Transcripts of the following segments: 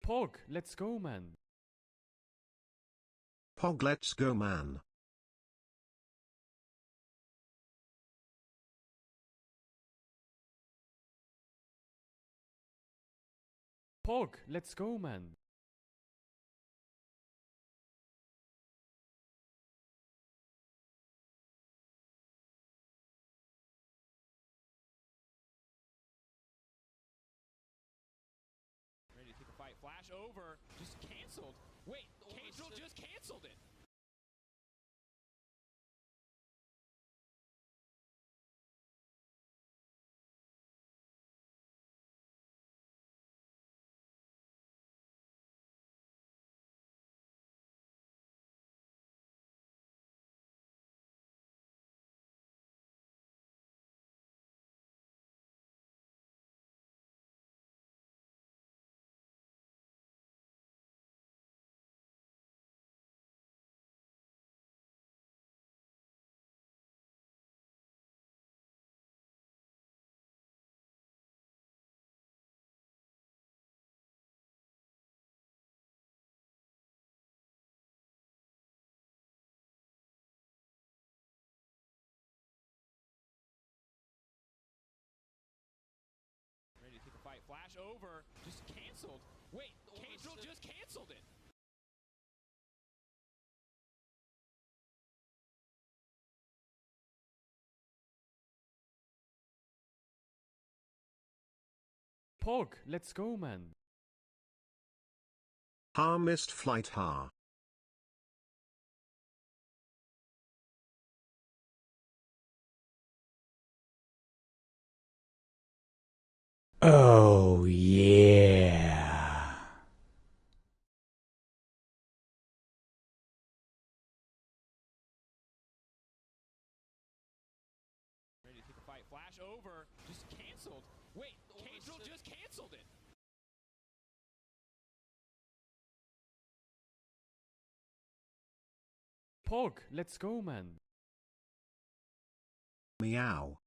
Pog, let's go, man. Pog, let's go, man. Pog, let's go, man. Ready to take a fight. Flash over. Just canceled. Wait, Caedrel just canceled it. Ready to take a fight. Flash over. Just canceled. Wait, Caedrel just canceled it. Pog, let's go, man. Ha, missed flight, ha. Oh, yeah. Ready to take a fight. Flash over. Just canceled. Wait, Caedrel just canceled it. Pog, let's go, man. Meow.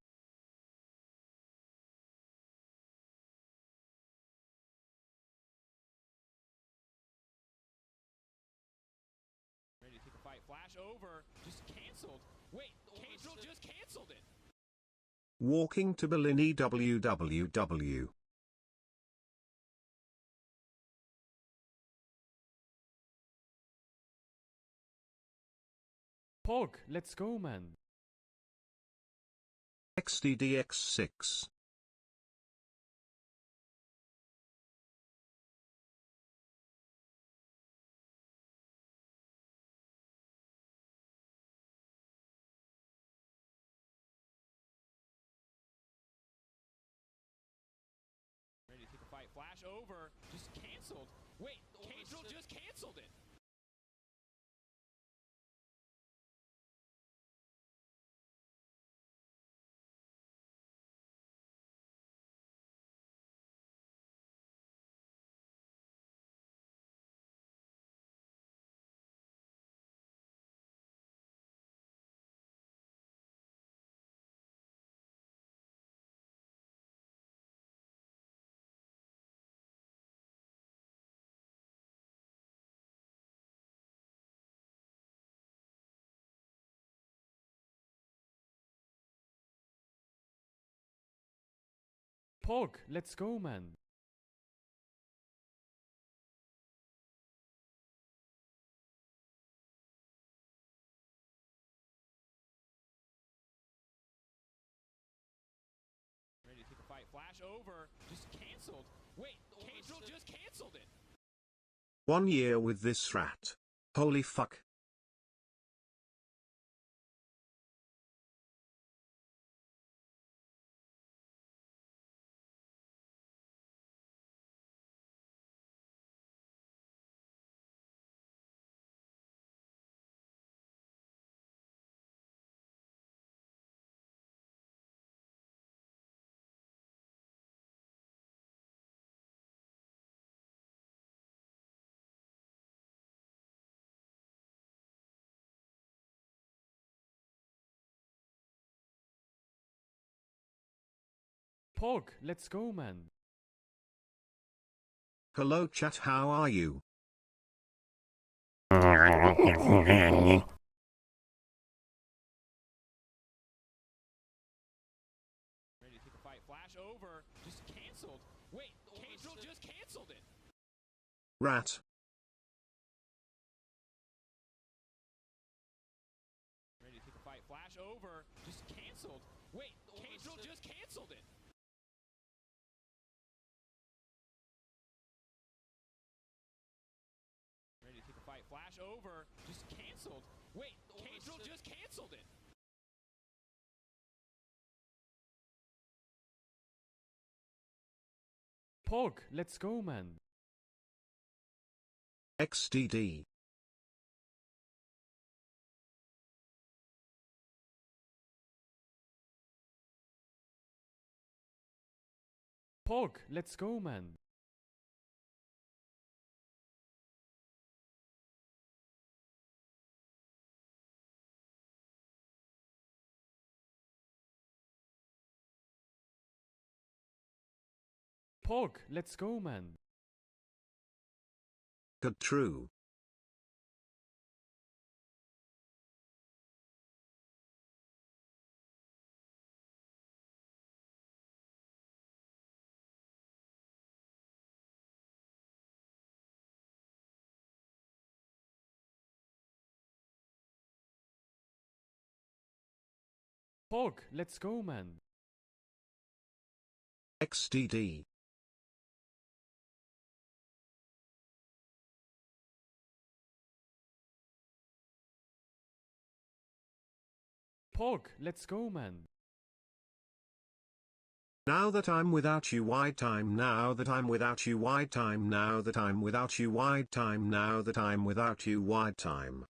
Ready to take a fight. Flash over. Just canceled. Wait, Caedrel just canceled it. Walking to Bellini www. Pog, let's go, man. XDDX6. Ready to take a fight. Flash over. Just canceled. Wait, Caedrel just canceled it. Pog, let's go, man. Ready to take a fight. Flash over. Just canceled. Wait, Caedrel just canceled it. 1 year with this rat. Holy fuck. Pog, let's go, man. Hello chat, how are you? Ready to take a fight. Flash over. Just canceled. Wait, Caedrel just canceled it. Rat. Ready to take a fight. Flash over. Just canceled. Wait, Caedrel just canceled it. Ready to take a fight. Flash over. Just canceled. Wait, Caedrel just canceled it. Pog, let's go, man. XDD. Pog, let's go, man. Pog, let's go, man. Good true. Pog, let's go, man. XDD. Pog, let's go, man. Now that I'm without you, wide time. Now that I'm without you, wide time. Now that I'm without you, wide time. Now that I'm without you, wide time.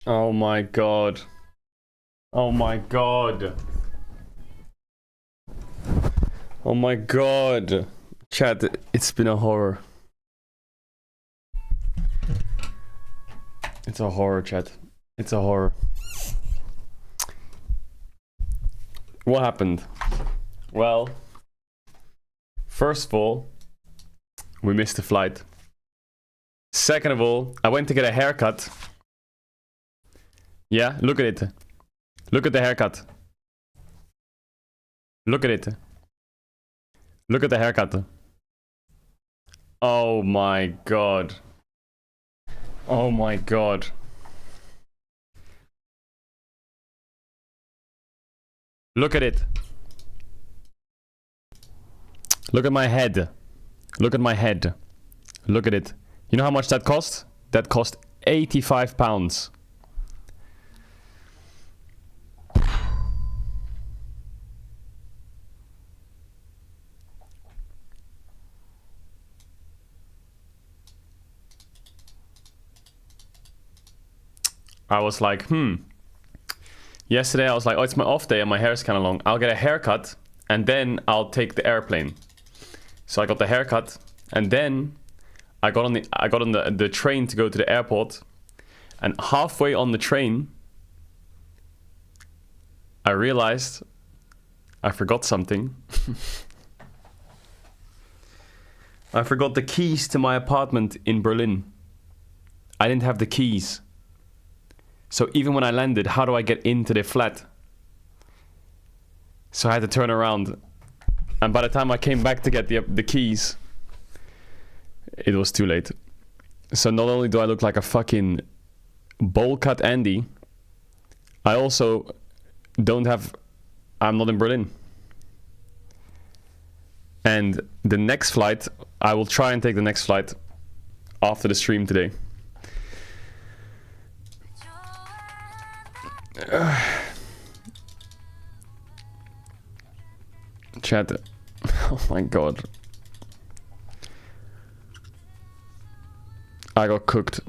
Oh my god. Oh my god. Oh my god. Chat, it's been a horror. It's a horror, chat. It's a horror. What happened? Well, first of all, we missed the flight. Second of all, I went to get a haircut. Yeah, look at it. Look at the haircut. Look at it. Look at the haircut. Oh my god. Oh my god. Look at it. Look at my head. Look at my head. Look at it. You know how much that cost? That cost £85. I was like, Yesterday I was like, oh, it's my off day and my hair is kind of long. I'll get a haircut and then I'll take the airplane. So I got the haircut and then I got on the train to go to the airport, and halfway on the train I realized I forgot something. I forgot the keys to my apartment in Berlin. I didn't have the keys. So even when I landed, how do I get into the flat? So I had to turn around. And by the time I came back to get the keys, it was too late. So not only do I look like a fucking bowl cut Andy, I also I'm not in Berlin. And the next flight, I will try and take the next flight after the stream today. Chat. Oh my god. I got cooked.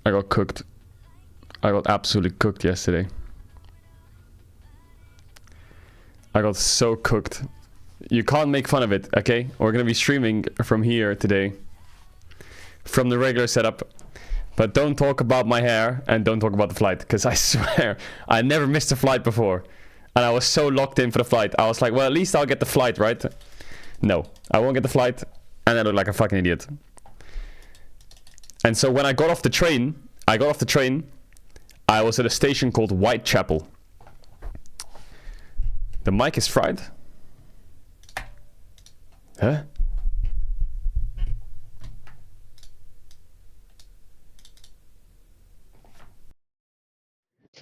I got absolutely cooked yesterday. I got so cooked. You can't make fun of it, okay? We're gonna be streaming from here today. From the regular setup. But don't talk about my hair and don't talk about the flight, because I swear I never missed a flight before. And I was so locked in for the flight. I was like, well, at least I'll get the flight, right? No, I won't get the flight, and I look like a fucking idiot. And so when I got off the train, I was at a station called Whitechapel. The mic is fried? Huh?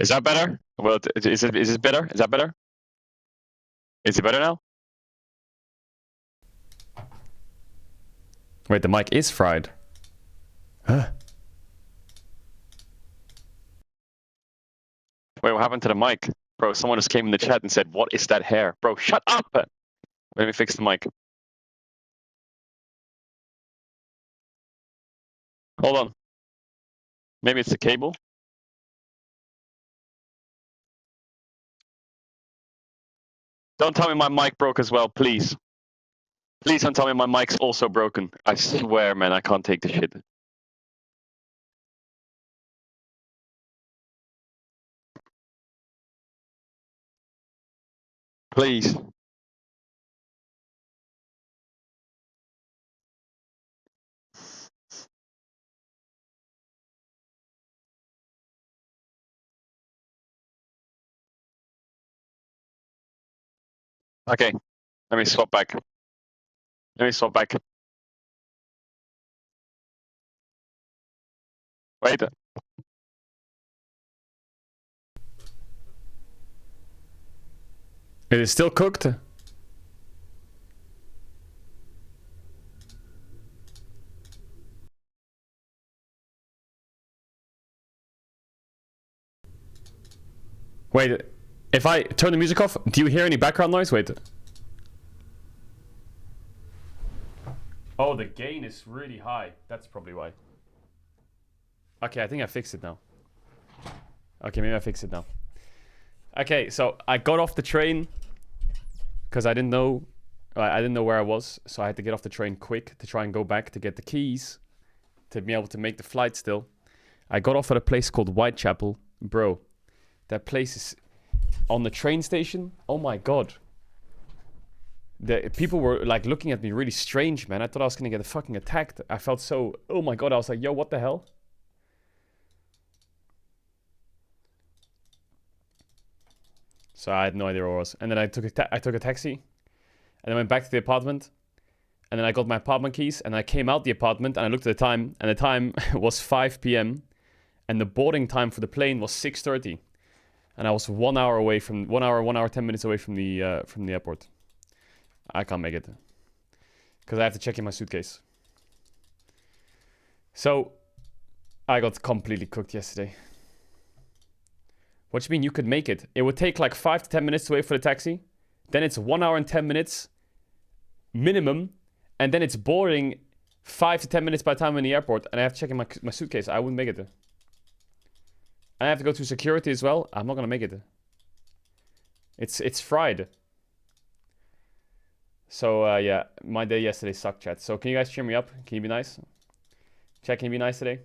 Is that better? Well, is it better? Is that better? Is it better now? Wait, the mic is fried. Huh? Wait, what happened to the mic? Bro, someone just came in the chat and said, what is that hair? Bro, shut up! Let me fix the mic. Hold on. Maybe it's the cable? Don't tell me my mic broke as well, please. Please don't tell me my mic's also broken. I swear, man, I can't take this shit. Please. Okay, let me swap back. Wait. It is still cooked? Wait, if I turn the music off, do you hear any background noise? Wait. Oh, the gain is really high. That's probably why. Okay, I think I fixed it now. Okay, maybe I fixed it now. Okay, so I got off the train because I didn't know I didn't know where I was, so I had to get off the train quick to try and go back to get the keys to be able to make the flight still. I got off at a place called Whitechapel. Bro, that place is on the train station. Oh my god. The people were like looking at me really strange, man. I thought I was gonna get fucking attacked. I felt so, oh my god, I was like, yo, what the hell? So I had no idea where I was. And then I took a taxi. And I went back to the apartment. And then I got my apartment keys. And I came out the apartment and I looked at the time. And the time was 5 p.m. And the boarding time for the plane was 6:30. And I was 1 hour away from 1 hour 10 minutes away from the airport. I can't make it. Because I have to check in my suitcase. So I got completely cooked yesterday. What do you mean you could make it? It would take like 5 to 10 minutes to wait for the taxi. Then it's 1 hour and 10 minutes minimum. And then it's boarding 5 to 10 minutes by the time I'm in the airport. And I have to check in my suitcase. I wouldn't make it. I have to go through security as well. I'm not going to make it. It's fried. So yeah, my day yesterday sucked, chat. So can you guys cheer me up? Can you be nice? Chat, can you be nice today?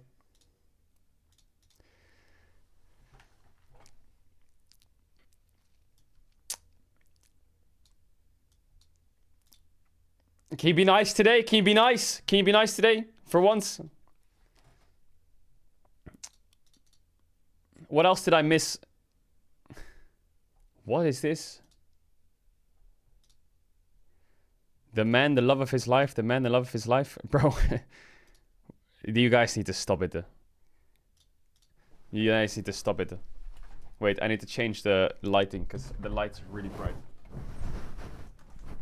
Can you be nice today? Can you be nice? Can you be nice today? For once? What else did I miss? What is this? The man, the love of his life. The man, the love of his life. Bro. You guys need to stop it. You guys need to stop it. Wait, I need to change the lighting because the light's really bright.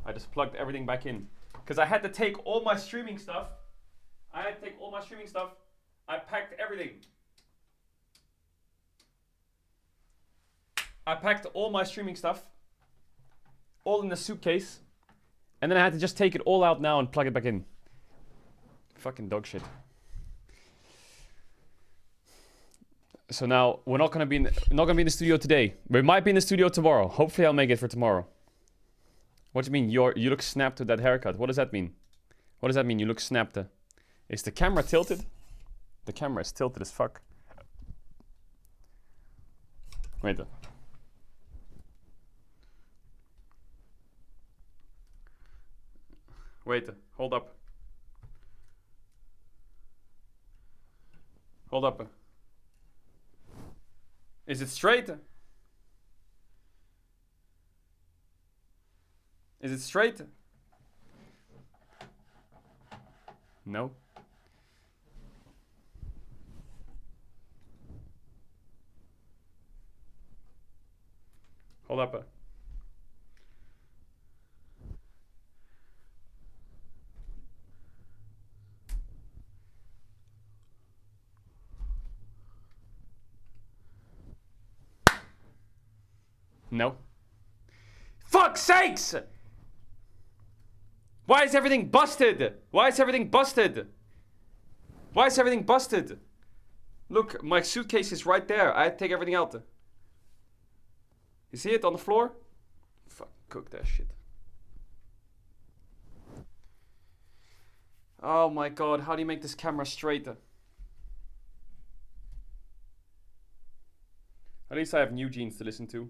I just plugged everything back in. Because I had to take all my streaming stuff. I packed everything. I packed all my streaming stuff. All in the suitcase. And then I had to just take it all out now and plug it back in. Fucking dog shit. So now we're not gonna be in the studio today. We might be in the studio tomorrow. Hopefully I'll make it for tomorrow. What do you mean? You look snapped with that haircut. What does that mean? What does that mean? You look snapped. Is the camera tilted? The camera is tilted as fuck. Wait. Wait. Hold up. Hold up. Is it straight? Is it straight? No. Hold up. No. Fuck's sakes! Why is everything busted? Why is everything busted? Why is everything busted? Look, my suitcase is right there. I had to take everything out. You see it on the floor? Fuck, cook that shit. Oh my god, how do you make this camera straight? At least I have new jeans to listen to.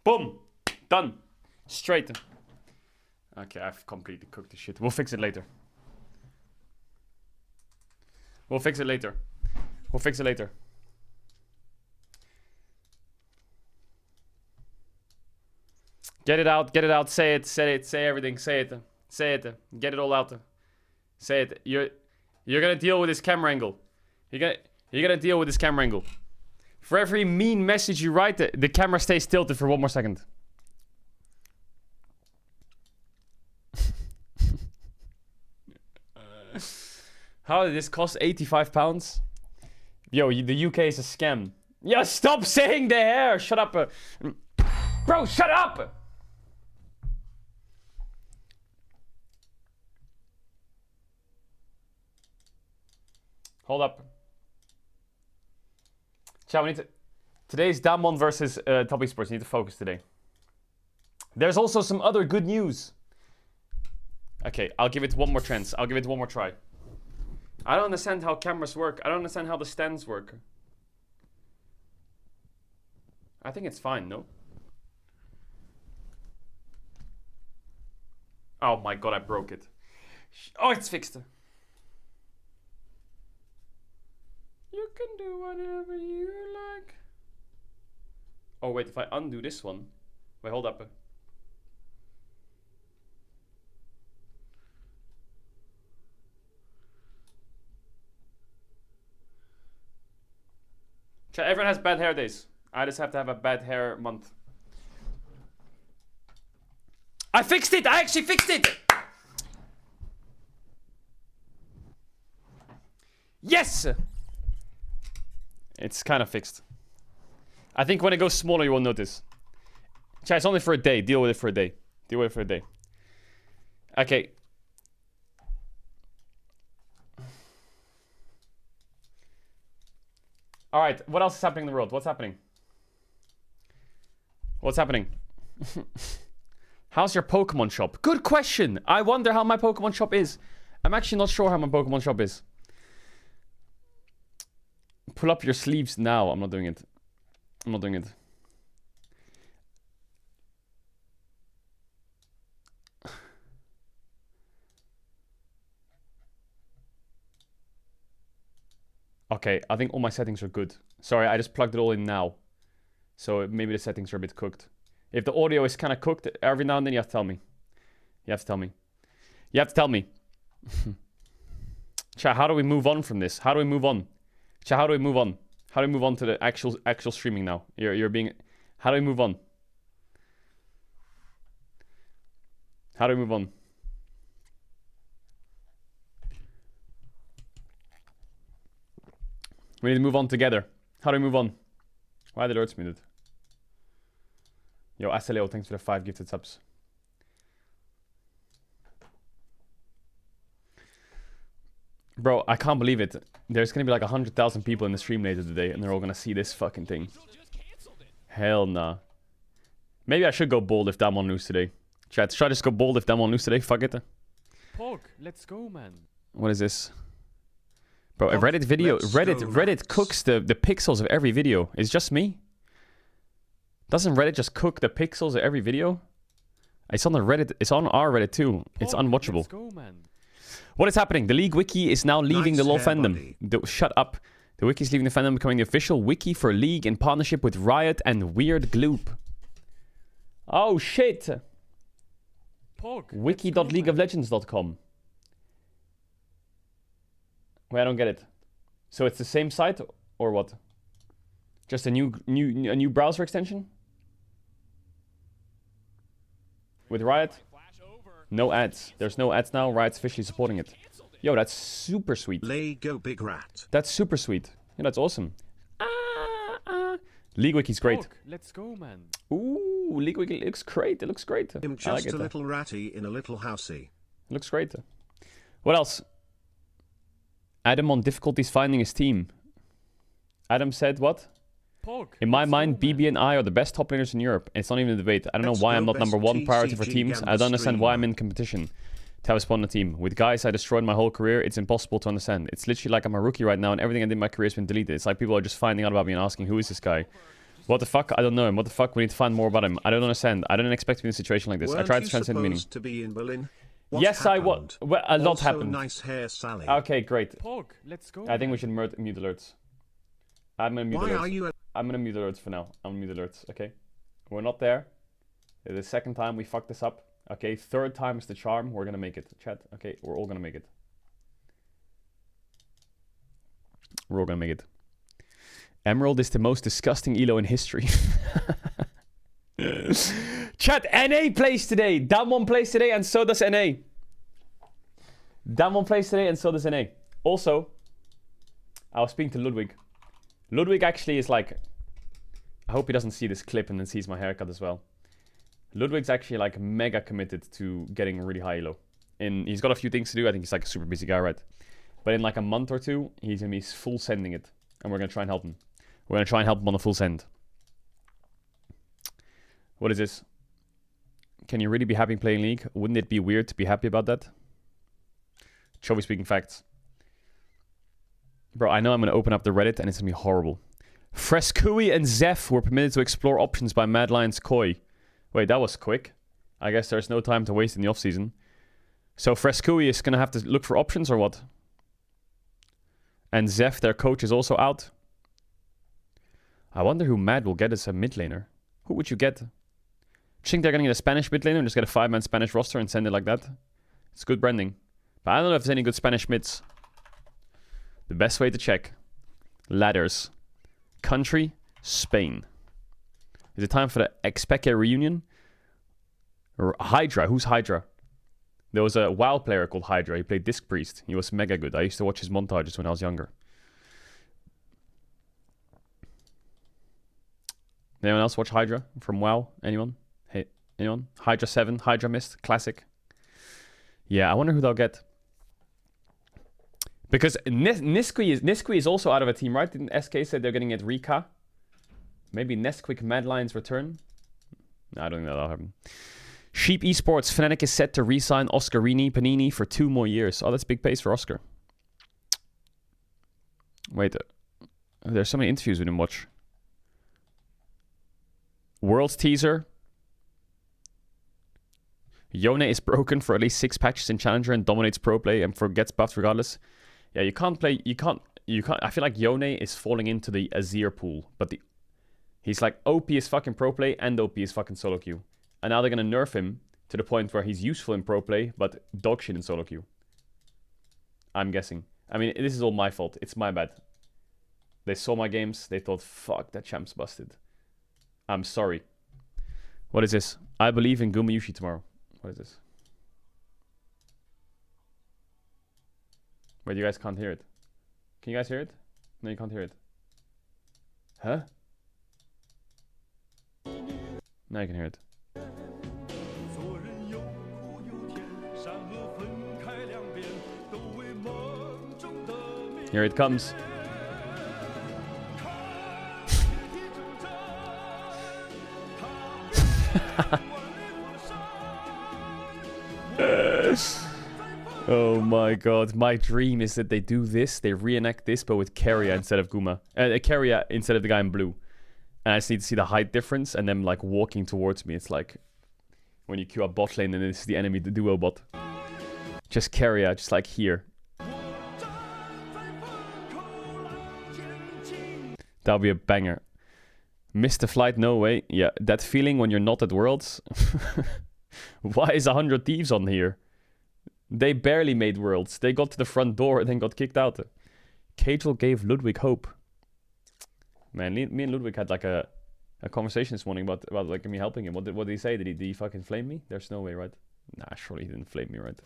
Boom! Done. Straight. Okay, I've completely cooked this shit. We'll fix it later. We'll fix it later. We'll fix it later. Get it out, say it, say everything, say it. Get it all out. Say it. You're gonna deal with this camera angle. You're gonna deal with this camera angle. For every mean message you write, the camera stays tilted for 1 more second. How did this cost £85? Yo, the UK is a scam. Yeah, stop saying the hair! Shut up. Bro, shut up! Hold up. Chat, we need to... Today's Damwon versus Top Esports. You need to focus today. There's also some other good news. Okay, I'll give it one more chance. I'll give it one more try. I don't understand how cameras work. I don't understand how the stands work. I think it's fine, no? Oh my god, I broke it. Oh, it's fixed. You can do whatever you like. Oh wait, if I undo this one. Wait, hold up. Everyone has bad hair days. I just have to have a bad hair month. I fixed it! I actually fixed it! Yes! It's kind of fixed. I think when it goes smaller, you won't notice. Chat, it's only for a day. Deal with it for a day. Deal with it for a day. Okay. Alright, what else is happening in the world? What's happening? What's happening? How's your Pokemon shop? Good question! I wonder how my Pokemon shop is. I'm actually not sure how my Pokemon shop is. Pull up your sleeves now. I'm not doing it. I'm not doing it. Okay, I think all my settings are good. Sorry, I just plugged it all in now. So maybe the settings are a bit cooked. If the audio is kind of cooked, every now and then you have to tell me. You have to tell me. You have to tell me. Chat, how do we move on from this? How do we move on? Chat, how do we move on? How do we move on to the actual streaming now? You're being... How do we move on? How do we move on? We need to move on together. How do we move on? Why did it alerts muted? Yo, Asaleo, thanks for the 5 gifted subs. Bro, I can't believe it. There's gonna be like 100,000 people in the stream later today, and they're all gonna see this fucking thing. Hell nah. Maybe I should go bold if Damwon lose today. Chat, should I just go bold if Damwon lose today? Fuck it. Pog, let's go, man. What is this? Bro, a Reddit video, Reddit cooks the pixels of every video. It's just me? Doesn't Reddit just cook the pixels of every video? It's on the Reddit, it's on our Reddit too. It's unwatchable. Let's go, man. What is happening? The League Wiki is now leaving the LoL fandom. Shut up. The Wiki is leaving the fandom, becoming the official wiki for League in partnership with Riot and Weird Gloop. Oh shit! Wiki.leagueoflegends.com. Wait, I don't get it. So it's the same site or what? Just a new browser extension? With Riot? No ads. There's no ads now. Riot's officially supporting it. Yo, that's super sweet. Lego Big Rat. That's super sweet. Yeah, that's awesome. League Wiki's great. Pog, let's go, man. Ooh, League Wiki looks great. It looks great. I'm just a little ratty in a little housey. It looks great. What else? Adam on difficulties finding his team. Adam said what? Pog, In my let's mind, go, man. BB and I are the best top laners in Europe. It's not even a debate. I don't Let's know why go I'm not best number one priority for TCG teams. I Gamba don't understand why I'm streamer. in competition to have a spot on a team. With guys I destroyed my whole career, it's impossible to understand. It's literally like I'm a rookie right now and everything I did in my career has been deleted. It's like people are just finding out about me and asking, who is this guy? What the fuck? I don't know him. What the fuck? We need to find more about him. I don't understand. I didn't expect to be in a situation like this. I tried to translate the meaning. To be in Berlin? What Yes, I was. happened? Well, a lot Also, happened. nice hair, Sally. Okay, great. Pog, let's go. I think man. we should mute alerts. I'm gonna mute Why alerts. are you? I'm gonna mute alerts for now. I'm gonna mute alerts, okay? We're not there. The second time we fucked this up. Okay, third time is the charm. We're gonna make it. Chat, okay? We're all gonna make it. We're all gonna make it. Emerald is the most disgusting elo in history. Chat, NA plays today. Damwon plays today and so does NA. Damwon plays today and so does NA. Also, I was speaking to Ludwig. Ludwig actually is like... I hope he doesn't see this clip and then sees my haircut as well. Ludwig's actually like mega committed to getting really high elo. He's got a few things to do. I think he's like a super busy guy, right? But in like a month or two, he's gonna be full sending it. And we're gonna try and help him. We're going to try and help him on the full send. What is this? Can you really be happy playing League? Wouldn't it be weird to be happy about that? Chovy speaking facts. Bro, I know I'm going to open up the Reddit and it's going to be horrible. Frescui and Zeph were permitted to explore options by Mad Lions Koi. Wait, that was quick. I guess there's no time to waste in the offseason. So Frescui is going to have to look for options or what? And Zeph, their coach, is also out. I wonder who Mad will get as a mid laner. Who would you get? Do you think they're going to get a Spanish mid laner and just get a 5-man Spanish roster and send it like that? It's good branding. But I don't know if there's any good Spanish mids. The best way to check. Ladders. Country, Spain. Is it time for the Expeke reunion? Or Hydra. Who's Hydra? There was a WoW player called Hydra. He played Disc Priest. He was mega good. I used to watch his montages when I was younger. Anyone else watch Hydra from WoW? Anyone? Hey, anyone? Hydra 7, Hydra Mist, classic. Yeah, I wonder who they'll get. Because Nisqui is also out of a team, right? Didn't SK say they're getting it Rika? Maybe Nesquik Mad Lions return? No, I don't think that'll happen. Sheep Esports. Fnatic is set to re-sign Oscarini Panini for 2 more years. Oh, that's big pace for Oscar. Wait. There's so many interviews we didn't watch. World's teaser. Yone is broken for at least 6 patches in Challenger and dominates pro play and gets buffed regardless. Yeah, you can't play. You can't. I feel like Yone is falling into the Azir pool, but he's like OP is fucking pro play and OP is fucking solo queue. And now they're gonna nerf him to the point where he's useful in pro play, but dog shit in solo queue. I'm guessing. I mean, this is all my fault. It's my bad. They saw my games. They thought, fuck, that champ's busted. I'm sorry. What is this? I believe in Gumayushi tomorrow. What is this? Wait, you guys can't hear it. Can you guys hear it? No, you can't hear it. Huh? Now you can hear it. Here it comes. Oh my god, my dream is that they do this, they reenact this, but with Keria instead of Guma. Keria instead of the guy in blue. And I just need to see the height difference and them like walking towards me. It's like when you queue up bot lane and this is the enemy, the duo bot. Just Keria, just like here. That'll be a banger. Missed the flight, no way. Yeah, that feeling when you're not at Worlds. Why is 100 Thieves on here? They barely made Worlds. They got to the front door and then got kicked out. Caedrel gave Ludwig hope. Man, me and Ludwig had like a conversation this morning about like me helping him. What did he say? Did he fucking flame me? There's no way, right? Nah, surely he didn't flame me, right?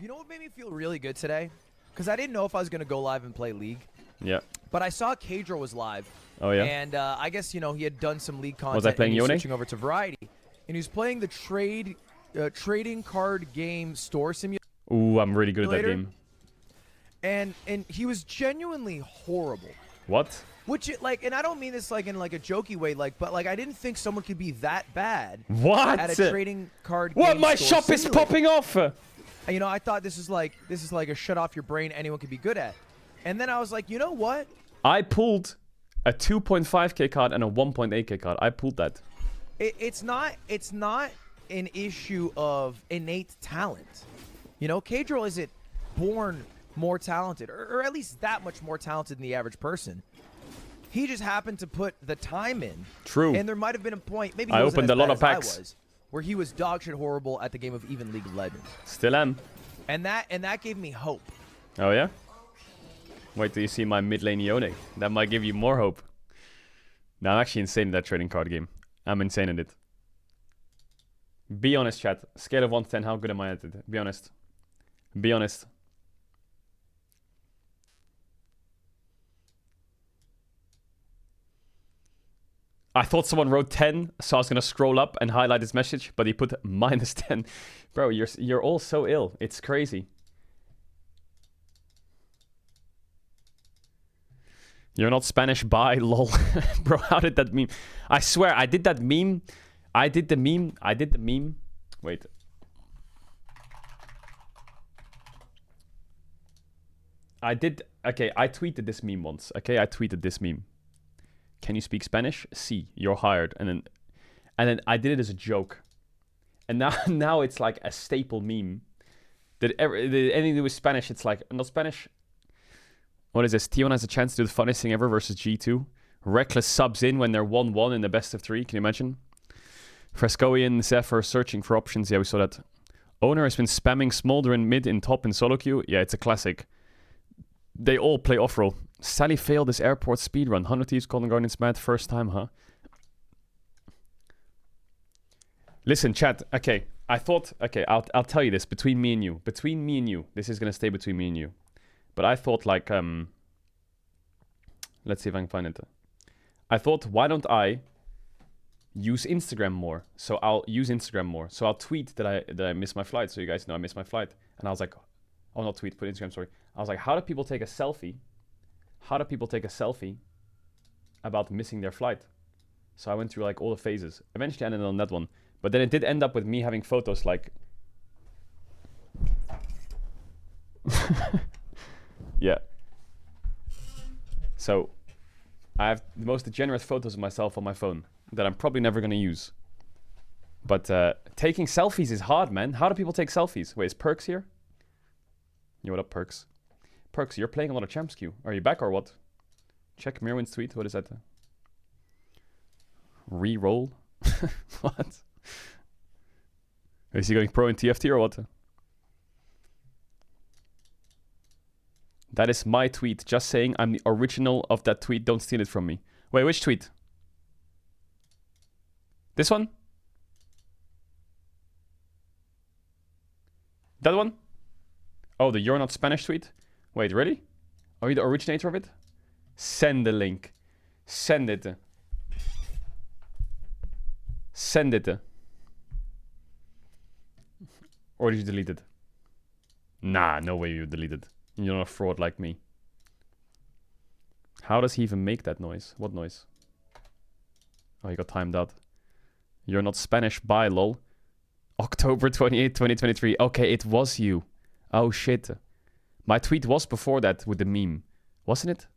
You know what made me feel really good today? Because I didn't know if I was going to go live and play League. Yeah. But I saw Caedrel was live. Oh, yeah? And I guess, you know, he had done some League content. Was I playing and he was Yone? switching over to Variety. And he was playing the trading card game store simulator. Ooh, I'm really good at that game. And he was genuinely horrible. What? Which, like, and I don't mean this, like, in, like, a jokey way, like, but, like, I didn't think someone could be that bad. What? At a trading card what? game My store shop is simulator. popping off! You know, I thought this is like a shut off your brain anyone could be good at. And then I was like, you know what? I pulled a 2.5k card and a 1.8k card. I pulled that. It's not an issue of innate talent. You know, Caedrel isn't born more talented, or at least that much more talented than the average person. He just happened to put the time in. True. And there might have been a point, maybe I he wasn't opened as a lot bad of as I packs. was, where he was dog shit horrible at the game of even League of Legends. Still am. And that gave me hope. Oh, yeah? Wait till you see my mid lane Yone. That might give you more hope. No, I'm actually insane in that trading card game. I'm insane in it. Be honest, chat. Scale of 1 to 10, how good am I at it? Be honest. Be honest. I thought someone wrote 10, so I was going to scroll up and highlight his message, but he put -10. Bro, you're all so ill. It's crazy. You're not Spanish, bye, lol. Bro, how did that meme? I swear, I did that meme. I did the meme. Wait. Okay, I tweeted this meme once. Okay, I tweeted this meme. Can you speak Spanish? Si, you're hired. And then I did it as a joke. And now it's like a staple meme. Did anything to do with Spanish, it's like, not Spanish. What is this? Tion has a chance to do the funniest thing ever versus G2. Reckless subs in when they're 1-1 in the best of 3. Can you imagine? Frescoian, Zephyr searching for options. Yeah, we saw that. Owner has been spamming Smolder in mid in top in solo queue. Yeah, it's a classic. They all play off-roll. Sally failed his airport speedrun. 100 Thieves Golden Guardians mad first time, huh? Listen, chat. Okay, I thought... Okay, I'll tell you this. Between me and you. Between me and you. This is going to stay between me and you. But I thought, like... Let's see if I can find it. I thought, why don't I use Instagram more? So I'll use Instagram more. So I'll tweet that I missed my flight. So you guys know I missed my flight. And I was like... Oh, not tweet. Put Instagram, sorry. I was like, how do people take a selfie? How do people take a selfie about missing their flight? So I went through like all the phases. Eventually I ended on that one. But then it did end up with me having photos like... Yeah. So I have the most degenerate photos of myself on my phone that I'm probably never going to use. But taking selfies is hard, man. How do people take selfies? Wait, is Perks here? Yo, what up, Perks? Perks, you're playing a lot of Champs queue. Are you back or what? Check Mirwin's tweet. What is that? Re-roll? What? Is he going pro in TFT or what? That is my tweet. Just saying I'm the original of that tweet. Don't steal it from me. Wait, which tweet? This one? That one? Oh, the You're Not Spanish tweet? Wait, really? Are you the originator of it? Send the link. Send it. Send it. Or did you delete it? Nah, no way you deleted. You're not a fraud like me. How does he even make that noise? What noise? Oh, he got timed out. You're not Spanish, bye, lol. October 28, 2023. Okay, it was you. Oh, shit. My tweet was before that with the meme. Wasn't it?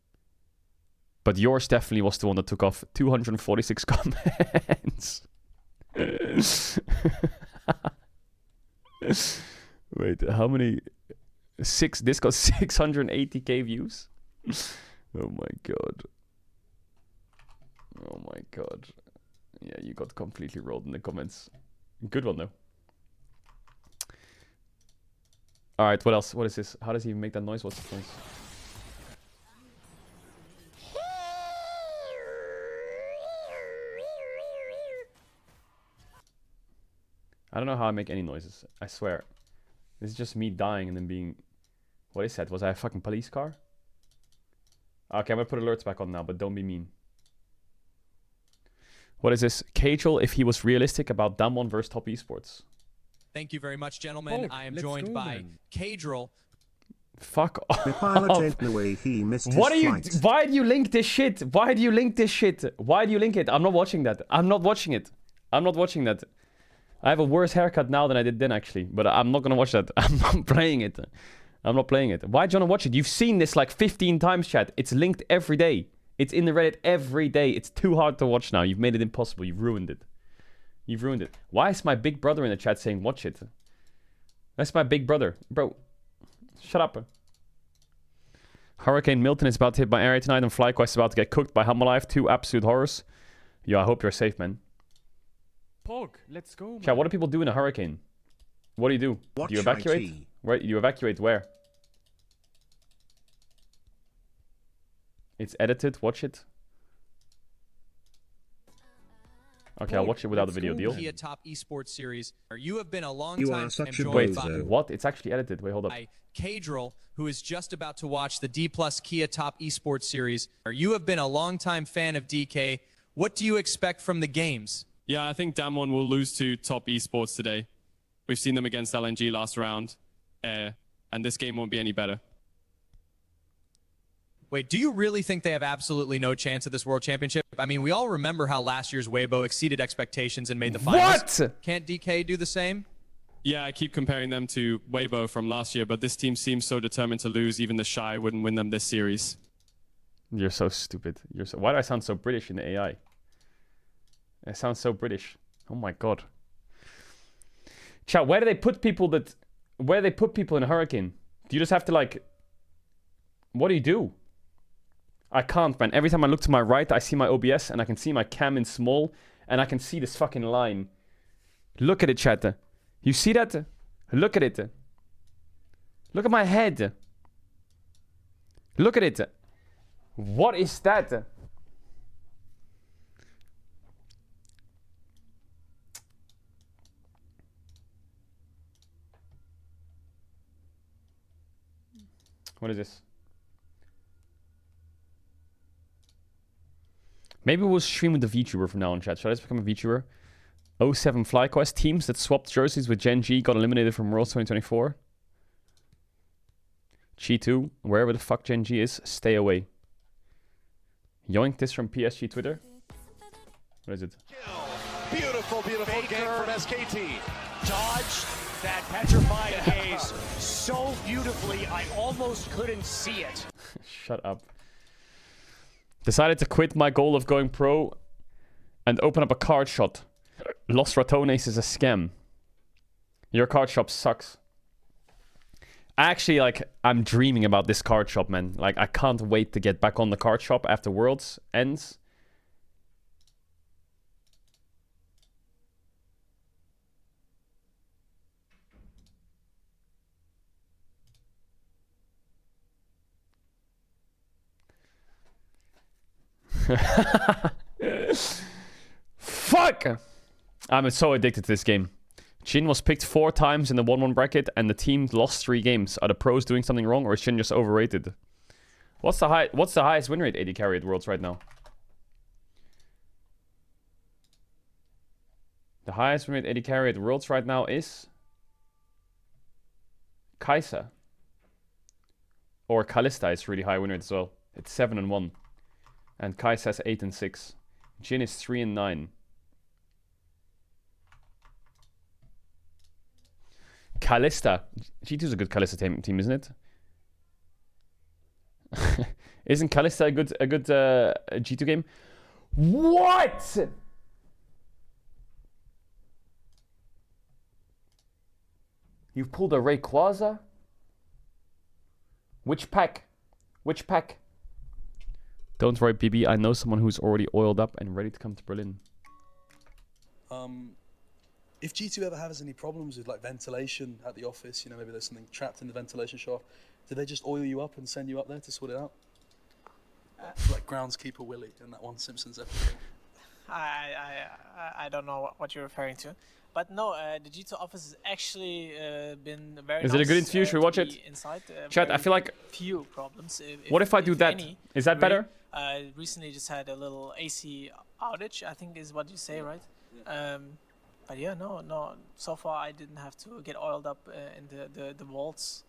But yours definitely was the one that took off 246 comments. Wait, how many? This got 680k views? Oh my god. Oh my god. Yeah, you got completely rolled in the comments. Good one, though. Alright, what else? What is this? How does he even make that noise? What's this noise? I don't know how I make any noises. I swear. This is just me dying and then being... What is that? Was I a fucking police car? Okay, I'm gonna put alerts back on now, but don't be mean. What is this? Caedrel, if he was realistic about Damwon versus top esports. Thank you very much, gentlemen. Hulk, I am let's joined go, by man. Caedrel. Fuck off. The pilot ain't the way he missed his What are you... flight. Why do you link this shit? Why do you link this shit? Why do you link it? I'm not watching that. I'm not watching it. I'm not watching that. I have a worse haircut now than I did then, actually. But I'm not gonna watch that. I'm not playing it. I'm not playing it. Why do you wanna watch it? You've seen this like 15 times, chat. It's linked every day. It's in the Reddit every day. It's too hard to watch now. You've made it impossible. You've ruined it. You've ruined it. Why is my big brother in the chat saying watch it? That's my big brother. Bro, shut up. Hurricane Milton is about to hit my area tonight and FlyQuest is about to get cooked by Humble Life. 2 absolute horrors. Yo, I hope you're safe, man. Pog, let's go, man. Chat, what do people do in a hurricane? What do you do? Watch Do you evacuate? IT. Where you evacuate where? It's edited. Watch it. Okay, I'll watch it without the video. Deal? Kia Top Esports Series. You have been a long You time are such a joined Wait, by what? It's actually edited. Wait, hold up. Caedrel, who is just about to watch the D+ Kia Top Esports Series. You have been a longtime fan of DK. What do you expect from the games? Yeah, I think Damwon will lose to top esports today. We've seen them against LNG last round, and this game won't be any better. Wait, do you really think they have absolutely no chance at this World Championship? I mean, we all remember how last year's Weibo exceeded expectations and made the finals. What? Can't DK do the same? Yeah, I keep comparing them to Weibo from last year, but this team seems so determined to lose, even the Shy wouldn't win them this series. You're so stupid. Why do I sound so British in the AI? It sounds so British. Oh my god. Chat, where do they put people in a hurricane? Do you just have to like... What do you do? I can't, man. Every time I look to my right, I see my OBS and I can see my cam in small and I can see this fucking line. Look at it, chat. You see that? Look at it. Look at my head. Look at it. What is that? What is this? Maybe we'll stream with the VTuber from now on, chat. Should I just become a VTuber? 07 FlyQuest. Teams that swapped jerseys with Gen G got eliminated from Worlds 2024. G2, wherever the fuck Gen G is, stay away. Yoink this from PSG Twitter. What is it? Beautiful, beautiful game from SKT. Dodged that petrifying gaze so beautifully, I almost couldn't see it. Shut up. Decided to quit my goal of going pro and open up a card shop. Los Ratones is a scam. Your card shop sucks. Actually, like, I'm dreaming about this card shop, man. Like, I can't wait to get back on the card shop after Worlds ends. Fuck! I'm so addicted to this game. Jhin was picked 4 times in the 1-1 bracket and the team lost 3 games. Are the pros doing something wrong or is Jhin just overrated? What's the highest win rate AD carry at Worlds right now? The highest win rate AD carry at Worlds right now is Kai'Sa. Or Kalista is really high win rate as well. It's 7-1. And Kai'Sa has 8-6. Jhin is 3-9. Kalista. G2's a good Kalista team, isn't it? Isn't Kalista a good G2 game? What? You've pulled a Rayquaza? Which pack? Which pack? Don't worry, BB. I know someone who's already oiled up and ready to come to Berlin. If G2 ever has any problems with like ventilation at the office, you know, maybe there's something trapped in the ventilation shaft, do they just oil you up and send you up there to sort it out? Like groundskeeper Willie in that one Simpsons episode. I don't know what you're referring to, but no, the G2 office has actually been very. Is it a good interview? Should we watch it? Inside, Chat, I feel like. Few problems. What if I do that? Is that better? Recently just had a little AC outage, I think is what you say, right? But yeah, no. So far, I didn't have to get oiled up in the vaults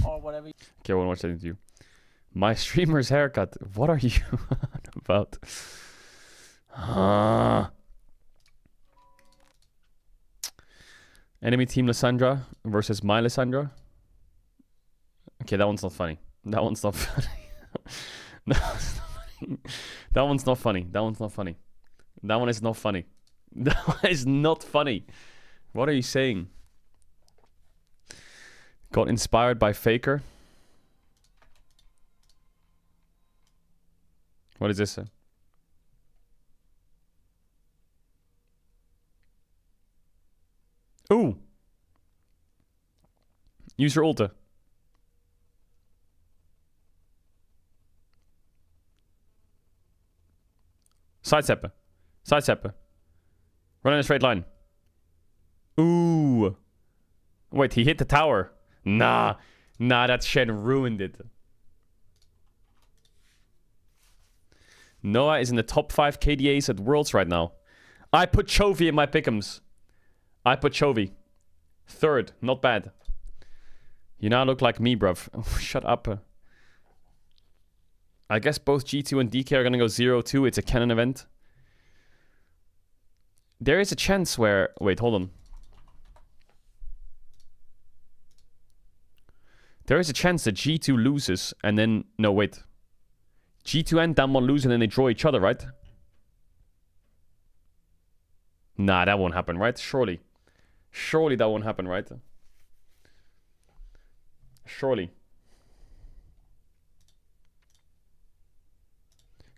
or whatever. Okay, I want to watch that interview. My streamer's haircut. What are you about? Enemy team Lissandra versus my Lissandra. Okay, that one's not funny. That one's not funny. That one's not funny. That one's not funny. That one is not funny. That one is not funny. What are you saying? Got inspired by Faker. What is this? Ooh. Use your ulta. Sidestep. Sidestep. Run in a straight line. Ooh. Wait, he hit the tower. Nah. Nah, that Shen ruined it. Noah is in the top 5 KDAs at Worlds right now. I put Chovy in my pick'ems. I put Chovy. 3rd. Not bad. You now look like me, bruv. Oh, shut up. I guess both G2 and DK are going to go 0-2. It's a canon event. There is a chance where... Wait, hold on. There is a chance that G2 loses and then... No, wait. G2 and Damwon lose and then they draw each other, right? Nah, that won't happen, right? Surely. Surely that won't happen, right? Surely.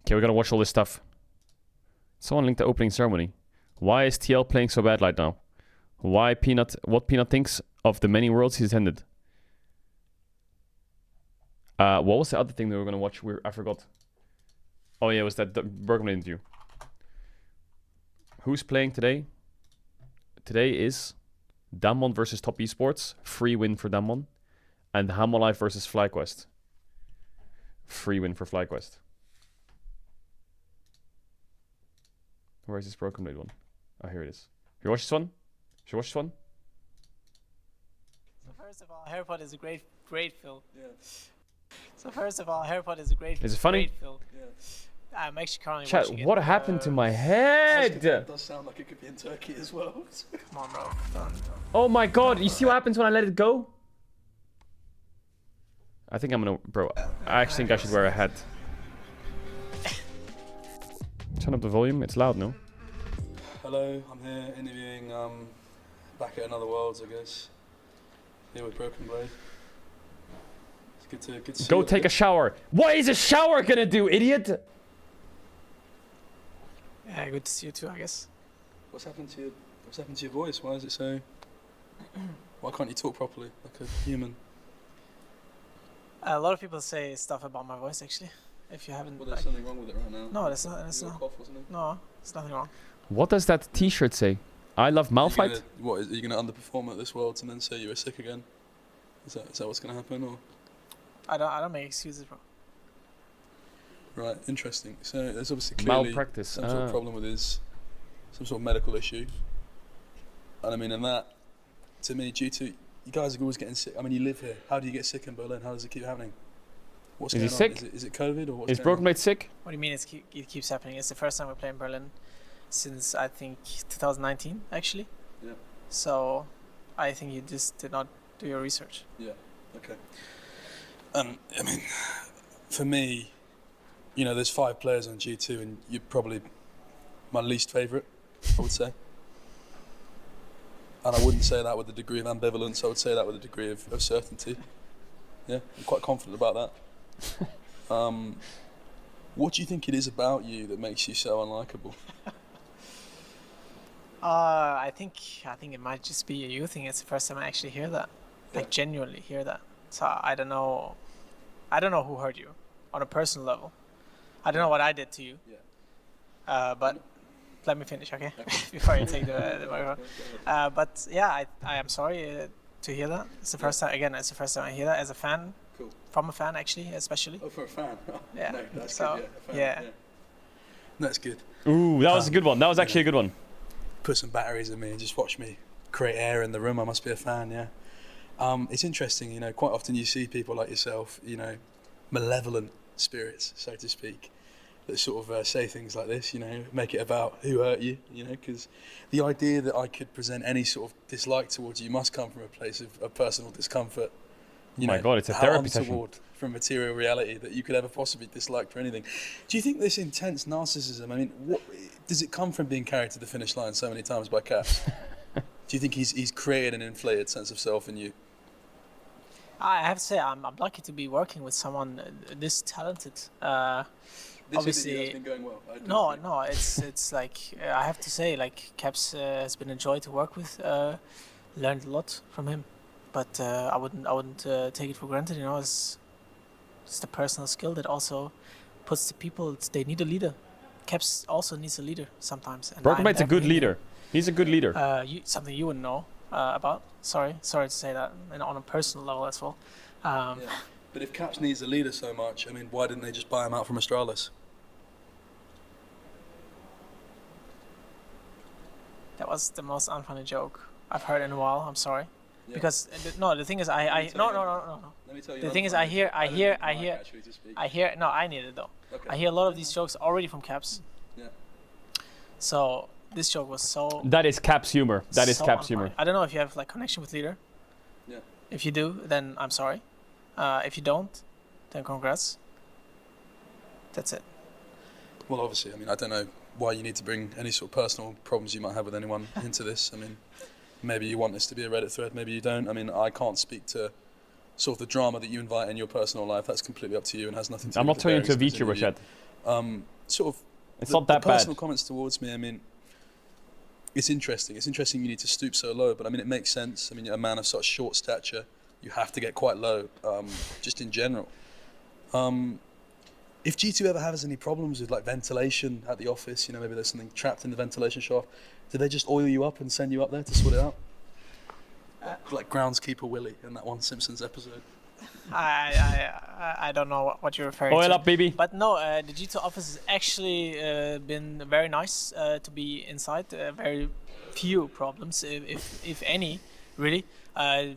Okay, we're gonna watch all this stuff. Someone linked the opening ceremony. Why is TL playing so bad right now? Why Peanut... What Peanut thinks of the many worlds he's attended. What was the other thing that we were gonna watch? I forgot. Oh yeah, it was that Bergman interview. Who's playing today? Today is Damwon versus Top Esports. Free win for Damwon. And Hamolive versus FlyQuest. Free win for FlyQuest. Where is this Broken Blade one? Oh, here it is. Should you watch this one? Should you watch this one? So first of all, Harry Potter is a great film. Yeah. So first of all, Harry Potter is a great film. Is it funny? Great film. Yeah. I'm actually currently Chat, watching it. what happened to my head? That does sound like it could be in Turkey as well. Come on, bro. Don't. Oh my god, you see what happens when I let it go? I think I'm gonna... Bro, I actually think I should wear a hat. Turn up the volume, it's loud, no? Hello, I'm here interviewing back at Another Worlds, I guess. Here with Broken Blade. It's good to see Go you. take a shower. What is a shower gonna do, idiot? Yeah, good to see you too, I guess. What's happened to your voice? Why is it so... Why can't you talk properly, like a human? A lot of people say stuff about my voice, actually. If you haven't... Well, there's something wrong with it right now. No, there's not. There's You got not. a cough or something? No, there's nothing wrong. What does that t-shirt say? I love Malphite? Are you gonna underperform at this Worlds and then say you were sick again? Is that what's gonna happen, or...? I don't make excuses, bro. Right, interesting. So there's obviously clearly Malpractice. some sort of problem with some sort of medical issue. And I mean, and that, to me, due to, you guys are always getting sick. I mean, you live here. How do you get sick in Berlin? How does it keep happening? What's Is going he on? sick? Is it COVID or what's Is going Broken on? Blade sick? What do you mean it keeps happening? It's the first time we play in Berlin since, I think, 2019, actually. Yeah. So, I think you just did not do your research. Yeah, okay. I mean, for me, you know, there's 5 players on G2 and you're probably my least favourite, I would say. And I wouldn't say that with a degree of ambivalence, I would say that with a degree of certainty. Yeah, I'm quite confident about that. What do you think it is about you that makes you so unlikable? I think it might just be a you thing. It's the first time I actually hear that. Yeah. Like, genuinely hear that. So, I don't know who hurt you on a personal level. I don't know what I did to you. Yeah. But let me finish, okay? Before you take the microphone. But yeah, I am sorry to hear that. It's the first time. Again, it's the first time I hear that as a fan. Cool. From a fan, actually, especially. Oh, for a fan? Yeah. No, that's So, good, yeah. yeah. That's good. Ooh, that was a good one. That was actually a good one. Put some batteries in me and just watch me create air in the room. I must be a fan, yeah. It's interesting, you know, quite often you see people like yourself, you know, malevolent spirits, so to speak, that sort of say things like this, you know, make it about who hurt you, you know, because the idea that I could present any sort of dislike towards you must come from a place of personal discomfort. You My know, God, it's a how therapy session. untoward from material reality that you could ever possibly dislike for anything. Do you think this intense narcissism, I mean, what does it come from being carried to the finish line so many times by Caps? Do you think he's created an inflated sense of self in you? I have to say, I'm lucky to be working with someone this talented. This Obviously, interview has been going well. no, it's like I have to say, like Caps has been a joy to work with. Learned a lot from him, but I wouldn't take it for granted. You know, it's a personal skill that also puts the people. They need a leader. Caps also needs a leader sometimes. And Broken I'm Blade's a good definitely- leader. He's a good leader. Something you wouldn't know about. Sorry to say that, and on a personal level as well. Yeah. But if Caps needs a leader so much, I mean, why didn't they just buy him out from Astralis? That was the most unfunny joke I've heard in a while. I'm sorry. Because the thing is, I no. Let me tell you. The thing is, I hear. No, I need it though. Okay. I hear a lot of these jokes already from Caps. Yeah. So this joke was so. That is Cap's humor. That is so Cap's on humor. point. I don't know if you have like connection with Leader. Yeah. If you do, then I'm sorry. If you don't, then congrats. That's it. Well, obviously, I mean, I don't know why you need to bring any sort of personal problems you might have with anyone into this. I mean, maybe you want this to be a Reddit thread, maybe you don't. I mean, I can't speak to sort of the drama that you invite in your personal life. That's completely up to you and has nothing to do I'm with not turning into a the various VTuber, interview. chat. Sort of. It's not that the personal bad. comments towards me. I mean, it's interesting. It's interesting you need to stoop so low, but I mean, it makes sense. I mean, a man of such short stature, you have to get quite low, just in general. If G2 ever has any problems with like ventilation at the office, you know, maybe there's something trapped in the ventilation shaft, do they just oil you up and send you up there to sort it out? Like groundskeeper Willie in that one Simpsons episode. I don't know what you're referring to. Oil up, baby. But no, the G2 office has actually been very nice to be inside. Very few problems, if any, really.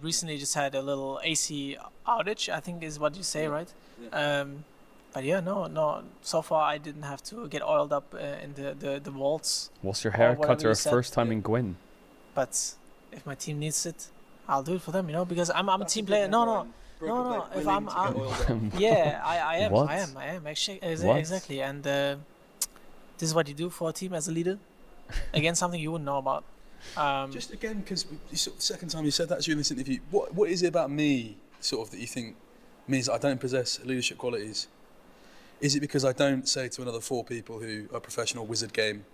Recently just had a little AC outage, I think is what you say, right? Yeah. But yeah, no. So far, I didn't have to get oiled up in the vaults. Was your or haircut whatever you your said. first time in Gwen? But if my team needs it, I'll do it for them, you know, because I'm a team player. No. If I'm yeah, I am. What? I am actually What? exactly. And this is what you do for a team as a leader. Again, something you wouldn't know about. Just again, because the second time you said that during this interview, what is it about me, sort of, that you think means that I don't possess leadership qualities? Is it because I don't say to another 4 people who are professional Wizard game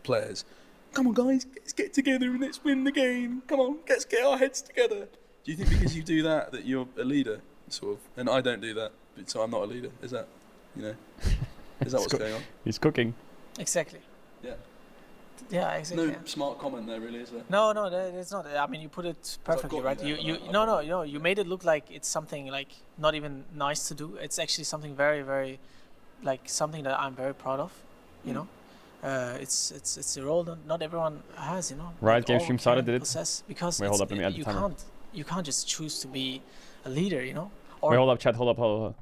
players, come on guys, let's get together and let's win the game. Come on, let's get our heads together. Do you think because you do that you're a leader, sort of? And I don't do that, so I'm not a leader. Is that, you know, is that what's going on? He's cooking. Exactly. Yeah. Yeah, exactly. No smart comment there, really, is there? No, it's not. I mean, you put it perfectly, right? You made it look like it's something like not even nice to do. It's actually something very, very, like something that I'm very proud of. You know, it's a role that not everyone has. You know, Riot Not Game all stream can started, did it? possess, because Wait, hold up, let me add the you timer. you can't just choose to be a leader. You know, Wait, hold up, chat. Hold up.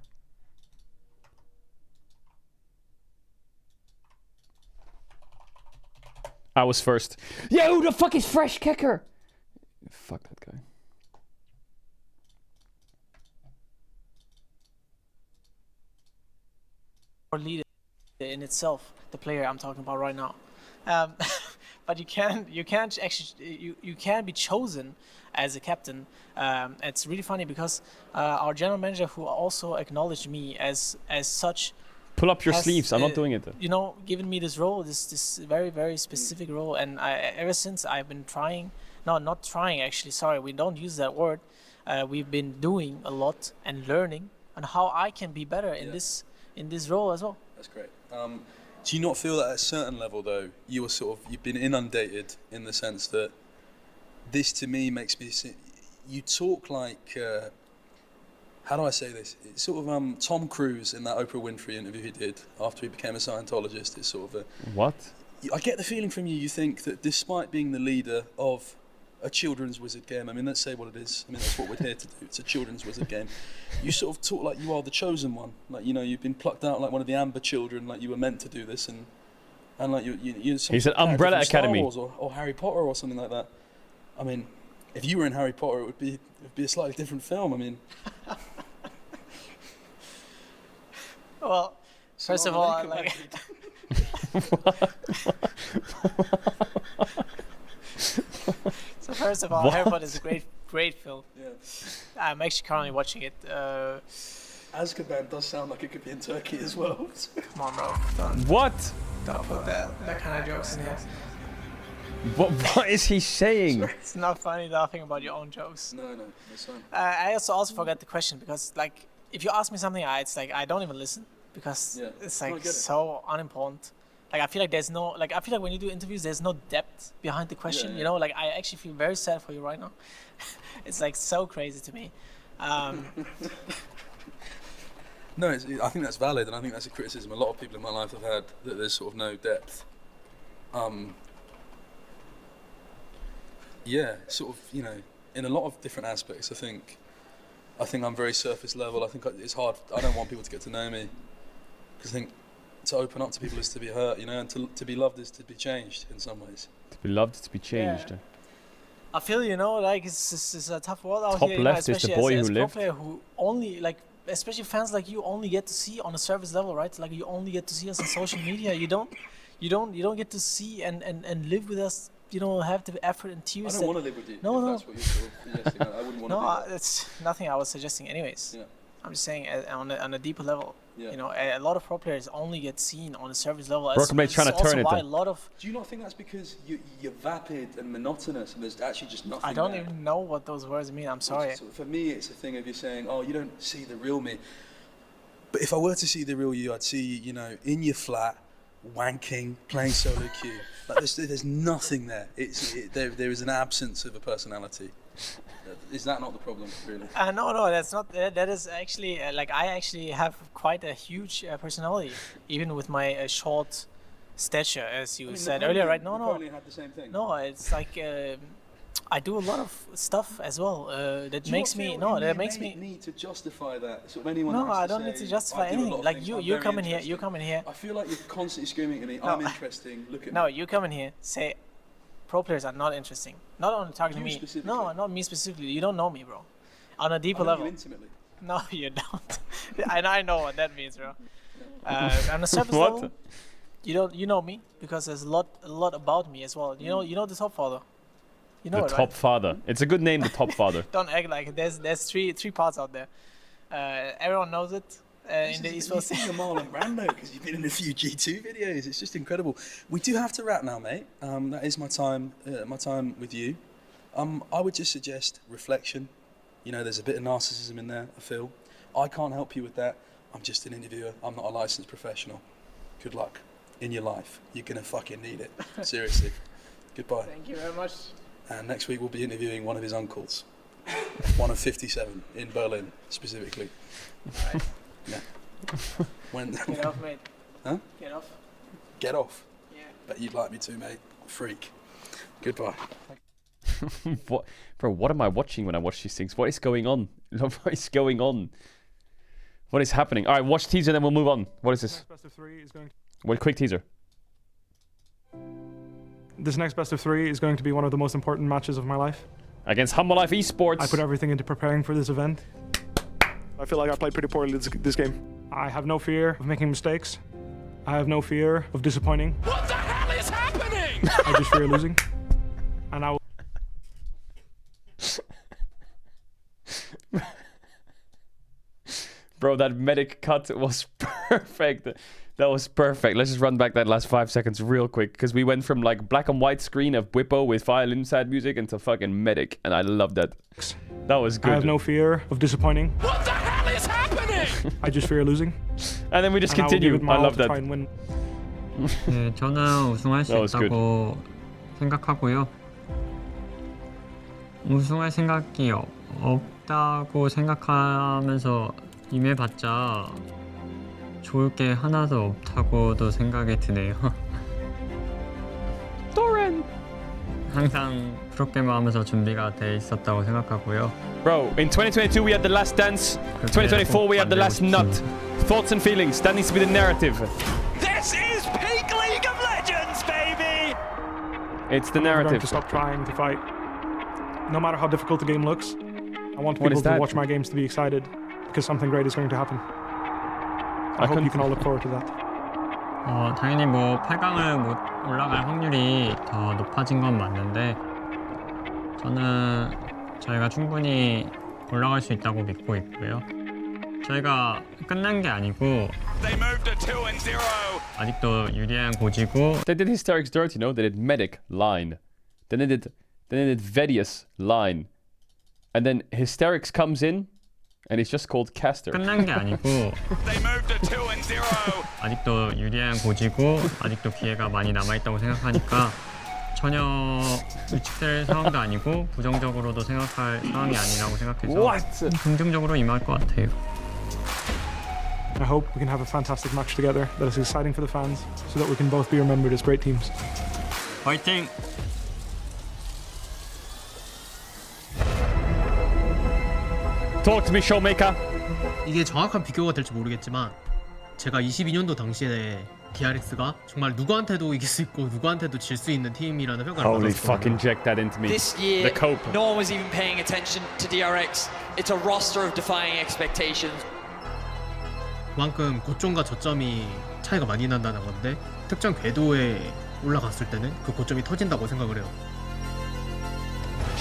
I was first. Yeah, who the fuck is Fresh Kicker? Fuck that guy. or leader in itself, the player I'm talking about right now. But you can't actually you can be chosen as a captain. It's really funny because our general manager, who also acknowledged me as such, Pull up your has, sleeves. I'm not doing it. You know, given me this role, this very, very specific role, and ever since I've been trying. No, not trying actually. Sorry, we don't use that word. We've been doing a lot and learning on how I can be better in this role as well. That's great. Do you not feel that at a certain level, though, you've been inundated in the sense that this, to me, makes me see, you talk like, how do I say this? It's sort of Tom Cruise in that Oprah Winfrey interview he did after he became a Scientologist. It's sort of What? I get the feeling from you, you think that despite being the leader of a children's wizard game, I mean, let's say what it is. I mean, that's what we're here to do. It's a children's wizard game. You sort of talk like you are the chosen one. Like, you know, you've been plucked out like one of the Amber children, like you were meant to do this, and like you're some He said character Umbrella from Star Academy. Wars or Harry Potter or something like that. I mean, if you were in Harry Potter, it would be a slightly different film. I mean, Well, first of all, like. So first of all, What? Harry Potter is a great film. yeah. I'm actually currently watching it. Azkaban does sound like it could be in Turkey as well. Come on, bro. Don't What? put that kind of jokes in here. What is he saying? It's not funny laughing about your own jokes. No, that's fine. I also forgot the question because, like, if you ask me something, it's like I don't even listen because Yeah. it's No, I like get it. so unimportant. Like I feel like there's no like I feel like when you do interviews, there's no depth behind the question. Yeah. You know, like I actually feel very sad for you right now. It's like so crazy to me. No, I think that's valid, and I think that's a criticism a lot of people in my life have had, that there's sort of no depth. Yeah, sort of, you know, in a lot of different aspects. I think I'm very surface level. I think it's hard. I don't want people to get to know me, because I think to open up to people is to be hurt, you know, and to be loved is to be changed in some ways. To be loved is to be changed. Yeah. I feel, you know, like it's a tough world out Top here. left you know, is the boy as who pro lived. player who only, like, especially fans like you only get to see on a service level, right? Like, you only get to see us on social media. You don't get to see and live with us. You know, have the effort and tears. I don't want to live with you. No, no. That's what you're sort of suggesting. I wouldn't want to. No, it's nothing I was suggesting, anyways. Yeah. I'm just saying on a deeper level. Yeah. You know, a lot of pro players only get seen on a service level. Brokenblade trying to turn it. A lot of. Do you not think that's because you're vapid and monotonous, and there's actually just nothing? I don't there? even know what those words mean. I'm sorry. So for me, it's a thing of you saying, "Oh, you don't see the real me." But if I were to see the real you, I'd see you know in your flat, wanking, playing solo queue. Like there's nothing there. There is an absence of a personality. Is that not the problem, really? No, that's not. That is actually like I actually have quite a huge personality, even with my short stature, as you said earlier, right? Napoleon had the same thing. No, it's like I do a lot of stuff as well. That Do makes you me not feel makes me need to justify that. So if anyone No, has I to don't say, need to justify I do a lot anything. of Like things, you I'm come very in here. You interesting. come in here. I feel like you're constantly screaming at me. I'm interesting. Look at No, me. you come in here. Say, pro players are not interesting. Not only talking to You me. specifically? No, not me specifically. You don't know me, bro. On a deeper I know level. you intimately. No, you don't. I know what that means, bro. On a surface What? level, you know me because there's a lot about me as well. You know the Top Father. You know The it, Top right? Father. It's a good name, the Top Father. Don't act like it. There's three parts out there. Everyone knows it in the esports. You think you're Marlon Brando because you've been in a few G2 videos. It's just incredible. We do have to wrap now, mate. That is my time with you. I would just suggest reflection. You know, there's a bit of narcissism in there, I feel. I can't help you with that. I'm just an interviewer. I'm not a licensed professional. Good luck in your life. You're going to fucking need it. Seriously. Goodbye. Thank you very much. And next week we'll be interviewing one of his uncles. One of 57 in Berlin, specifically. Right. Yeah. When? Get off, mate. Huh? Get off. Get off. Yeah. Bet you'd like me to, mate. Freak. Goodbye. What, bro? What am I watching when I watch these things? What is going on? What is going on? What is happening? All right, watch teaser, then we'll move on. What is this? Best of three is going. Well, quick teaser. This next best of three is going to be one of the most important matches of my life. Against Humble Life Esports. I put everything into preparing for this event. I feel like I played pretty poorly this game. I have no fear of making mistakes. I have no fear of disappointing. What the hell is happening? I just fear losing. And I will... Bro, that medic cut was perfect. That was perfect. Let's just run back that last 5 seconds real quick, because we went from like black and white screen of Whippo with violin sad music into fucking medic, and I love that. That was good. I have no fear of disappointing. What the hell is happening? I just fear losing. And then we just And I will give continue. it my I all love to that. try and win. 네, 저는 우승할 수 That was 있다고 생각하고요. 우승할 생각이 없다고 생각하면서 임해봤자 좋을 게 하나도 없다고도 생각이 드네요. 도렌! 항상 프로게이머 하면서 준비가 돼 있었다고 생각하고요. Bro, in 2022 we had the last dance. 2024 we had the last nut. Thoughts and feelings. That needs to be the narrative. This is peak League of Legends, baby! It's the I'm never going narrative. to stop trying to fight. No matter how difficult the game looks, I want What people is to that? watch my games to be excited, because something great is going to happen. I hope you can all look forward to that. 당연히 뭐 8강을 못 올라갈 확률이 더 높아진 건 맞는데 저는 저희가 충분히 올라갈 수 있다고 믿고 있고요. 저희가 끝난 게 아니고 They moved to 2-0. 아직도 유리한 고지고. They did Hysterics dirt, you know. They did Medic line. Then they did Vedius line. And then Hysterics comes in and it's just called Caster. 끝난 게 아니고 They moved to 2-0. 아직도 유리한 고지고 아직도 기회가 많이 남아있다고 생각하니까 전혀 위축될 상황도 아니고 부정적으로도 생각할 상황이 아니라고 생각해서 What? 긍정적으로 임할 것 같아요. I hope we can have a fantastic match together that is exciting for the fans, so that we can both be remembered as great teams. 화이팅! Talk to me, showmaker. 이게 정확한 비교가 될지 모르겠지만 제가 22년도 당시에 DRX가 정말 누구한테도 이길 수 있고 누구한테도 질 수 있는 팀이라는 평가를 Holy 받았었거든요. fucking inject that into me. This year, The cope. no one was even paying attention to DRX. It's a roster of defying expectations. 그만큼 고점과 저점이 차이가 많이 난다는 건데 특정 궤도에 올라갔을 때는 그 고점이 터진다고 생각을 해요.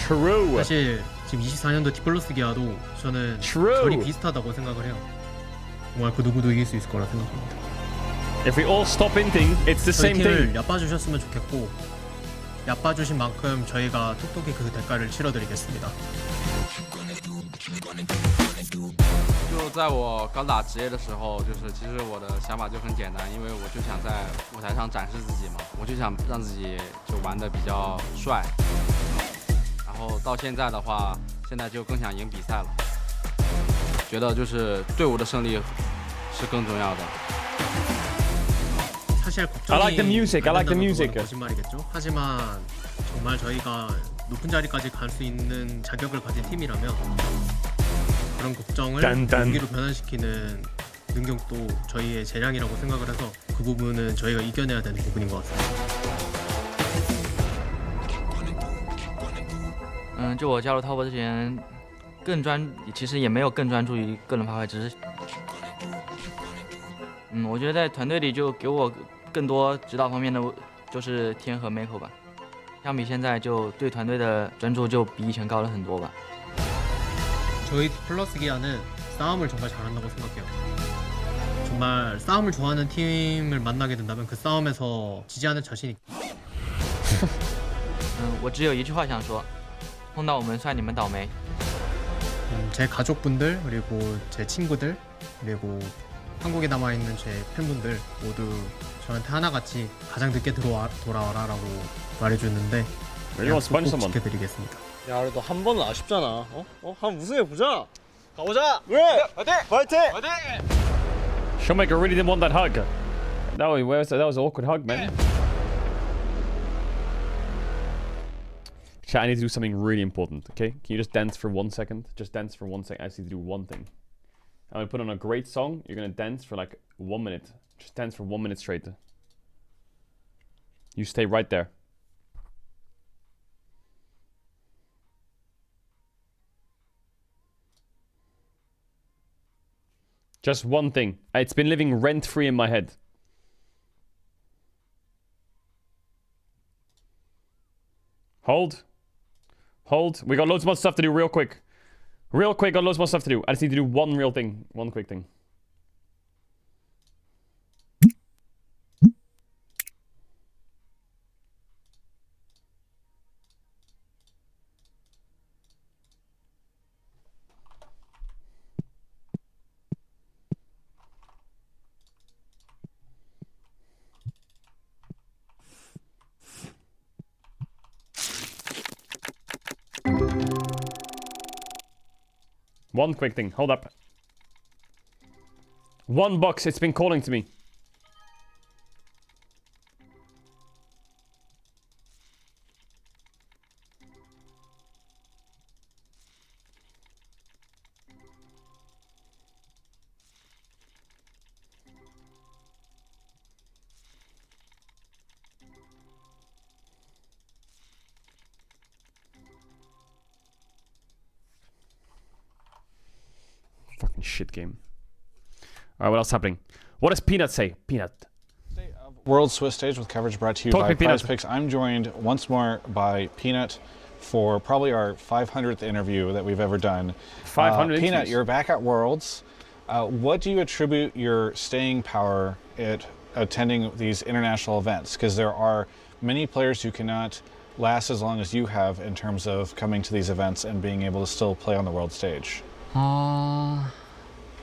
True. 사실 지금 24년도 디플러스 기아도 저는 True. 결이 비슷하다고 생각을 해요. 정말 그 누구도 이길 수 있을 거라 생각합니다. If we all stop hinting, it's the 저희 same thing. 팀을 얕봐주셨으면 좋겠고 얕봐주신 만큼 저희가 톡톡히 그 대가를 치러드리겠습니다. 就在我刚打职业的时候，就是其实我的想法就很简单，因为我就想在舞台上展示自己嘛，我就想让自己就玩得比较帅。然后到现在的话，现在就更想赢比赛了，觉得就是队伍的胜利是更重要的。 사실 I like the music. I like the music. 거짓말이겠죠. 하지만 정말 저희가 높은 자리까지 갈 수 있는 자격을 가진 팀이라면 그런 걱정을 용기로 변환시키는 능력도 저희의 재량이라고 생각을 해서 그 부분은 저희가 이겨내야 되는 부분인 것 같습니다. 就我加入滔博之前，其实也没有更专注于个人发挥，只是，我觉得在团队里就给我更多指导方面的，就是天和 Mako 吧。相比现在，就对团队的专注就比以前高了很多吧。 저희 플러스 기아는 싸움을 정말 잘한다고 생각해요. 정말 싸움을 좋아하는 팀을 만나게 된다면 그 싸움에서 지지 않을 자신이. 我只有一句话想说，碰到我们算你们倒霉。 제 가족분들 그리고 제 친구들 그리고 한국에 남아 있는 제 팬분들 모두 저한테 하나같이 가장 늦게 돌아와라라고 말해줬는데 약속 꼭 지켜드리겠습니다. 야, 그래도 한 번은 아쉽잖아. 어? 한번 우승해 보자. 가보자. 그래. 화이팅! 화이팅! 화이팅! Showmaker really didn't want that hug. That was an awkward hug, man. Chat, I need to do something really important, okay? Can you just dance for 1 second? Just dance for 1 second. I just need to do one thing. I'm gonna put on a great song. You're gonna dance for like 1 minute. Just dance for 1 minute straight. You stay right there. Just one thing. It's been living rent-free in my head. Hold. Hold. We got loads more stuff to do real quick. Real quick, got loads more stuff to do. I just need to do one real thing. One quick thing. One quick thing. Hold up. One box. It's been calling to me. Fucking shit game. Alright, what else is happening? What does Peanut say? Peanut. World Swiss Stage with coverage brought to you by Prize Picks. I'm joined once more by Peanut for probably our 500th interview that we've ever done. 500 Peanut, you're back at Worlds. What do you attribute your staying power at attending these international events? Because there are many players who cannot last as long as you have in terms of coming to these events and being able to still play on the world stage.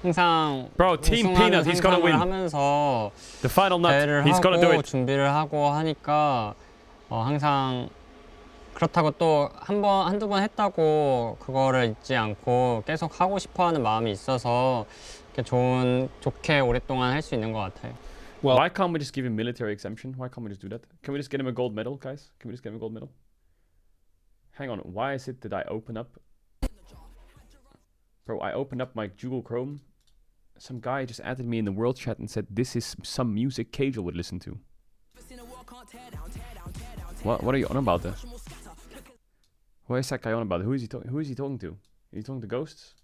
항상 Bro, Team Peanut, he's gotta win. 하면서 The final nut, he's gotta do it. 준비를 하고 하니까 항상 그렇다고 또 한두 번 했다고 그거를 잊지 않고 계속 하고 싶어하는 마음이 있어서 좋게 오랫동안 할 수 있는 것 같아요. Well, why can't we just give him military exemption? Why can't we just do that? Can we just get him a gold medal, guys? Can we just get him a gold medal? Hang on, why is it that I open up? Bro, I opened up my Google Chrome. Some guy just added me in the world chat and said this is some music Caedrel would listen to. What are you on about there? What is that guy on about? Who is he talking to? Are you talking to ghosts?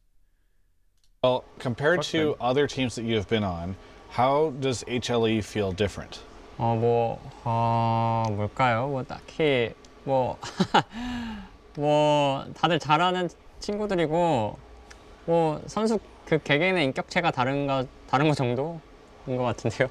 Well, compared to other teams that you have been on, how does HLE feel different? 뭘까요? 뭐 딱히 뭐 다들 잘하는 친구들이고 뭐 선수 그 개개인의 인격체가 다른 거 정도인 것 같은데요.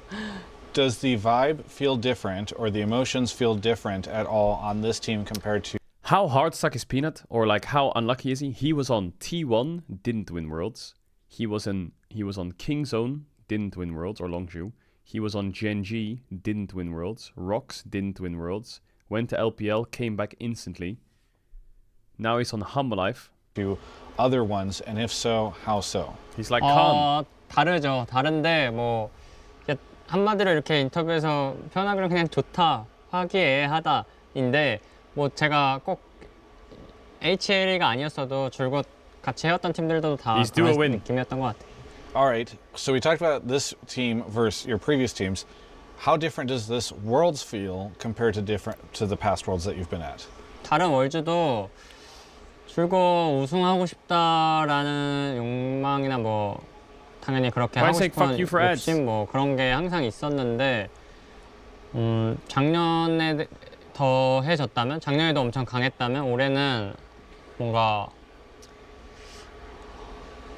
Does the vibe feel different or the emotions feel different at all on this team compared to? How hard suck is Peanut? Or like how unlucky is he? He was on T1, didn't win Worlds. He was on King Zone, didn't win Worlds, or Longzhu. He was on Gen G, didn't win Worlds. Rox didn't win Worlds. Went to LPL, came back instantly. Now he's on Humble Life. To other ones, and if so, how so? He's like calm. 다르죠. 다른데 뭐 한마디로 이렇게 인터뷰에서 표현하기로 그냥 좋다, 화기애애하다인데 뭐 제가 꼭 HLE가 아니었어도 줄곧 같이 해왔던 팀들도 다 그런 느낌이었던 것 같아요. All right, so we talked about this team versus your previous teams. How different does this Worlds feel compared to the past Worlds that you've been at? 다른 월즈도 줄곧 우승하고 싶다라는 욕망이나 뭐 당연히 그렇게 하고 싶은 욕심 뭐 그런 게 항상 있었는데 작년에 더해졌다면 작년에도 엄청 강했다면 올해는 뭔가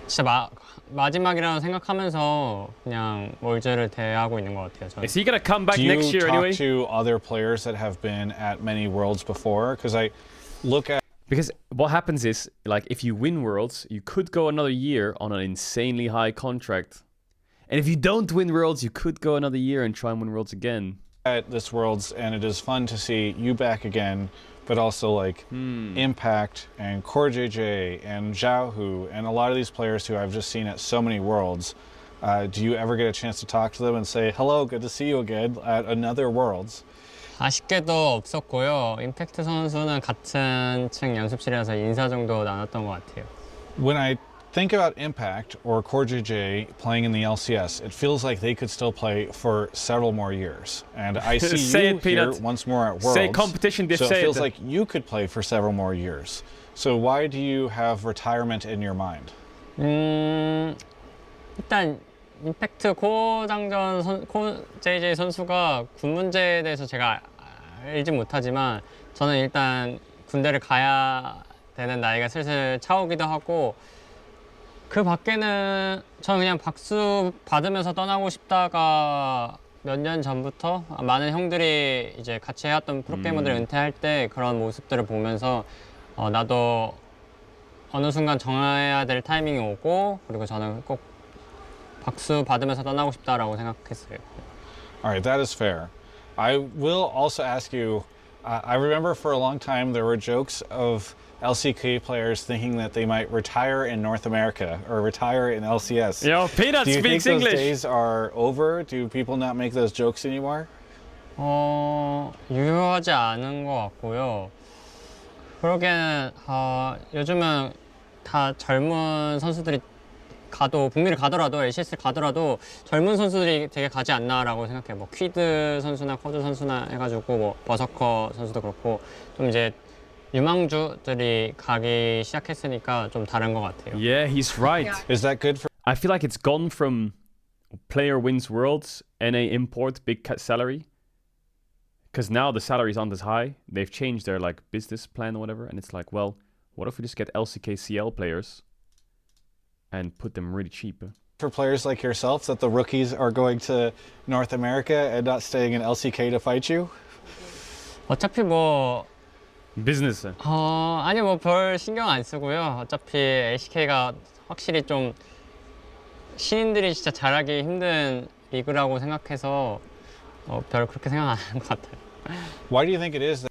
진짜 마지막이라고 생각하면서 그냥 월즈를 대하고 있는 것 같아요. 저는. Is he gonna come back next year anyway? Do you talk to other players that have been at many Worlds before? Because I look at. Because what happens is, like, if you win Worlds, you could go another year on an insanely high contract. And if you don't win Worlds, you could go another year and try and win Worlds again. At this Worlds, and it is fun to see you back again, but also like Impact and CoreJJ and Zhaohu and a lot of these players who I've just seen at so many Worlds. Do you ever get a chance to talk to them and say, hello, good to see you again at another Worlds? 아쉽게도 없었고요. 임팩트 선수는 같은 층 연습실에서 인사 정도 나눴던 것 같아요. When I think about Impact or CoreJJ playing in the LCS, it feels like they could still play for several more years. And I see you here once more at Worlds. Say competition, so it feels like you could play for several more years. So why do you have retirement in your mind? 일단 임팩트 CoreJJ 선수가 군 문제에 대해서 제가 알지 못하지만 저는 일단 군대를 가야 되는 나이가 슬슬 차오기도 하고 그 밖에는 저는 그냥 박수 받으면서 떠나고 싶다가 몇 년 전부터 많은 형들이 이제 같이 해왔던 프로게이머들이 은퇴할 때 그런 모습들을 보면서 나도 어느 순간 정해야 될 타이밍이 오고 그리고 저는 꼭 박수 받으면서 떠나고 싶다라고 생각했어요. All right, that is fair. I will also ask you, I remember for a long time there were jokes of LCK players thinking that they might retire in North America or retire in LCS. Yo, Peanut speaks English. Do you think those days are over? Do people not make those jokes anymore? 유효하지 않은 것 같고요. 그러기에는 요즘은 다 젊은 선수들이 북미를 가더라도 LCS를 가더라도 젊은 선수들이 되게 가지 않나라고 생각해요. 뭐 퀴드 선수나 커즈 선수나 해가지고 뭐 버서커 선수도 그렇고 좀 이제 유망주들이 가기 시작했으니까 좀 다른 것 같아요. Yeah, he's right. Is that good for? I feel like it's gone from player wins Worlds, NA import, big salary. Because now the salaries aren't as high. They've changed their like business plan or whatever, and it's like, well, what if we just get LCK CL players and put them really cheap? For players like yourself, that the rookies are going to North America and not staying in LCK to fight you? 어차피 뭐 Business. 아니 뭐 별 신경 안 쓰고요. 어차피 LCK가 확실히 좀 신인들이 진짜 잘하기 힘든 리그라고 생각해서 별 그렇게 생각 안 하는 것 같아요. Why do you think it is that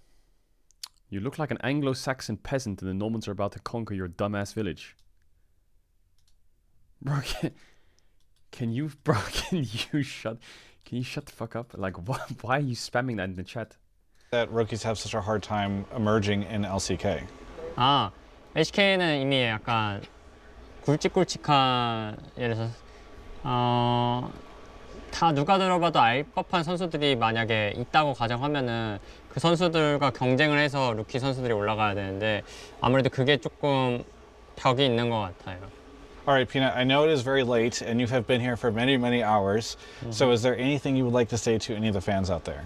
you look like an Anglo-Saxon peasant and the Normans are about to conquer your dumbass village? Bro, can you shut the fuck up? Like, why are you spamming that in the chat? That rookies have such a hard time emerging in LCK? LCK는 이미 약간 굵직굵직한 예를 들어서 다 누가 들어봐도 알 법한 선수들이 만약에 있다고 가정하면은 그 선수들과 경쟁을 해서 루키 선수들이 올라가야 되는데 아무래도 그게 조금 벽이 있는 것 같아요. All right, Peanut, I know it is very late and you have been here for many, many hours. So is there anything you would like to say to any of the fans out there?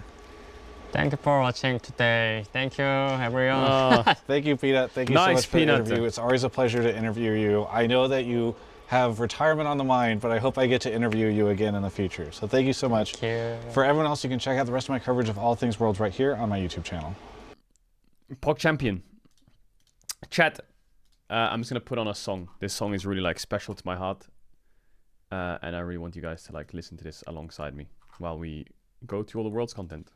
Thank you for watching today. Thank you, everyone. Thank you, Peanut. Thank you so much for the interview. It's always a pleasure to interview you. I know that you have retirement on the mind, but I hope I get to interview you again in the future. So thank you so much. Thank you. For everyone else, you can check out the rest of my coverage of all things Worlds right here on my YouTube channel. Pog Champion. Chat. I'm just gonna put on a song. This song is really like special to my heart. And I really want you guys to like listen to this alongside me while we go through all the Worlds content.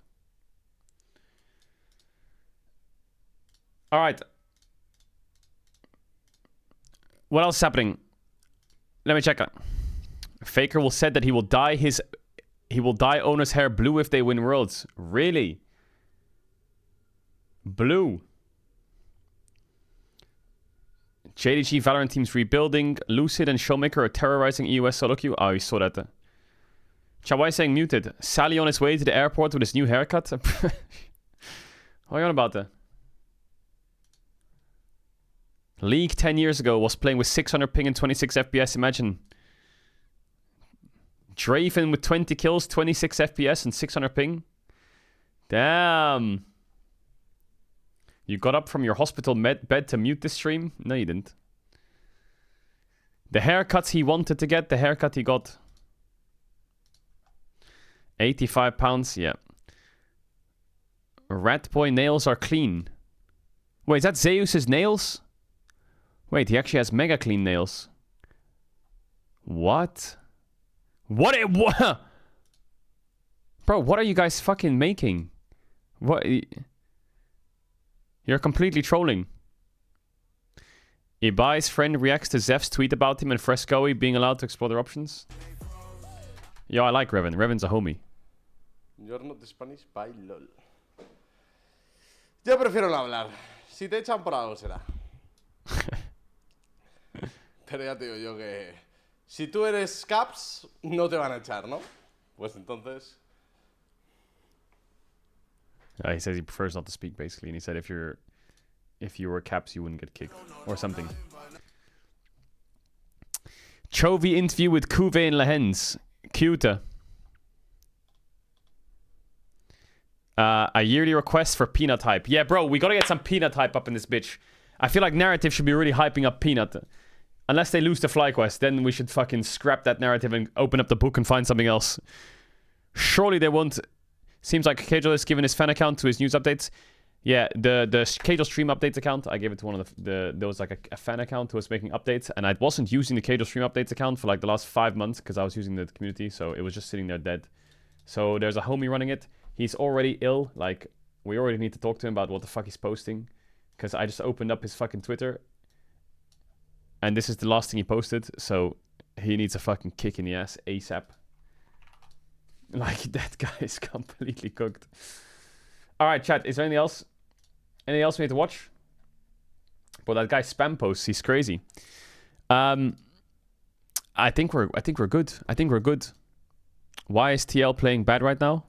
Alright. What else is happening? Let me check. Faker will said that he will dye owner's hair blue if they win Worlds. Really? Blue. JDG Valorant teams rebuilding. Lucid and Showmaker are terrorizing EUS solo queue. Oh, you saw that. Chawai saying muted. Sally on his way to the airport with his new haircut. What are you on about that? League 10 years ago was playing with 600 ping and 26 FPS. Imagine. Draven with 20 kills, 26 FPS and 600 ping. Damn. You got up from your hospital bed to mute this stream? No, you didn't. The haircuts he wanted to get, the haircut he got. 85 pounds, yeah. Ratboy nails are clean. Wait, is that Zeus's nails? Wait, he actually has mega clean nails. What? What? Bro, what are you guys fucking making? What? You're completely trolling. Ibai's friend reacts to Zeph's tweet about him and Frescoe being allowed to explore their options. Yo, I like Revan. Revan's a homie. You're not the Spanish by LOL. Yo prefiero no hablar. Si te echan por algo será. Pero ya te digo yo que si tú eres Caps, no te van a echar, ¿no? Pues entonces... He says he prefers not to speak, basically. And he said if you were Caps, you wouldn't get kicked. Or something. Chovy interview with Cuvée and Lahens. Cute. A yearly request for Peanut hype. Yeah, bro, we gotta get some Peanut hype up in this bitch. I feel like narrative should be really hyping up Peanut. Unless they lose the fly quest, then we should fucking scrap that narrative and open up the book and find something else. Surely they won't... Seems like Caedrel has given his fan account to his news updates. Yeah, the Caedrel stream updates account, I gave it to one of there was like a fan account who was making updates, and I wasn't using the Caedrel stream updates account for like the last 5 months because I was using the community, so it was just sitting there dead. So there's a homie running it. He's already ill. Like, we already need to talk to him about what the fuck he's posting, because I just opened up his fucking Twitter, and this is the last thing he posted, so he needs a fucking kick in the ass ASAP. Like, that guy is completely cooked. Alright, chat, is there anything else? Anything else we need to watch? Well, that guy spam posts, he's crazy. I think we're good. I think we're good. Why is TL playing bad right now?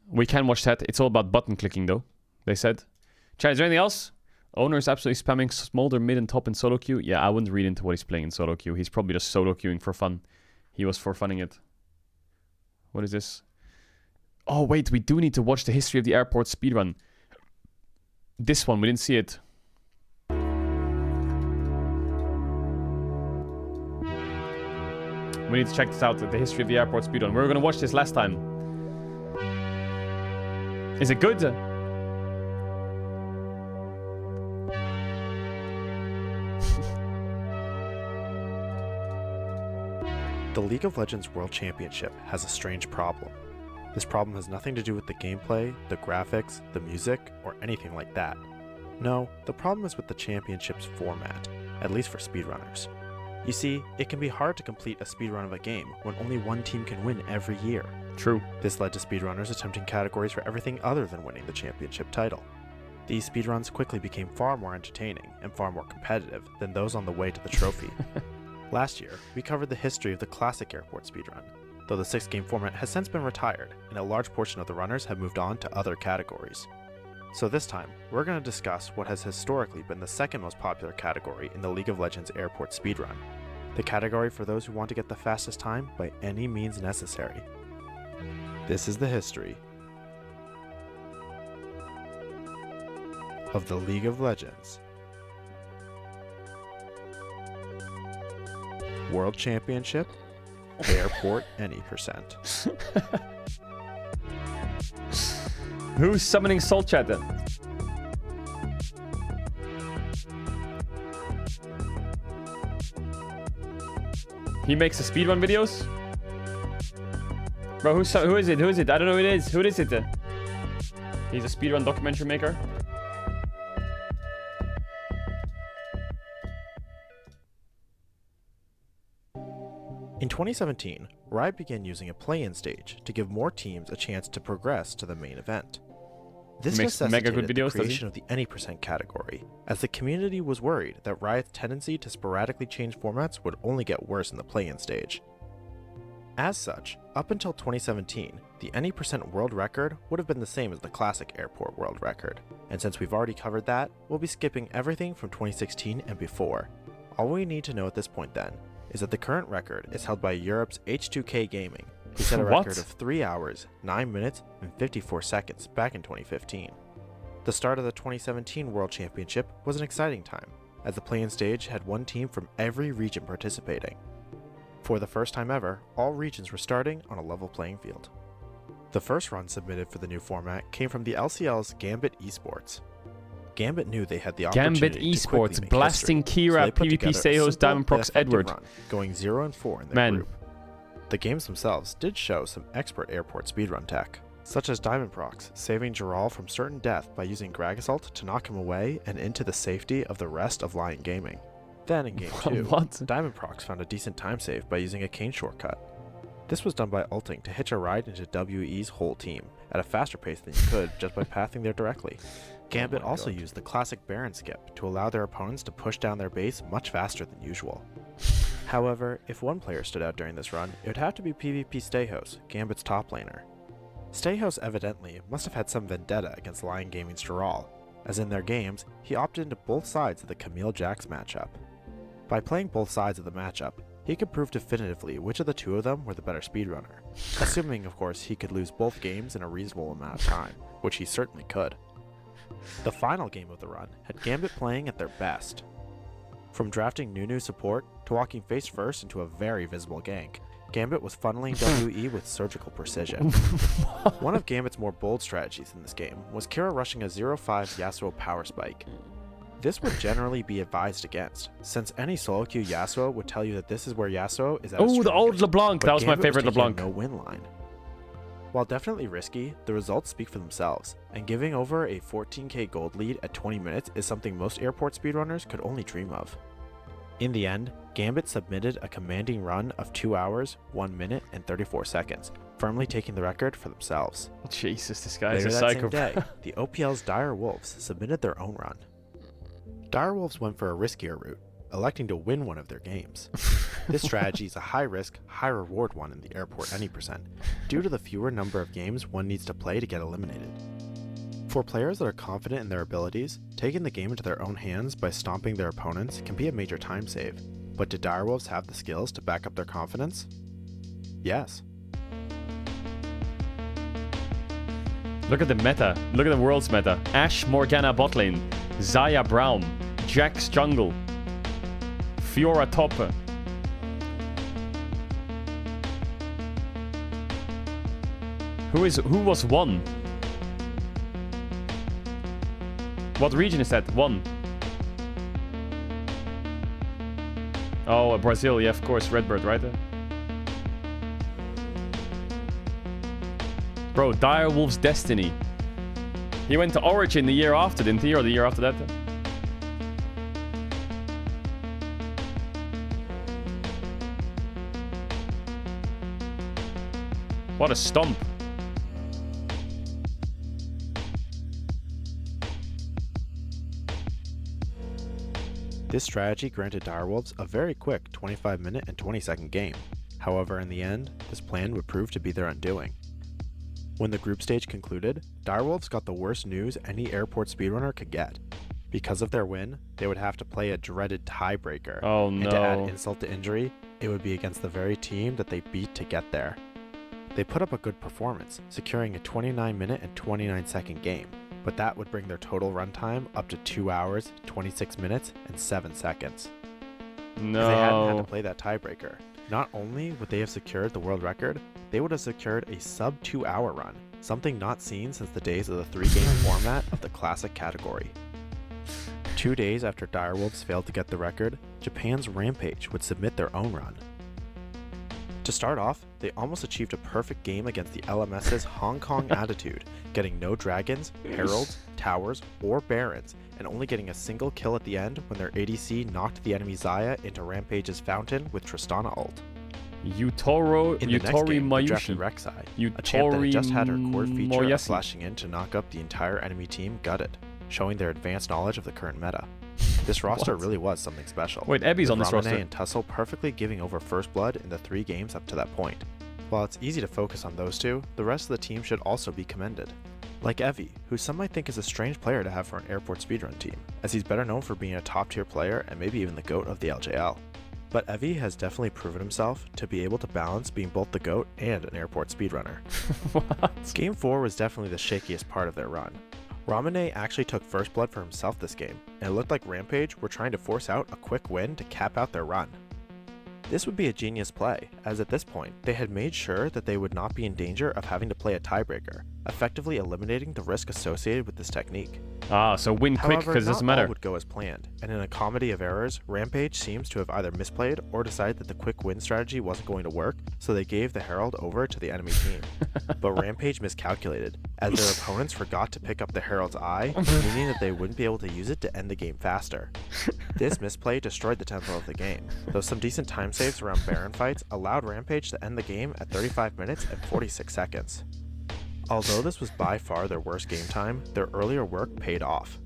We can watch that. It's all about button clicking though, they said. Chat, is there anything else? Owner is absolutely spamming Smolder mid and top in solo queue. Yeah, I wouldn't read into what he's playing in solo queue. He's probably just solo queuing for fun. He was for funning it. What is this? Oh, wait, we do need to watch the history of the airport speedrun. This one, we didn't see it. We need to check this out, the history of the airport speedrun. We were going to watch this last time. Is it good? The League of Legends World Championship has a strange problem. This problem has nothing to do with the gameplay, the graphics, the music, or anything like that. No, the problem is with the championship's format, at least for speedrunners. You see, it can be hard to complete a speedrun of a game when only one team can win every year. True. This led to speedrunners attempting categories for everything other than winning the championship title. These speedruns quickly became far more entertaining and far more competitive than those on the way to the trophy. Last year, we covered the history of the classic airport speedrun, though the 6-game format has since been retired and a large portion of the runners have moved on to other categories. So this time, we're going to discuss what has historically been the second most popular category in the League of Legends airport speedrun, the category for those who want to get the fastest time by any means necessary. This is the history of the League of Legends World Championship Airport Any Percent. Who's summoning Soul Chat then? He makes the speedrun videos? Bro, who is it? Who is it? I don't know who it is. Who is it? He's a speedrun documentary maker. In 2017, Riot began using a play-in stage to give more teams a chance to progress to the main event. This necessitated the creation of the Any Percent category, as the community was worried that Riot's tendency to sporadically change formats would only get worse in the play-in stage. As such, up until 2017, the Any Percent world record would have been the same as the classic airport world record, and since we've already covered that, we'll be skipping everything from 2016 and before. All we need to know at this point then is that the current record is held by Europe's H2K Gaming, who set a record of 3 hours, 9 minutes, and 54 seconds back in 2015. The start of the 2017 World Championship was an exciting time, as the play-in stage had one team from every region participating. For the first time ever, all regions were starting on a level playing field. The first run submitted for the new format came from the LCL's Gambit Esports. Gambit knew they had the opportunity Gambit to quickly Esports, make blasting history, so Kira, they put PvP together a Sejos, simple Diamond Prox, but effective Edward. run, going 0-4 in their group. The games themselves did show some expert airport speedrun tech, such as Diamond Prox saving Caedrel from certain death by using Grag Assault to knock him away and into the safety of the rest of Lion Gaming. Then in Game 2, Diamond Prox found a decent time save by using a cane shortcut. This was done by ulting to hitch a ride into WE's whole team at a faster pace than you could just by pathing there directly. Gambit also used the classic Baron skip to allow their opponents to push down their base much faster than usual. However, if one player stood out during this run, it would have to be PvP Sejos, Gambit's top laner. Sejos evidently must have had some vendetta against Lion Gaming's Caedrel, as in their games, he opted into both sides of the Camille Jax matchup. By playing both sides of the matchup, he could prove definitively which of the two of them were the better speedrunner, assuming of course he could lose both games in a reasonable amount of time, which he certainly could. The final game of the run had Gambit playing at their best. From drafting Nunu support to walking face first into a very visible gank, Gambit was funneling WE with surgical precision. One of Gambit's more bold strategies in this game was Kira rushing a 0-5 Yasuo power spike. This would generally be advised against, since any solo queue Yasuo would tell you that this is where Yasuo is at his Oh, the old LeBlanc! but That was my Gambit favorite taking a LeBlanc. no-win line. While definitely risky, the results speak for themselves, and giving over a 14k gold lead at 20 minutes is something most airport speedrunners could only dream of. In the end, Gambit submitted a commanding run of 2 hours, 1 minute, and 34 seconds, firmly taking the record for themselves. Jesus, this guy is Later a that psycho. same day, the OPL's Dire Wolves submitted their own run. Dire Wolves went for a riskier route, electing to win one of their games. This strategy is a high-risk, high-reward one in the airport any percent, due to the fewer number of games one needs to play to get eliminated. For players that are confident in their abilities, taking the game into their own hands by stomping their opponents can be a major time save, but do Direwolves have the skills to back up their confidence? Yes. Look at the meta. Look at the world's meta. Ashe, Morgana bot lane. Xayah Brown. Jax jungle. Fiora top. Who was one? What region is that? One. Oh, Brazil. Yeah, of course. Redbird, right? Bro, Direwolf's Destiny. He went to Origin the year after, didn't he? Or the year after that? What a stomp. This strategy granted Direwolves a very quick 25-minute and 20-second game. However, in the end, this plan would prove to be their undoing. When the group stage concluded, Direwolves got the worst news any airport speedrunner could get. Because of their win, they would have to play a dreaded tiebreaker. Oh And to add no. insult to injury, it would be against the very team that they beat to get there. They put up a good performance, securing a 29-minute and 29-second game, but that would bring their total runtime up to 2 hours, 26 minutes, and 7 seconds. If they hadn't had to No. play that tiebreaker, not only would they have secured the world record, they would have secured a sub 2 hour run, something not seen since the days of the 3-game format of the classic category. 2 days after Direwolves failed to get the record, Japan's Rampage would submit their own run. To start off, they almost achieved a perfect game against the LMS's Hong Kong Attitude, getting no dragons, heralds, towers, or barons, and only getting a single kill at the end when their ADC knocked the enemy Xayah into Rampage's fountain with Tristana ult. Yutori In the next game, they drafted Mayushi. Rek'Sai, a champ that had just had her core feature of Moyesi. slashing in to knock up the entire enemy team gutted, showing their advanced knowledge of the current meta. This roster What? really was something special. Wait, Abby's with on this Ramane roster. and Tussle perfectly giving over first blood in the 3 games up to that point. While it's easy to focus on those two, the rest of the team should also be commended. Like Evie, who some might think is a strange player to have for an airport speedrun team, as he's better known for being a top tier player and maybe even the GOAT of the LJL. But Evie has definitely proven himself to be able to balance being both the GOAT and an airport speedrunner. Game 4 was definitely the shakiest part of their run. Ramane actually took first blood for himself this game, and it looked like Rampage were trying to force out a quick win to cap out their run. This would be a genius play, as at this point, they had made sure that they would not be in danger of having to play a tiebreaker, effectively eliminating the risk associated with this technique. Ah, so win quick However, because it doesn't not all matter. would go as planned, and in a comedy of errors, Rampage seems to have either misplayed or decided that the quick win strategy wasn't going to work, so they gave the Herald over to the enemy team. But Rampage miscalculated, as their opponents forgot to pick up the Herald's eye, meaning that they wouldn't be able to use it to end the game faster. This misplay destroyed the tempo of the game, though some decent time saves around Baron fights allowed Rampage to end the game at 35 minutes and 46 seconds. Although this was by far their worst game time, their earlier work paid off.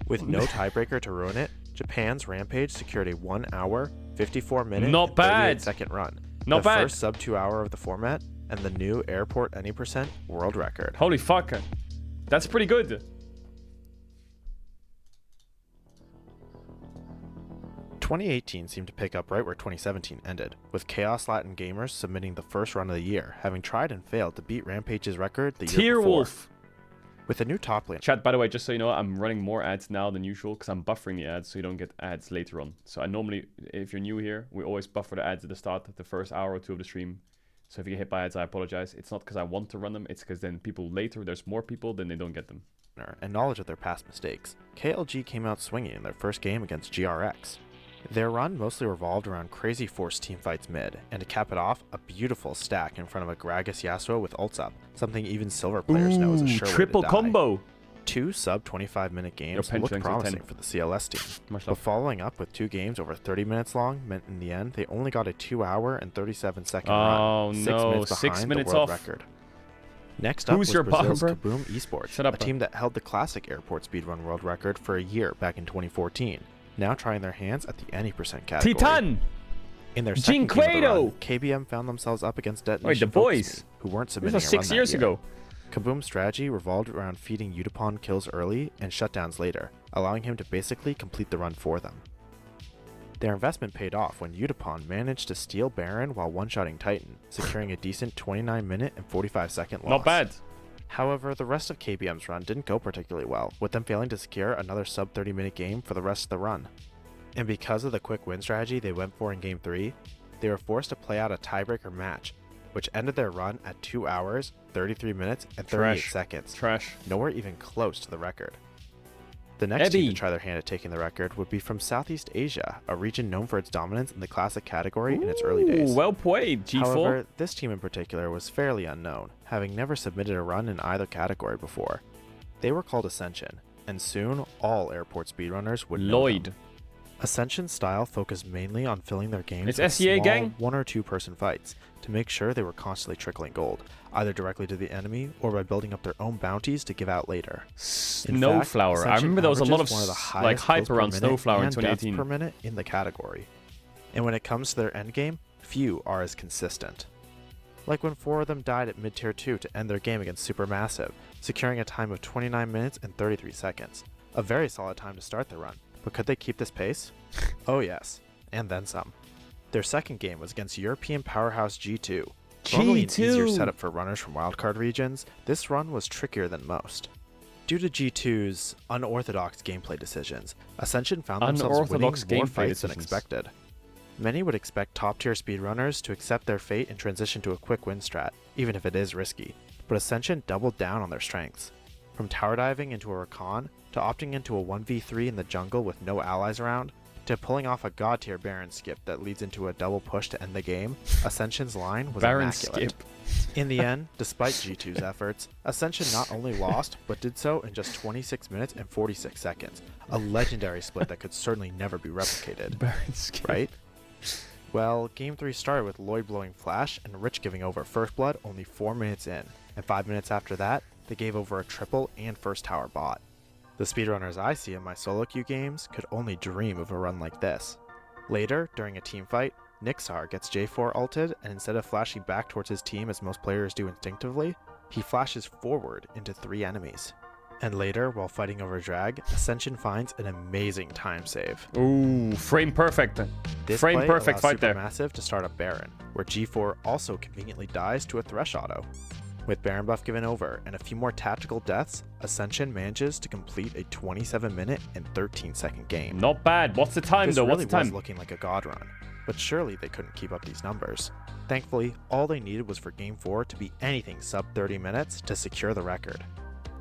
With no tiebreaker to ruin it, Japan's Rampage secured a 1 hour, 54 minute, Not and bad. 38-second run. Not the bad. first sub 2 hour of the format, and the new Airport Any Percent world record. Holy fuck. That's pretty good. 2018 seemed to pick up right where 2017 ended, with Chaos Latin Gamers submitting the first run of the year, having tried and failed to beat Rampage's record the year before. Tierwolf. With a new top lane. Chat, by the way, just so you know, I'm running more ads now than usual because I'm buffering the ads so you don't get ads later on. So I normally, if you're new here, we always buffer the ads at the start of the first hour or two of the stream. So if you get hit by ads, I apologize. It's not because I want to run them, it's because then people later, there's more people, then they don't get them. And knowledge of their past mistakes, KLG came out swinging in their first game against GRX. Their run mostly revolved around crazy force teamfights mid, and to cap it off, a beautiful stack in front of a Gragas Yasuo with ults up, something even silver players know is a sure triple way to die. combo. 2 sub 25-minute games Yo, looked Penchling, promising 10. for the CLS team, Much but love. following up with 2 games over 30 minutes long meant in the end they only got a 2 hour and 37-second Oh, run, 6 no, minutes 6 behind minutes the world off. record. Next up Who's was your Brazil's barber? Kaboom Esports, Shut up, a team that held the classic airport speedrun world record for a year back in 2014, now trying their hands at the any percent category. Titan! In their second game of the Jinquedo! run, KBM found themselves up against Detonation Wait, the Focus boys. Me, who weren't This submitting was a 6 run years that year. ago. Kaboom's strategy revolved around feeding Udapon kills early and shutdowns later, allowing him to basically complete the run for them. Their investment paid off when Udapon managed to steal Baron while one-shotting Titan, securing a decent 29-minute and 45-second loss. Not bad. However, the rest of KBM's run didn't go particularly well, with them failing to secure another sub 30-minute game for the rest of the run. And because of the quick win strategy they went for in Game 3, they were forced to play out a tiebreaker match, which ended their run at 2 hours, 33 minutes, and 38 Trash. seconds. Trash. Nowhere even close to the record. The next team Eddie. to try their hand at taking the record would be from Southeast Asia, a region known for its dominance in the classic category in its early days. Ooh, well played, G4. However, this team in particular was fairly unknown, having never submitted a run in either category before. They were called Ascension, and soon all airport speedrunners would know Lloyd. them. Ascension's style focused mainly on filling their games It's with SEA small gang? 1 or 2 person fights to make sure they were constantly trickling gold, either directly to the enemy or by building up their own bounties to give out later. Snowflower. I remember there was a lot of one of the like highest hype kills per around minute Snowflower in and deaths 2018. per minute in the category. And when it comes to their endgame, few are as consistent. Like when 4 of them died at mid-tier 2 to end their game against Supermassive, securing a time of 29 minutes and 33 seconds. A very solid time to start the run, but could they keep this pace? Oh yes, and then some. Their second game was against European powerhouse G2. Normally an easier setup for runners from wildcard regions, this run was trickier than most. Due to G2's unorthodox gameplay decisions, Ascension found themselves winning more fights than expected. Many would expect top-tier speedrunners to accept their fate and transition to a quick win strat, even if it is risky, but Ascension doubled down on their strengths. From tower diving into a recon, to opting into a 1v3 in the jungle with no allies around, to pulling off a god-tier Baron skip that leads into a double push to end the game, Ascension's line was Baron immaculate. skip. In the end, despite G2's efforts, Ascension not only lost, but did so in just 26 minutes and 46 seconds, a legendary split that could certainly never be replicated. Baron skip. Right? Well, Game 3 started with Lloyd blowing Flash and Rich giving over First Blood only 4 minutes in, and 5 minutes after that, they gave over a triple and first tower bot. The speedrunners I see in my solo queue games could only dream of a run like this. Later, during a team fight, Nixar gets J4 ulted, and instead of flashing back towards his team as most players do instinctively, he flashes forward into 3 enemies. And later, while fighting over Drag, Ascension finds an amazing time save. Ooh, frame perfect. This Frame play perfect allows fight there. Supermassive to start up Baron, where G4 also conveniently dies to a Thresh auto. With Baron buff given over and a few more tactical deaths, Ascension manages to complete a 27-minute and 13-second game. Not bad. What's the time This though? really What's the time? was looking like a god run, but surely they couldn't keep up these numbers. Thankfully, all they needed was for Game 4 to be anything sub 30 minutes to secure the record.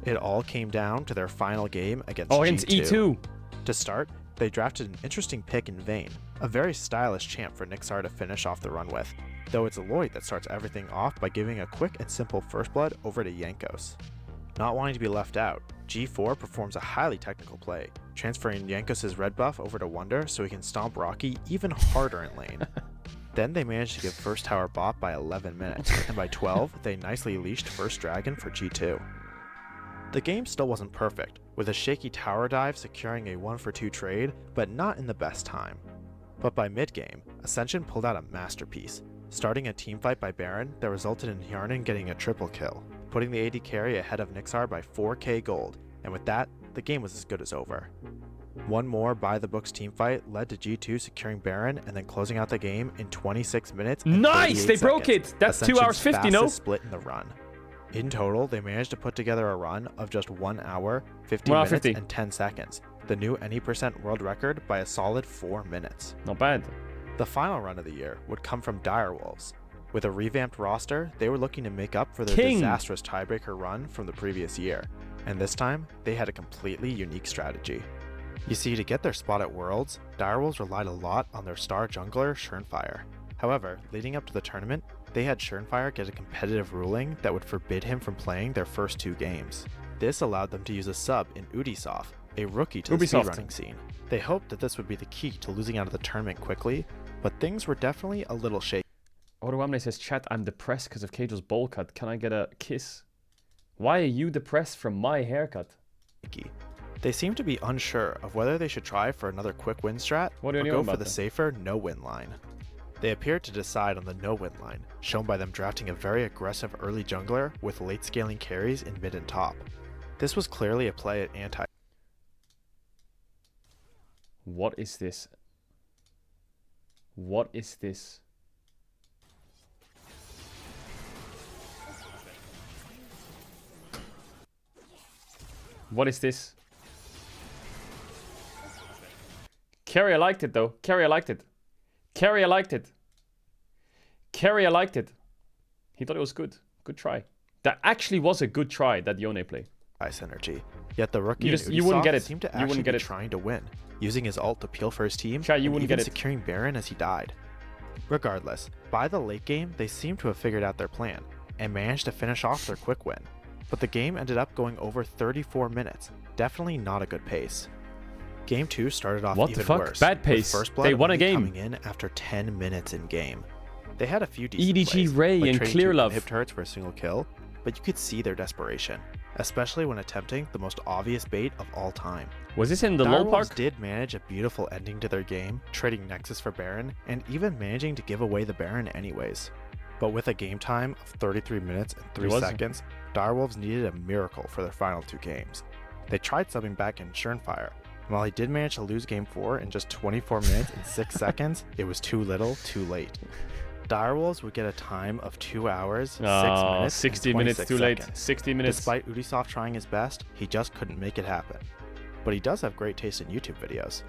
It all came down to their final game against against G2. E2. To start, they drafted an interesting pick in Vayne, a very stylish champ for Nixar to finish off the run with, though it's Lloyd that starts everything off by giving a quick and simple First Blood over to Jankos. Not wanting to be left out, G4 performs a highly technical play, transferring Jankos' red buff over to Wonder so he can stomp Rocky even harder in lane. Then they managed to give first tower bot by 11 minutes, and by 12, they nicely leashed first dragon for G2. The game still wasn't perfect, with a shaky tower dive securing a 1-for-2 trade, but not in the best time. But by mid-game, Ascension pulled out a masterpiece, starting a teamfight by Baron that resulted in Hjarnan getting a triple kill, putting the AD carry ahead of Nixar by 4k gold, and with that, the game was as good as over. One more by-the-books teamfight led to G2 securing Baron and then closing out the game in 26 minutes and Nice! 38 They broke seconds, it! That's 2 Ascension's hours 50, no? fastest split in the run. In total, they managed to put together a run of just 1 hour, 50 1 hour minutes, 50. and 10 seconds, the new any % world record by a solid 4 minutes. Not bad. The final run of the year would come from Direwolves. With a revamped roster, they were looking to make up for their disastrous tiebreaker run from the previous year, and this time, they had a completely unique strategy. You see, to get their spot at Worlds, Direwolves relied a lot on their star jungler, Schernfire. However, leading up to the tournament, they had Schernfire get a competitive ruling that would forbid him from playing their first 2 games. This allowed them to use a sub in Ubisoft, a rookie to the speedrunning scene. They hoped that this would be the key to losing out of the tournament quickly, but things were definitely a little shaky. Oruamne says, chat, I'm depressed because of Caedrel's bowl cut. Can I get a kiss? Why are you depressed from my haircut? They seemed to be unsure of whether they should try for another quick win strat or do you know go for about the that? safer no-win line. They appeared to decide on the no-win line, shown by them drafting a very aggressive early jungler with late-scaling carries in mid and top. This was clearly a play at anti- What is this? What is this? What is this? Carrier liked it though. Carrier liked it. Carrier liked it. Carrier liked it. He thought it was good. Good try. That actually was a good try, that Yone play. Ice energy. Yet the rookie You wouldn't get it. seemed to You wouldn't actually get be it. trying to win, using his ult to peel for his team, Chat, you and wouldn't even get it. securing Baron as he died. Regardless, by the late game, they seemed to have figured out their plan, and managed to finish off their quick win. But the game ended up going over 34 minutes, definitely not a good pace. Game 2 started off What the even fuck? worse. Bad with pace. First Blood They won a only game. coming in after 10 minutes in game. They had a few decent EDG plays, Ray like and trading Clear 2 Love. inhib turrets for a single kill, but you could see their desperation, especially when attempting the most obvious bait of all time. Was this in the LoL Direwolves Park? did manage a beautiful ending to their game, trading Nexus for Baron, and even managing to give away the Baron anyways. But with a game time of 33 minutes and 3 seconds, Direwolves needed a miracle for their final 2 games. They tried subbing back in Schernfire, and while he did manage to lose game 4 in just 24 minutes and 6 seconds, it was too little, too late. Direwolves would get a time of 2 hours, 6 minutes, 60 and minutes 26 too late. seconds. 60 minutes. Despite Ubisoft trying his best, he just couldn't make it happen. But he does have great taste in YouTube videos.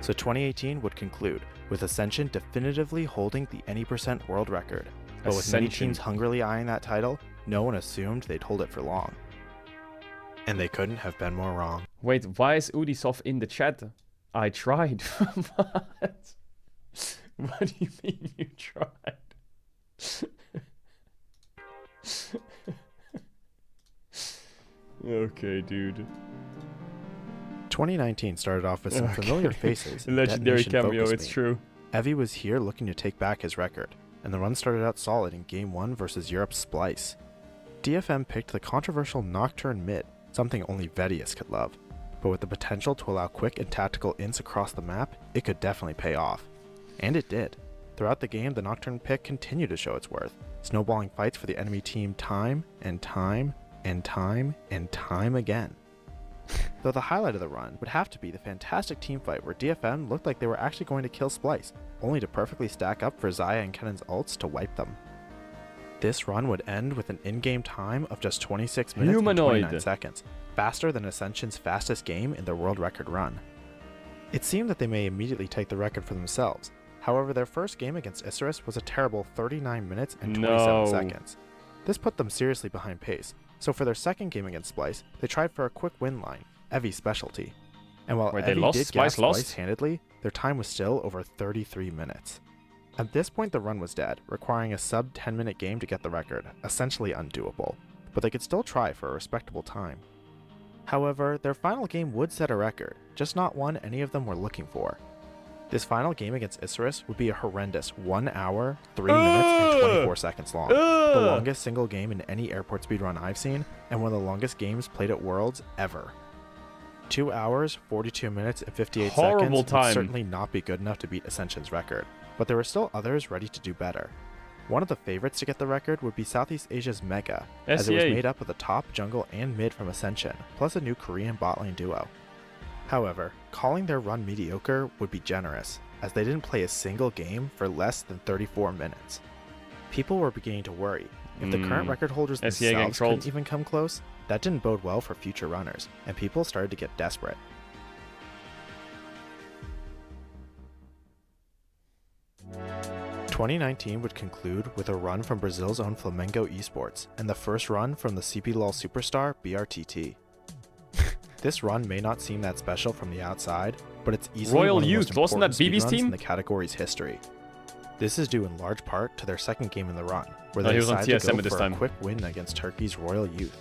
So 2018 would conclude with Ascension definitively holding the any % world record. But with many teams hungrily eyeing that title, no one assumed they'd hold it for long. And they couldn't have been more wrong. Wait, why is Ubisoft in the chat? I tried. What? What do you mean you tried? Okay, dude. 2019 started off with some familiar faces. and Legendary detonation cameo, focus it's beam. true. Evie was here looking to take back his record, and the run started out solid in Game 1 versus Europe's Splice. DFM picked the controversial Nocturne mid, something only Vedius could love, but with the potential to allow quick and tactical ints across the map, it could definitely pay off. And it did. Throughout the game, the Nocturne pick continued to show its worth, snowballing fights for the enemy team time and time and time and time again. Though the highlight of the run would have to be the fantastic teamfight where DFM looked like they were actually going to kill Splice, only to perfectly stack up for Xayah and Kennan's ults to wipe them. This run would end with an in-game time of just 26 minutes and 29 seconds, faster than Ascension's fastest game in their world record run. It seemed that they may immediately take the record for themselves. However, their first game against Isurus was a terrible 39 minutes and 27 seconds. This put them seriously behind pace, so for their second game against Splice, they tried for a quick win line, Evie's specialty. And while Evie did gas Splice handedly, their time was still over 33 minutes. At this point, the run was dead, requiring a sub 10-minute game to get the record, essentially undoable, but they could still try for a respectable time. However, their final game would set a record, just not one any of them were looking for. This final game against Isurus would be a horrendous 1 hour, 3 minutes, and 24 seconds long. The longest single game in any airport speedrun I've seen, and one of the longest games played at Worlds ever. 2 hours, 42 minutes, and 58 seconds would certainly not be good enough to beat Ascension's record, but there were still others ready to do better. One of the favorites to get the record would be Southeast Asia's Mega, as it was made up of the top, jungle, and mid from Ascension, plus a new Korean bot lane duo. However, calling their run mediocre would be generous, as they didn't play a single game for less than 34 minutes. People were beginning to worry. If the current record holders themselves couldn't even come close, that didn't bode well for future runners, and people started to get desperate. "2019 would conclude with a run from Brazil's own Flamengo Esports, and the first run from the CPLOL superstar BRTT. This run may not seem that special from the outside, but it's easily one of the most important speedruns in the category's history. This is due in large part to their second game in the run, where they decided to go for a quick win against Turkey's Royal Youth.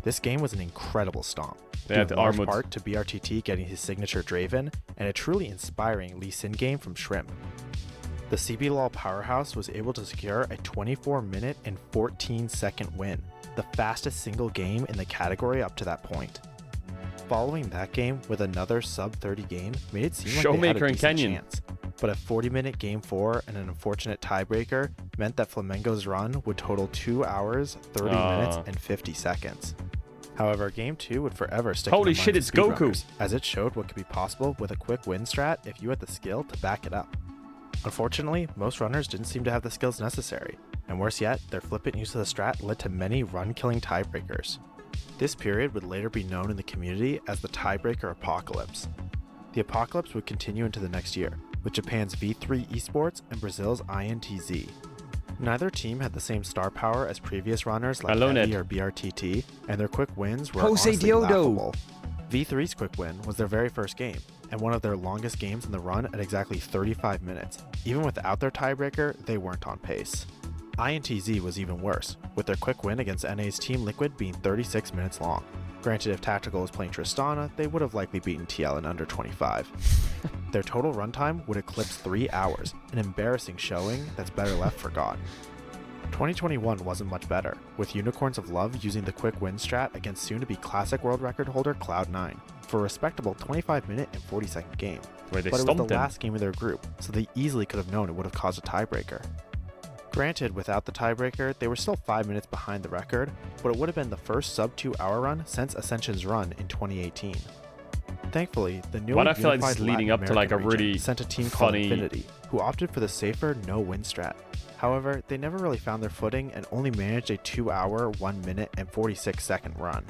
This game was an incredible stomp, due in large part to BRTT getting his signature Draven, and a truly inspiring Lee Sin game from Shrimp. The CBLOL powerhouse was able to secure a 24-minute and 14-second win, the fastest single game in the category up to that point. Following that game with another sub-30 game made it seem like they had a decent chance, but a 40-minute Game 4 and an unfortunate tiebreaker meant that Flamengo's run would total 2 hours, 30 minutes, and 50 seconds. However, Game 2 would forever stick in the minds of speedrunners, as it showed what could be possible with a quick win strat if you had the skill to back it up. Unfortunately, most runners didn't seem to have the skills necessary, and worse yet, their flippant use of the strat led to many run-killing tiebreakers. This period would later be known in the community as the Tiebreaker Apocalypse. The Apocalypse would continue into the next year, with Japan's V3 Esports and Brazil's INTZ. Neither team had the same star power as previous runners like Evie or BRTT, and their quick wins were honestly laughable. V3's quick win was their very first game, and one of their longest games in the run at exactly 35 minutes. Even without their tiebreaker, they weren't on pace. INTZ was even worse, with their quick win against NA's Team Liquid being 36 minutes long. Granted, if Tactical was playing Tristana, they would have likely beaten TL in under 25. Their total runtime would eclipse 3 hours, an embarrassing showing that's better left forgotten. 2021 wasn't much better, with Unicorns of Love using the quick win strat against soon-to-be classic world record holder Cloud9 for a respectable 25-minute and 40-second game. Where they but it was the them. last game of their group, so they easily could have known it would have caused a tiebreaker. Granted, without the tiebreaker, they were still 5 minutes behind the record, but it would have been the first sub-2 hour run since Ascension's run in 2018. Thankfully, the newly Why do I feel like this unified is leading Latin up to like a American region really sent a team called funny... Infinity, who opted for the safer no-win strat. However, they never really found their footing and only managed a 2 hour, 1 minute, and 46-second run.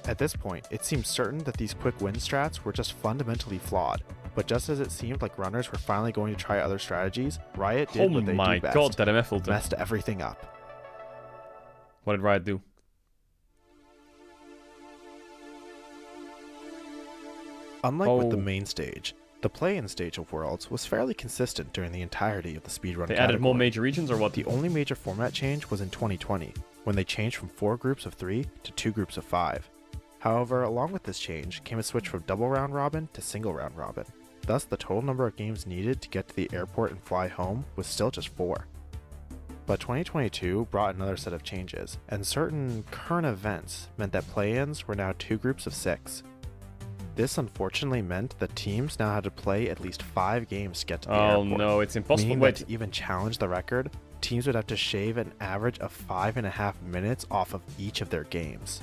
At this point, it seemed certain that these quick win strats were just fundamentally flawed, but just as it seemed like runners were finally going to try other strategies, Riot did what they do best, god, that MF messed everything up. What did Riot do? Unlike with the main stage, the play-in stage of Worlds was fairly consistent during the entirety of the speedrun They category. added more major regions or what? The only major format change was in 2020, when they changed from 4 groups of 3 to 2 groups of 5. However, along with this change came a switch from double round robin to single round robin. Thus, the total number of games needed to get to the airport and fly home was still just 4. But 2022 brought another set of changes, and certain current events meant that play-ins were now 2 groups of 6. This unfortunately meant that teams now had to play at least 5 games to get to the airport. Oh no, it's impossible. Meaning Wait. that to even challenge the record, teams would have to shave an average of 5.5 minutes off of each of their games.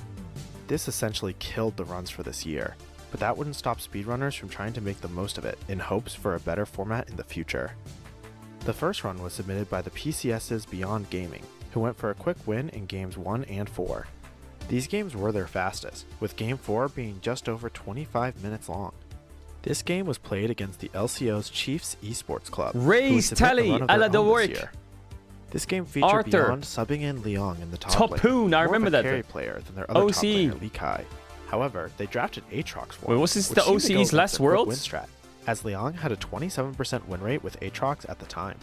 This essentially killed the runs for this year, but that wouldn't stop speedrunners from trying to make the most of it in hopes for a better format in the future. The first run was submitted by the PCS's Beyond Gaming, who went for a quick win in games 1 and 4. These games were their fastest, with game 4 being just over 25 minutes long. This game was played against the LCO's Chiefs Esports Club, Raise Tally, Ala the work. This game featured Arthur. Beyond subbing in Leong in the top lane, Topoon, I more remember of a that. carry player than their other OC. top laner, Lee Kai. However, they drafted Aatrox for Wait, him, was this which the seemed to go OC's against last their quick Worlds? win strat, as Leong had a 27% win rate with Aatrox at the time.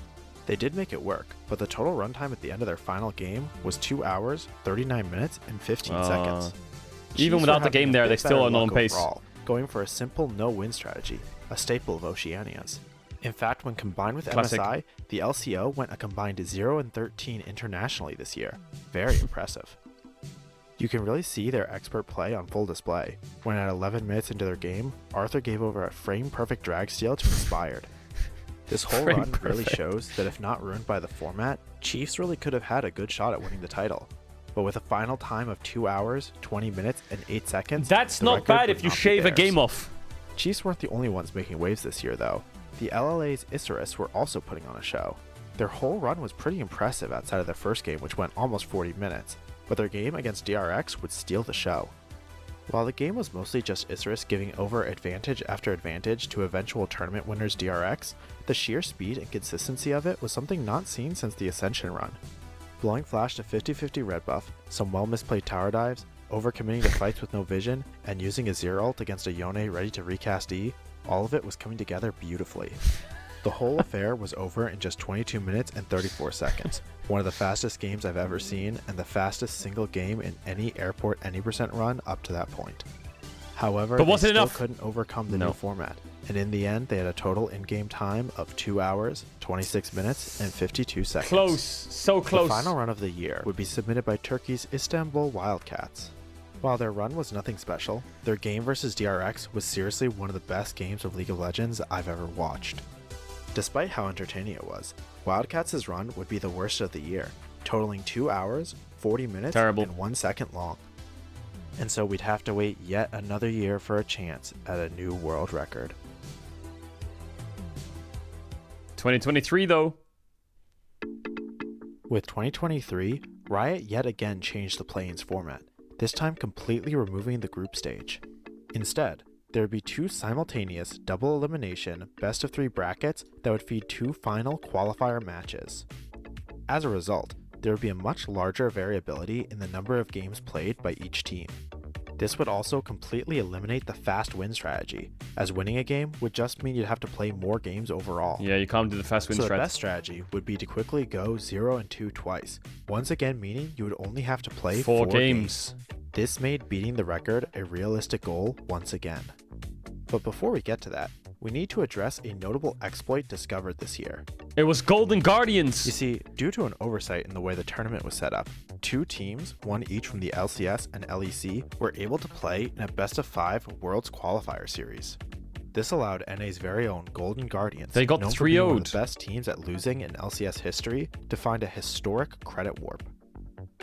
They did make it work, but the total runtime at the end of their final game was 2 hours, 39 minutes, and 15 seconds. Even Chiefs without were the having game a there, bit they still better are not on luck pace. overall, going for a simple no-win strategy, a staple of Oceania's. In fact, when combined with Classic. MSI, the LCO went a combined 0-13 internationally this year. Very impressive. You can really see their expert play on full display, when at 11 minutes into their game, Arthur gave over a frame-perfect drag steal to Inspired. This whole Frame run really perfect. shows that if not ruined by the format, Chiefs really could have had a good shot at winning the title. But with a final time of 2 hours, 20 minutes, and 8 seconds, That's the not record bad would if you not be shave a theirs. game off. Chiefs weren't the only ones making waves this year, though. The LLA's Isurus were also putting on a show. Their whole run was pretty impressive outside of their first game, which went almost 40 minutes, but their game against DRX would steal the show. While the game was mostly just Isurus giving over advantage after advantage to eventual tournament winners DRX, the sheer speed and consistency of it was something not seen since the Ascension run. Blowing Flash to 50-50 red buff, some well-misplayed tower dives, overcommitting to fights with no vision, and using a zero ult against a Yone ready to recast E, all of it was coming together beautifully. The whole affair was over in just 22 minutes and 34 seconds, one of the fastest games I've ever seen, and the fastest single game in any airport any% run up to that point. However, But they was it still enough? couldn't overcome the No. new format, and in the end they had a total in-game time of 2 hours, 26 minutes, and 52 seconds. Close, so close. The final run of the year would be submitted by Turkey's Istanbul Wildcats. While their run was nothing special, their game versus DRX was seriously one of the best games of League of Legends I've ever watched. Despite how entertaining it was, Wildcats' run would be the worst of the year, totaling 2 hours, 40 minutes, and 1 second long. And so we'd have to wait yet another year for a chance at a new world record. 2023 though. With 2023, Riot yet again changed the play-ins format, this time completely removing the group stage. Instead, there would be 2 simultaneous double elimination best of 3 brackets that would feed 2 final qualifier matches. As a result, there would be a much larger variability in the number of games played by each team. This would also completely eliminate the fast win strategy, as winning a game would just mean you'd have to play more games overall. Yeah, you can't do the fast win So the strat. best strategy would be to quickly go 0 and 2 twice, once again meaning you would only have to play 4 4 games. This made beating the record a realistic goal once again. But before we get to that, we need to address a notable exploit discovered this year. It was Golden Guardians! You see, due to an oversight in the way the tournament was set up, 2 teams, one each from the LCS and LEC, were able to play in a best-of-5 Worlds Qualifier series. This allowed NA's very own Golden Guardians, they got known for being one of 3-0'd. the best teams at losing in LCS history, to find a historic credit warp.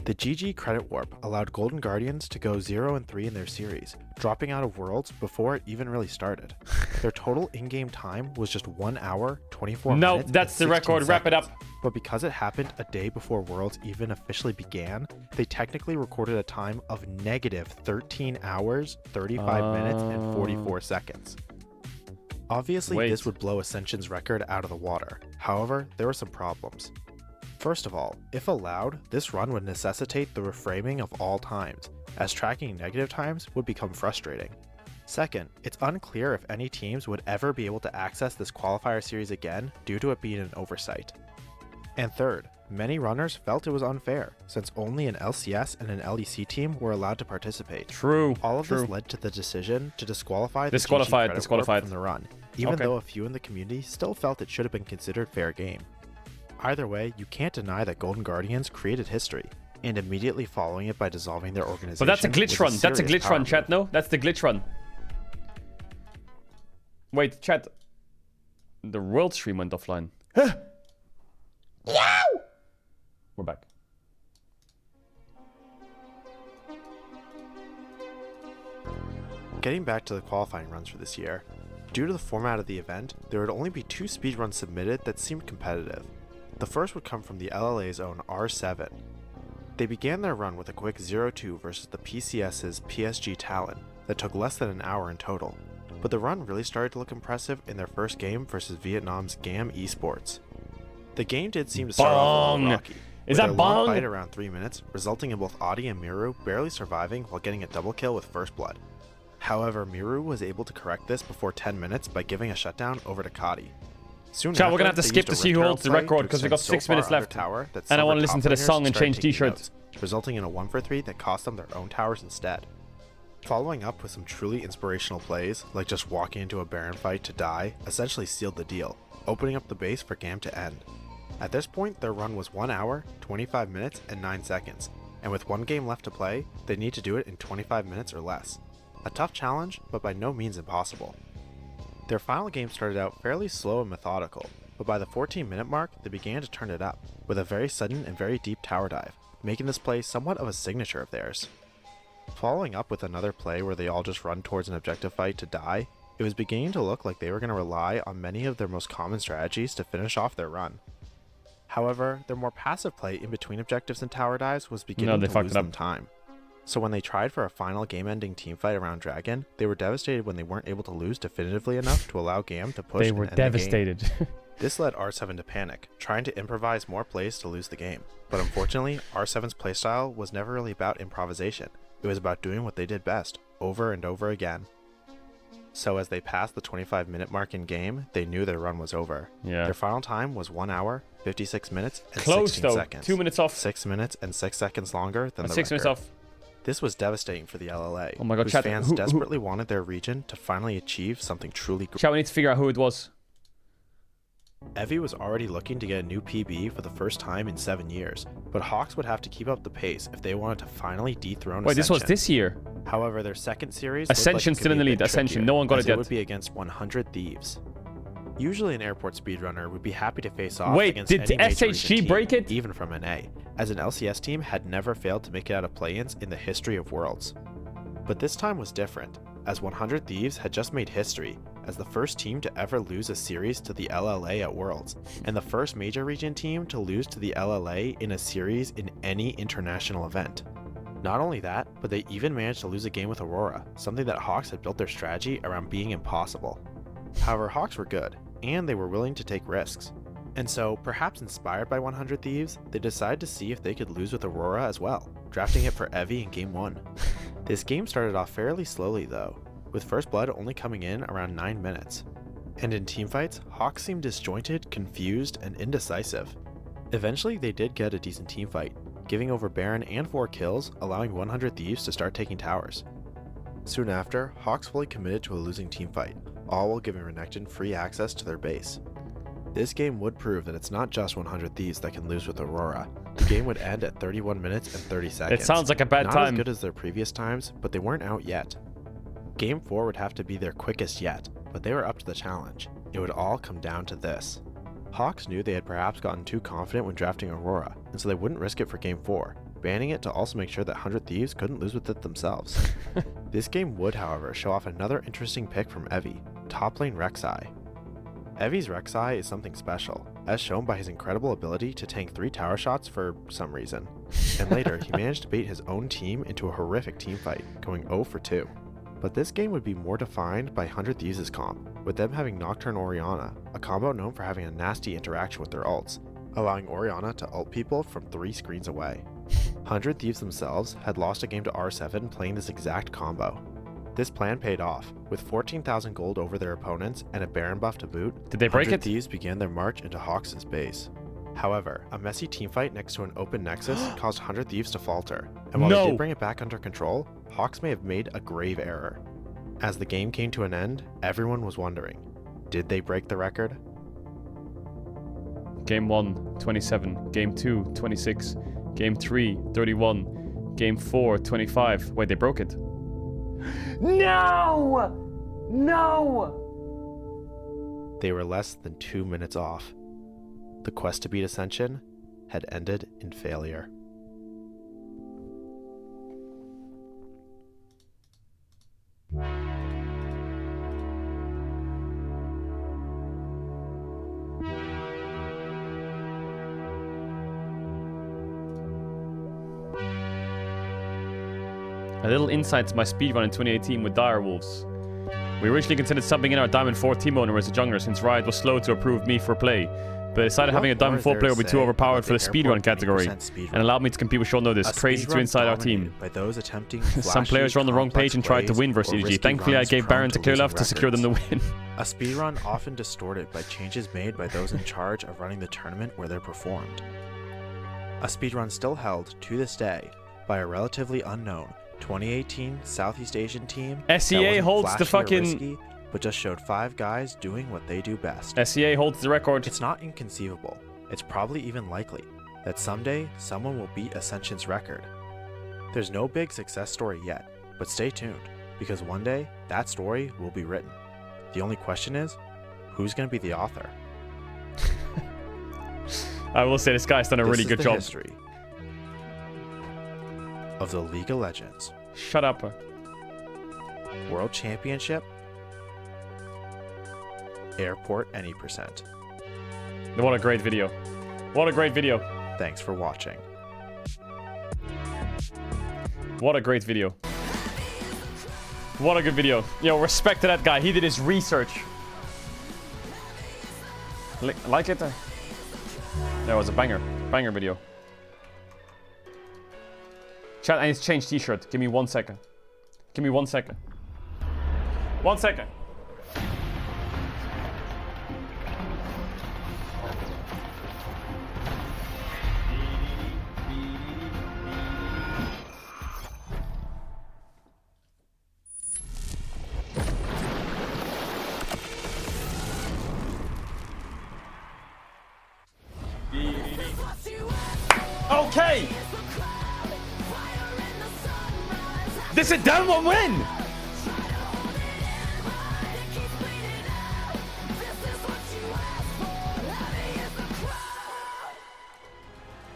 The GG credit warp allowed Golden Guardians to go 0-3 in their series, dropping out of Worlds before it even really started. Their total in-game time was just 1 hour, 24 minutes. No, that's the record. Wrap it up. But because it happened a day before Worlds even officially began, they technically recorded a time of negative 13 hours, 35 minutes, and 44 seconds. Obviously, this would blow Ascension's record out of the water. However, there were some problems. First of all, if allowed, this run would necessitate the reframing of all times, as tracking negative times would become frustrating. Second, it's unclear if any teams would ever be able to access this qualifier series again due to it being an oversight. And third, many runners felt it was unfair, since only an LCS and an LEC team were allowed to participate. True. All of this led to the decision to disqualify the Disqualified from the run, even though a few in the community still felt it should have been considered fair game. Either way, you can't deny that Golden Guardians created history, and immediately following it by dissolving their organization. But that's a glitch run. That's a glitch run, chat. No, that's the glitch run. Wait, chat. The world stream went offline. We're back. Getting back to the qualifying runs for this year, due to the format of the event, there would only be 2 speedruns submitted that seemed competitive. The first would come from the LLA's own R7. They began their run with a quick 0-2 versus the PCS's PSG Talon that took less than an hour in total, but the run really started to look impressive in their first game versus Vietnam's GAM Esports. The game did seem to start off a little rocky, with a long fight around 3 minutes, resulting in both Audi and Miru barely surviving while getting a double kill with First Blood. However, Miru was able to correct this before 10 minutes by giving a shutdown over to Caedrel. Chat, we're gonna have to skip to see who holds the record because we got 6 minutes left. And I want to listen to the song and change t-shirts. Resulting in a 1-for-3 that cost them their own towers instead. Following up with some truly inspirational plays, like just walking into a Baron fight to die, essentially sealed the deal, opening up the base for GAM to end. At this point, their run was 1 hour, 25 minutes, and 9 seconds, and with 1 game left to play, they need to do it in 25 minutes or less. A tough challenge, but by no means impossible. Their final game started out fairly slow and methodical, but by the 14-minute mark, they began to turn it up, with a very sudden and very deep tower dive, making this play somewhat of a signature of theirs. Following up with another play where they all just run towards an objective fight to die, it was beginning to look like they were going to rely on many of their most common strategies to finish off their run. However, their more passive play in between objectives and tower dives was beginning to lose them time. So when they tried for a final game-ending teamfight around Dragon, they were devastated when they weren't able to lose definitively enough to allow GAM to push They were devastated. This led R7 to panic, trying to improvise more plays to lose the game. But unfortunately, R7's playstyle was never really about improvisation. It was about doing what they did best, over and over again. So as they passed the 25-minute mark in game, they knew their run was over. Yeah. Their final time was 1 hour, 56 minutes, and Close 16 though. seconds. 2 minutes off. 6 minutes and 6 seconds longer than the 6 minutes record. off. This was devastating for the LLA, Oh my god, whose chat. fans desperately wanted their region to finally achieve something truly great. Chat, we need to figure out who it was. Evi was already looking to get a new PB for the first time in 7 years, but Hawks would have to keep up the pace if they wanted to finally dethrone Wait, Ascension. this was this year. However, their second series Ascension still in the lead. Ascension, no one got it yet. It would be against 100 Thieves. Usually an airport speedrunner would be happy to face off Wait, against did any major SHG region team, break it? even from NA, as an LCS team had never failed to make it out of play-ins in the history of Worlds. But this time was different, as 100 Thieves had just made history as the first team to ever lose a series to the LLA at Worlds, and the first major region team to lose to the LLA in a series in any international event. Not only that, but they even managed to lose a game with Aurora, something that Hawks had built their strategy around being impossible. However, Hawks were good, and they were willing to take risks. And so, perhaps inspired by 100 Thieves, they decided to see if they could lose with Aurora as well, drafting it for Evi in Game 1. This game started off fairly slowly though, with First Blood only coming in around 9 minutes. And in teamfights, Hawks seemed disjointed, confused, and indecisive. Eventually they did get a decent teamfight, giving over Baron and 4 kills, allowing 100 Thieves to start taking towers. Soon after, Hawks fully committed to a losing teamfight, all while giving Renekton free access to their base. This game would prove that it's not just 100 Thieves that can lose with Aurora. The game would end at 31 minutes and 30 seconds. It sounds like a bad not time. Not as good as their previous times, but they weren't out yet. Game 4 would have to be their quickest yet, but they were up to the challenge. It would all come down to this. Hawks knew they had perhaps gotten too confident when drafting Aurora, and so they wouldn't risk it for Game 4, banning it to also make sure that 100 Thieves couldn't lose with it themselves. This game would, however, show off another interesting pick from Evie, top lane Rek'Sai. Evie's Rek'Sai is something special, as shown by his incredible ability to tank 3 tower shots for some reason. And later, he managed to bait his own team into a horrific teamfight, going 0 for 2. But this game would be more defined by 100 Thieves' comp, with them having Nocturne Orianna, a combo known for having a nasty interaction with their ults, allowing Orianna to ult people from 3 screens away. 100 Thieves themselves had lost a game to R7 playing this exact combo. This plan paid off, with 14,000 gold over their opponents and a Baron buff to boot. Did they break 100 it? Thieves began their march into Hawks' base. However, a messy teamfight next to an open nexus caused 100 Thieves to falter, and while they did bring it back under control, Hawks may have made a grave error. As the game came to an end, everyone was wondering, did they break the record? Game 1, 27. Game 2, 26. Game 3, 31. Game 4, 25. Wait, they broke it. No! No! They were less than 2 minutes off. The quest to beat Ascension had ended in failure. A little insight to my speedrun in 2018 with Dire Wolves. We originally considered subbing in our Diamond 4 team owner as a jungler since Riot was slow to approve me for play, but decided having a Diamond 4 player would be too overpowered for the speedrun category, and allowed me to compete with short notice. Crazy to inside our team. By those attempting Some players were on the wrong page and tried to win versus EG. Thankfully I gave Baron to Clearlove to secure them the win. A speedrun often distorted by changes made by those in charge of running the tournament where they're performed. A speedrun still held, to this day, by a relatively unknown 2018 Southeast Asian team SEA holds the fucking... risky, but just showed 5 guys doing what they do best. SEA holds the record. It's not inconceivable, it's probably even likely, that someday someone will beat Ascension's record. There's no big success story yet, but stay tuned, because one day, that story will be written. The only question is, who's going to be the author? I will say this guy's done a really good job. History of the League of Legends. Shut up. World Championship. Airport any %. What a great video. What a great video. Thanks for watching. What a great video. What a good video. Yo, respect to that guy. He did his research. Like it? That was a banger. Banger video. Chat, I need to change t-shirt. Give me 1 second. Give me 1 second. 1 second. Okay! This is down 1 win!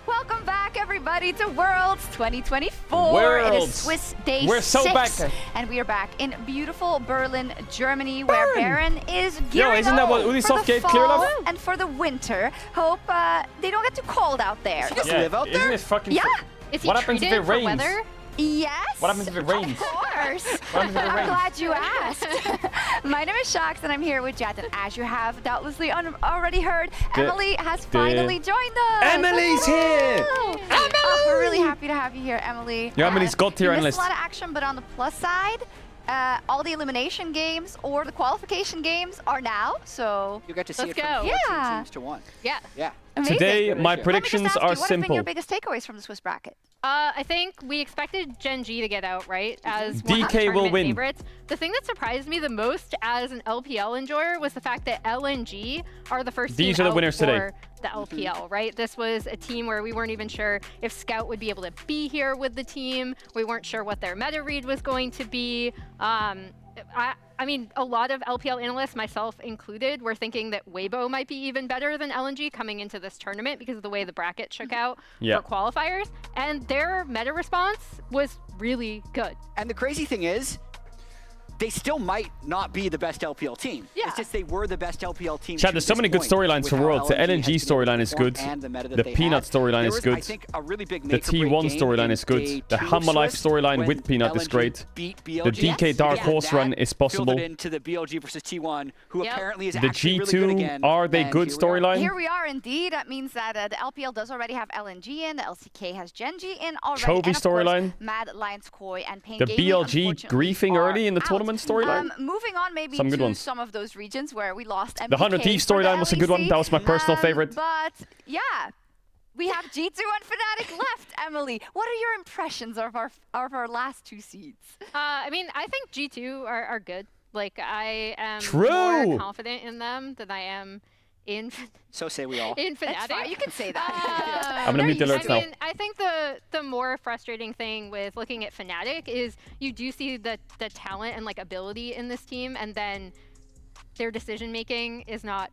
Welcome back, everybody, to Worlds 2024. Worlds. It is Swiss Day We're so 6, back. and we are back in beautiful Berlin, Germany, where Baron is gearing isn't that what up Ubisoft for the gave fall Clearlove? and for the winter. Hope they don't get too cold out there. Isn't it fucking... Yeah. Is he what happens if it rains? Weather? Yes. What happens if it rains? Of course. What happens if it I'm rains? glad you asked. My name is Shax, and I'm here with Jet. And as you have doubtlessly already heard, Emily has finally joined us. Emily's here. Oh, we're really happy to have you here, Emily. Yeah, Emily's got tier You missed analyst. a lot of action, but on the plus side, all the elimination games or the qualification games are now. So You got to see let's it from go. 14 teams to 1. Yeah. Yeah. Amazing. Today, my Let me predictions just ask are you, what have been simple. your biggest takeaways from the Swiss bracket? I think we expected Gen G to get out, right? As one of the DK will tournament win. favorites. The thing that surprised me the most as an LPL enjoyer was the fact that LNG are the first These team are the out winners for today. the LPL, right? This was a team where we weren't even sure if Scout would be able to be here with the team. We weren't sure what their meta read was going to be. I mean, a lot of LPL analysts, myself included, were thinking that Weibo might be even better than LNG coming into this tournament because of the way the bracket shook out for qualifiers. And their meta response was really good. And the crazy thing is, they still might not be the best LPL team. Yeah. It's just they were the best LPL team. Chad, there's so many good storylines for Worlds. The LNG storyline is good. The Peanut storyline is good. The T1 storyline is good. The Hammer Life storyline with Peanut is great. The DK Dark Horse run is possible. Into the BLG versus T1, who apparently is The actually really good G2, again. are they good storyline? Here we are indeed. That means that the LPL does already have LNG in, the LCK has Gen G in already. Chovy and of course, storyline. Mad Lions Koi and Pain The Gaming, BLG unfortunately, griefing are early in the out. tournament storyline. Moving on maybe Some good to ones. some of those regions where we lost MPK The 100 Thieves for the storyline was a good one. LEC. That was my personal favorite. But yeah, we have G2 and Fnatic left. Emily, what are your impressions of our last two seeds? I mean, I think G2 are good. Like, I am more confident in them than I am in So say we all. in That's Fnatic. fine, you can say that. I'm gonna mute the alerts now. I mean, I think the more frustrating thing with looking at Fnatic is you do see the talent and like ability in this team, and then their decision making is not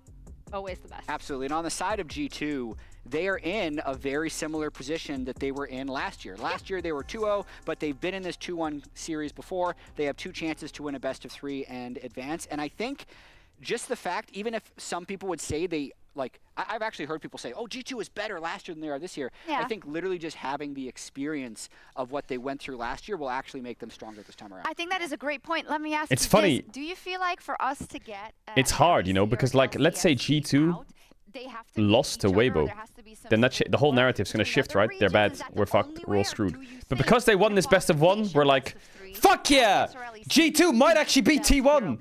always the best. Absolutely. And on the side of G2, they are in a very similar position that they were in last year. Last year they were 2-0, but they've been in this 2-1 series before. They have 2 chances to win a best of 3 and advance. And I think just the fact, even if some people would say they, like, I've actually heard people say, oh, G2 was better last year than they are this year. Yeah. I think literally just having the experience of what they went through last year will actually make them stronger this time around. I think that is a great point. Let me ask It's you funny. this. Do you feel like for us to get It's hard, you know, because like, let's say G2 lost to Weibo, then the whole narrative's gonna shift, right? They're bad, we're fucked, we're all screwed. But because they won this best of 1, we're like, fuck yeah! G2 might actually beat T1!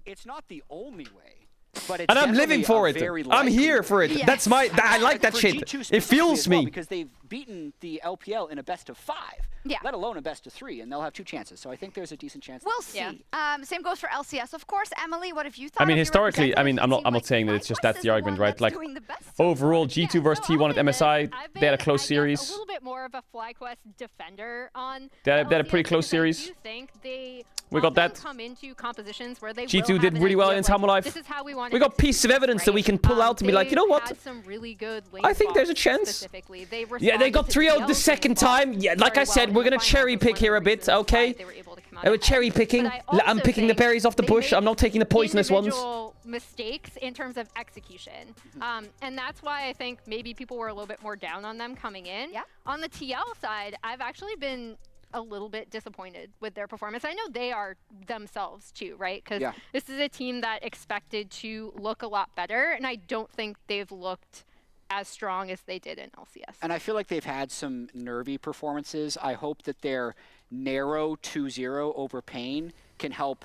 It's not the only way, but it's And I'm living for it. I'm here for it. Yes. That's my. I like that For shit. G2 It specifically fuels as well, me. because they've beaten the LPL in a best of 5, let alone a best of 3, and they'll have 2 chances. So I think there's a decent chance. We'll see. Same goes for LCS, of course. Emily, what have you thought? I mean, of your historically, I mean, I'm not saying that it's just that's the argument, right? Like, overall, G2 versus T1 at MSI, they had a close a series. little bit more of a FlyQuest defender on. They had a pretty close series. I do think they We got that. come into compositions where they G2 will did have really an well idea in of, like, Hammer Life. This is how we want We got pieces of evidence that we can pull out and be like, you know what? Had some really good I think there's a chance. Yeah, they got 3-0 the second time. Yeah, like I said, we're gonna cherry pick here a bit, okay? We're cherry picking. I'm picking the berries off the bush. I'm not taking the poisonous ones. Individual mistakes in terms of execution. And that's why I think maybe people were a little bit more down on them coming in. Yeah. On the TL side, I've actually been a little bit disappointed with their performance. I know they are themselves too, right? Because this is a team that expected to look a lot better, and I don't think they've looked as strong as they did in LCS. And I feel like they've had some nervy performances. I hope that their narrow 2-0 over Pain can help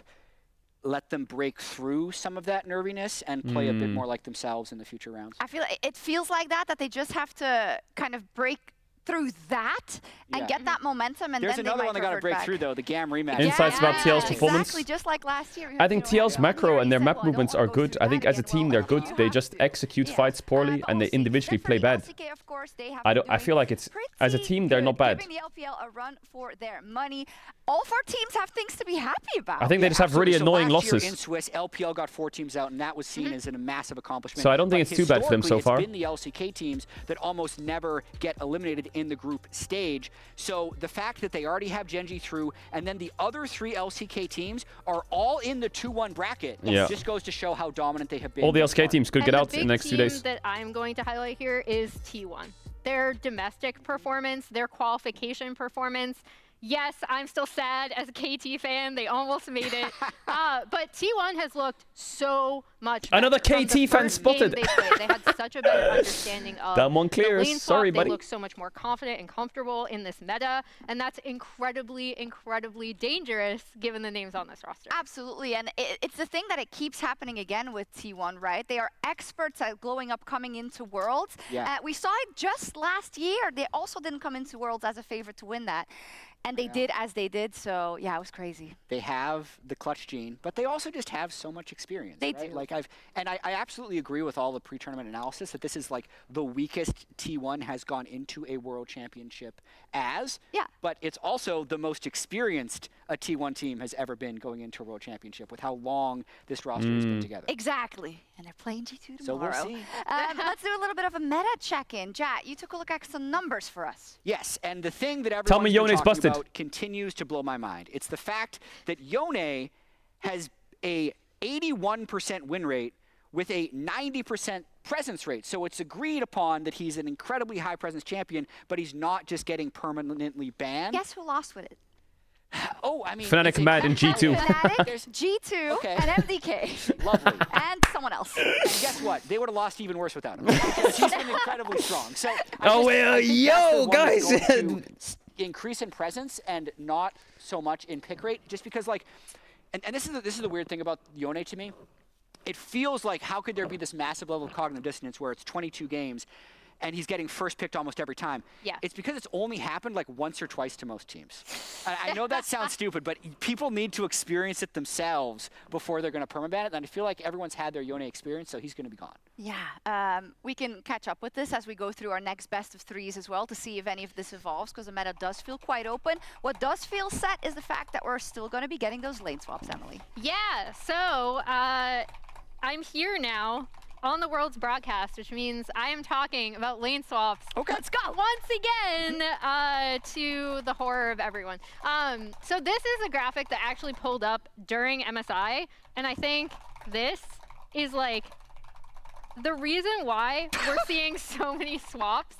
let them break through some of that nerviness and play a bit more like themselves in the future rounds. I feel it feels like that they just have to kind of break through that and get that momentum, and there's then another they one might that got to revert break back. through though, the GAM rematch. Insights about TL's performance. Exactly, just like last year. I think TL's macro and their map movements are good. I think as a team they're good. They just execute fights poorly and they individually play bad. I feel like it's as a team they're not bad. Giving the LPL a run for their money. All 4 teams have things to be happy about. I think they just have really annoying last losses. Year in Swiss, LPL got 4 teams out, and that was seen as a massive accomplishment. So I don't think it's too bad for them so far. It's been the LCK teams that almost never get eliminated in the group stage. So the fact that they already have Gen G through, and then the other 3 LCK teams are all in the 2-1 bracket, just goes to show how dominant they have been. All the LCK teams could get out in the next 2 days. The big team that I'm going to highlight here is T1. Their domestic performance, their qualification performance yes, I'm still sad as a KT fan. They almost made it. But T1 has looked so much better. Another From the KT fan first spotted. game they played. They had such a better understanding of That one clears. the lane swap. Sorry, buddy. They look so much more confident and comfortable in this meta, and that's incredibly, incredibly dangerous given the names on this roster. Absolutely, and it's the thing that it keeps happening again with T1, right? They are experts at glowing up coming into Worlds. Yeah. We saw it just last year. They also didn't come into Worlds as a favorite to win that. And they did as they did, so yeah, it was crazy. They have the clutch gene, but they also just have so much experience. They right? do. Like I absolutely agree with all the pre-tournament analysis that this is like the weakest T1 has gone into a world championship as. Yeah. But it's also the most experienced a T1 team has ever been going into a world championship with how long this roster has been together. Exactly, and they're playing G2 tomorrow. So we'll see. Let's do a little bit of a meta check-in. Jat, you took a look at some numbers for us. Yes, and the thing that Tell me everyone's been Yone's talking busted. about continues to blow my mind. It's the fact that Yone has a 81% win rate with a 90% presence rate. So it's agreed upon that he's an incredibly high presence champion, but he's not just getting permanently banned. Guess who lost with it? Oh, I mean, Fnatic, it's Mad, and G2. There's G2 Okay. and MDK. Lovely. And someone else. And guess what? They would have lost even worse without him. Because he's been incredibly strong. So Oh, well, I think yo, that's the one guys. that's going to increase in presence and not so much in pick rate, just because like, and this is the weird thing about Yone to me. It feels like how could there be this massive level of cognitive dissonance where it's 22 games and he's getting first picked almost every time. Yeah. It's because it's only happened like once or twice to most teams. I know that sounds stupid, but people need to experience it themselves before they're going to permaban it. And I feel like everyone's had their Yone experience, so he's going to be gone. Yeah, we can catch up with this as we go through our next best of threes as well to see if any of this evolves, because the meta does feel quite open. What does feel set is the fact that we're still going to be getting those lane swaps, Emily. Yeah, so I'm here now on the World's broadcast, which means I am talking about lane swaps. Okay. Let's go once again to the horror of everyone. So this is a graphic that actually pulled up during MSI, and I think this is like the reason why we're seeing so many swaps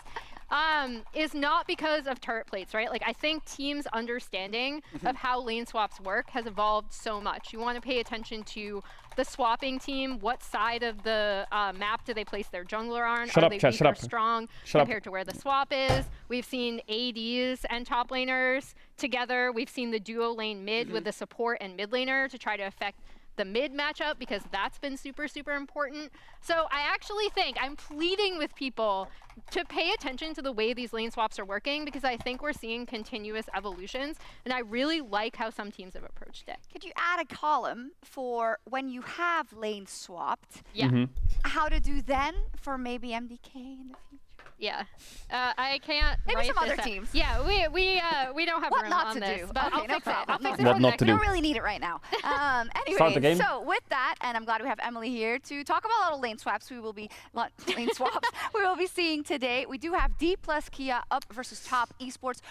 is not because of turret plates, right? Like I think teams' understanding of how lane swaps work has evolved so much. You want to pay attention to the swapping team. What side of the map do they place their jungler on? Shut Are up, they chat, weak shut or up. strong Shut up. compared to where the swap is? We've seen ADs and top laners together. We've seen the duo lane mid with the support and mid laner to try to affect the mid matchup, because that's been super, super important. So I actually think I'm pleading with people to pay attention to the way these lane swaps are working, because I think we're seeing continuous evolutions, and I really like how some teams have approached it. Could you add a column for when you have lane swapped? Yeah. How to do then for maybe MDK in the future? Yeah. I can't Maybe write some this other up. teams. Yeah, we don't have What room not on to this, do. but Okay, I'll no fix it. problem. I'll fix No it What for not next to We do. don't really need it right now. Anyway, Start the game. so with that, and I'm glad we have Emily here to talk about a lot of lane swaps. We will be lane swaps. We will be seeing today. We do have D plus Kia up versus top esports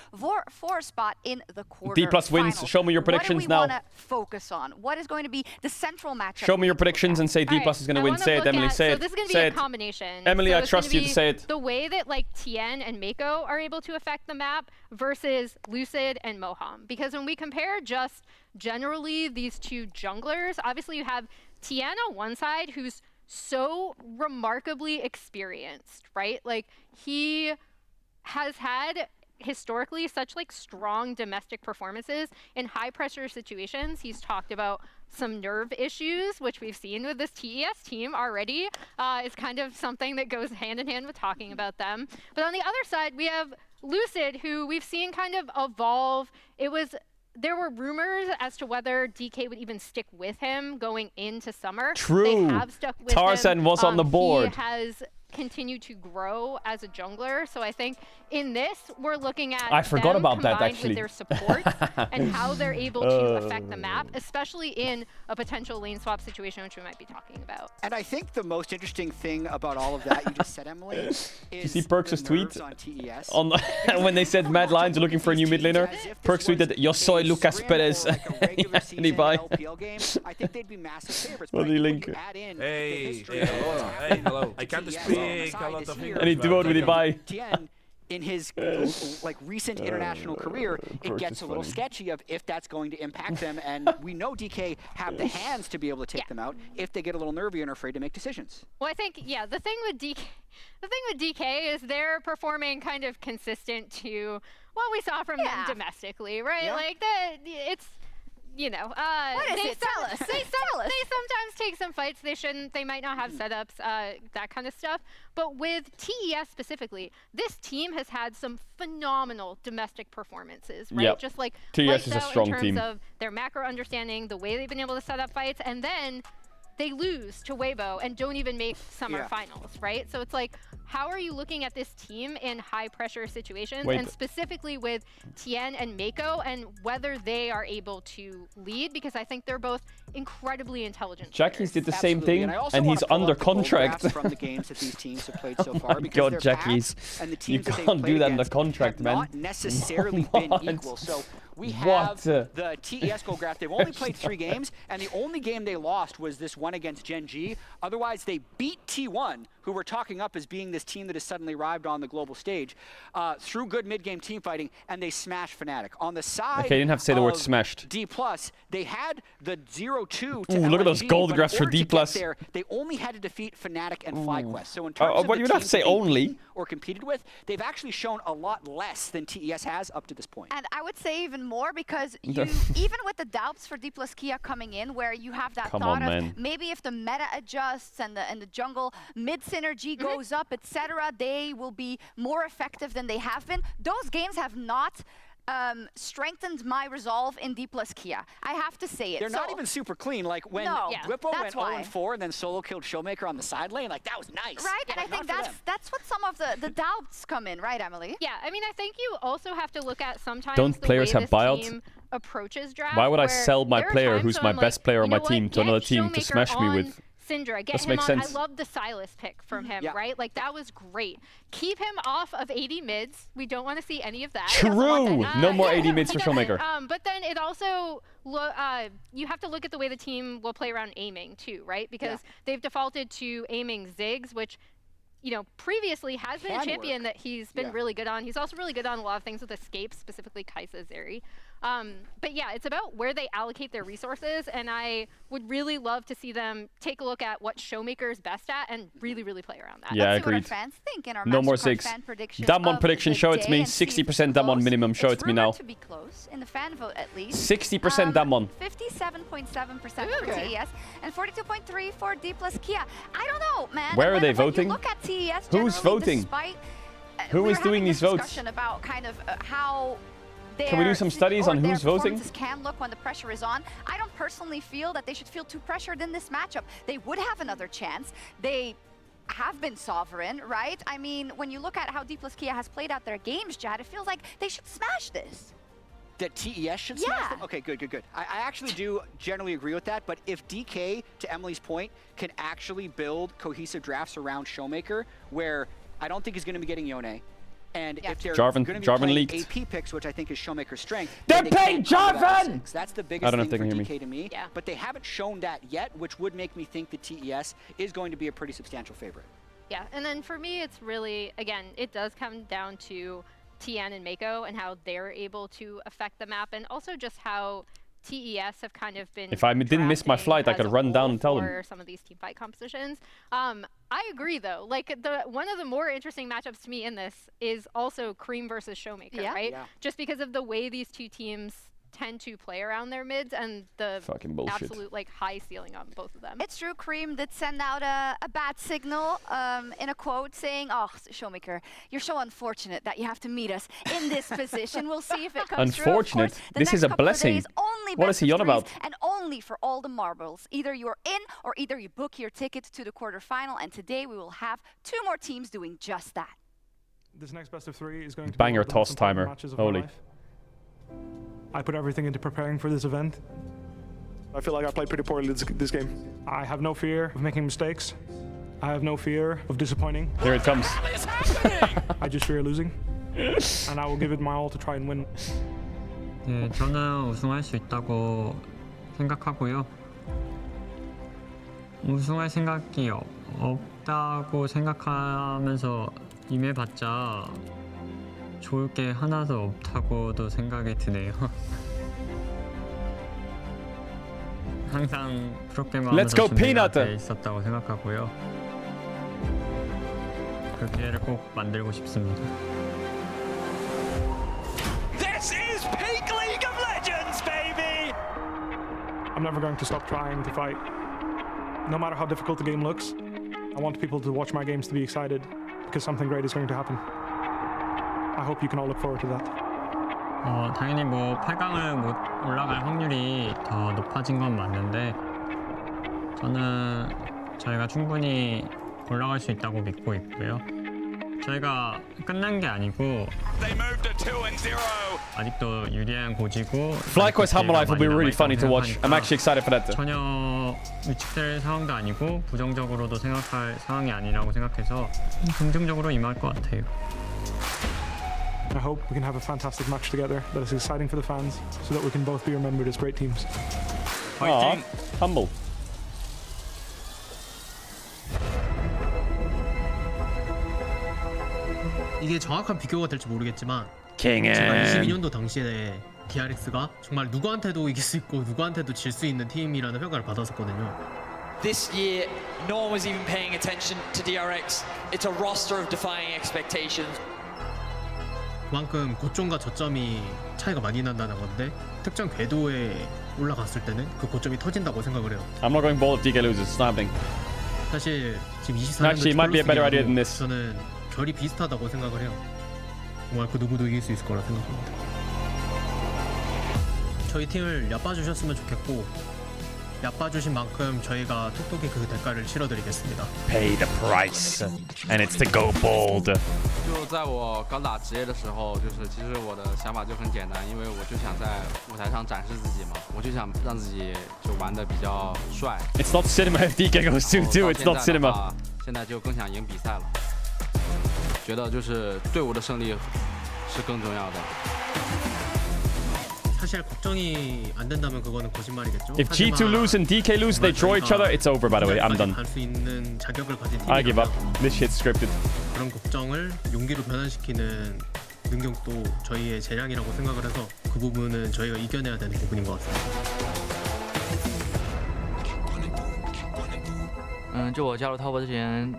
for spot in the quarter. D plus wins. Show me your predictions now. What do we want to focus on? What is going to be the central matchup? Show me your predictions and say D plus is going to win. Say it, Emily. Say So it. this is going to be Say a it. combination. Emily, So I it's trust gonna you to be say it. The way that like Tien and Mako are able to affect the map versus Lucid and Moham. Because when we compare just generally these two junglers, obviously you have Tien on one side who's so remarkably experienced, right? Like he has had historically such like strong domestic performances in high pressure situations. He's talked about some nerve issues, which we've seen with this TES team already, is kind of something that goes hand in hand with talking about them. But on the other side, we have Lucid, who we've seen kind of evolve. There were rumors as to whether DK would even stick with him going into summer. True. They have stuck with Tarzan him. was on the board. He has continued to grow as a jungler. So I think in this, we're looking at I forgot them about that, combined actually. with their support and how they're able to affect the map, especially in a potential lane swap situation, which we might be talking about. And I think the most interesting thing about all of that you just said, Emily, is Did you see Perks' the tweet? nerves on TES. On when they said Mad Lions are looking for a new mid laner, Perks tweeted, "Yo soy Lucas Perez." And he buy. I think they'd be massive favorites. What but do you I link? think when you add in the Hey, history hey, of what's hello. happened Hey, hello. I to can't TES speak on the a side lot is of here. English. And he devoted with the buy. Tien in his like recent international career, it gets a little sketchy of if that's going to impact them. And we know DK have the hands to be able to take them out if they get a little nervy and are afraid to make decisions. Well, I think, yeah, the thing with DK is they're performing kind of consistent to what we saw from them domestically, right? Yeah. Like it's, you know, what is it? Tell us. They sometimes take some fights they shouldn't. They might not have setups, that kind of stuff. But with TES specifically, this team has had some phenomenal domestic performances, right? Yep. Just like TES is a strong in terms team. of their macro understanding, the way they've been able to set up fights, and then they lose to Weibo and don't even make summer finals, right? So it's like, how are you looking at this team in high pressure situations, and specifically with Tien and Mako, and whether they are able to lead? Because I think they're both incredibly intelligent. Jackie's did the same thing, and he's under contract. From the games that these teams have played so Oh far, my because God, Jackie's. And the You teams that they've can't do played that under against contract, have man. not necessarily been equal. So we have the TES goal graph. They've only played 3 games, and the only game they lost was this one against Gen G. Otherwise, they beat T1, who we're talking up as being this team that has suddenly arrived on the global stage, through good mid-game team fighting, and they smashed Fnatic. On the side Okay, you didn't have to say the word smashed. D+, they had the 0-2 to Ooh, look at those LNG, gold but graphs in for order to D+. get there, they only had to defeat Fnatic and FlyQuest. So in terms of but the you would have to teams say that they only. beat or competed with, they've actually shown a lot less than TES has up to this point. And I would say even more, because you, even with the doubts for D+ Kia coming in, where you have that thought of maybe if the meta adjusts and the jungle mid synergy goes up, etc., they will be more effective than they have been. Those games have not strengthened my resolve in D+ Kia. I have to say it. They're not even super clean. Like when Whippo went 0-4 and then solo killed Showmaker on the side lane, like that was nice. Right, and I think that's what some of the doubts come in, right, Emily? Yeah, I mean, I think you also have to look at sometimes Don't the players way have this buyout? team approaches draft. Why would I where sell my there are player times who's when my I'm best like, player on you my know what, team to another get team to Showmaker smash me on with? Syndra, get This him makes on. sense. I love the Silas pick from him, right? Like that was great. Keep him off of 80 mids. We don't want to see any of that. True. No more 80 mids for Showmaker. But then it also you have to look at the way the team will play around aiming too, right? Because they've defaulted to aiming Ziggs, which, you know, previously has been a champion that he's been really good on. He's also really good on a lot of things with escapes, specifically Kai'Sa Zeri. But yeah, it's about where they allocate their resources, and I would really love to see them take a look at what Showmaker is best at and really, really play around that. Yeah, Let's see agreed. what our fans think in our No more Mastercard 6. fan predictions Damwon of prediction, the show it to day me. and see if 60% Damwon minimum, show it to me now. It's rumored to be close in the fan vote at least. 60% Damwon. 57.7% for TES and 42.3% for D+ Kia. I don't know, man. Where are they When voting? you look at TES Who's generally, voting? despite, Who is doing these votes? discussion about kind of how Can we do some studies on who's voting? Can look when the pressure is on. I don't personally feel that they should feel too pressured in this matchup. They would have another chance. They have been sovereign, right? I mean, when you look at how D+ Kia has played out their games, Jad, it feels like they should smash this. That TES should smash them? Okay, good. I actually do generally agree with that, but if DK, to Emily's point, can actually build cohesive drafts around Showmaker, where I don't think he's going to be getting Yone, and if they're going to be playing leaked. AP picks, which I think is Showmaker's strength, They're they paying Jarvan! That's the I biggest don't know if thing they for can DK hear to me, Yeah. but they haven't shown that yet, which would make me think that TES is going to be a pretty substantial favorite. Yeah, and then for me, it's really, again, it does come down to Tien and Mako and how they're able to affect the map, and also just how TES have kind of been. If I didn't miss my flight, I could run down and tell them. For some of these team fight compositions. I agree, though. Like, one of the more interesting matchups to me in this is also Cream versus Showmaker, right? Yeah. Just because of the way these two teams tend to play around their mids and the absolute like high ceiling on both of them. It's true, Cream did send out a bad signal in a quote saying, "Oh, Showmaker, you're so unfortunate that you have to meet us in this position. We'll see if it comes Unfortunate? true." Of course, This is a blessing. What is he on about? And only for all the marbles. Either you're in or either you book your ticket to the quarterfinal, and today we will have 2 more teams doing just that. This next best of 3 is going to Banger be one of the most toss important timer. matches of my Holy. life. I put everything into preparing for this event. I feel like I played pretty poorly this game. I have no fear of making mistakes. I have no fear of disappointing. Here it comes. I just fear losing. And I will give it my all to try and win. 네, 저는 우승할 수 있다고 생각하고요. 우승할 생각이 없다고 생각하면서 임해봤자 좋을 게 하나도 없다고도 생각이 드네요. 항상 프로게임하면서 준비가 돼 있었다고 생각하고요. 그 기회를 꼭 만들고 싶습니다. This is peak League of Legends, baby! I'm never going to stop trying to fight. No matter how difficult the game looks, I want people to watch my games to be excited because something great is going to happen. I hope you can all look forward to that. 당연히 뭐 8강을 못 올라갈 확률이 더 높아진 건 맞는데 저는 저희가 충분히 올라갈 수 있다고 믿고 있고요. 저희가 끝난 게 아니고 아직도 유리한 고지고 FlyQuest Humble Life will be really funny to watch. I'm actually excited for that. 전혀 위축될 상황도 아니고 부정적으로도 생각할 상황이 아니라고 생각해서 긍정적으로 임할 것 같아요. I hope we can have a fantastic match together that is exciting for the fans so that we can both be remembered as great teams. Fighting. Humble. 이게 정확한 비교가 될지 모르겠지만 King 제가 and 22년도 당시에 DRX가 정말 누구한테도 이길 수 있고 누구한테도 질 수 있는 팀이라는 평가를 받았었거든요. This year, no one was even paying attention to DRX. It's a roster of defying expectations. 그만큼 고점과 저점이 차이가 많이 난다는 건데 특정 궤도에 올라갔을 때는 그 고점이 터진다고 생각을 해요. I'm not going bold if DK loses. It's not happening. 사실 지금 24년도 Actually, it might be a better idea than this. 저는 결이 비슷하다고 생각을 해요. 정말 그 누구도 이길 수 있을 거라 생각합니다. 저희 팀을 얕봐주셨으면 좋겠고 얕봐주신 만큼 저희가 톡톡히 그 대가를 치러드리겠습니다. Pay the price, and it's to go bold. 就在我刚打职业的时候，就是其实我的想法就很简单，因为我就想在舞台上展示自己嘛，我就想让自己就玩得比较帅。It's not cinema if DK goes 2-2. It's not cinema. 现在就更想赢比赛了，觉得就是队伍的胜利是更重要的。 사실 걱정이 안 된다면 그거는 거짓말이겠죠. If G2 lose and DK lose, they draw each other. It's over. By the way, I'm done. 갈수 있는 자격을 가진 I give up. This shit's scripted. 그런 걱정을 용기로 변환시키는 능력도 저희의 재량이라고 생각을 해서 그 부분은 저희가 이겨내야 되는 부분인 것 같습니다. 就我加入 Top 之前，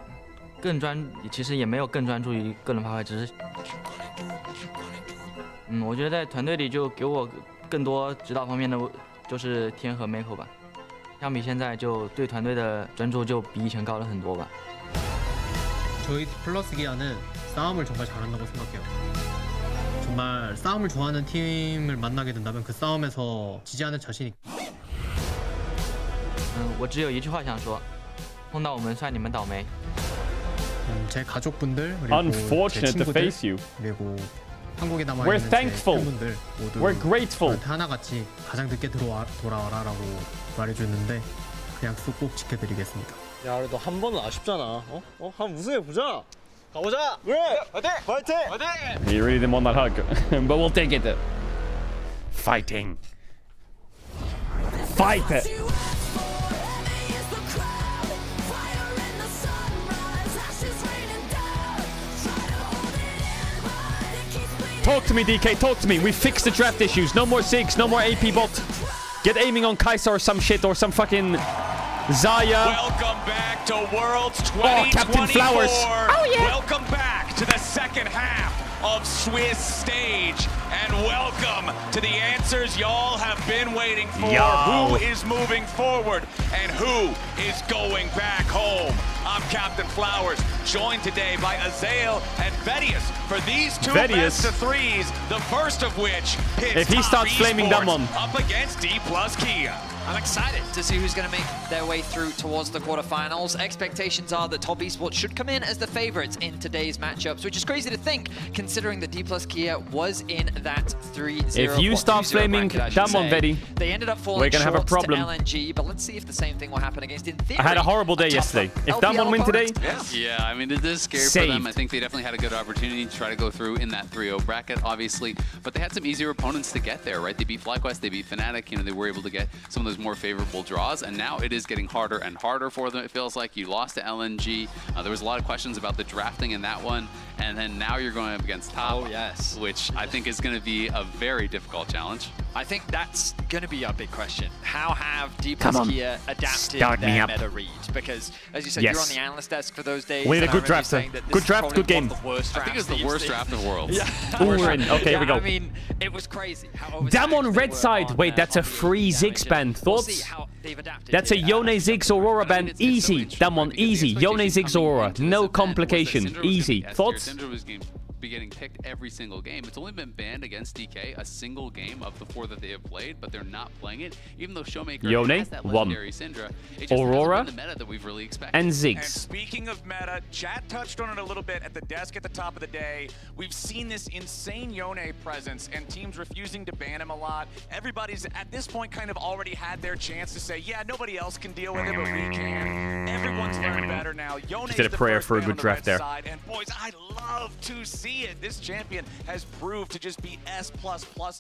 其实也没有更专注于个人发挥，只是，我觉得在团队里就给我更多指导方面的就是天和 Mako 吧，相比现在就对团队的专注就比以前高了很多吧。 저희 플러스 기아는 싸움을 정말 잘한다고 생각해요. 정말 싸움을 좋아하는 팀을 만나게 된다면 그 싸움에서 지지 않을 자신이. 我只有一句话想说，碰到我们算你们倒霉。 제 가족분들 그리고 Unfortunate to face you. 그리고 한국에 남아 We're 있는 thankful. 제 팬분들 모두 We're grateful. 저한테 하나같이 가장 늦게 돌아와라라고 말해주는데 그 약속 꼭 지켜드리겠습니다. 야 그래도 한 번은 아쉽잖아. 한번 우승해보자. 가보자. 그래. 화이팅. 화이팅. 화이팅. He really didn't want that hug, but we'll take it. Fighting. Fight it. Talk to me, DK, talk to me. We fixed the draft issues. No more Ziggs, no more AP bot. Get aiming on Kai'Sa or some shit or some fucking Zaya. Welcome back to Worlds 2024. Oh, Captain Flowers. Oh, yeah. Welcome back to the second half of Swiss stage. And welcome to the answers y'all have been waiting for. Yo. Who is moving forward and who is going back home? I'm Captain Flowers, joined today by Azael and Vedius for these two best of threes, the first of which pits If he starts flaming Damwon up against D+ Kia. I'm excited to see who's going to make their way through towards the quarterfinals. Expectations are that Top Esports should come in as the favorites in today's matchups, which is crazy to think, considering that D+ Kia was in that 3-0. If you start flaming Damwon, Vedi, they ended up falling we're gonna have a problem. to LNG, but let's see if the same thing will happen against, in theory, I had a horrible day yesterday. If Damwon win today, yeah, I mean, it is scary for them. I think they definitely had a good opportunity to try to go through in that 3-0 bracket, obviously, but they had some easier opponents to get there, right? They beat FlyQuest, they beat Fnatic, they were able to get some of those more favorable draws, and now it is getting harder and harder for them. It feels like you lost to LNG. There was a lot of questions about the drafting in that one, And then now you're going up against Top. Oh, yes. Which I think is going to be a very difficult challenge. I think that's going to be a big question. How have D+ Come on. Kia adapted Start me their up. meta reads? Because, as you said, Yes. you're on the analyst desk for those days. We need a and I good remember you draft. saying that this Good is draft, probably good game. one of the worst I think it's the drafts worst that draft you've of worlds. Yeah. Ooh, we're in. Okay, here we go. I mean, it was crazy. Damn on red side. Wait, that's a free Ziggs ban. Thoughts? That's a Yone Ziggs Aurora ban. Easy. Damn on easy. Yone Ziggs Aurora. No complication. Easy. Thoughts? Syndra was be getting picked every single game. It's only been banned against DK a single game of the 4 that they have played, but they're not playing it, even though Showmaker Yone, has that legendary Syndra. It just Aurora, hasn't been the meta that we've really expected. and Ziggs. And speaking of meta, chat touched on it a little bit at the desk at the top of the day. We've seen this insane Yone presence and teams refusing to ban him a lot. Everybody's at this point kind of already had their chance to say, yeah, nobody else can deal with it, but we can. Everyone's learned better now. Yone's Did a the prayer first for a ban good on the draft red there. side. And boys, I love to see it. This champion has proved to just be S++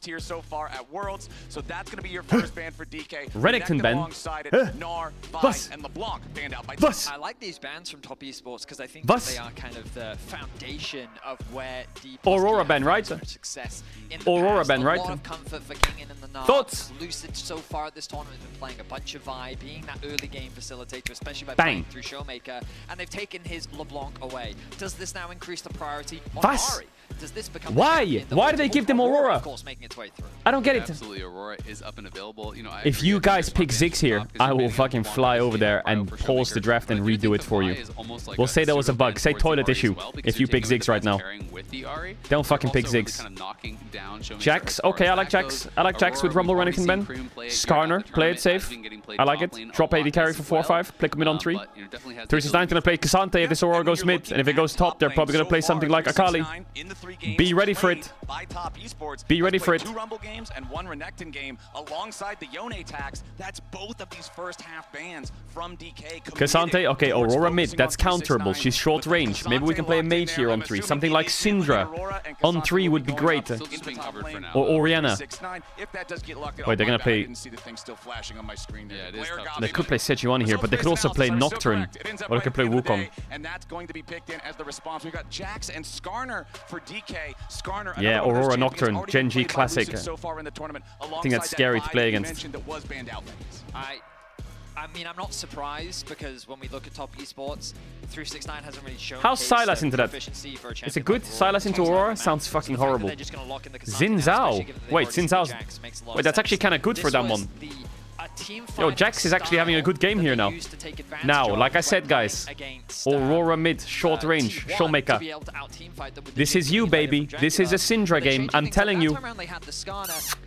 tier so far at Worlds. So that's going to be your first ban for DK. Renekton ban. Alongside it, Gnar, Vi, and LeBlanc banned out by I like these bans from Top Esports because I think Bus. that they are kind of the foundation of where D+ Aurora Kia ban, right? found success in the Aurora past. ban, right? A lot of comfort for Kingin and the Gnar. Thoughts? Lucid so far at this tournament has been playing a bunch of Vi, being that early game facilitator, especially by Bang. playing through Showmaker, and they've taken his LeBlanc away. Does this now increase the priority on Was? Ari? Does this become Why? the champion that Why do they multiple- give them Aurora? Of course, making its way through. I don't get it. Absolutely, Aurora is up and available. You know, I If agree, you I think guys there's pick smart Ziggs here, bans I because will you're fucking banning fly LeBlanc over there as and the pause the draft and redo it for you. We'll say there was a bug. Say toilet issue if you pick Ziggs right now. Don't fucking pick Ziggs. Jax, okay, I like Jax. I like Jax with Rumble, Renekton, Ben. Skarner, play it safe. I like it. Drop AD carry for 4-5. Play mid on 3. 369 gonna play Cassante if this Aurora goes mid, and if it goes top, they're probably gonna play something like Akali. Be ready for it. Be ready for it. 2 Rumble games and 1 Renekton game alongside the Yone tax. That's both of these first half bans from DK. Cassante, okay, Aurora mid, that's counterable. She's short range. Maybe we can play a mage here on 3. Something like Syndra on 3 would be great. Or Orianna. Wait, they're gonna play... They could play Sejuani here, but they could also play Nocturne. Or they could play Wukong. And that's going to be picked in as the response. We've got Jax and Skarner for DK. Skarner, Yeah, Aurora Nocturne, Gen G classic. So far in the tournament, I think that's scary to play against. I mean, I'm not surprised because when we look at Top Esports, 369 hasn't really shown. How's Sylas into that? Is it good? Sylas into Aurora? Sounds fucking horrible. Xin Zhao. Wait, Xin Zhao's... Wait, that's actually kind of good for that one. Yo, Jax is actually having a good game here now. Now, like I said, guys, Aurora mid, short range, Showmaker. This is you, baby. This is a Syndra game, I'm telling you.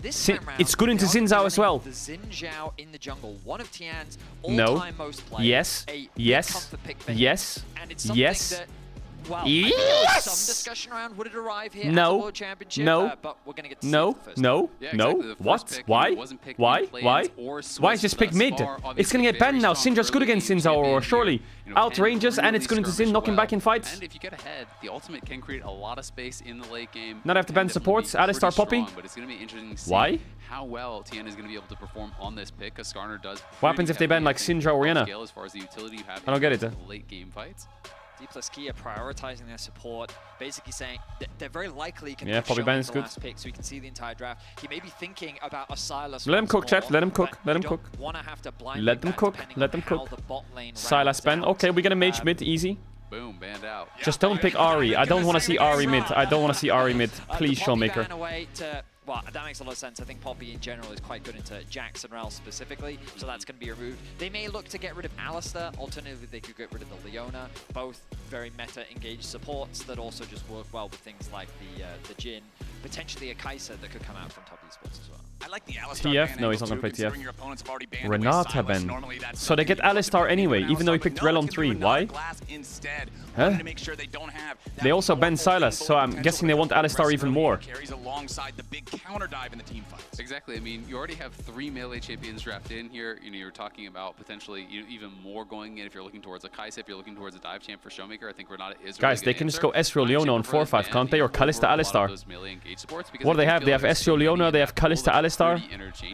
It's good into Xin Zhao as well. No. Yes. Yes. Yes. Yes. Yes! Some discussion around would it arrive here No. at the World Championship, No. but we're going to get to No. see it first. No. No. What? Why? Why? Why? Why is just pick mid? It's gonna get banned now. Syndra's good against Xin Zhao Aurora, surely. Outranges, and it's going to Xin, knock him back in fights. And if you get ahead, the ultimate can create a lot of space in the late game. Not have to ban supports. Alistar Poppy. But it's going to be interesting to see Why? how well Tien is going to be able to perform on this pick, because Skarner does. What happens if they ban like Syndra or Orianna? As far as the utility you have I don't get in it. late game fights. D+ Kia prioritizing their support, basically saying that they're very likely going Yeah, to Poppy show ban him is the good. last pick, so we can see the entire draft. He may be thinking about a Sylas. Let him cook, chat. Let him cook. but Let him you cook. don't wanna have to blindly Let them ban cook. depending Let on them how cook. the bot lane Sylas rounds ban. out. Okay, we're gonna mage mid, easy. Boom, banned out. Just don't pick Ari. I don't want to see Ari mid. I don't want to see Ari mid. Please, The Poppy Showmaker. ban away to, well, that makes a lot of sense. I think Poppy in general is quite good into Jax and Rel specifically, so that's going to be removed. They may look to get rid of Alistar. Alternatively, they could get rid of the Leona. Both very meta-engaged supports that also just work well with things like the Jhin. Potentially a Kai'Sa that could come out from Top Esports as well. I like the Alistar TF? ban No, he's angle not gonna too, play TF. considering your opponents have already banned away Renata Sylas. ban. Normally that's So they get Alistar anyway, even though he picked Rel on 3. Why? Instead, Huh? to make sure they don't have They also banned Sylas, so I'm guessing they want Alistar even more. carries alongside the big counter dive in the team fights. Exactly. I mean, you already have 3 melee champions drafted in here. You know, you're talking about potentially even more going in if you're looking towards a Kai'Sa, if you're looking towards a dive champ for Showmaker. I think Renata is. Guys, they can just go Ezreal Leona on 4-5, can't they? Or Kalista Alistar. What do they have? They have Ezreal Leona, they have Kalista Alistar,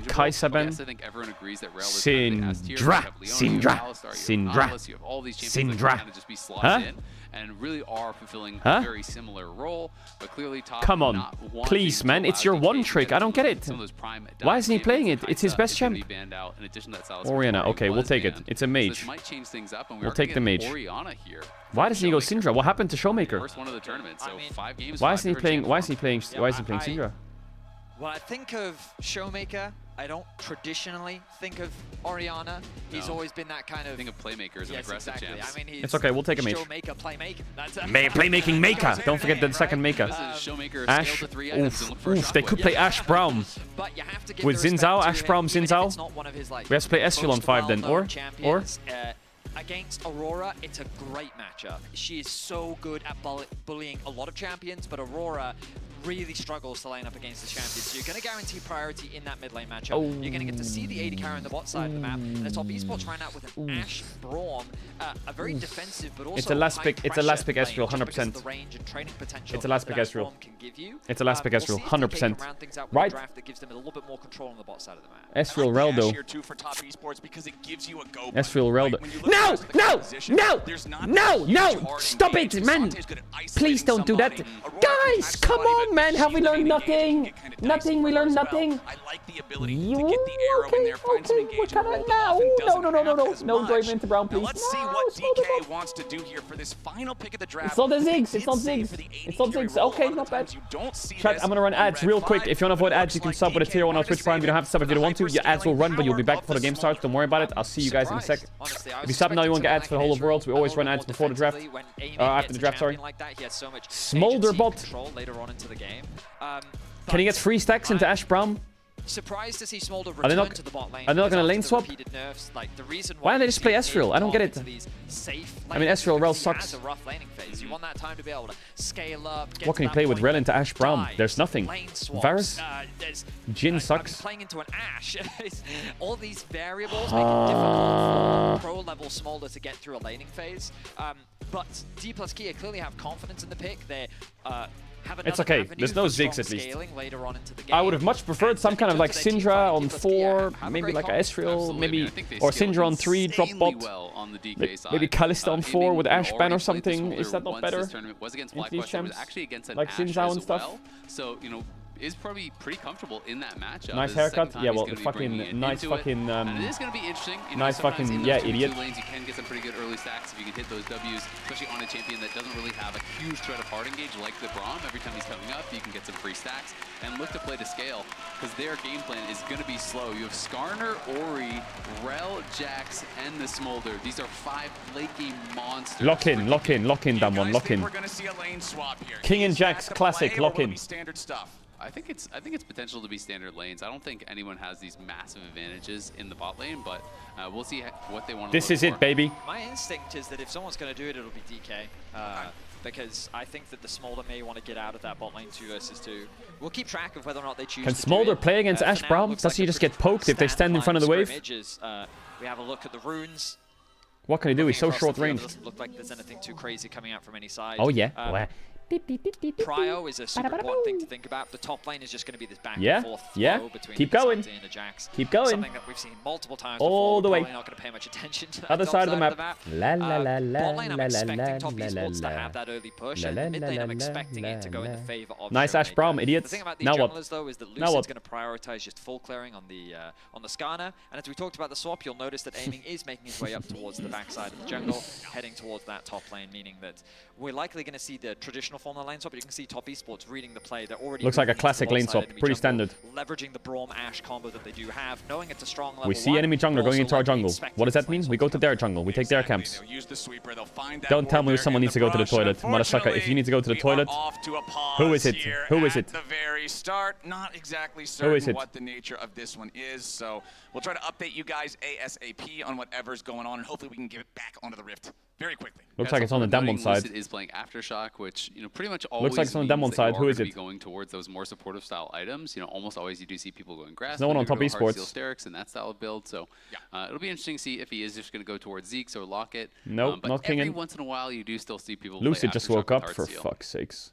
Kai'Sa ban. Syndra. Syndra. Syndra. Syndra. Huh? and really are fulfilling Huh? a very similar role. But clearly, Top Come on, not wanting please, to man. allow It's your DK one to trick. get I don't get it. some of those prime Why isn't he playing it? It's his best is gonna champ. be banned out. In addition to that, Silas Orianna. Vittori Okay, we'll was take it. banned. It's a So mage. this might change things up, and We'll are take the gonna mage. get Orianna here. Why doesn't he go Syndra? What happened to Showmaker? First one of the tournament, so 5 games. Why 5 isn't he different playing? champs Why for isn't he playing? Why isn't he playing Syndra? When I think of Showmaker, I don't traditionally think of Orianna. He's No. always been that kind of... Think of playmakers and aggressive exactly. champs. I mean, he's It's okay, we'll take a mage. Showmaker, playmaker. That's a Playmaking maker. Don't forget the second maker. This is Showmaker Ash. scaled to 3 items and look for a Oof. They shockwave. could play Ash Braum But you have to give with the respect Xin Zhao. to Ash him, Braum, even Xin if it's Zhao. not one of his, like, We have to play Ezreal on most 5 then, or well-known champions. Against Aurora, it's a great matchup. She is so good at bullying a lot of champions, but Aurora really struggles to lane up against the champions. So you're going to guarantee priority in that mid lane matchup. Oh. You're going to get to see the AD carry on the bot side of the map. And the top esports trying out with an Ashe Braum, a very defensive but also It's a last pick. It's a last pick Ezreal, 100%. It's a last pick Ezreal. It's a last pick Ezreal, 100%. Right. That gives them a little bit more control on the bot side of the map. Ezreal Reldo. Ezreal Reldo. No! Stop it, man! Please don't do that. Guys, come on, man. Have we learned nothing? Nothing. We learned nothing. I like the ability to get the arrow in there, find some engagement. No, Draven into Brown, please. Let's see what DK wants to do here for this final pick of the draft. It's not the Ziggs. It's not Ziggs. It's not Ziggs. Okay, not bad. Chat, I'm gonna run ads real quick. If you want to avoid ads, you can sub with a tier 1 on Twitch Prime. You don't have to sub if you don't want to. Your ads will run, but you'll be back before the game starts. Don't worry about it. I'll see you guys in a sec. If you sub now, you won't get ads for the whole of Worlds. We always run ads before the draft. After the draft, sorry. Smolder bot. Can he get 3 stacks into Ashe Braum? Surprised to see Smolder Are they return not- to the bot lane. are they not gonna because lane after the swap? repeated nerfs, like, the reason Why don't they just play you Ezreal? I don't get it. into these safe I mean, lanes Ezreal Rel because he has sucks. a rough laning phase. You want that time to be able to scale up. Get What can to he play that with point, Rel into Ashe Braum? dive, There's nothing. lane swaps, Varus? there's Jhin sucks. playing into an Ashe. All these variables make it difficult for pro-level Smolder to get through a laning phase. But D plus Kia clearly have confidence in the pick. They have It's another okay. avenue There's no for Ziggs strong at least. scaling later on into the I game. would have much preferred some kind of like Syndra on 4, maybe like a Ezreal, maybe, or Syndra on 3, drop bot. Well on the DK side. Maybe Kalista on 4 with Aiming, Ash Ban or already played this something. Is that not once better? This tournament was against Into these Blackquest, it was champs? actually against an Like Ashe Xin Zhao as and stuff? well. So, is probably pretty comfortable in that matchup. Nice This is the second haircut. time Yeah, he's well, gonna be fucking bringing it nice into it. fucking, And it is going to be interesting. nice sometimes fucking, in those yeah, 2v2 idiot. lanes, you can get some pretty good early stacks if you can hit those Ws, especially on a champion that doesn't really have a huge threat of hard engage like the Braum. Every time he's coming up, you can get some free stacks and look to play to scale because their game plan is going to be slow. You have Skarner, Ori, Rel, Jax, and the Smolder. These are 5 late game monsters. Lock in, that one, lock in. We're going to see a lane swap here. King and Jax, classic, lock in. Standard stuff. I think it's potential to be standard lanes. I don't think anyone has these massive advantages in the bot lane, but we'll see what they want to This is it, baby. My instinct is that if someone's going to do it, it'll be DK. Because I think that the Smolder may want to get out of that bot lane 2 versus 2. We'll keep track of whether or not they choose Can to Smolder do it. play against For Ashe now, Braum? looks Does like he a just get poked if they stand in front of the wave? scrimmages. We have a look at the runes. What can he do? He's so Across short the field, range. It doesn't look like there's anything too crazy coming out from any side. Oh yeah. Prio is a super important thing to think about. The top lane is just going to be this back Yeah, and forth yeah. flow between Keep the going. K'Sante and the Jax. Keep going. Something that we've seen multiple times All before. the We're way. probably not going to pay much attention to that Other top side of the map. La la la la. Bot lane, I'm expecting top esports to have that early push, and mid lane, I'm expecting it to go in the favor of Nice Ashe Showmaker. Braum, idiots. The thing about these Now what? junglers, though, is that Now Lucid's what? going to prioritize just full clearing on the Skarner, and as we talked about the swap, you'll notice that aiming is making his way up towards the backside of the jungle, heading towards that top lane, meaning that we're likely going to see the traditional form of the lane swap, but you can see top esports reading the play. They're already Looks like a moving classic to the lane bot side swap. enemy Pretty jungle, standard. leveraging the Braum Ashe combo that they do have, knowing it's a strong level We see 1, enemy jungler going also into our likely jungle. expecting What does that this lane mean? We go to their jungle. We take their camps. Use the sweeper. They'll find that Don't tell me ward someone there needs in to go to the brush. toilet. Motherfucker, if you need to go to the We toilet, are off to a pause who is it? here Who is at it? the very start. Not exactly Who certain is it? what the nature of this one is, so we'll try to update you guys ASAP on whatever's going on, and hopefully we can get it back onto the Rift very quickly. Looks like it's on the Demon side. Lucid is playing Aftershock, which pretty much always Looks like it's on the means Demon that side. you Who are is gonna it? be going towards those more supportive style items. Almost always you do see people going grass. There's no one on top Heartsteel esports. Sterix and that style of build. So it'll be interesting to see if he is just going to go towards Zeke's or Locket. Nope, but not every Kingen. once in a while you do still see people. Lucid play just Aftershock woke with up, for Heartsteel. fuck's sakes.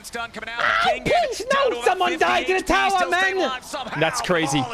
Sand stun coming out. Kingen No, someone died in the tower, man. That's crazy.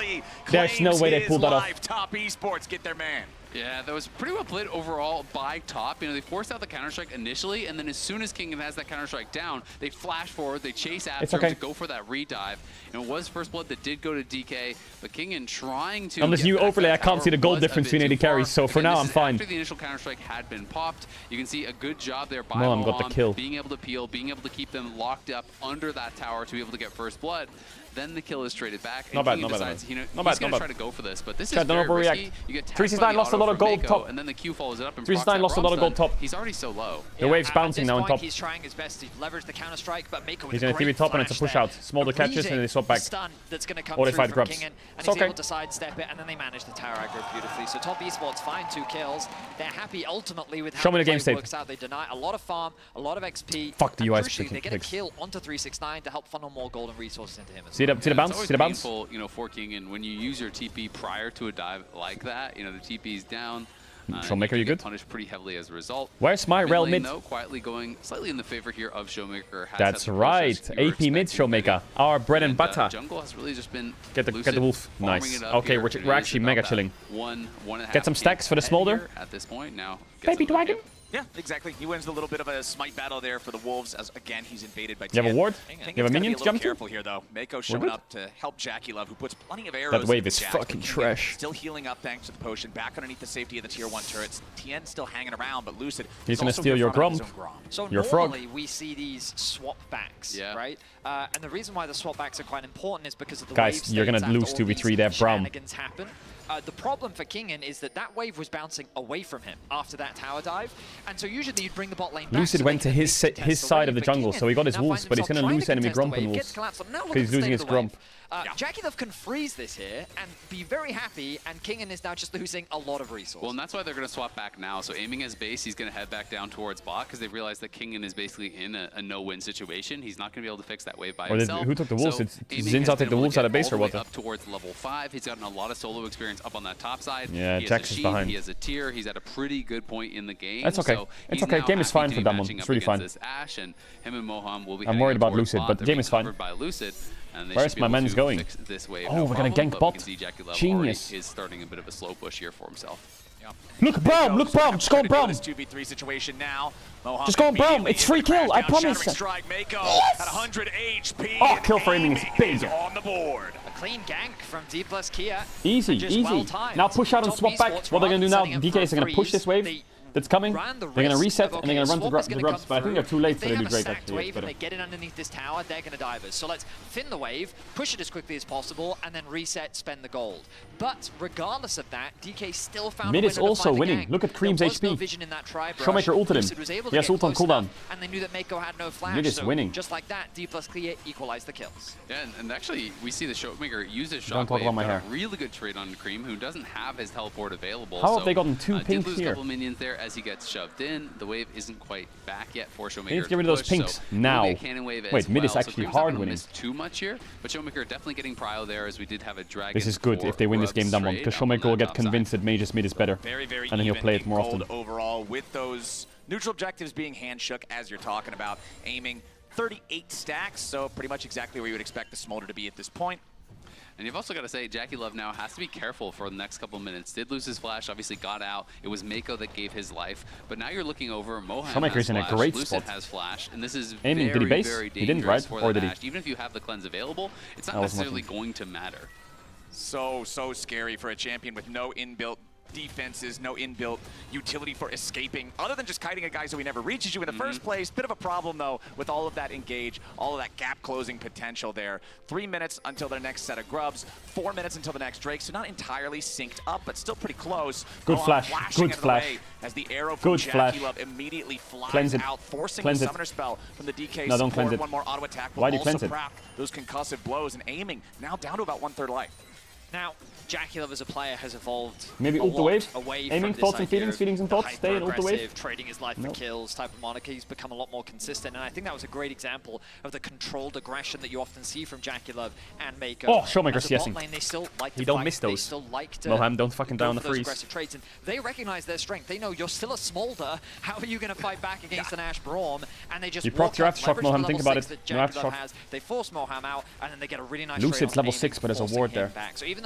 There's no way they pulled that off. Top Esports get their man. Yeah, that was pretty well played overall by top. You know, they forced out the Counter-Strike initially, and then as soon as Kingen has that Counter-Strike down, they flash forward, they chase after him to go for that redive. And it was first blood that did go to DK, but Kingen trying to... On this new overlay, I can't see the gold difference between AD carries, so for now I'm fine. After the initial Counter-Strike had been popped, you can see a good job there by Moham got the kill. being able to peel, being able to keep them locked up under that tower to be able to get first blood. Then the kill is traded back, and Kingen decides, you know, he's going to try to go for this, but this is very risky. You get 369 lost a lot of gold top. And then the Q follows it up and 369 lost a lot of gold top. He's already so low. The wave's bouncing now on top. He's trying his best to leverage the counter strike, but Mako he's going to TV top and it's a push out. Smolder catches and they swap back. That's going to come or they fight grubs. Kingen, and he's able to sidestep it, and then they manage the tower aggro beautifully. So Top Esports find 2 kills. They're happy ultimately with how the game works out. They deny a lot of farm, a lot of XP. Fuck the UI. They get a kill onto 369 to help funnel more golden resources into him. See the bounce? See the bounce? You know, for Kingen, when you use your TP prior to a dive like that, you know, the TP's down. Showmaker, you good? Punished pretty heavily as a result. Where's my rel mid? Though, quietly going slightly in the favor here of Showmaker. That's right. AP mid Showmaker. Our bread and butter. Jungle has really just been get the wolf. Nice. Okay, we're actually mega chilling. Get some stacks for the smolder. At this point now. Baby dragon. Yeah, exactly. He wins a little bit of a smite battle there for the Wolves as, again, he's invaded by You have a ward? You have a minion to jump to? Careful here, though. Mako showing up to help Jackie Love, who puts plenty of arrows. That wave is Jack, fucking trash. Still healing up thanks to the potion. Back underneath the safety of the tier 1 turrets. Tien still hanging around, but Lucid. He's going to steal your Grump. So your frog. Normally we see these swap backs, right? And the reason why the swap backs are quite important is because of the guys, you're going to lose 2v3 there, Brown. Happen. The problem for Kingen is that that wave was bouncing away from him after that tower dive, and so usually you'd bring the bot lane back. Lucid went to his side of the jungle, so he got his wolves, but he's going to lose enemy Grump and wolves. Because he's losing his Grump. Jackie Love can freeze this here and be very happy, and Kingen is now just losing a lot of resources. Well, and that's why they're going to swap back now. So aiming his base, he's going to head back down towards bot because they realize that Kingen is basically in a no-win situation. He's not going to be able to fix that wave by himself. Who took the wolves? So Zinza took the wolves out of base or what? Up towards level 5. He's gotten a lot of solo experience up on that top side. Yeah, Jax is behind. He has a tier. He's at a pretty good point in the game. That's okay. So it's okay. Game is fine for that one. It's really fine. Ash and him and Moham will be I'm worried about Lucid, but the game is fine. Where's my man's going? Oh, we're going to gank bot. Genius. Is starting a bit of a slow push here for himself. Look, Brown! Look, Brown! Just go on Brown! 2v3 situation now. Just go on Brown! It's free kill, I promise! Yes! At 100 HP. Oh, kill for aiming is big! On the board. A clean gank from D plus Kia. Easy, easy. Now push out and swap back. What they're going to do now, DK is going to push this wave. That's coming. They're going to reset and they're going to run to the grubs, but I think they're too late, so they'll be great actually. If they get in underneath this tower, they're going to dive us. So let's thin the wave, push it as quickly as possible, and then reset, spend the gold. But regardless of that, DK still found mid is also winning. Look at Cream's HP. Showmaker ulted him. He has ult on cooldown. And they knew that Mako had no flash. Mid is winning. Just like that, D plus Clear equalized the kills. Yeah, and actually, we see the Showmaker use his Don't talk about my hair. A really good trade on Cream, who doesn't have his teleport available. How have they gotten 2 pinks did lose here? A couple minions there as he gets shoved in. The wave isn't quite back yet for Showmaker. They need to get rid of those pinks now. Wait, mid is actually hard winning. Too much here, but Showmaker definitely getting prio there as we did have a dragon. This is good if they win this game down one, because Showmaker will get convinced that Mage's mid is better, and then he'll play it more often. Overall, with those neutral objectives being hand shook, as you're talking about, aiming 38 stacks, so pretty much exactly where you would expect the Smolder to be at this point. And you've also got to say, Jackie Love now has to be careful for the next couple of minutes. Did lose his flash, obviously got out. It was Mako that gave his life. But now you're looking over, Moham Showmaker's in a great Lucid spot. has flash, and this is aiming, very, did he base? very He didn't, right? for Or the did he? Ashe. Even if you have the cleanse available, it's not necessarily going to matter. So scary for a champion with no inbuilt defenses, no inbuilt utility for escaping, other than just kiting a guy so he never reaches you in the first place. Bit of a problem, though, with all of that engage, all of that gap-closing potential there. 3 minutes until their next set of grubs, 4 minutes until the next Drake, so not entirely synced up, but still pretty close. Good flash, good flash. As the arrow from good Jackie flash. Love immediately flies Cleanse it. out, forcing Cleanse the it. summoner spell from the DK No, don't support. cleanse it. One more auto attack will Why do you also cleanse it? crack those concussive blows, and aiming now down to about 1/3 life. Now, Jackie Love as a player has evolved maybe ult the wave, away aiming from thoughts this and feelings, feelings and thoughts, stay and ult the wave. Trading his life for kills type of moniker. He's become a lot more consistent, and I think that was a great example of the controlled aggression that you often see from Jackie Love and Mako. Oh, Showmaker CSing. They still like to He don't fight. miss those. They still like to Moham, don't fucking die on the those freeze. aggressive trades, and they recognize their strength. They know you're still a Smolder. How are you going to fight back against an Ashe Braum? And they just You proc your aftershock, Moham. Think about it. No aftershock. They force Moham out, and then they get a really nice Lucid's trade on level aiming, 6, but there's a forcing ward him there. back. So even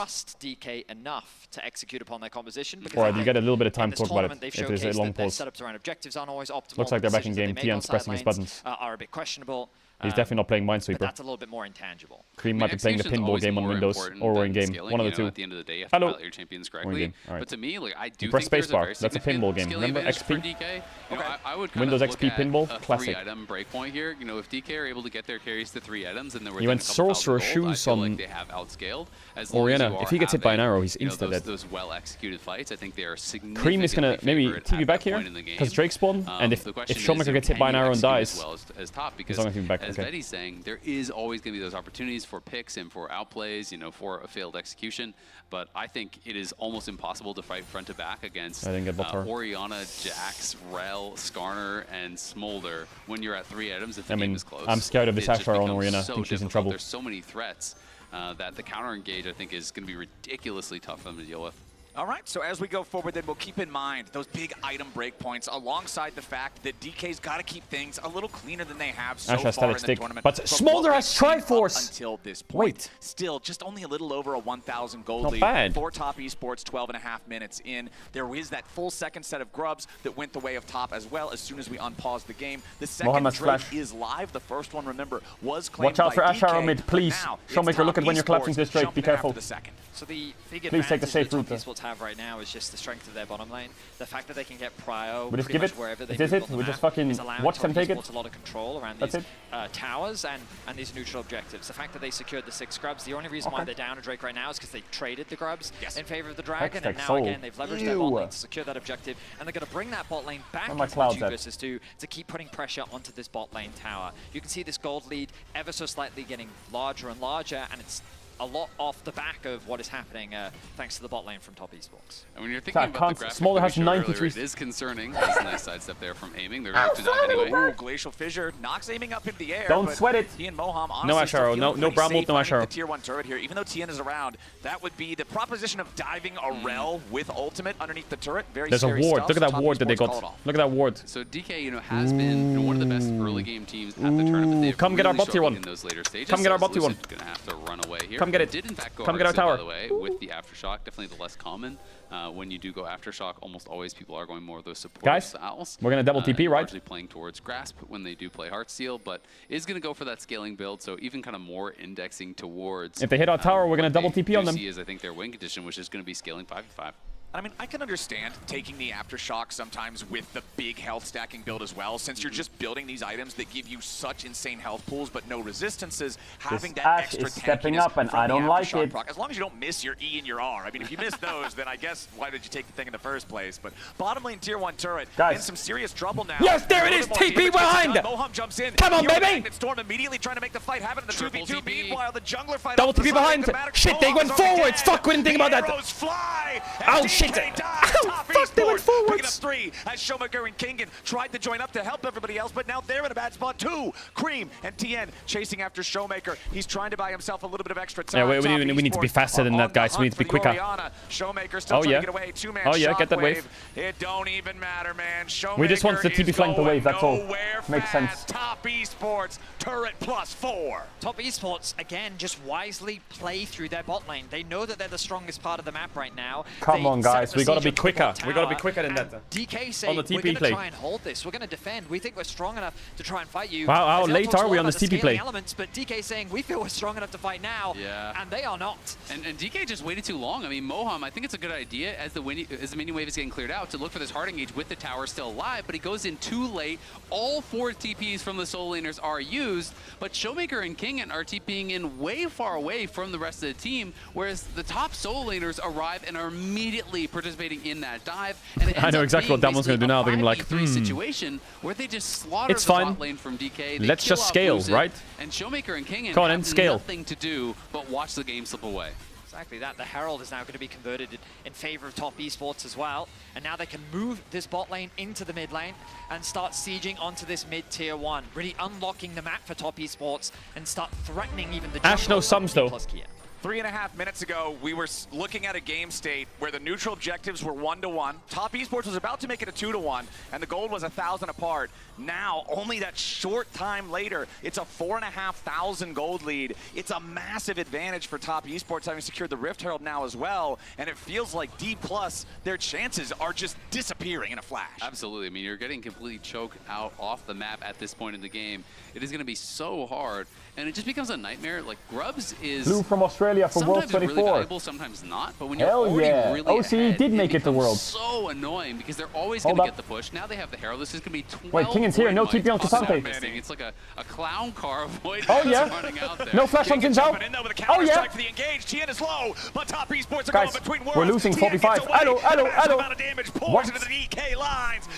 trust DK enough to execute upon their composition. All right, you get a little bit of time to talk about it. They've If there's a showcased long that their pause. setups around objectives aren't always optimal. Looks like they're back in game. Tian's Tian's pressing his buttons. Are a bit questionable. He's definitely not playing Minesweeper. But that's a little bit more intangible. Cream might be playing the pinball game on Windows or in game. One of the two. At the end of the day, you have to pilot your champions correctly. But to me, like, I do think there's a very That's a pinball game. Remember XP? DK. You know, I would kind Windows of look XP at pinball, a classic. 3-item breakpoint here. You know, if DK are able to get their carries to 3 items and they're You went Sorcerer Shoes on like they have outscaled. As long Oriana. as you are If he gets hit by an having, arrow, he's you know, insta dead. those well-executed fights, I think they are significantly Cream is gonna maybe favored TV at back that here point in the game. because Drake spawn, and if The question Showmaker is, gets hit by an can you arrow and execute dies, as well as top, because as long as he's back, as okay. Betty's saying, there is always going to be those opportunities for picks and for outplays, you know, for a failed execution. But I think it is almost impossible to fight front to back against I didn't get bot tower. Oriana, Jax, Rel, Skarner, and Smolder when you're at 3 items if the I game mean, is close. I'm scared of this It just Ashfire on becomes Oriana. I so think she's in difficult. trouble. There's so many threats that the counter engage, I think, is going to be ridiculously tough for them to deal with. All right, so as we go forward, then we'll keep in mind those big item breakpoints alongside the fact that DK's got to keep things a little cleaner than they have so Ash has far in static the stick, tournament. but From Smolder what has we've seen Triforce. up until this point. Wait. Still, just only a little over a 1,000 gold Not lead bad. for Top Esports, 12.5 minutes in. There is that full second set of grubs that went the way of Top as well as soon as we unpaused the game. The second Mohammed's Drake flash. is live. The first one, remember, was claimed Watch out for by Ash Arrow DK, mid, but please. now it's Showmaker, look Top at when you're collapsing Esports this Drake. Be jumping after careful. the second. So the big Please take the advantage safe that route. Top Esports have right now is just the strength of their bottom lane. The fact that they can get prio We just pretty give much it. wherever they Is this move it? on the We map just fucking is allowing watch Top them take it? Esports a lot of control around That's these towers and these neutral objectives. The fact that they secured the 6 grubs, the only reason why they're down to Drake right now is because they traded the grubs in favor of the dragon, and Hextech now sold. again they've leveraged their bot lane to secure that objective, and they're going to bring that bot lane back Where my into the clouds 2 at? versus 2 to keep putting pressure onto this bot lane tower. You can see this gold lead ever so slightly getting larger and larger, and it's a lot off the back of what is happening thanks to the bot lane from Top Esports. And when you're thinking about the graphic Smolder has we showed 93. earlier, it is concerning. That's a nice sidestep there from aiming. They're going to die anyway. Ooh, Glacial Fissure knocks aiming up into the air. Don't but sweat it. He and Moham honestly No Ash still Arrow, feeling no pretty Bramble, safe no Ash underneath Arrow. the tier 1 turret here. Even though Tien is around, that would be the proposition of diving a Rel with ultimate underneath the turret. Very There's a scary ward. stuff, Look at so that Top ward that they Esports call it got. off. Look at that ward. So DK, you know, has been one of the best early game teams at the tournament. They've Come get our really bot tier struggled 1. in those later stages. Come get our so bot tier 1. Lucid's gonna have to run away here. Come get it. Did in fact go Come get our Arxo, tower. by the way, with the aftershock. Definitely the less common. When you do go aftershock, almost always people are going more of those support Guys, styles. we're gonna double TP, right? Largely playing towards Grasp when they do play Heartsteel, but is going to go for that scaling build. So even kind of more indexing towards. If they hit our tower, we're gonna double TP on them. See is I think their win condition, which is going to be scaling 5v5. I mean, I can understand taking the Aftershock sometimes with the big health stacking build as well, since you're just building these items that give you such insane health pools but no resistances, having that Ash extra is stepping tankiness up, and from I the don't like Aftershock it. proc. As long as you don't miss your E and your R. I mean, if you miss those, then I guess why did you take the thing in the first place? But bottom lane tier 1 turret Guys. in some serious trouble now. Yes, there it A is, little bit more TP damage gets behind. done. Moham jumps in. Come on, Hero baby. Magnet Storm immediately trying to make the fight happen in the 2v2. Meanwhile, the jungler fight Double off the TP side, behind. thematic Shit, they Moham went is already forwards. dead. Fuck, we didn't think about that. Arrows fly. Oh, and shit. DK dies. Top Fuck, they went Esports picking up forwards. 3 as Showmaker and Kingen tried to join up to help everybody else, but now they're in a bad spot too. Cream and Tien chasing after Showmaker. He's trying to buy himself a little bit of extra time. Yeah, we need to be faster than that, guys. We need to be quicker. Showmaker still Oh, trying yeah. to get away. 2-man Oh, yeah, get that wave. It don't even matter, man. Showmaker We just want the TP is flank the going wave, that's all. nowhere Makes fast. sense. Top Esports, turret +4. Top Esports, again, just wisely play through their bot lane. They know that they're the strongest part of the map right now. Come They on, set guys. the We gotta siege be up to the quicker. bot We gotta be tower, quicker than and that. DK say, On the we're TP going to play. try and hold this. We're going to defend. We think we're strong enough to try and fight you. Wow, how Azale late talks a are we lot on about this the TP scaling play? Elements, but DK saying, we feel we're strong enough to fight now, and they are not. And DK just waited too long. I mean, Moham, I think it's a good idea as the minion wave is getting cleared out to look for this hard engage with the tower still alive, but he goes in too late. All 4 TPs from the solo laners are used, but Showmaker and Kingen are TPing in way far away from the rest of the team, whereas the top solo laners arrive and are immediately participating in that dive. And it I ends know up exactly being what Damon's gonna do basically now. a They're gonna be like, 5v3 situation where they just slaughter It's the fine. bot lane from DK. They Let's kill just off scale, Lucid, right? And Showmaker and Kingen Come on, have and scale. nothing to do but watch the game slip away. Exactly that. The Herald is now going to be converted in favor of Top Esports as well. And now they can move this bot lane into the mid lane and start sieging onto this mid tier 1, really unlocking the map for Top Esports and start threatening even the Ash jungle knows sums, of though. D+Kia. 3.5 minutes ago, we were looking at a game state where the neutral objectives were 1-1. Top Esports was about to make it a 2-1, and the gold was 1,000 apart. Now, only that short time later, it's a 4,500 gold lead. It's a massive advantage for Top Esports, having secured the Rift Herald now as well, and it feels like D+, their chances are just disappearing in a flash. Absolutely. I mean, you're getting completely choked out off the map at this point in the game. It is going to be so hard, and it just becomes a nightmare. Like, Grubs is... Blue from Australia for World 24. Sometimes really valuable, sometimes not, but when you're Hell already yeah. really OCE did make it to World. So annoying because they're always going to get the push. Now they have the Herald. This is going to be 12. Wait, Kingan's here. No TP on Kasante. It's like a clown car of Void running out there. No flash on Zinzao. Oh, yeah. For the engage. Tien is low, but Top Esports are Guys, going between worlds. we're losing 45. Hello. What? Into the DK lines.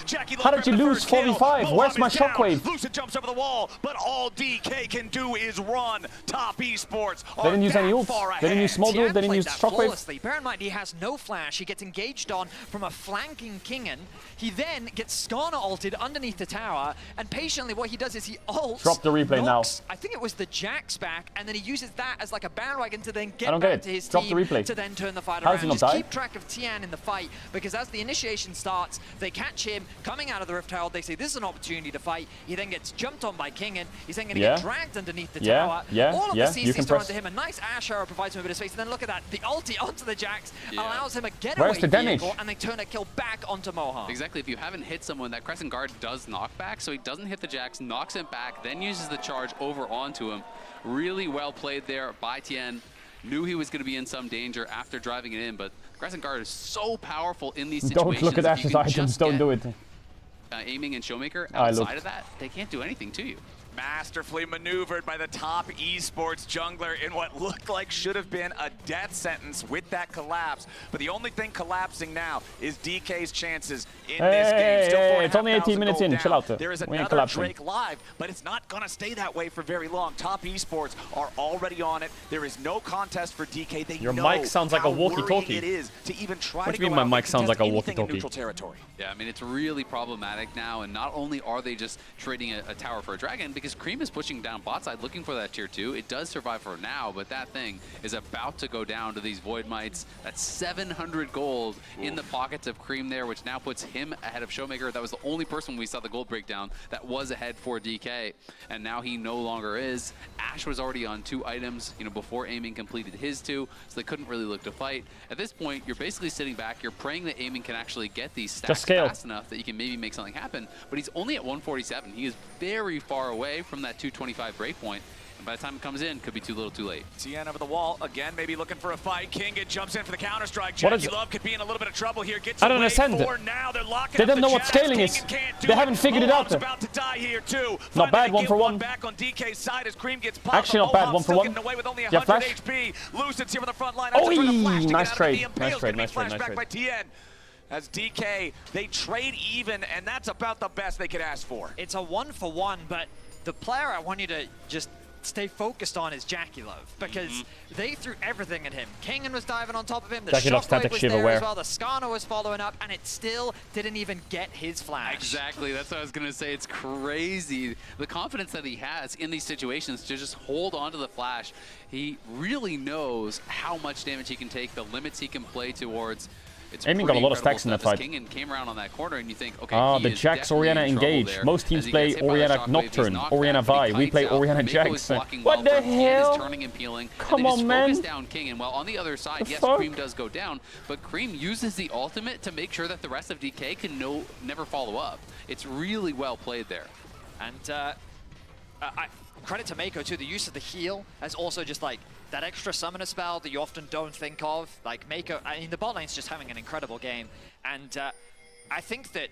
How did you lose 45? Where's my shockwave? Lucid jumps over the wall, but all DK can do is run. Top Esports They didn't use any ults. They didn't use small build. They didn't use shockwave. Bear in mind, he has no flash. He gets engaged on from a flanking Kingen. He then gets Skarner ulted underneath the tower, and patiently what he does is he ults. Drop the replay now. I think it was the Jax back, and then he uses that as like a bandwagon to then I get don't back get it. to his Drop team the replay. to then turn the fight How does he around. not Just die? keep track of Tian in the fight, because as the initiation starts, they catch him coming out of the Rift Herald. They say this is an opportunity to fight. He then gets jumped on by Kingen. He's then going to get dragged underneath the tower. All of the CCs thrown to him. A nice Ash arrow provides him a bit of space. And then look at that. The ulti onto the Jax allows him a getaway vehicle, and they turn a kill back onto Mohan. Exactly. If you haven't hit someone, that Crescent Guard does knock back, so he doesn't hit the Jax, knocks him back, then uses the charge over onto him. Really well played there by Tien. Knew he was going to be in some danger after driving it in, but Crescent Guard is so powerful in these situations. Don't look at Ash's items. Don't do it. Aiming and Showmaker outside of that, they can't do anything to you. Masterfully maneuvered by the Top Esports jungler in what looked like should have been a death sentence with that collapse. But the only thing collapsing now is DK's chances in this game. Still it's only 18 minutes in. Chill out. There is another Drake live, but it's not going to stay that way for very long. Top Esports are already on it. There is no contest for DK. They Your know mic sounds like a walkie-talkie. It is to even try what to do you go mean my out mic sounds like a anything in walkie-talkie? neutral territory. Yeah, I mean, it's really problematic now, and not only are they just trading a tower for a dragon, because Cream is pushing down bot side looking for that tier 2. It does survive for now, but that thing is about to go down to these Void Mites. That's 700 gold in the pockets of Cream there, which now puts him ahead of Showmaker. That was the only person we saw the gold breakdown that was ahead for DK, and now he no longer is. Ash was already on 2 items, before Aiming completed his 2, so they couldn't really look to fight. At this point, you're basically sitting back, you're praying that Aiming can actually get these stacks fast enough that you can maybe make something happen, but he's only at 147. He is very far away from that 225 breakpoint, and by the time it comes in, could be too little too late. Tien over the wall, again, maybe looking for a fight. Kingen jumps in for the counter-strike. Jackie Love could be in a little bit of trouble here. Gets I don't understand. They don't know what scaling is. They haven't figured it out. About to die here too. Not bad, 1 for 1. Back on DK's side as Cream gets popped. Actually, not bad, 1 for 1. Away with only 100 flash. HP. Lucid's here on the front line. Oh, nice trade. Nice trade. Back by Tien. As DK, they trade even, and that's about the best they could ask for. It's a 1 for 1, but the player I want you to just stay focused on is Jackie Love, because they threw everything at him. Kingen was diving on top of him, the Shockwave was there as well, the Skarner was following up, and it still didn't even get his flash. Exactly, that's what I was going to say. It's crazy. The confidence that he has in these situations to just hold on to the flash. He really knows how much damage he can take, the limits he can play towards. Aiming got a lot of stacks in that fight. Kingen came around on that corner, and you think, okay, the Jax Orianna engage. Most teams play Orianna Nocturne, Orianna Vi. We play Orianna Jax. What the hell? Come on, man. Down Kingen. Well, on the other side, yes, Cream does go down, but Cream uses the ultimate to make sure that the rest of DK can never follow up. It's really well played there. And credit to Mako too. The use of the heal as also just like that extra summoner spell that you often don't think of. Like Mako, I mean, the bot lane's just having an incredible game, and I think that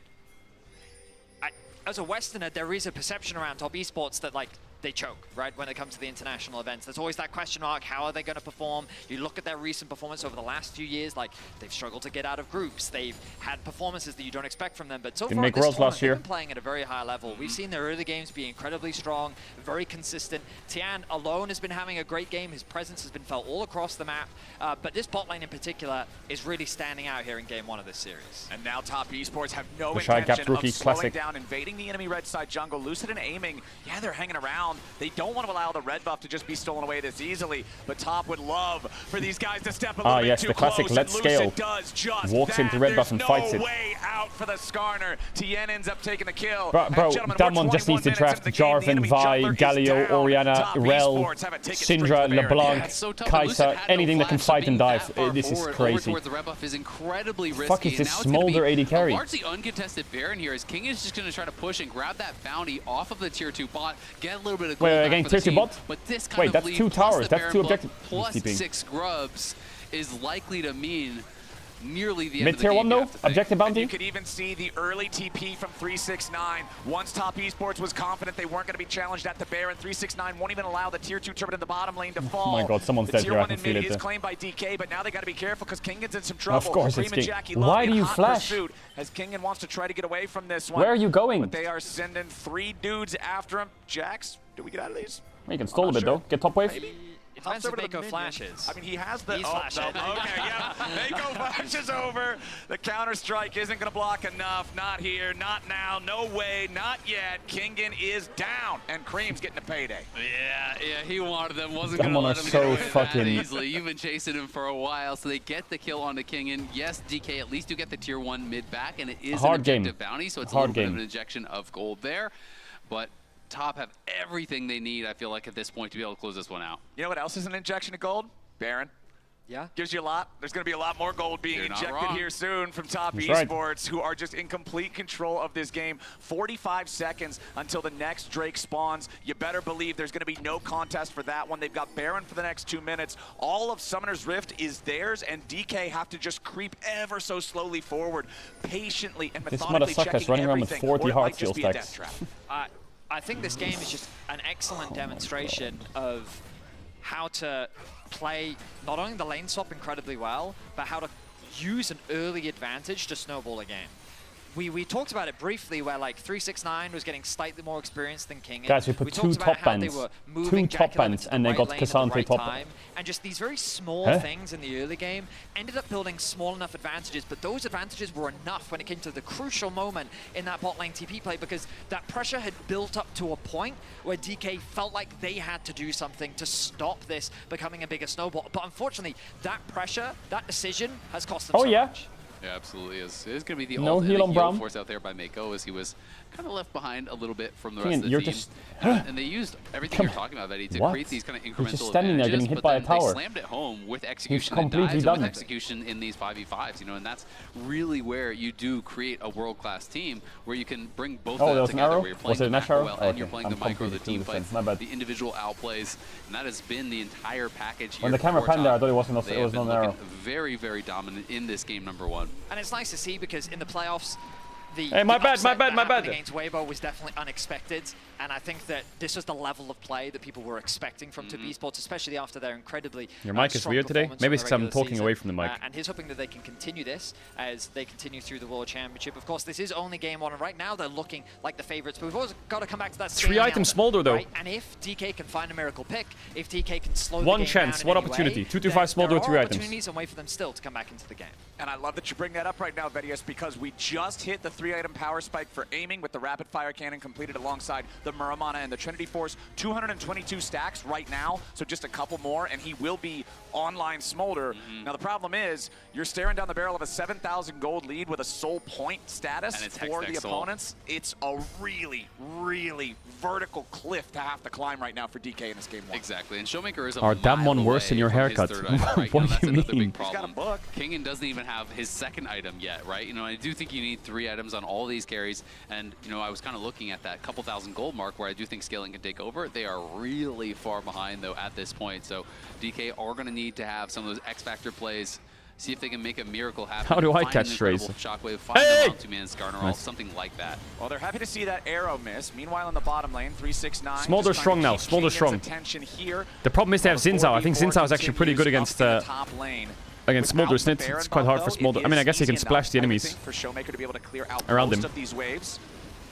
as a Westerner, there is a perception around Top Esports that like they choke, right, when it comes to the international events. There's always that question mark, how are they going to perform? You look at their recent performance over the last few years, like, they've struggled to get out of groups. They've had performances that you don't expect from them, but so far in this tournament, they've been playing at a very high level. We've seen their early games be incredibly strong, very consistent. Tien alone has been having a great game. His presence has been felt all across the map, but this bot lane in particular is really standing out here in Game 1 of this series. And now Top Esports have no intention of slowing down, invading the enemy red side jungle. Lucid and Aiming, yeah, they're hanging around, around. They don't want to allow the red buff to just be stolen away this easily, but Top would love for these guys to step a little bit too the classic close, let's and scale. Lucid does just Walks that. into red buff and fights it. There's no way out for the Skarner. Tien ends up taking the kill. Bro, Damwon just needs to draft Jarvan, Vi, Galio, Orianna, Rel, Syndra, LeBlanc, Kai'Sa, anything that can fight and dive. This is crazy. The red buff is incredibly risky. Fuck is this Smolder AD carry? Largely uncontested Baron here as King is just going to try to push and grab that bounty off of the tier 2 bot, get a little bit of gold back again, for the tier 2 team, bot? but this kind Wait, of that's lead 2 plus towers, the that's Baron 2 buff objectives. plus 6 grubs is likely to mean nearly the end Mid of the tier game. 1 though? Objective bounty? You could even see the early TP from 369. Once Top Esports was confident they weren't going to be challenged at the Baron, 369 won't even allow the tier 2 turret in the bottom lane to fall. Oh my god, someone's dead tier here, I 1 can in feel mid it is there. claimed by DK, but now they got to be careful because Kingan's in some trouble. Of course it's Cream and King. Jackie love Why do in you hot flash? pursuit as Kingan wants to try to get away from this one. Where are you going? But they are sending 3 dudes after him. Jax, do we get out of these? You can stall a bit though. Get top wave. Maybe. It depends if Mako flashes. I mean, he has the... He's oh, flashing. no, okay, yeah. Mako flashes over. The counter-strike isn't going to block enough. Not here, not now, no way, not yet. Kingan is down, and Cream's getting a payday. Yeah, he wanted them. Wasn't going to Someone let are him so get away that fucking- easily. You've been chasing him for a while, so they get the kill onto Kingan. Yes, DK, at least you get the tier 1 mid back, and it is Hard an game. objective bounty, so it's Hard a little bit game. of an injection of gold there. But Top have everything they need, I feel like, at this point to be able to close this one out. You know what else is an injection of gold? Baron. Yeah. Gives you a lot. There's going to be a lot more gold being You're not injected wrong. here soon from Top That's right. Esports, who are just in complete control of this game. 45 seconds until the next Drake spawns. You better believe there's going to be no contest for that one. They've got Baron for the next 2 minutes. All of Summoner's Rift is theirs, and DK have to just creep ever so slowly forward, patiently and This methodically motherfucker's checking running around with everything, 40 or it heart might just seal be a stacks. death trap. I think this game is just an excellent demonstration of how to play not only the lane swap incredibly well, but how to use an early advantage to snowball a game. We talked about it briefly where like 369 was getting slightly more experience than King. Guys, we put 2 top bands. 2 top bands and they got Cassante top. And just these very small things in the early game ended up building small enough advantages, but those advantages were enough when it came to the crucial moment in that bot lane TP play, because that pressure had built up to a point where DK felt like they had to do something to stop this becoming a bigger snowball. But unfortunately, that pressure, that decision has cost them so much. Yeah, absolutely is. It is going to be the No heal on Braum. force out there by Mako, as he was kind of left behind a little bit from the King, rest of the you're team. just- And they used everything you're talking about, Betty, to What? create these kind of He's incremental just standing there advantages, getting hit but by a then tower. they slammed it home with execution and completely dives, done. with execution in these 5v5s, you know, and that's really where you do create a world-class team where you can bring both Oh, of there them was an together, arrow? where you're playing Was it the an macro arrow? well Oh, and you're okay. playing I'm the micro, the completely team defense. fights, My bad. the individual outplays, and that has been the entire package here. When the camera for panned there, I Top. thought it wasn't. They It have was been not an arrow. looking very, very dominant in this game number 1. And it's nice to see because in the playoffs, Hey, my bad, my bad, my bad. Against Weibo was definitely unexpected, and I think that this was the level of play that people were expecting from Top Esports, especially after their incredibly Your mic is strong weird today? performance Maybe from it's the 'cause I'm regular talking season. away from the mic. And he's hoping that they can continue this as they continue through the World Championship. Of course, this is only game 1, and right now they're looking like the favorites, but we've always got to come back to that 3 scaling items element, Smolder though. right? And if DK can find a miracle pick, if DK can slow One the game chance, down in one any opportunity. way, 2-5 then Smolder, there 3 are items. opportunities and wait for them still to come back into the game. And I love that you bring that up right now, Vedius, because we just hit the 3-item power spike for aiming with the rapid fire cannon completed alongside the Muramana and the Trinity Force. 222 stacks right now, so just a couple more, and he will be online Smolder. Now the problem is, you're staring down the barrel of a 7,000 gold lead with a soul point status And it's for the Hextech Soul. opponents. It's a really, really vertical cliff to have to climb right now for DK in this game 1. Exactly, and Showmaker is a Are that mile one worse than away your from his haircut? third item, right? What You know, do that's you another mean? big problem. Kingan doesn't even have his second item yet, right? You know, I do think you need 3 items on all these carries, and you know, I was kind of looking at that couple thousand gold mark where I do think scaling can take over. They are really far behind though at this point, so DK are going to need to have some of those X Factor plays. See if they can make a miracle happen. How do I Find catch an strays? incredible Shockwave, find Hey! them out 2-man Skarner, Nice. something like that. Well, they're happy to see that arrow miss. Meanwhile, in the bottom lane, 369. Smolder's just trying strong to now. keep Smolder's Kingan's strong. attention here. The problem is they have Xin Zhao. I think Xin Zhao is actually pretty good against the top lane. against Smolder, isn't it? It's quite hard for Smolder. I mean, I guess he can splash the enemies For Showmaker to be able to clear out around most him. of these waves.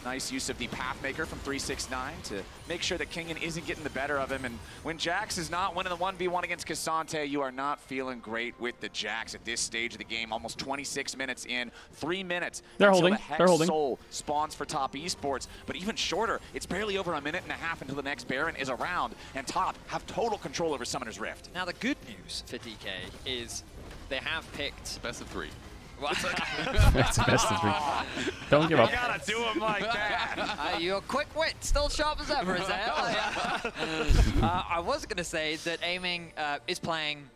Nice use of the Pathmaker from 369 to make sure that Kingen isn't getting the better of him. And when Jax is not winning the 1v1 against Cassante, you are not feeling great with the Jax at this stage of the game. Almost 26 minutes in, 3 minutes They're until holding. the Hex They're holding. Soul spawns for Top Esports. But even shorter, it's barely over a minute and a half until the next Baron is around, and Top have total control over Summoner's Rift. Now the good news for DK is they have picked best of 3. It's best of 3. Don't give up. You gotta do him like that. Your quick wit, still sharp as ever, Azael. I was going to say that Aiming is playing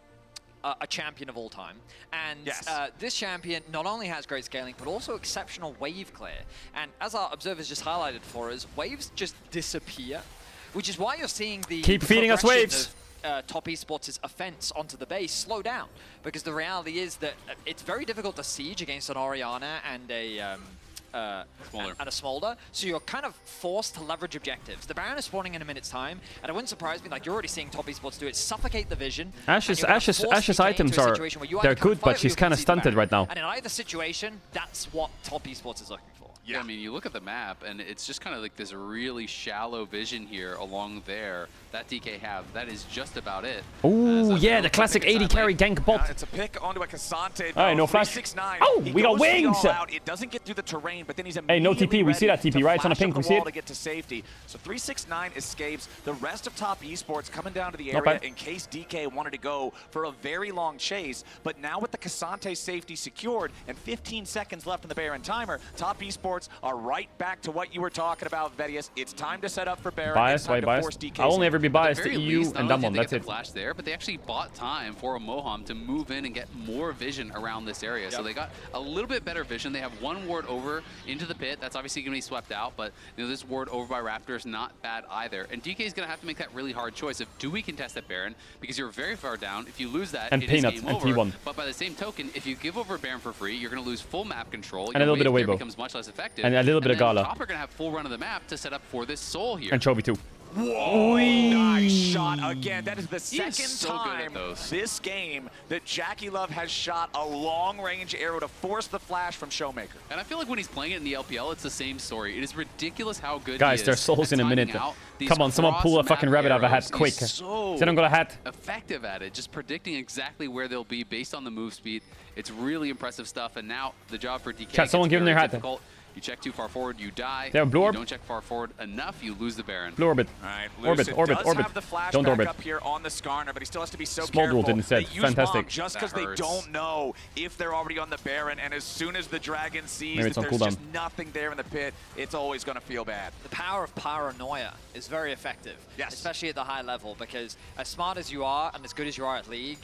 a champion of all time. And this champion not only has great scaling, but also exceptional wave clear. And as our observers just highlighted for us, waves just disappear, which is why you're seeing the Keep feeding us waves. Top Esports' offense onto the base slow down, because the reality is that it's very difficult to siege against an Orianna and a Smolder, so you're kind of forced to leverage objectives. The Baron is spawning in a minute's time, and it wouldn't surprise me, like you're already seeing Top Esports do it, suffocate the vision. Ash's items are, they're good, but she's kind of stunted right now. And in either situation, that's what Top Esports is looking for. Yeah, I mean, you look at the map, and it's just kind of like this really shallow vision here along there that DK have. That is just about it. Oh, yeah, the classic 80 carry gank bot. It's a pick onto a Cassante. All right, no flash. 369. Oh, we got wings! It doesn't get through the terrain, but then he's hey, no TP. We see that TP, right? It's on a pink. We see it. To get to safety. So 369 escapes. The rest of Top Esports coming down to the area in case DK wanted to go for a very long chase. But now with the Cassante safety secured and 15 seconds left in the Baron timer, Top Esports are right back to what you were talking about, Vedius. It's time to set up for Baron. Biased? Why biased? I'll only ever be biased to EU and Dumblon. That's it. Flash there, but they actually bought time for a Moham to move in and get more vision around this area. So they got a little bit better vision. They have one ward over into the pit. That's obviously going to be swept out, but you know, this ward over by Raptor is not bad either. And DK is going to have to make that really hard choice of, do we contest that Baron? Because you're very far down. If you lose that, and it is game over. T1. But by the same token, if you give over Baron for free, you're going to lose full map control. And a little bit of Weibo. Becomes much less effective. And a little bit of Gala. Top are going to have full run of the map to set up for this Soul here. And Chovy too. Whoa, nice shot again. That is the second time this game that Jackie Love has shot a long-range arrow to force the flash from Showmaker. And I feel like when he's playing it in the LPL, it's the same story. It is ridiculous how good Guys, he is their souls in a minute. Come on, someone pull a fucking rabbit out of a hat quick. So they don't got a hat. Effective at it, just predicting exactly where they'll be based on the move speed. It's really impressive stuff, and now the job for DK. Chat, someone give him their hat. Difficult. You check too far forward, you die. They have a blue orb? You don't check far forward enough, you lose the Baron. Blue orbit. All right, orbit. Have the flash don't back orbit. up here on the Skarner, but he still has to be so Small careful. ult instead. They use Fantastic. bomb just because they don't know if they're already on the Baron, and as soon as the Dragon sees that there's just nothing there in the pit, it's always going to feel bad. The power of paranoia is very effective, especially at the high level, because as smart as you are and as good as you are at League,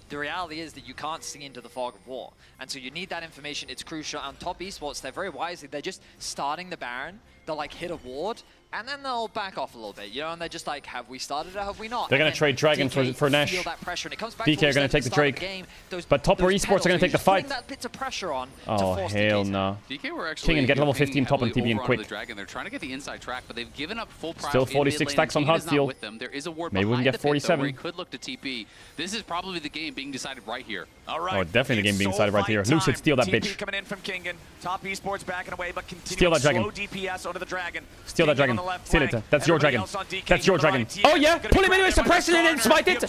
the reality is that you can't see into the fog of war. And so you need that information. It's crucial. On Top Esports, they're very wisely, they're just starting the Baron. They'll like hit a ward, and then they'll back off a little bit, you know, and they're just like, have we started or have we not? They're going to trade Dragon for Nash. Feel that pressure, and it comes back DK are going to take the Drake. But Top or Esports are going to take the fight. That bits of pressure on oh, hell no. DK were actually King and get level 15 top and TP in quick. The Dragon. They're trying to get the inside track, but they've given up full price. Still 46 stacks on hard steel. There is a ward maybe we can get 47. He could look to TP. This is probably the game being decided right here. All right. Oh, definitely the game being decided right here. Lucid, steal that bitch. coming in from Kingen. Top Esports backing away, but steal that Dragon. Slow DPS onto the Dragon. Steal that Dragon. Steal it. That's your Dragon. That's your Dragon. Oh yeah, pull him into suppression and then smite it.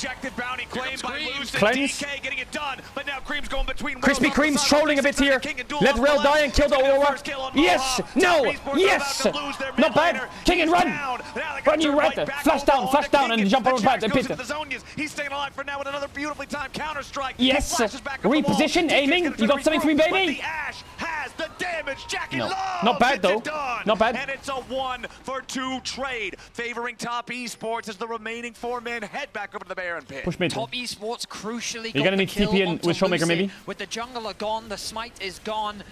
Cleanse. Krispy Kreme's trolling a bit here. Let Rel die and kill the Aurora. Yes. No. Yes. Not bad. King and run. Run you right there. Flash down and jump over back and pit. He's staying alive for now with another beautifully timed counter strike. Yes. Reposition, aiming. You got something for me, baby. The Ash has the damage. Jackie no. Love. Not bad though. Not bad. And it's a 1-for-2 trade favoring Top Esports as the remaining 4 men head back over to the Baron pit. Push mid. Top Esports crucially You're gonna need TP in with Showmaker maybe. With the jungler gone, the smite is gone.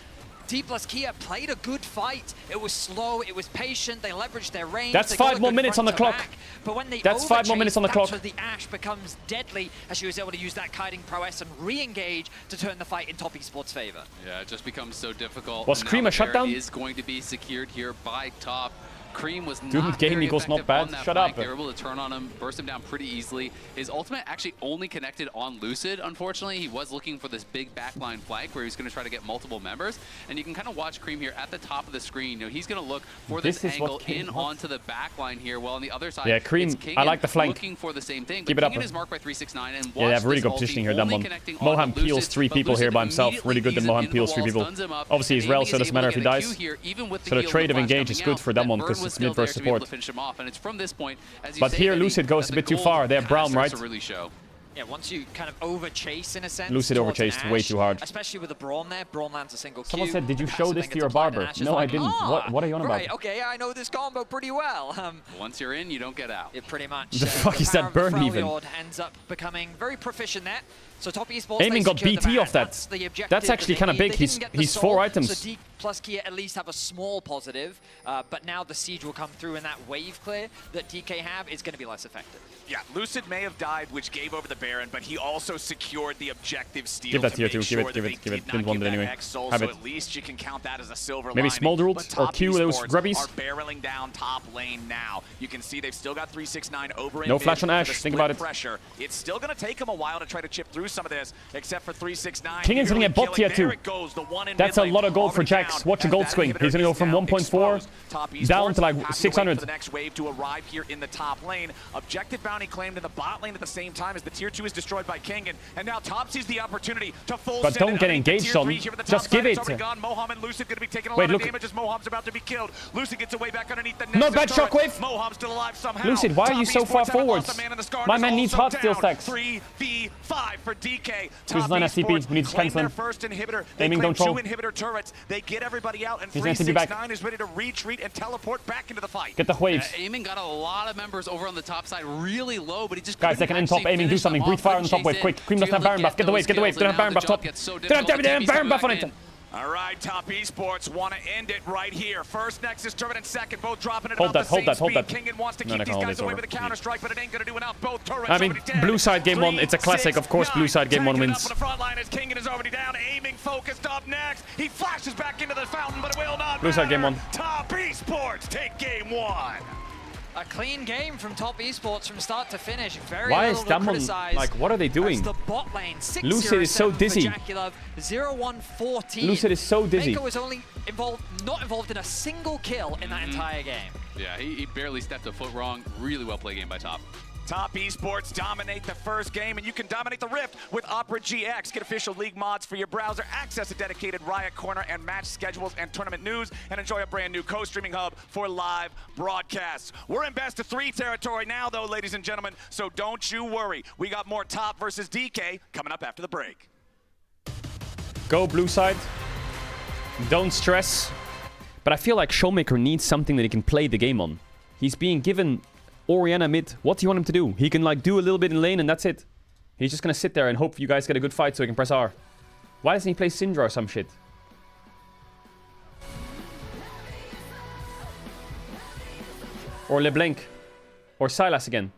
D plus Kia played a good fight. It was slow, it was patient, they leveraged their range. That's 5 more minutes on the clock. But when they that's 5 more minutes on the clock. That's where the Ash becomes deadly as she was able to use that kiting prowess and re-engage to turn the fight in Top Esports' favor. Yeah, it just becomes so difficult. Was Cream a shutdown? Is going to be secured here by Top. Cream was Doom not game very equals not effective bad. on that Shut flank. up. They were able to turn on him, burst him down pretty easily. His ultimate actually only connected on Lucid, unfortunately. He was looking for this big backline flank where he's going to try to get multiple members. And you can kind of watch Cream here at the top of the screen. You know, he's going to look for this angle in onto the backline here, while on the other side, Yeah, Cream, it's I like the flank. looking for the same thing. Keep But it up. Kingen is marked by 369 and Yeah, they have really good positioning here, Damwon. Moham peels 3 people here by himself. Really good that Moham peels 3 people. Obviously, he's rel, so it doesn't matter if he dies. So the trade of engage is good for Damwon because it's mid versus support. But here, Lucid goes a bit too far. They have Braum, right? Yeah, once you kind of over-chase, in a sense. Lucid over-chased way too hard. Especially with the Braum there. Braum lands a single Q. Someone said, did you show this to your barber? No, I didn't. What are you on about? Right, okay, I know this combo pretty well. Once you're in, you don't get out. Yeah, pretty much. The fuck is that burn even? Ends up becoming very proficient there. So top esports, Aiming got BT off that. That's actually kind of big. He's 4 items. So D plus Kia at least have a small positive, but now the siege will come through, and that wave clear that DK have is going to be less effective. Yeah, Lucid may have died, which gave over the Baron, but he also secured the objective steal. Give that to to you, make give sure it. Didn't want it anyway. Have So at least you can count that as a silver Maybe lining. Smolderult or Q, those grubbies. Are barreling down top lane now. You can see they've still got 369 over in No mid flash on for Ashe, the think split about it. Pressure. It's still going to take him a while to try to chip through some of this, except for 369. Kingen's gonna get bot tier 2. That's a lot of gold for Jax. Watch a gold swing. He's gonna go from 1.4 down to like 600. The next wave to arrive here in the top lane. Objective bounty claimed in the bot lane at the same time as the tier 2 is destroyed by Kingen, and now Top sees the opportunity to full But don't get engaged on. Just give it. Moham and Lucid gonna be taking a Wait, lot look. of damage as Moham's about to be killed. Lucid gets away back underneath the Not bad turret. shockwave. Moham's still alive somehow. Lucid, why are you so far Top Esports haven't forwards? lost a man in the Scar, My and man is needs also hot steal down. stacks. 3v5 for DK. Who's Top 9 Esports SCP? We need to claim cancel their him. first inhibitor. They Aiming, claim don't troll. 2 inhibitor turrets. They get everybody out, and He's gonna send you back. 369 is ready to retreat and teleport back into the fight. Get the waves. Aiming got a lot of members over on the top side, really low, but he just Guys, they can end top. Aiming, do something. Breathe fire on the top wave, quick. Cream doesn't have Baron buff. Get the waves, get the waves. Don't have Baron buff top. Don't have Baron buff on it. All right, Top Esports want to end it right here. First Nexus turret and second, both dropping it Hold about that, the hold same that, hold speed. that. Kingen wants to No, keep no, these hold guys this away over. with a counter-strike, but it ain't going to do enough. Both turrets I mean, already dead. blue side game 1. It's a classic. Of course, blue side game 1 wins. Up on the front line as Kingen is already down. Aiming, focused up next. He flashes back into the fountain, but it will not Blue side game 1. Top Esports take game 1. A clean game from Top Esports from start to finish. Very Why is little to Damwon, criticize. like, what are they doing? As the bot lane, 6-0-7 Lucid is so for dizzy. Jackulov, 0-1-14. Lucid is so dizzy. Mako was only not involved in a single kill in that entire game. Yeah, he barely stepped a foot wrong. Really well played game by Top. Top Esports dominate the first game, and you can dominate the Rift with Opera GX. Get official league mods for your browser, access a dedicated Riot Corner and match schedules and tournament news, and enjoy a brand new co-streaming hub for live broadcasts. We're in best of 3 territory now, though, ladies and gentlemen, so don't you worry. We got more Top versus DK coming up after the break. Go blue side. Don't stress. But I feel like Showmaker needs something that he can play the game on. He's being given Orianna mid. What do you want him to do? He can like do a little bit in lane and that's it. He's just gonna sit there and hope you guys get a good fight so he can press R. Why doesn't he play Syndra or some shit? Or LeBlanc. Or Sylas again.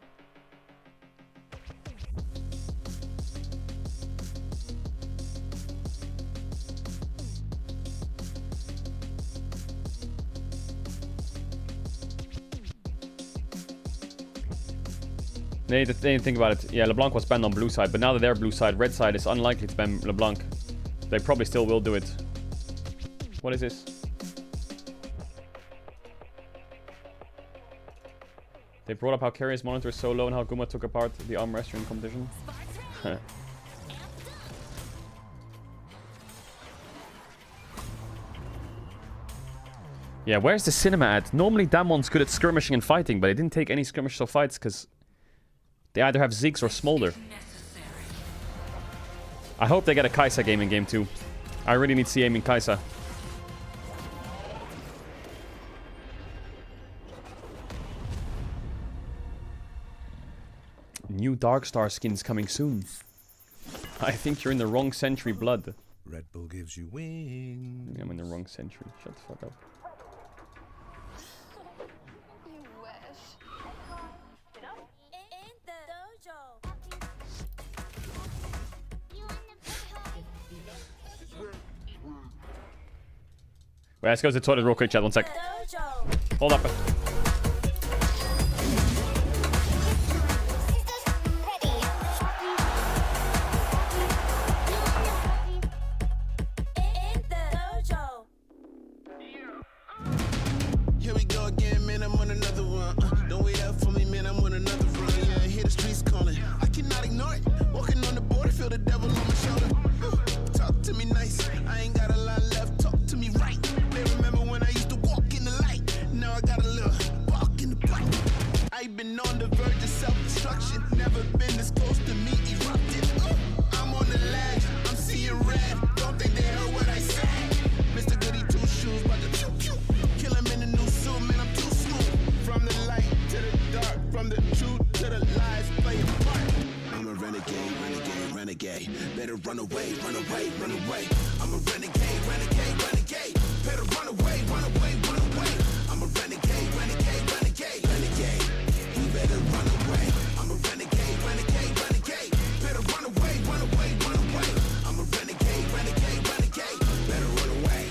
They didn't think about it. Yeah, LeBlanc was banned on blue side, but now that they're blue side, red side is unlikely to ban LeBlanc. They probably still will do it. What is this? They brought up how Carrier's monitor is so low and how Guma took apart the arm wrestling competition. Yeah, where's the cinema at? Normally Damwon's good at skirmishing and fighting, but they didn't take any skirmishes or fights because they either have Ziggs or Smolder. I hope they get a Kai'Sa game in game 2. I really need to see aiming Kai'Sa. New Darkstar skins coming soon. I think you're in the wrong century, blood. Red Bull gives you wings. Maybe I'm in the wrong century. Shut the fuck up. Wait, let's go to the toilet real quick, chat. 1 sec. Hold up. I've been on the verge of self-destruction. Never been this close to me erupted. I'm on the ledge, I'm seeing red. Don't think they heard what I said. Mr. Goody Two Shoes, about to pew. Kill him in the new suit, man, I'm too smooth. From the light to the dark, from the truth to the lies, play a part. I'm a renegade, renegade, renegade. Better run away, run away, run away. I'm a renegade, renegade, renegade. Better run away, run away, run away. I'm a renegade, renegade, renegade, renegade. You better run away. I'm a renegade, renegade, renegade. Better run away, run away, run away. I'm a renegade, renegade, renegade. Better run away,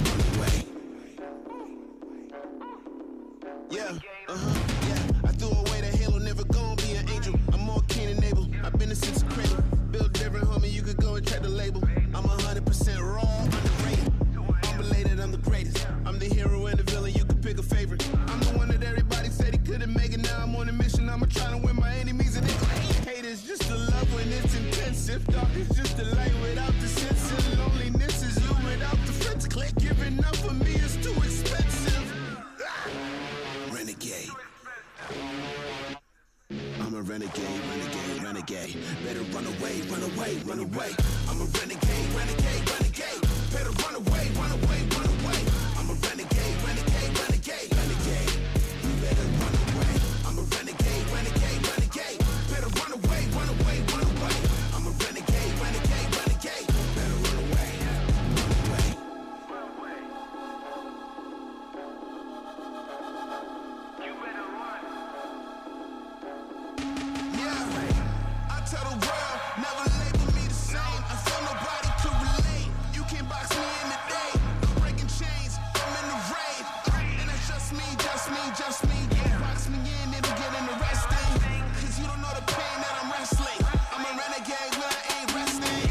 run away. Yeah, yeah. I threw away the halo, never gonna be an angel. I'm more keen and able. I've been a since the cradle. Built different, homie. You could go and check the label. I'm 100% raw, underrated. Unrelated, I'm the greatest. I'm the hero and the villain. You can pick a favorite. I'm the one that everybody said he couldn't make it. Now I'm on a mission. I'ma try to win my enemies and they gon' hate. Hate is just the love when it's intensive. Dark is just the light without the sense. And loneliness is you without the friends. Click, giving up for me is too expensive. Renegade. I'm a renegade, renegade, renegade. Better run away, run away, run away. I'm a renegade, renegade, renegade. Better run away, run away, run away. I'm a renegade, renegade, renegade, renegade. You better run away. I'm a renegade, renegade, renegade. Better run away, run away, run away. I'm a renegade, renegade, renegade. Better run away, run away. You better run. Yeah, I tell the world, never label me the same. I feel nobody could relate. You can't box me in the day. I'm breaking chains, I'm in the raid. And that's just me, just me, just me. Don't box me in, it'll get interesting. Cause you don't know the pain that I'm wrestling. I'm a renegade when I ain't resting.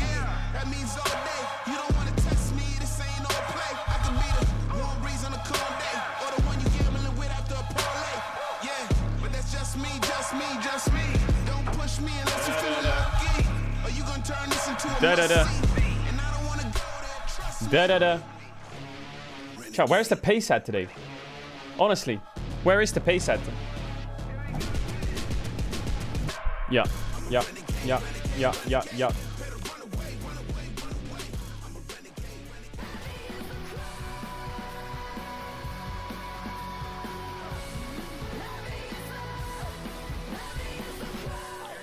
That means all day. You don't wanna test me, this ain't no play. I could be the warm breeze on a cold day. Or the one you gambling with after a parlay. Yeah, but that's just me, just me, just me. Don't push me unless you feel lucky. Or you gonna turn this into a must-see. And I don't wanna go there, trust me. Da-da-da. Chat, where's the pace at today? Honestly, where is the pace at? Yeah, yeah, yeah, yeah, yeah, yeah.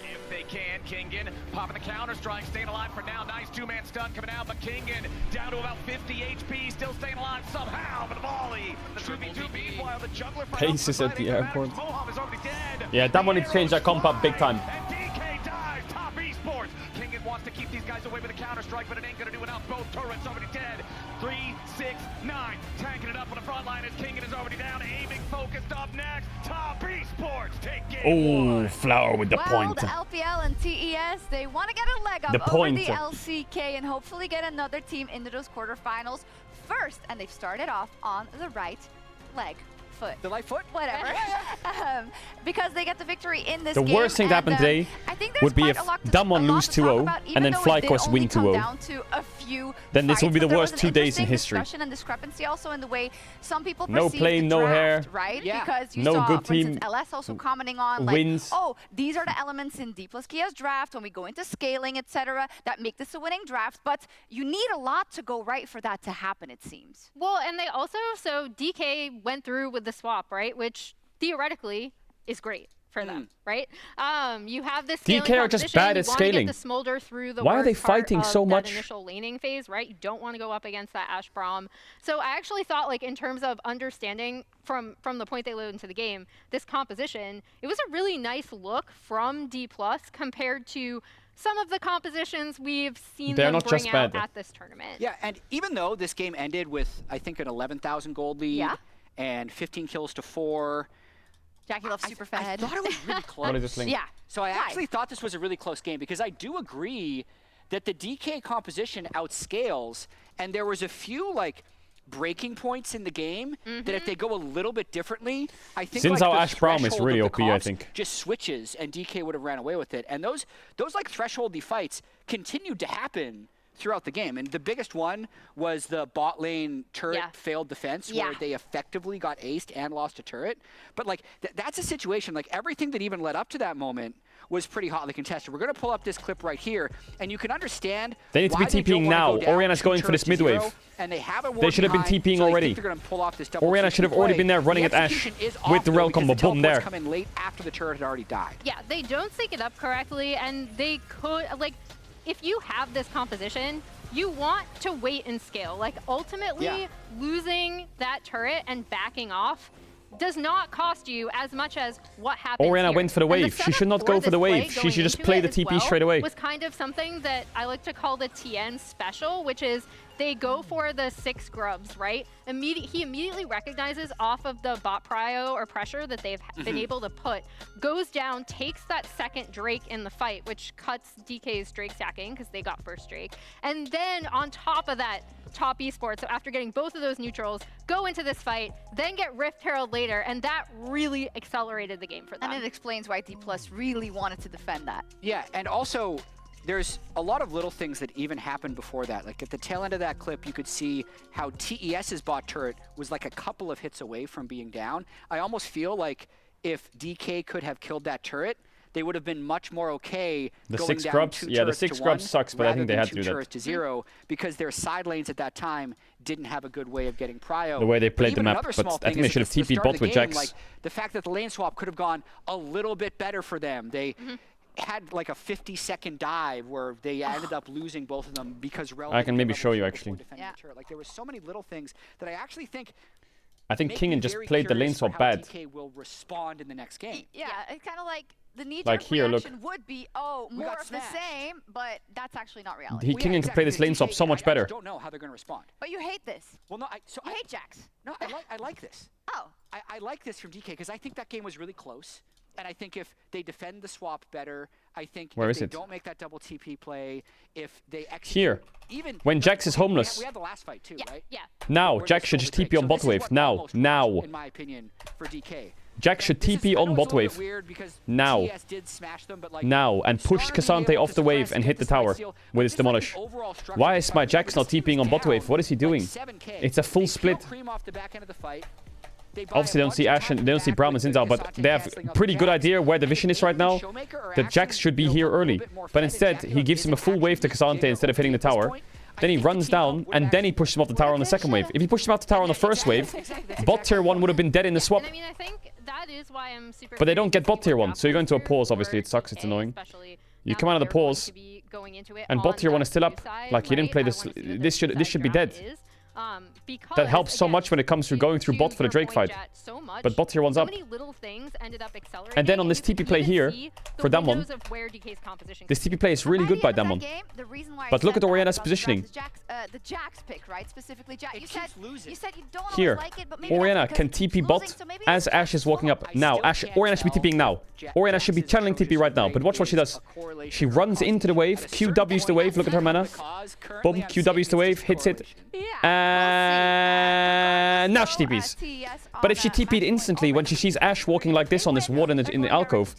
If they can, Kingen popping the counter strike, staying alive for now. Nice two-man stun coming out, but Kingen down to about 50 HP, still staying alive somehow. But the volley, the 2v2 while the juggler Pace is at the airport. Moham is already dead. Yeah, that one needs to change that comp up big time. And DK dies, top esports. Kingen wants to keep these guys away with a counter strike, but it ain't gonna do enough. Both turrets already dead. 3, 6, 9, tanking it up on the front line as Kingen is already down. Aiming, focused up next. Top esports take game Oh, Flower with the point. The LPL and TES, they want to get a leg up The over point. the LCK and hopefully get another team into those quarterfinals first. And they've started off on the right leg. Foot. The right foot? Whatever. Because they get the victory in this The game. worst thing that happened today would be if Damwon lose 2-0 and then FlyQuest win 2-0. Then this will be the worst 2 days in history. Discussion and discrepancy also in the way some people No perceive play, the no draft, hair. right? Yeah. Because you No saw, good for instance, team LS also commenting on like, wins. oh, these are the elements in D+Kia's draft when we go into scaling, etc., that make this a winning draft. But you need a lot to go right for that to happen, it seems. Well, and they also, so DK went through with the swap, right? Which theoretically is great for them, right? You have this scaling DK are just competition, bad you at wanna scaling. Get the smolder through the Why are they worst part fighting of so that much? initial laning phase, right? You don't want to go up against that Ashe Braum. So I actually thought, like, in terms of understanding from the point they load into the game, this composition, it was a really nice look from D+ compared to some of the compositions we've seen They're them not bring just out bad. at this tournament. Yeah, and even though this game ended with, I think, an 11,000 gold lead and 15 kills to 4, Jackie loves super fed. I thought it was really close. What is this link? Yeah. So I actually thought this was a really close game because I do agree that the DK composition outscales, and there was a few like breaking points in the game that if they go a little bit differently, I think Since like, our the Ashe Braum is threshold really of the OP, I comps think. just switches and DK would have ran away with it. And those like thresholdy fights continued to happen throughout the game. And the biggest one was the bot lane turret failed defense where they effectively got aced and lost a turret. But like that's a situation, like everything that even led up to that moment was pretty hotly contested. We're going to pull up this clip right here, and you can understand they need to be TPing now. Orianna's going for this mid wave. And they should have been TPing already. Orianna should have already been there running at Ashe with the rel combo. Boom, there. Come in late after the turret had already died. Yeah, they don't sync it up correctly, and they could, like, if you have this composition, you want to wait and scale. Like, ultimately, losing that turret and backing off does not cost you as much as what happened Orianna here. went for the wave. She should not go for the wave. She should just play the TP straight away. Was kind of something that I like to call the TN special, which is they go for the 6 grubs, right? He immediately recognizes off of the bot prio or pressure that they've been able to put, goes down, takes that second Drake in the fight, which cuts DK's Drake stacking because they got first Drake. And then on top of that, top esports, so after getting both of those neutrals, go into this fight, then get Rift Herald later, and that really accelerated the game for them. And it explains why D+ really wanted to defend that. Yeah, and also, there's a lot of little things that even happened before that. Like at the tail end of that clip, you could see how TES's bot turret was like a couple of hits away from being down. I almost feel like if DK could have killed that turret, they would have been much more okay the going 6 down grubs, 2 yeah, the turrets 6 to grubs 1 sucks, but I think they had to do 2 that. turrets to 0 because their side lanes at that time didn't have a good way of getting prio. The way they played the map, another but small I think thing they is should have at the TP'd start of bot the with game, Jax. like, the fact that the lane swap could have gone a little bit better for them. They had like a 50-second dive where they ended up losing both of them because I can maybe show you actually. Like there was so many little things that I actually think. I think Kingen just played the lane swap bad. DK will respond in the next game. Yeah, it's kind of like the knee-jerk Like here, look. reaction would be, oh, more of the same, but that's actually not reality. He Kingen could play this lane swap so much better. I don't know how they're going to respond. But you hate this. Well, no, you hate Jax. No, I like this. Oh. I like this from DK because I think that game was really close. And I think if they defend the swap better, I think if they don't make that double TP play, if they execute Here, even when Jax is homeless. We had the last fight too, right? Yeah. Now, Jax should just TP on bot wave. Now. In my opinion, for DK. Jax should TP on bot wave. Now. Now. And push Cassante off the wave and hit the tower with his demolish. Why is my Jax not TPing on bot wave? What is he doing? It's a full split. Obviously, they don't see Ashe and they don't see Braum and Zinzao, but they have a pretty good idea where the vision is right now. That Jax should be here early. But instead, he gives him a full wave to Cassante instead of hitting the tower. Then he runs down, and then he pushes him off the tower on the second wave. If he pushed him off the tower on the first wave, bot tier 1 would have been dead in the swap. I mean, I think that is why I'm super. But they don't get bot tier 1, so you're going to a pause, obviously. It sucks, it's annoying. You come out of the pause, and bot tier 1 is still up. Like, he didn't play this. This should be dead. That helps so much when it comes to going through bot for the Drake fight. But bot tier 1's up. And then on this TP play here, for Damwon, this TP play is really good by Damwon. But look at Orianna's positioning. The Jax pick, right? Specifically Jax. You said you don't Here, like it, but maybe Orianna can TP bot as Ashe is walking up. Now, Orianna should be TPing now. Orianna should be channeling TP right now. But watch what she does. She runs into the wave, QW's the wave, look at her mana. Boom, QW's the wave, hits it. And now she TPs. But if she TP'd instantly when she sees Ashe walking like this on this ward in the alcove,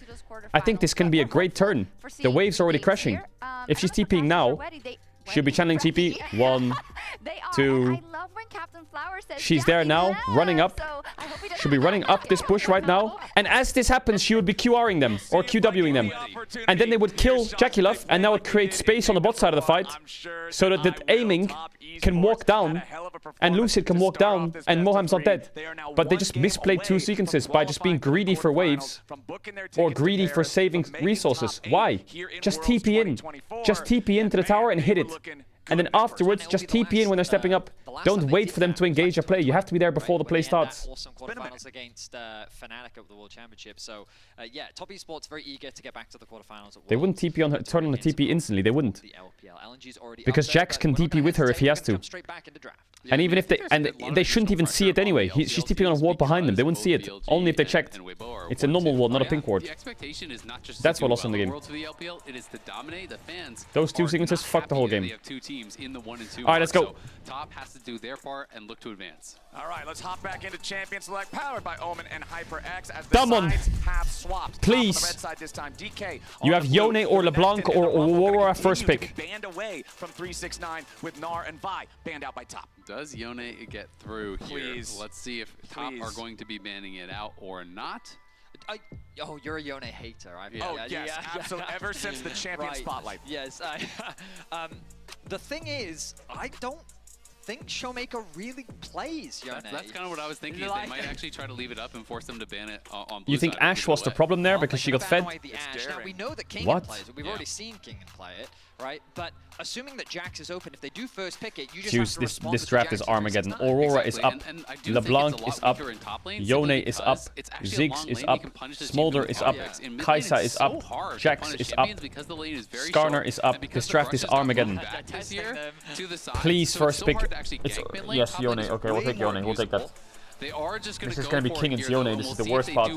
I think this can be a great turn. The wave's already crashing. If she's TPing now, she'll be channeling TP. 1, 2. She's there now, running up. She'll be running up this bush right now. And as this happens, she would be QRing them or QWing them. And then they would kill Jackie Love, and now it creates space on the bot side of the fight so that the aiming can walk down and Lucid can walk down and Moham's not dead. But they just misplayed 2 sequences by just being greedy for waves or greedy for saving resources. Why? Just TP in. Just TP into the tower and hit it. And then afterwards, just TP in when they're stepping up. Don't wait for them to engage a play. You have to be there before the play starts. Awesome quarterfinals against Fnatic at the World Championship. So, yeah, Top Esports very eager to get back to the quarterfinals. They wouldn't TP on her, turn on the TP instantly. They wouldn't. Because Jax can TP with her if he has to. And even if they shouldn't even see it anyway. She's TPing on a ward behind them. They wouldn't see it. Only if they checked. It's a normal ward, not a pink ward. That's what lost in the game. Those 2 sequences fucked the whole game. teams in the 1 and 2. All right, let's go. So top has to do their part and look to advance. All right, let's hop back into Champion Select, powered by Omen and HyperX, as the sides have swapped. Please. Top on the red side this time, DK. You have Yone or LeBlanc or Aurora first pick. Banned away from 369 with Gnar and Vi, banned out by top. Does Yone get through here? Please. Let's see if top are going to be banning it out or not. Oh, you're a Yone hater. Yes, absolutely. Ever since the champion spotlight. Yes. The thing is, I don't think Showmaker really plays Yone. That's kind of what I was thinking. They might actually try to leave it up and force them to ban it on blue You think side Ashe was the problem there because she got fed? Now, we know that King What? plays it. We've already seen King play it, right? But assuming that Jax is open, if they do first pick it, you just have to respond This to draft Jax is Armageddon. Aurora is up. LeBlanc is up. Yone is up. Ziggs is up. Smolder is up. Kaisa is up. Jax is up. Skarner is up. This draft is Armageddon. Please first pick. Yes, Yone. Okay, we'll take Yone. We'll take that. They are just This is going to be King and Yone. This is the worst part.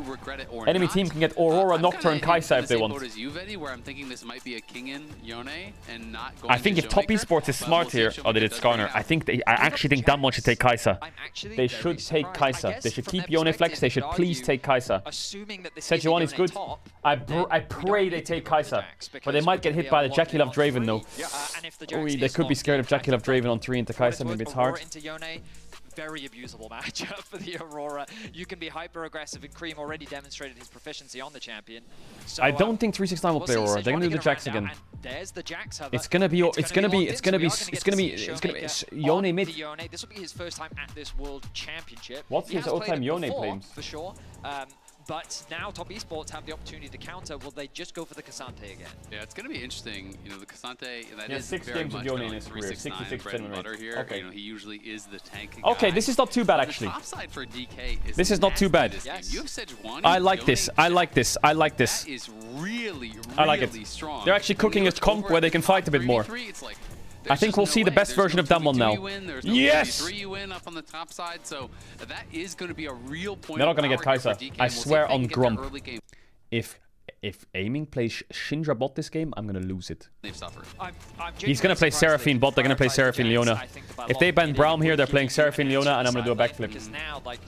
Enemy team can get Aurora, Nocturne, Kaisa if they want. Where I'm thinking this might be a King in Yone and not going I think if Top Esports is smart here, oh, they did Skarner. I actually think Damwon should take Kaisa. They should take Kaisa. They should keep Yone flex. They should please take Kaisa. Sejuani is good. I pray they take Kaisa, but they might get hit by the Jackie Love Draven though. They could be scared of Jackie Love Draven on 3 into Kaisa. Maybe it's hard. Very abusable matchup for the Aurora. You can be hyper aggressive, and Cream already demonstrated his proficiency on the champion. So, I don't think 369 will play Aurora. They're gonna do the Jax again. There's the Jax. It's gonna be Yone mid. This will be his first time at this World Championship. What's his all-time Yone claims? For sure. But now Top Esports have the opportunity to counter. Will they just go for the Cassante again? Yeah, it's going to be interesting. You know, the Cassante, that is 6 very games much with Yone kind in of his like career. 369 bread and butter here. Okay. You know, he usually is the tank Okay, guy. this is not too bad The actually. top side for DK is This is not too bad. You have Sejuani, I like this. I like this. I like this. That is really, I like it. strong. They're actually cooking a comp where they can fight a bit more. It's like, I think we'll see the best version of Damwon now. Yes! 3 you win up on the top side, so that is going to be a real point. They're not going to get Kaisa. I swear on Grump. Game. If Aiming plays Syndra bot this game, I'm going to lose it. They've suffered. He's going to play Seraphine bot. They're going to play Seraphine Leona. If they ban Braum here, they're playing Seraphine Leona, and I'm going to do a backflip. Because now, like,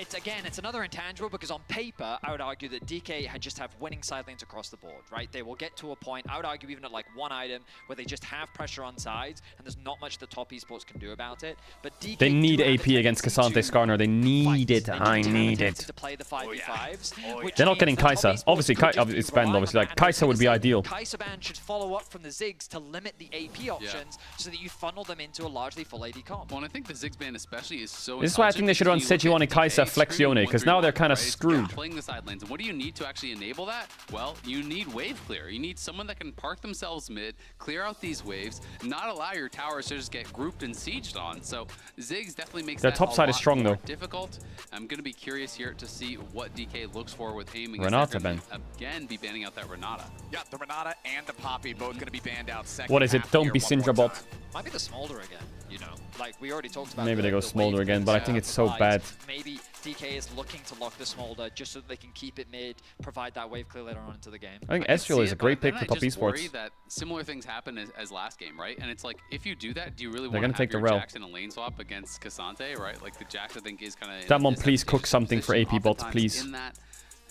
it's another intangible because on paper, I would argue that DK had just have winning side lanes across the board, right? They will get to a point, I would argue even at like one item, where they just have pressure on sides, and there's not much that Top Esports can do about it. But DK they need AP against Cassante Skarner. They need it. I need it. To play the 5v5s, They're not getting Kaisa. Obviously, it's banned. Obviously, like Kaisa would be ideal. Kaisa ban should follow up from the Ziggs to limit the AP options so that you funnel them into a largely full AD comp. Well, and I think the Ziggs ban especially is so. This is why I think they should run Sejuani, Kaisa, Flex Yone, because now they're kind of screwed. Playing the side lanes. And what do you need to actually enable that? Well, you need wave clear. You need someone that can park themselves mid, clear out these waves, not allow your towers to just get grouped and sieged on. So Ziggs definitely makes their that top a side lot is strong more though. Difficult. I'm going to be curious here to see what DK looks for with aiming. Renata ban. Again, be banning out that Renata. Yeah, the Renata and the Poppy both going to be banned out second. What is it? Don't be Syndra bot. Might be the Smolder again, you know. Like we already talked about. Maybe they go Smolder again, but I think it's so bad. Maybe DK is looking to lock the Smolder just so that they can keep it mid, provide that wave clear later on into the game. I think Ezreal is a great pick for Top Esports. That similar things happen as last game, right? And it's like, if you do that, do you really They're want to take have the your Rel. Jax in a lane swap against Cassante, right? Like the Jax, I think, is kind of. Damwon, please cook something for AP bot, please.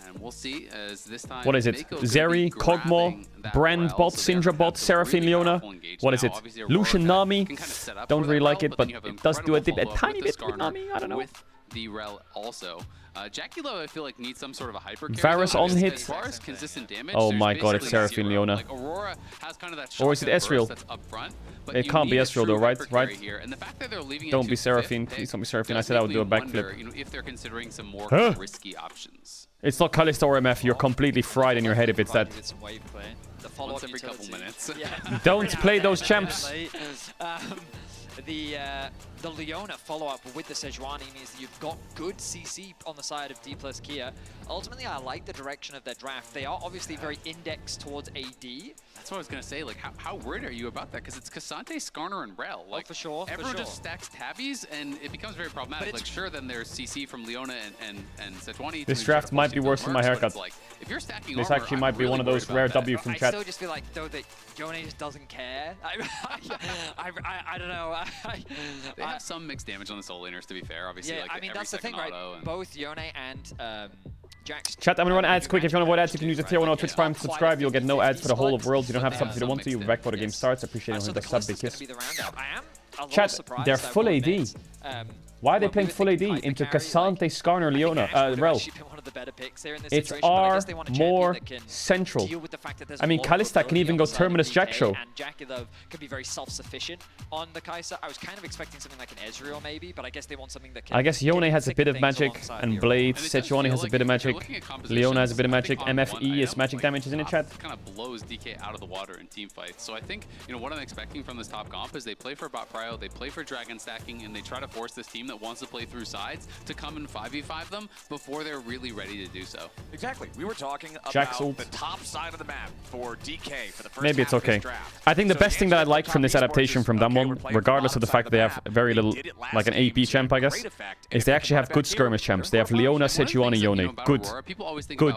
And we'll see as this time. What is it? Zeri, Kog'Maw, Brand bot, Syndra bot, Seraphine Leona. What is it? Lucian Nami. Don't really like it, but it does do a tiny bit with Nami. I don't know. With the Rel also. Jackie Love, I feel like, needs some sort of a hyper carry. Varus on hit. As far as consistent damage, oh my god, it's Seraphine Leona. Like Aurora has kind of that or is it Ezreal? That's up front, it can't be Ezreal though, right? Right? And the fact that they're leaving don't be Seraphine. Please don't be Seraphine. I said I would do a backflip. You know, if they're considering some more risky options. It's not Kalista or MF. You're completely fried in your head if it's that. Once every couple minutes. Don't play those champs. The Leona follow-up with the Sejuani means that you've got good CC on the side of D plus Kia. Ultimately, I like the direction of their draft. They are obviously very indexed towards AD. That's what I was going to say. Like, how worried are you about that? Because it's Cassante, Skarner, and Rel. Like, for sure. Everyone just stacks tabbies, and it becomes very problematic. Like, sure, then there's CC from Leona and Sejuani. This draft might be worse than my haircut. Like, if you're stacking This armor, actually I'm might be really one of those worried rare about that. W from I chat. still just feel like, though, that Yone just doesn't care. I don't know. They have some mixed damage on the soul laners, to be fair. Obviously, Yeah, like I mean, every that's the thing, right? and Both Yone and Jax. Chat, I'm gonna run ads quick. If you want to avoid ads, you can use the tier 1 or Twitch Prime to subscribe. You'll get no ads for the whole of world. You don't have subs if you don't want to. You'll be back before the game starts. I appreciate anyone who does sub. Big kiss. Chat, they're full AD. Why are they playing full AD into Cassante, Skarner, Leona, Rel? It's R more central. I mean, Kalista can even go Terminus Jack Show. And Jackie can be very self-sufficient on the Kai'Sa. I was kind of expecting something like an Ezreal maybe, but I guess they want something that can... I guess Yone has a bit of magic, and Blade, Sejuani has a bit of magic, Leona has a bit of magic, MFE is magic damage, isn't it, chat? Kind of blows DK out of the water in team fights. So I think, you know, what I'm expecting from this top comp is they play for bot prio, they play for dragon stacking, and they try to force this team that wants to play through sides to come and 5v5 them before they're really ready to do so. Exactly. We were talking Jack's about ult. the top side of the map for DK for the first Maybe it's half of okay. this draft. I think the So best thing that I answering like the from this top adaptation esports from is, okay, Damwon, we're playing regardless for of the bottom fact that they side have of the very map. little, They did it last like an game, AP so champ, I guess, great effect. is they actually have good skirmish champs. They have Leona, Sejuani, Yone. Good. Good.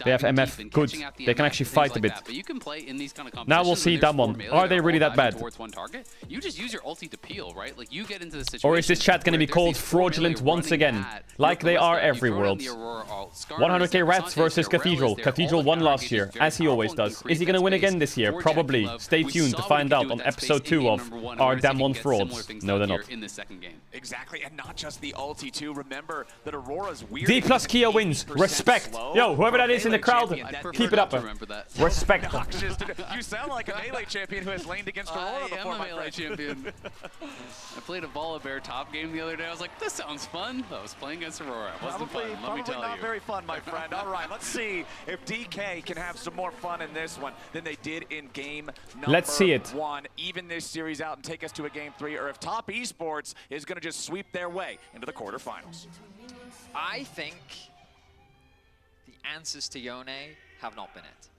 They have MF. Good. They can actually fight a bit. But you can play in these kind of Now we'll see Damwon. Are they really that bad? Towards one target, you just use your ulti to peel, right? Like you get into the situation. Or is this chat going to be called fraudulent once again? Like they are every world. 100k Rats versus Cathedral. Cathedral won last year, as he always does. Is he going to win again this year? Probably. Stay tuned to find out on episode 2 of Are Damwon Frauds? No, they're not. In the second game. Exactly, and not just the ulti too. Remember that Aurora's weird. D plus Kia wins. Respect. Yo, whoever that is in the crowd, keep it up. Respect. You sound like a melee champion who has laned against Aurora before, I'm a melee champion. I played a Volibear top game the other day. I was like, this sounds fun. I was playing against Aurora. It wasn't fun, let me tell not you. very fun, my friend. All right, let's see if DK can have some more fun in this one than they did in game number Let's see it. 1. Even this series out and take us to a game 3, or if Top Esports is going to just sweep their way into the quarterfinals. I think the answers to Yone have not been it.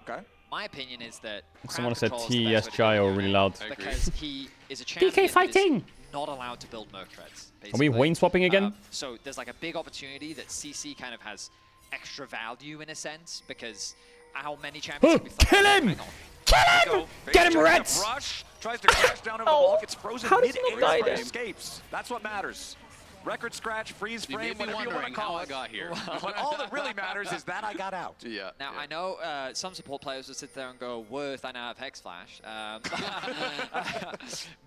Okay. My opinion is that Someone said TSGIO really loud. because he is a champion fighting! that is not allowed to build Merc treads. Are we Wayne swapping again? So there's like a big opportunity that CC kind of has extra value in a sense because how many champions can be Kill him! Kill him! Get him, Reds! Rush tries to crash down over the wall, gets frozen mid-air, but escapes. That's what matters. Record scratch, freeze frame, whatever you want to call it. I got here. But all that really matters is that I got out. Yeah. Now, I know some support players will sit there and go, worth, I now have Hex Flash.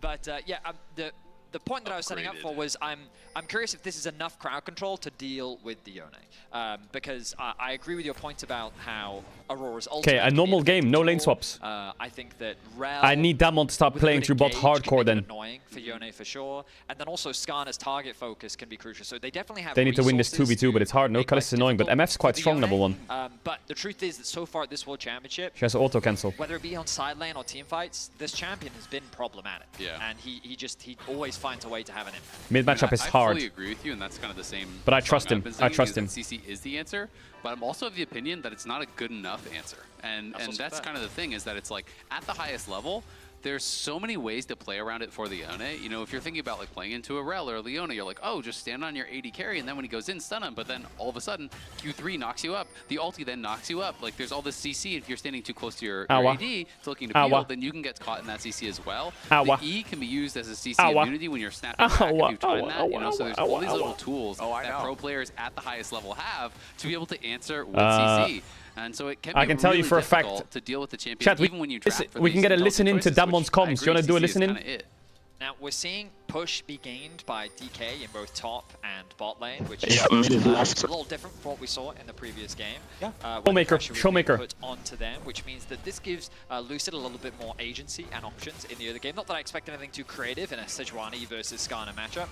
But yeah, the point that I was setting up for was I'm curious if this is enough crowd control to deal with the Yone. Because I agree with your point about how Aurora's ultimate. Okay, a normal game, no lane swaps. I think that Rel... I need Damwon to start playing through bot hardcore then. Annoying for Yone for sure. And then also Skarner's target focus can be crucial. So they definitely have They need to win this 2v2, but it's hard. No Kalista is annoying, but MF's quite strong, number 1. But the truth is that so far at this World Championship, She has auto cancel. whether it be on side lane or team fights, this champion has been problematic. Yeah. And he always finds a way to have an impact. Mid matchup is hard. I fully agree with you, and that's kind of the same. But I trust him. I trust him. CC is the answer, but I'm also of the opinion that it's not a good enough answer. And that's kind of the thing, is that it's like at the highest level, there's so many ways to play around it for the Yone. You know, if you're thinking about like playing into a Rel or a Leona, you're like, oh, just stand on your AD carry, and then when he goes in, stun him. But then all of a sudden, Q3 knocks you up. The ulti then knocks you up. Like there's all this CC. If you're standing too close to your AD, to looking to peel, then you can get caught in that CC as well. The E can be used as a CC immunity when you're snapping back if you time that. You know, so there's all these little tools that pro players at the highest level have to be able to answer with CC. And so it can be I can tell you really for a fact, difficult to deal with the champion, chat, even when you draft for we can these get a intelligent listen in to choices, Damwon's which I comms. Do you want to agree do a CC is listen in? kinda it. Now, we're seeing push be gained by DK in both top and bot lane, which Yeah, is mid a left. little different from what we saw in the previous game. Yeah. Showmaker, Showmaker. Put onto them, which means that this gives Lucid a little bit more agency and options in the other game. Not that I expect anything too creative in a Sejuani versus Skarner matchup.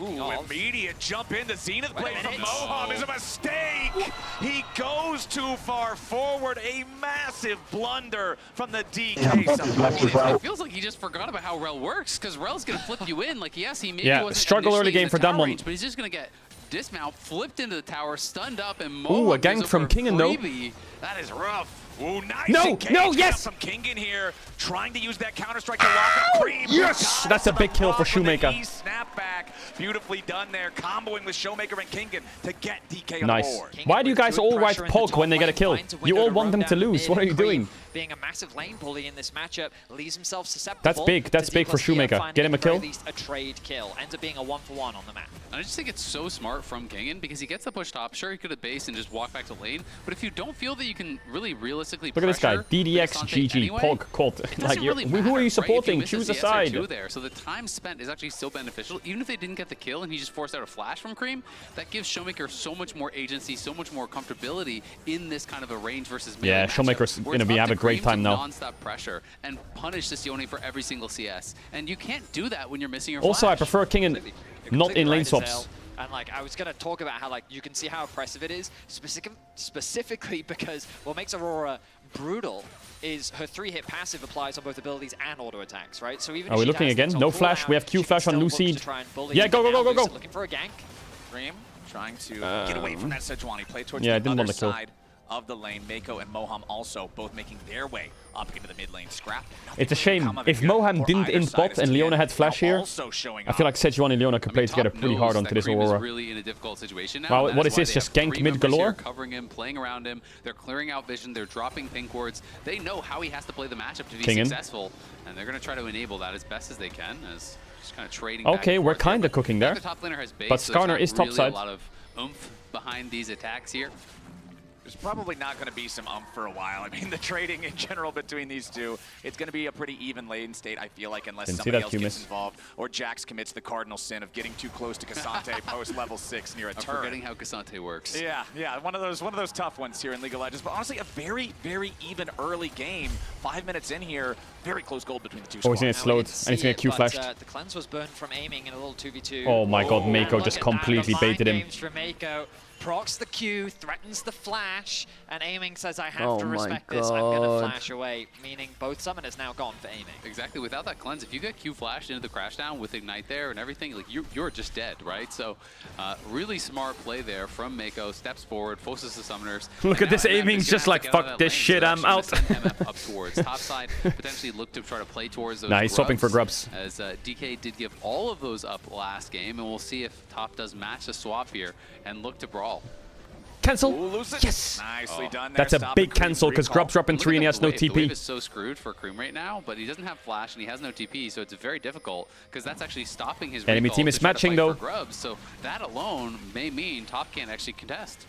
Ooh, immediate jump in. The Zenith blade from Moham is a mistake. He goes too far forward. A massive blunder from the DK support. It feels like he just forgot about how Rel works, because Rel's going to flip you in. Like, yes, he maybe wasn't struggle early initially game in for the tower Damwon. range, but he's just going to get dismount, flipped into the tower, stunned up, and Ooh, a Moham gank goes from for Kingen though. freebie. That is rough. Ooh, nice No, engage. no, Got yes! Some Kingen here, trying to use that counter-strike to lock up Cream. Yes! That's a big kill for Shoemaker. Snap back. Beautifully done there, comboing with Showmaker and Kingen to get DK on Nice. the board. Why do you guys all write Pog when they get a kill? You all want them to lose. What are you doing? Being a massive lane bully in this matchup, leaves himself susceptible. That's big. That's big for Shoemaker. Get him a kill. At least a trade kill. Ends up being a 1-for-1 on the map. I just think it's so smart from Kingen because he gets the push top. Sure, he could have based and just walked back to lane, but if you don't feel that you can really realistically Look at this guy. pressure DDX K'Sante GG anyway, Pog cult. it Like, doesn't really matter, who are you supporting? right? If you miss Choose a CS side. or two there, so the time spent is actually still beneficial. Even if they didn't get the kill and he just forced out a flash from Cream, that gives Showmaker so much more agency, so much more comfortability in this kind of a range versus melee Yeah, matchup, Showmaker's where gonna it's be up have a to great Cream time to now. non-stop pressure and punish this Yone for every single CS, and you can't do that when you're missing your Also, I flash. prefer Kingen not in lane swaps. And like I was gonna talk about how like you can see how oppressive it is, specifically because what makes Aurora brutal is her 3-hit passive applies on both abilities and auto attacks, right? So even Are if we she looking has again? things No on flash. cooldown, We have Q she can flash on still look Lucid. to try and bully Yeah, you. go, go, Now go, go, Lucid go. looking for a gank. Cream trying to get away from that Sejuani. Play towards Yeah, I the didn't other want the kill. side of the lane. Mako and Moham also both making their way up into the mid lane. Scrap. It's a shame. If Moham didn't int bot and Leona had flash here, I feel like Sejuani and Leona could play together pretty hard onto this Cream is Aurora. really in a difficult situation now. Wow, and what that is this? why they Just have gank 3 mid members here galore? covering him, playing around him. They're clearing out vision. They're dropping pink wards. They know how he has to play the matchup to be Kingen. successful, and they're going to try to enable that as best as they can, as just kind of trading. Okay, we're kind of cooking there. The top laner has base, But so there's Skarner not is really topside. a lot of oomph behind these attacks here. There's probably not going to be some for a while. I mean, the trading in general between these two, it's going to be a pretty even lane state, I feel like, unless Didn't see somebody that else Q gets miss. involved or Jax commits the cardinal sin of getting too close to Cassante post level 6 near a I'm turn. forgetting how Cassante works. Yeah, one of those tough ones here in League of Legends. But honestly, a very, very even early game. 5 minutes in here, very close goal between the two Oh, he's squads. gonna get slowed, and he's gonna get Q flashed. The cleanse was burned from aiming in a little 2v2. Oh my god, And Mako look just at that, completely the mind baited him. games from Mako. Procs the Q, threatens the flash, and aiming says, I have Oh to my respect this, I'm going to God. flash away, meaning both summoners now gone for aiming. Exactly. Without that cleanse, if you get Q flashed into the crashdown with Ignite there and everything, like you're just dead, right? So really smart play there from Mako. Steps forward, forces the summoners. Look at this aiming, just like, fuck this shit, I'm out. Up towards top side, potentially look to try to play towards those Nah, he's swapping for grubs. As DK did give all of those up last game, and we'll see if top does match the swap here and look to brawl. Cancel. Ooh, Yes. Nicely done there. That's a Stopping big Cream's cancel because recall. Grub's dropping 3 and he has no The wave TP. is so screwed for Cream right now, but he doesn't have flash and he has no TP, so it's very difficult because that's actually stopping his Enemy recall team to is try to matching, fight though. for Grubs, so that alone may mean top can't actually contest.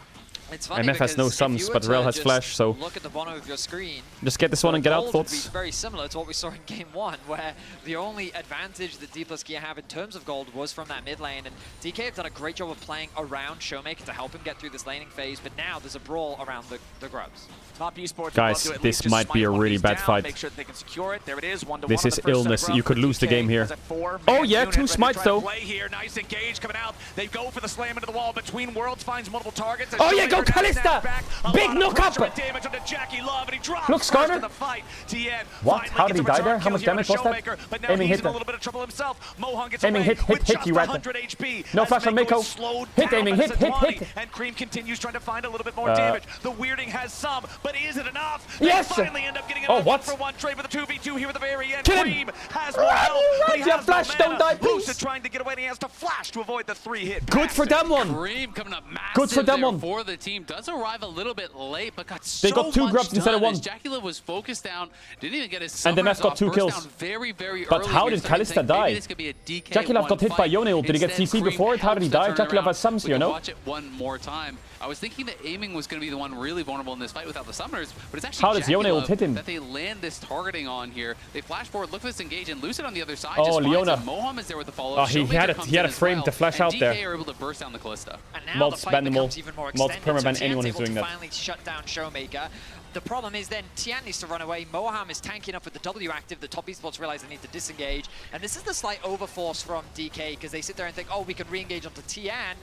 It's funny MF has no because if sums, you were but to Rel has just flash, so look at the bottom of your screen, just get this one and get out, gold would thoughts? be very similar to what we saw in Game 1, where the only advantage that D plus Gear have in terms of gold was from that mid lane, and DK have done a great job of playing around Showmaker to help him get through this laning phase, but now there's a brawl around the grubs. Top esports Guys, would love to at this least just might be smite a one of really these bad down, fight. Make sure that they can secure it. There it is, 1-1 This on is the first set of illness. grubs You could for lose the DK. game here. Has a 4-man Oh yeah, unit 2 ready to smites try to though. play here. Nice engage coming out. They go for the slam into the wall between worlds, finds multiple targets. Oh yeah, go Showmaker now Kalista! snaps back. A Big lot of knock up! pressure and damage onto Jackie Love, and he drops Look, first Skarner. in the fight. TN What? finally How did gets he a die return there? How kill much here on damage was that? Showmaker, but now Aiming he's hit in a him. little bit of trouble himself. Mohan gets Aiming away hit, with hit, just you rat. 100 HP. No as flash from Mako Mako. is slowed Hit down aiming, by hit, Sejuani, hit. and Cream continues trying to find a little bit more Uh, damage. The weirding has some, but is it enough? Yes! They finally end up getting Oh, another what? 1-for-1 trade with a 2v2 here at the very end. Kill him! Cream has more health, but he Yeah, has flash, no don't mana. die, please. Lucid trying to get away, and he has to flash to avoid the 3-hit. Good for them one. Cream coming up massive Good for them there one. for the team. Does arrive a little bit late, but got They so got 2 much grubs instead of done 1. as Jackie Love was focused down, didn't even get his And the summers Mef got off, 2 burst kills. down very, very But early. how You're did starting to Kalista think maybe die? this could be a DK Jackie Love got hit by fight. Yone ult. Did he get Instead, CC Cream before it? How did he helps to die? turn Jackie Love around. has sums We here, can no? watch it one more time. I was thinking that aiming was going to be the one really vulnerable in this fight without the summoners, but it's actually How does Jackie Yone ult Love hit him? that they land this targeting on here. They flash forward, look at this engage, and Lucid on the other side Oh, just finds Leona. him. Moham is there with the follow. Oh, he had a frame to flash out and there. DK are able to burst down the Callista. And now Maltz, the fight ban them all. becomes even more Maltz, extended, permaban so anyone Tian's who's able doing to that. finally shut down Showmaker. The problem is then Tian needs to run away. Moham is tanking up with the W active. The top esports realize they need to disengage. And this is the slight overforce from DK because they sit there and think, oh, we can re-engage onto Tian.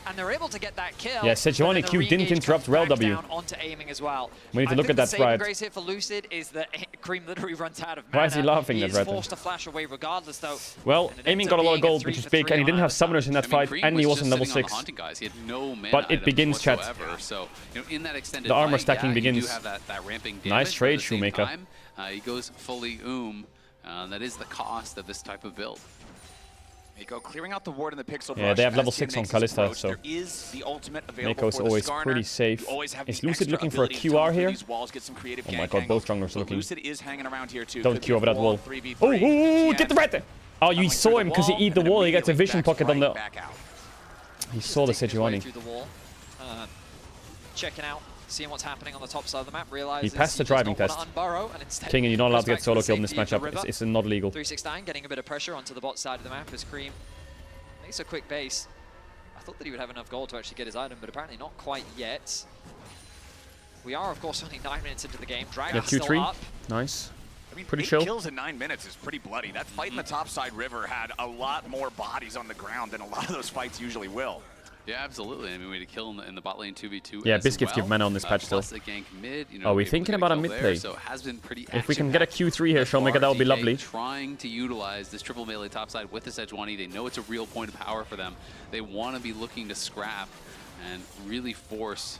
And they're able to get that kill. Yeah, Sejuani Q didn't interrupt Rel W. Onto aiming as well. We need to look at that saving right. grace here for Lucid is that Cream literally runs out of mana. Why is he laughing He at is Red? forced to flash away regardless, though. Well, Aiming got a lot of gold, which is big, and he didn't have summoners in that fight, and he wasn't level 6. He had no mana But it begins, chat. So, in that extended The armor fight, stacking begins. You do have that ramping damage, Nice trade, at the same Shoemaker. time, he goes fully that is the cost of this type of build. Mako clearing out the ward in the pixel Yeah, brush they have level as 6 TN on makes his Kalista, approach. so There is the ultimate available Mako's for the always Skarner. pretty safe. You always have Is the Lucid extra looking for a ability to QR tunnel through here? these walls, get some creative Oh my gank god, both angles. junglers are But looking. Lucid is hanging around here too. Don't Could queue be over that wall. 3v3. Oh, get the TN red! Oh, you saw him because he eat the wall. He gets a vision pocket on the... back out. He saw the Sejuani. Through the wall, checking out, seeing what's happening on the top side of the map. Realizes He passed the does not driving wanna test. unburrow, and instead King, and you're not allowed to goes get solo back killed in this the safety of matchup. the river. It's not legal. 369 getting a bit of pressure onto the bot side of the map as Cream makes a quick base. I thought that he would have enough gold to actually get his item, but apparently not quite yet. We are, of course, only 9 minutes into the game. Dragon's Yeah, still Q3. up. Nice. I mean, Pretty 8 chill. kills in 9 minutes is pretty bloody. That fight in the topside river had a lot more bodies on the ground than a lot of those fights usually will. Yeah, absolutely. I mean, we had a kill in the bot lane 2v2. Yeah, as Biscuits give well. mana on this patch still. Plus a gank mid, Are we able to thinking get about a kill mid there, play? So it has been pretty If we can get a Q3 here, Showmaker, that would be DK lovely. Trying to utilize this triple melee topside with the Sejuani. They know it's a real point of power for them. They want to be looking to scrap and really force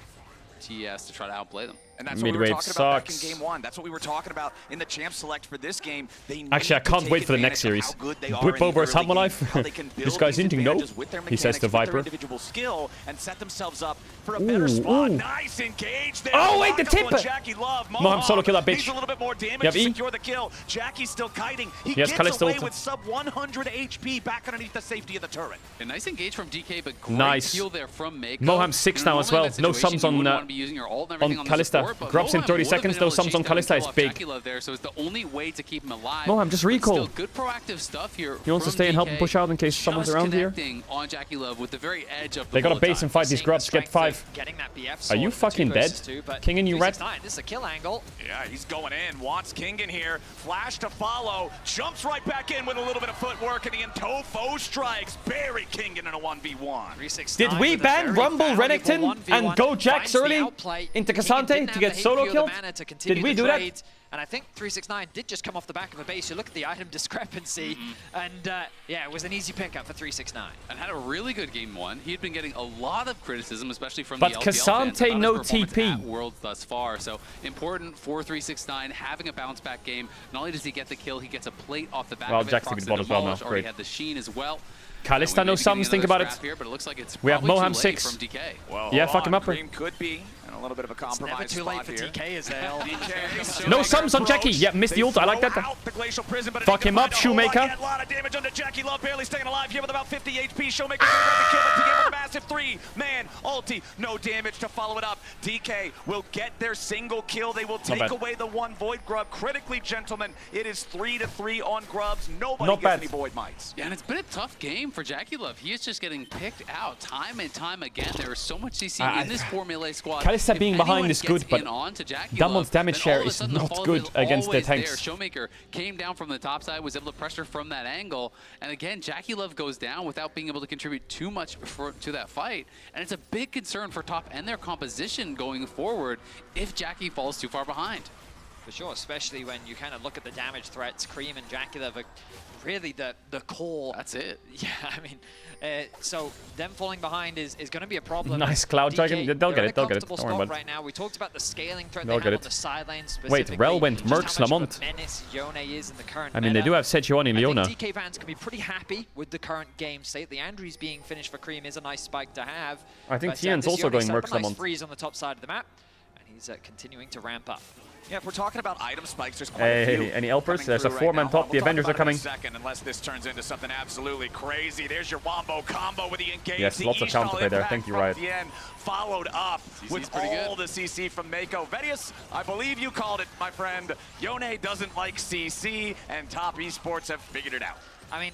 TES to try to outplay them. And that's what we were Mid-wave talking about back in sucks. game 1. That's what we were talking about in the champ select for this game. They need Actually, I to can't take wait for the next advantage series. of how good they are Whip in the over early Half My game, Life. how they can This build guy's these hinting no. advantages with their He says to mechanics, with their Viper. individual skill, and set themselves up for a better spot. Nice engage there. Oh, wait, the Lockable tip! on Jackie Love. Moham solo kill that bitch. Needs a little bit more damage You have to E? secure the kill. Jackie's still kiting. He He has gets Kalista away ult. with sub 100 HP back underneath the safety of the turret. A nice engage from DK, but great Nice. heal there from Mako. Moham 6 now as well. No sums on Kalista. Grabs in 30 seconds. No sums on Kalista is big. There, so it's the only way to keep him alive. Moham, just But recall. Still good proactive stuff here. He wants to from stay and help DK, and push out in case someone's just around here. connecting on Jackie Love with the very edge of the They got to bullet base time. and fight these grubs. Get 5. Getting that BF Are sword you in the fucking 2 dead? versus 2, but King and you red? 369, this is a kill angle. Yeah, he's going in. Wants King in here. Flash to follow. Jumps right back in with a little bit of footwork. And the Intofo strikes. Bury King in a 1v1. Did we ban Rumble Renekton and go Jax early into Cassante to get solo killed? Did we do that? And I think 369 did just come off the back of a base. You look at the item discrepancy, and yeah, it was an easy pickup for 369. And had a really good game 1. He had been getting a lot of criticism, especially from But the LPL fans Cassante about no his performance TP. at Worlds thus far. So important for 369 having a bounce back game. Not only does he get the kill, he gets a plate off the back Well, of it. Jax to be bot as well now. Demolished, already Great. had the Sheen as well. Kalista no sums. Think about it. Here, but it looks like it's We have probably Moham too 6. late from DK. Well, Yeah, hold fuck him on. up. Cream could be in a little bit of a compromise Never too late spot for here. DK, Azale. DK, No sums on Jackie. Yeah, missed the ult. I like that. The glacial prison, but Fuck him up, Shoemaker. A lot of damage onto Jackie Love, barely staying alive here with about 50 HP. Shoemaker gonna grab the kill, but DK with a massive 3-man ulti. No damage to follow it up. DK will get their single kill. They will take bad. away the 1 Void Grub. Critically, gentlemen, it is 3-3 on Grubs. Nobody Not gets bad. any Void Mites. Yeah, and it's been a tough game for Jackie Love. He is just getting picked out time and time again. There is so much CC in this 4-melee squad. Kalista If being behind anyone is good, gets but in onto Jackie Damon's Love, damage then share all of a is sudden the not follow good is against the always there. tanks. Showmaker came down from the top side, was able to pressure from that angle, and again, Jackie Love goes down without being able to contribute too much to that fight, and it's a big concern for top and their composition going forward if Jackie falls too far behind. For sure, especially when you kind of look at the damage threats. Cream and Jackie Love are really the core. That's it. Yeah, I mean, so them falling behind is going to be a problem. Nice Cloud DK, Dragon. They'll get they're in it. They'll a get it. comfortable Don't worry spot about it. right now. We talked about the scaling threat They'll they get have it. on the sidelines Wait, specifically. Rel went just Mercs how much Lamont. of a menace Yone is in the current I mean, they meta. do have Sejuani and Leona. I think DK fans can be pretty happy with the current game state. The Andrews being finished for Cream is a nice spike to have. I think but, Tian's this also Yone going set up Mercs a nice Lamont. freeze on the top side of the map, and he's continuing to ramp up. Yeah, if we're talking about item spikes, there's quite a few. Hey, any helpers? coming There's a through right 4-man now. top. The We'll talk Avengers are about it in coming. a second, unless this turns into something absolutely crazy. There's your Wombo combo with the engage. Yes, the lots of Ishtal counterplay there. impact Thank you, from Riot. the end, followed up with pretty all good. the CC from Mako. Vedius, I believe you called it, my friend. Yone doesn't like CC, and Top Esports have figured it out. I mean,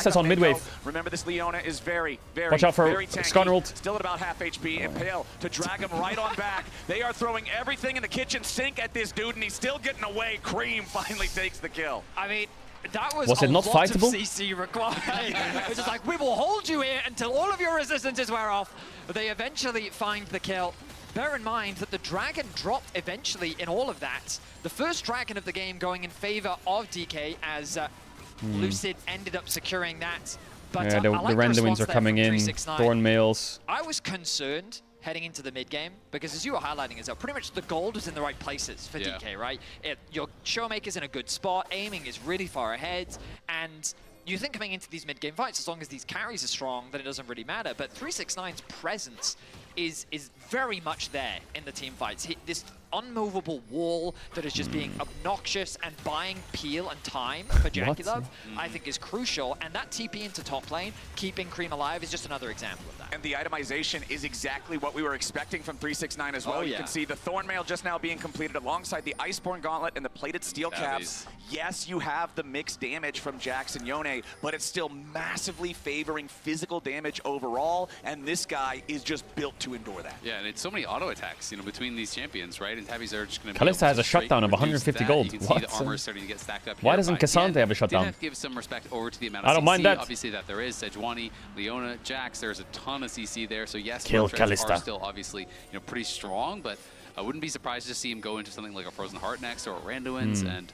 Kallista's on mid wave. Remember, this Leona is very Watch out for tanky. Skarner ult. Still at about half HP. Impale to drag him right on back. They are throwing everything in the kitchen sink at this dude, and he's still getting away. Cream finally takes the kill. I mean, That was it not lot fightable? Of CC required. It's just like, we will hold you here until all of your resistances wear off. But they eventually find the kill. Bear in mind that the dragon dropped eventually in all of that. The first dragon of the game going in favor of DK as Lucid ended up securing that. But Yeah, the like randomings are coming in. 369. Thorn mails. I was concerned heading into the mid game because, as you were highlighting, Azelle, pretty much the gold is in the right places for DK, right? Your Showmaker's in a good spot, aiming is really far ahead, and you think coming into these mid game fights, as long as these carries are strong, then it doesn't really matter. But 369's presence is very much there in the team fights. This unmovable wall that is just being obnoxious and buying peel and time for JackieLove, I think is crucial. And that TP into top lane, keeping Cream alive, is just another example of that. And the itemization is exactly what we were expecting from 369 as well. You can see the Thorn Mail just now being completed alongside the Iceborne Gauntlet and the plated steel caps. Yes, you have the mixed damage from Jax and Yone, but it's still massively favoring physical damage overall, and this guy is just built to endure that. Yeah, and it's so many auto attacks, you know, between these champions, right? And Tabby's are just going to Kalista has a shutdown of 150 gold. You can What? see the armor starting to get stacked up. Why here, doesn't but Cassandre again, have a shutdown? Did have to give some respect over to the amount I of don't CC, mind that. Obviously, that there is Sejuani, Leona, Jax. There's a ton of CC there. So yes, Kill both trends Kalista. are still obviously pretty strong, but I wouldn't be surprised to see him go into something like a Frozen Heart next or a Randuin's, and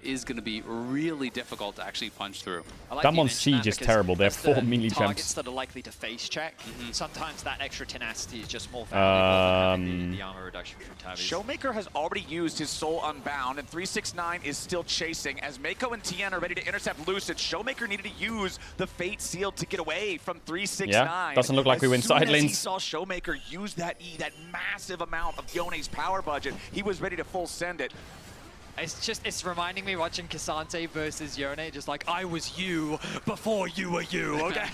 is going to be really difficult to actually punch through. Damon's Siege is terrible. They have 4 melee targets champs. that are likely to face check. Sometimes that extra tenacity is just more valuable than the armor reduction from Tabby's. Showmaker has already used his Soul Unbound, and 369 is still chasing. As Mako and Tien are ready to intercept Lucid, Showmaker needed to use the Fate Seal to get away from 369. Yeah, doesn't look like we win side As lanes. he saw Showmaker use that E, that massive amount of Yone's power budget, he was ready to full send it. It's reminding me watching Cassandre versus Yone, just like, I was you before you were you, okay?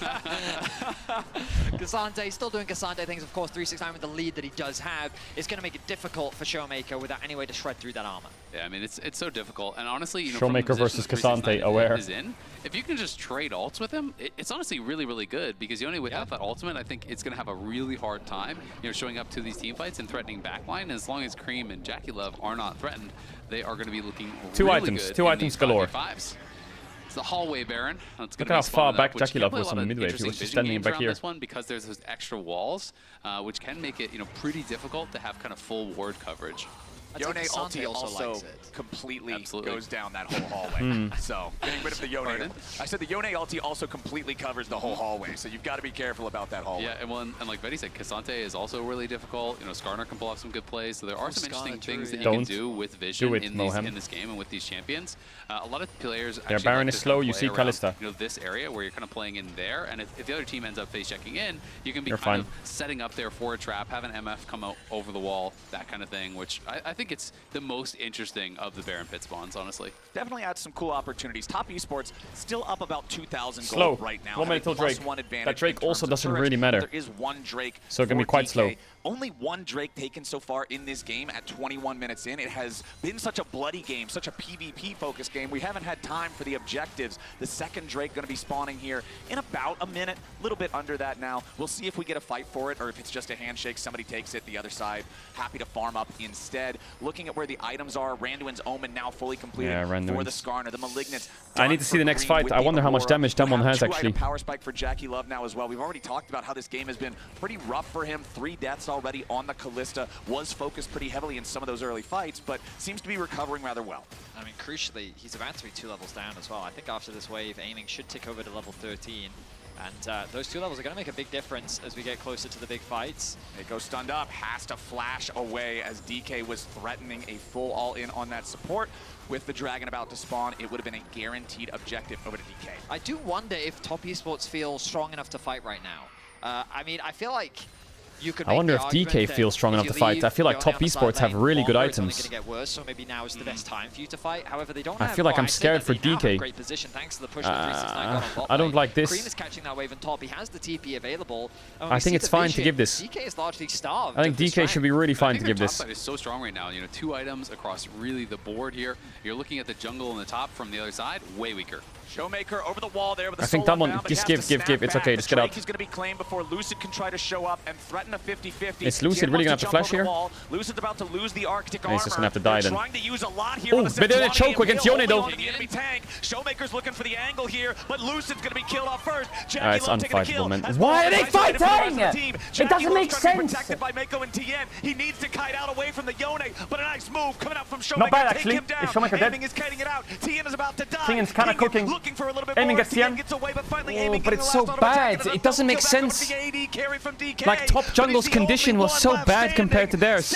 Cassandre still doing Cassandre things, of course. 369 with the lead that he does have is going to make it difficult for Showmaker without any way to shred through that armor. Yeah, I mean, it's so difficult. And honestly, Showmaker versus Cassandre, aware. If you can just trade ults with him, it's honestly really, really good, because Yone without that ultimate, I think it's going to have a really hard time, showing up to these team fights and threatening backline. And as long as Cream and JackieLove are not threatened, they are going to be looking really good. Two items galore. It's the hallway Baron. Look at how far back JackieLove was on the midway. He was just standing back here. This one, because there's those extra walls, which can make it pretty difficult to have kind of full ward coverage. Yone ulti also completely goes down that whole hallway. So getting rid of the Yone. I said the Yone ulti also completely covers the whole hallway. So you've got to be careful about that hallway. Yeah, and like Betty said, Cassandre is also really difficult. Skarner can pull off some good plays. So there are some interesting things that you can do with vision in this game and with these champions. A lot of players actually Baron like is to slow. kind of You see play around, Kalista. this area where you're kind of playing in there, and if the other team ends up face checking in, you can be You're kind fine. of setting up there for a trap, have an MF come out over the wall, that kind of thing. Which I think it's the most interesting of the Baron pit spawns, honestly. Definitely adds some cool opportunities. Top Esports still up about 2,000 Slow. gold right now. 1 minute till Drake. That Drake also doesn't really matter. There is one Drake. So it can be for quite DK. slow. Only one Drake taken so far in this game at 21 minutes in. It has been such a bloody game, such a PvP-focused game. We haven't had time for the objectives. The second Drake going to be spawning here in about a minute, a little bit under that now. We'll see if we get a fight for it or if it's just a handshake. Somebody takes it, the other side happy to farm up instead. Looking at where the items are, Randuin's Omen now fully completed for the Skarner. The Malignant. I need to see the next fight. I wonder how much damage Damon has actually. Power spike for JackieLove now as well. We've already talked about how this game has been pretty rough for him. 3 deaths already on the Kalista. Was focused pretty heavily in some of those early fights, but seems to be recovering rather well. I mean, crucially, he's about to be 2 levels down as well. I think after this wave, aiming should tick over to level 13. And those 2 levels are going to make a big difference as we get closer to the big fights. It goes stunned up, has to flash away as DK was threatening a full all-in on that support. With the Dragon about to spawn, it would have been a guaranteed objective over to DK. I do wonder if Top Esports feel strong enough to fight right now. I mean, I feel like you could I wonder if DK feels strong enough to fight. I feel like Top Esports have really good items. It's only going to get worse, so maybe now is the best time for you to fight. However, they don't I feel like I'm scared for DK. Great position thanks to the push that 369 got on bot I don't lane. like this. Cream is catching that wave on top. He has the TP available. I think it's fine to give this. DK is largely starved. I think DK should be really fine to give this. Top side is so strong right now. 2 items across really the board here. You're looking at the jungle on the top from the other side, way weaker. Showmaker over the wall there with I think Damwon, just give. It's okay, just get out. He's going to be claimed before Lucid can try to show up and threaten a 50-50. Is Lucid really going to have to flash here? Lucid's about to lose the Arctic armor. He's just going to have to die then. Trying to use a lot here. Oh, but they're in a choke against Yone though. Showmaker's looking for the angle here, but Lucid's going to be killed off first. It's unfightable, man. Why are they fighting? It doesn't make sense. Protected by Mako and Tien. He needs to kite out away from the Yone, but a nice move coming out from Showmaker. Not bad actually. Is Showmaker dead? Aiming is kiting it out. Tien is about to die. Tien's kind of cooking. Looking for a little bit Aiming more. gets Tien. Gets away, but finally Oh, but it's so bad. It doesn't make sense. Like, top jungle's condition was so bad compared to theirs.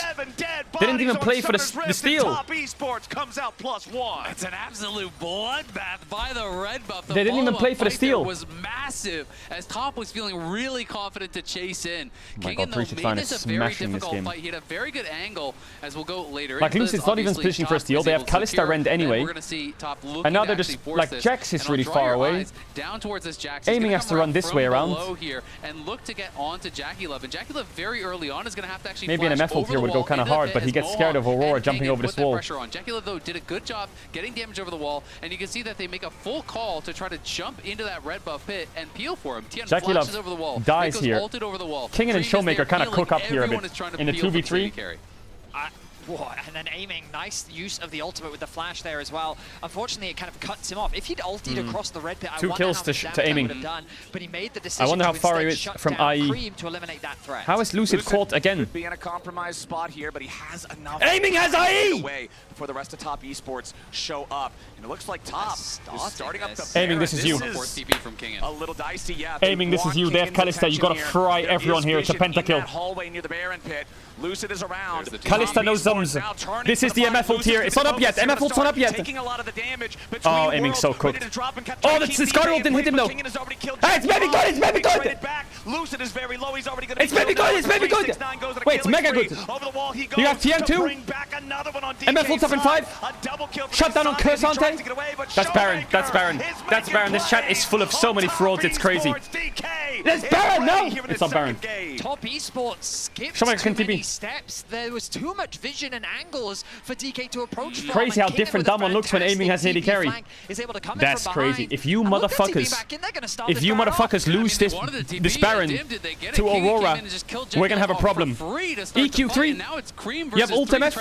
They didn't even play for the steal. Top Esports comes out +1. It's an absolute bloodbath by the red buff. They didn't even play for the steal. Was massive as Top was feeling really confident to chase in. Oh my God, 369 is smashing this game. Fight. He had a very good angle, as we'll go later. Like, Lucid's not even positioning for a steal. They have Kalista Rend anyway. And now they're just, like, Jax is really far away. Down towards this Jax. Aiming has to run this way around. Here and look to get onto Jackie Love. And Jackie Love very early on is going to have to actually maybe an MF ult here would go kind of hard, but he gets scared of Aurora jumping over this wall. Jackie Love, though, did a good job getting damage over the wall, and you can see that they make a full call to try to jump into that red buff pit and peel for him. Tien Jackie Love over the wall. dies here. Over the wall. Kingen and Showmaker kind of cook up here a bit in a 2v3. And then aiming, nice use of the ultimate with the flash there as well. Unfortunately, it kind of cuts him off. If he'd ultied across the red pit, I 2 wonder kills how much to aiming. would have done, but he made the decision I wonder how to far he instead is shut from down IE. Cream to eliminate that threat. How is Lucid caught again? Could be in a compromised spot here, but he has enough. Aiming has IE! Away before the rest of Top Esports show up, and it looks like Top is starting up the. Aiming, this is you. A little dicey, yeah. Aiming, this is you. They have Kalista. You gotta fry everyone here. It's a pentakill. Hallway near the Baron pit. Lucid is around. Kalista no zooms. This is the MF ult here. It's not up yet. MF ult's not up yet. Oh, aiming so cooked. Oh, the Caedrel didn't hit him though. Hey, it's maybe good. It's maybe good. Lucid is very low. He's already going to. It's maybe good. It's maybe good. Wait, it's mega good. You have Tien too. MF ult's up in 5. Shut down on Cursante. That's Baron. That's Baron. That's Baron. This chat is full of so many frauds. It's crazy. There's Baron. No, it's not Baron. Top Esports skipped Showmaker too can many TP. steps. There was too much vision and angles for DK to approach from. Crazy how and Kingen different with a Damwon looks when aiming has AD fantastic carry. TP is able to come in That's from crazy. behind. If you And look at TP motherfuckers, back in, they're gonna start if this you Baron off. motherfuckers lose this Baron to Aurora, we're gonna have a problem. EQ3. You have ult MF.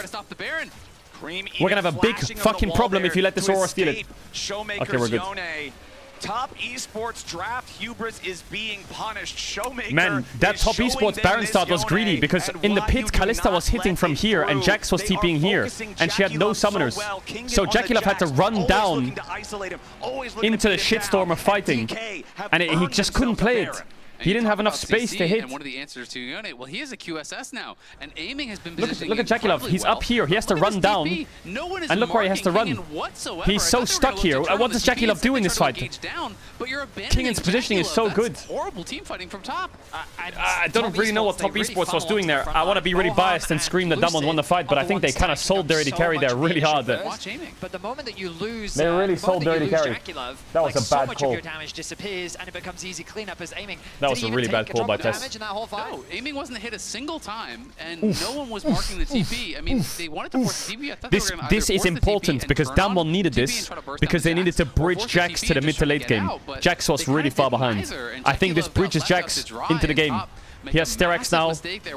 We're gonna have a big fucking problem if you let this Aurora steal it. Okay, we're good. Top Esports draft hubris is being punished. Showmaker. Man, that Top Esports Baron start was greedy because in the pit, Kalista was hitting from here and Jax was TPing here, and she had no summoners. So Jackie Love had to run down into the shitstorm of fighting, and he just couldn't play it. He didn't have enough space to hit. And one of the answers to Yone, well, he is a QSS now, and aiming has been Look at Jackie Love. He's up here. He has to run down. And look where he has to run. He's so stuck here. What does Jackie Love do in this fight? Kingen's positioning is so good. Horrible team fighting from top. I don't really know what Top Esports was doing there. I want to be really biased and scream that Damwon won the fight, but I think they kind of sold their AD carry there really hard. But the moment that you lose, They really sold their AD carry. That was a bad call. So much of your damage disappears, and it becomes easy cleanup as aiming. That was a really bad call by Tess. No, aiming wasn't hit a single time, and no one was marking the TP. I mean, they wanted to force the TP. I thought This is important because Damwon needed this because they needed to bridge Jax to the mid to late game. Jax was really far behind. I think this bridges Jax into the game. He has Sterex now.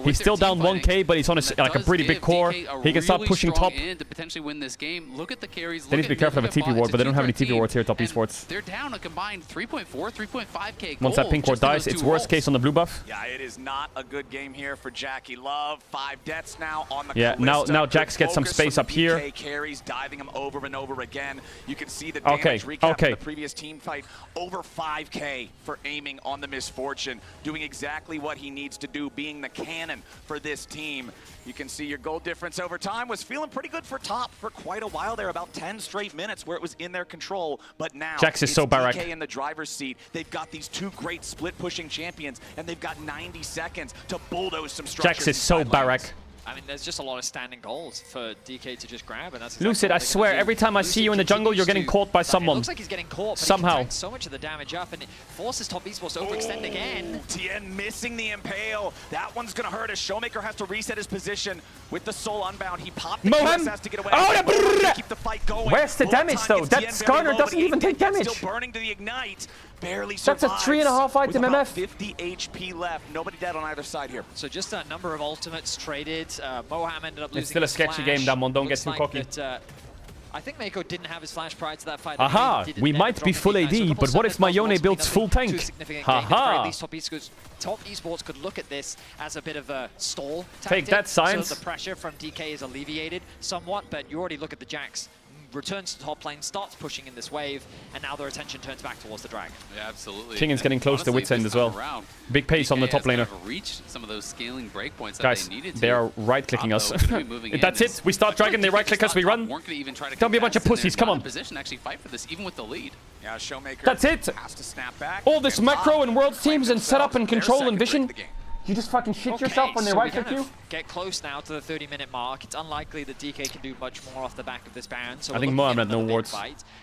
He's still down 1k, but he's on a pretty big core. He can start pushing top. To potentially win this game. Look at the carries. They need to be careful of a TP ward, but they don't have any TP wards here at Top Esports. They're down a combined 3.4, 3.5k. Once that pink ward dies, it's worst case on the blue buff. Yeah, it is not a good game here for Jackie Love. 5 deaths now on the Yeah, now Jax gets some space up here. DK carries, diving him over and over again. You can see the damage recap of the previous team fight. Over 5k for aiming on the Misfortune, doing exactly what he needs to do, being the cannon for this team. You can see your goal difference over time was feeling pretty good for top for quite a while there, about 10 straight minutes where it was in their control. But now Jax is so Barak. DK in the driver's seat. They've got these 2 great split pushing champions, and they've got 90 seconds to bulldoze some structures. Jax is so Barak. I mean, there's just a lot of standing goals for DK to just grab, and that's Lucid, I swear, every time I see you in the jungle, you're getting caught by someone. It looks like he's getting caught, but somehow. he can tank so much of the damage up, and it forces Top Esports to overextend again. Tien missing the impale. That one's gonna hurt as Showmaker has to reset his position with the soul unbound. He popped the QSS to get away. Oh, keep the fight going. Where's the damage though? That Skarner doesn't even take damage. Still burning to the ignite. Barely survives. That's a 3.5 item MF. 50 HP left. Nobody dead on either side here. So just a number of ultimates traded. Moham ended up losing. It's still a sketchy game, Damon. Don't get too cocky. I think Mako didn't have his flash prior to that fight. Aha! We might be full AD, but what if my Yone builds full tank? Haha! Top Esports could look at this as a bit of a stall tactic. Take that, Science. So the pressure from DK is alleviated somewhat, but you already look at the Jax. Returns to top lane, starts pushing in this wave, and now their attention turns back towards the dragon. Yeah, absolutely. Kingan's getting close to Wit's End as well. Big pace on the top laner. Reached some of those scaling breakpoints Guys, that they needed to. they are right-clicking us. That's it. We start dragon, they right-click us, we run. Don't be a bunch of pussies, come on. Position actually fight for this, even with the lead. Yeah, Showmaker That's it. has to snap back. All this macro and world teams and setup and control and vision. You just fucking shit yourself when they right-click you? Get close now to the 30-minute mark. It's unlikely that DK can do much more off the back of this Baron. So I think Mohamed had no wards.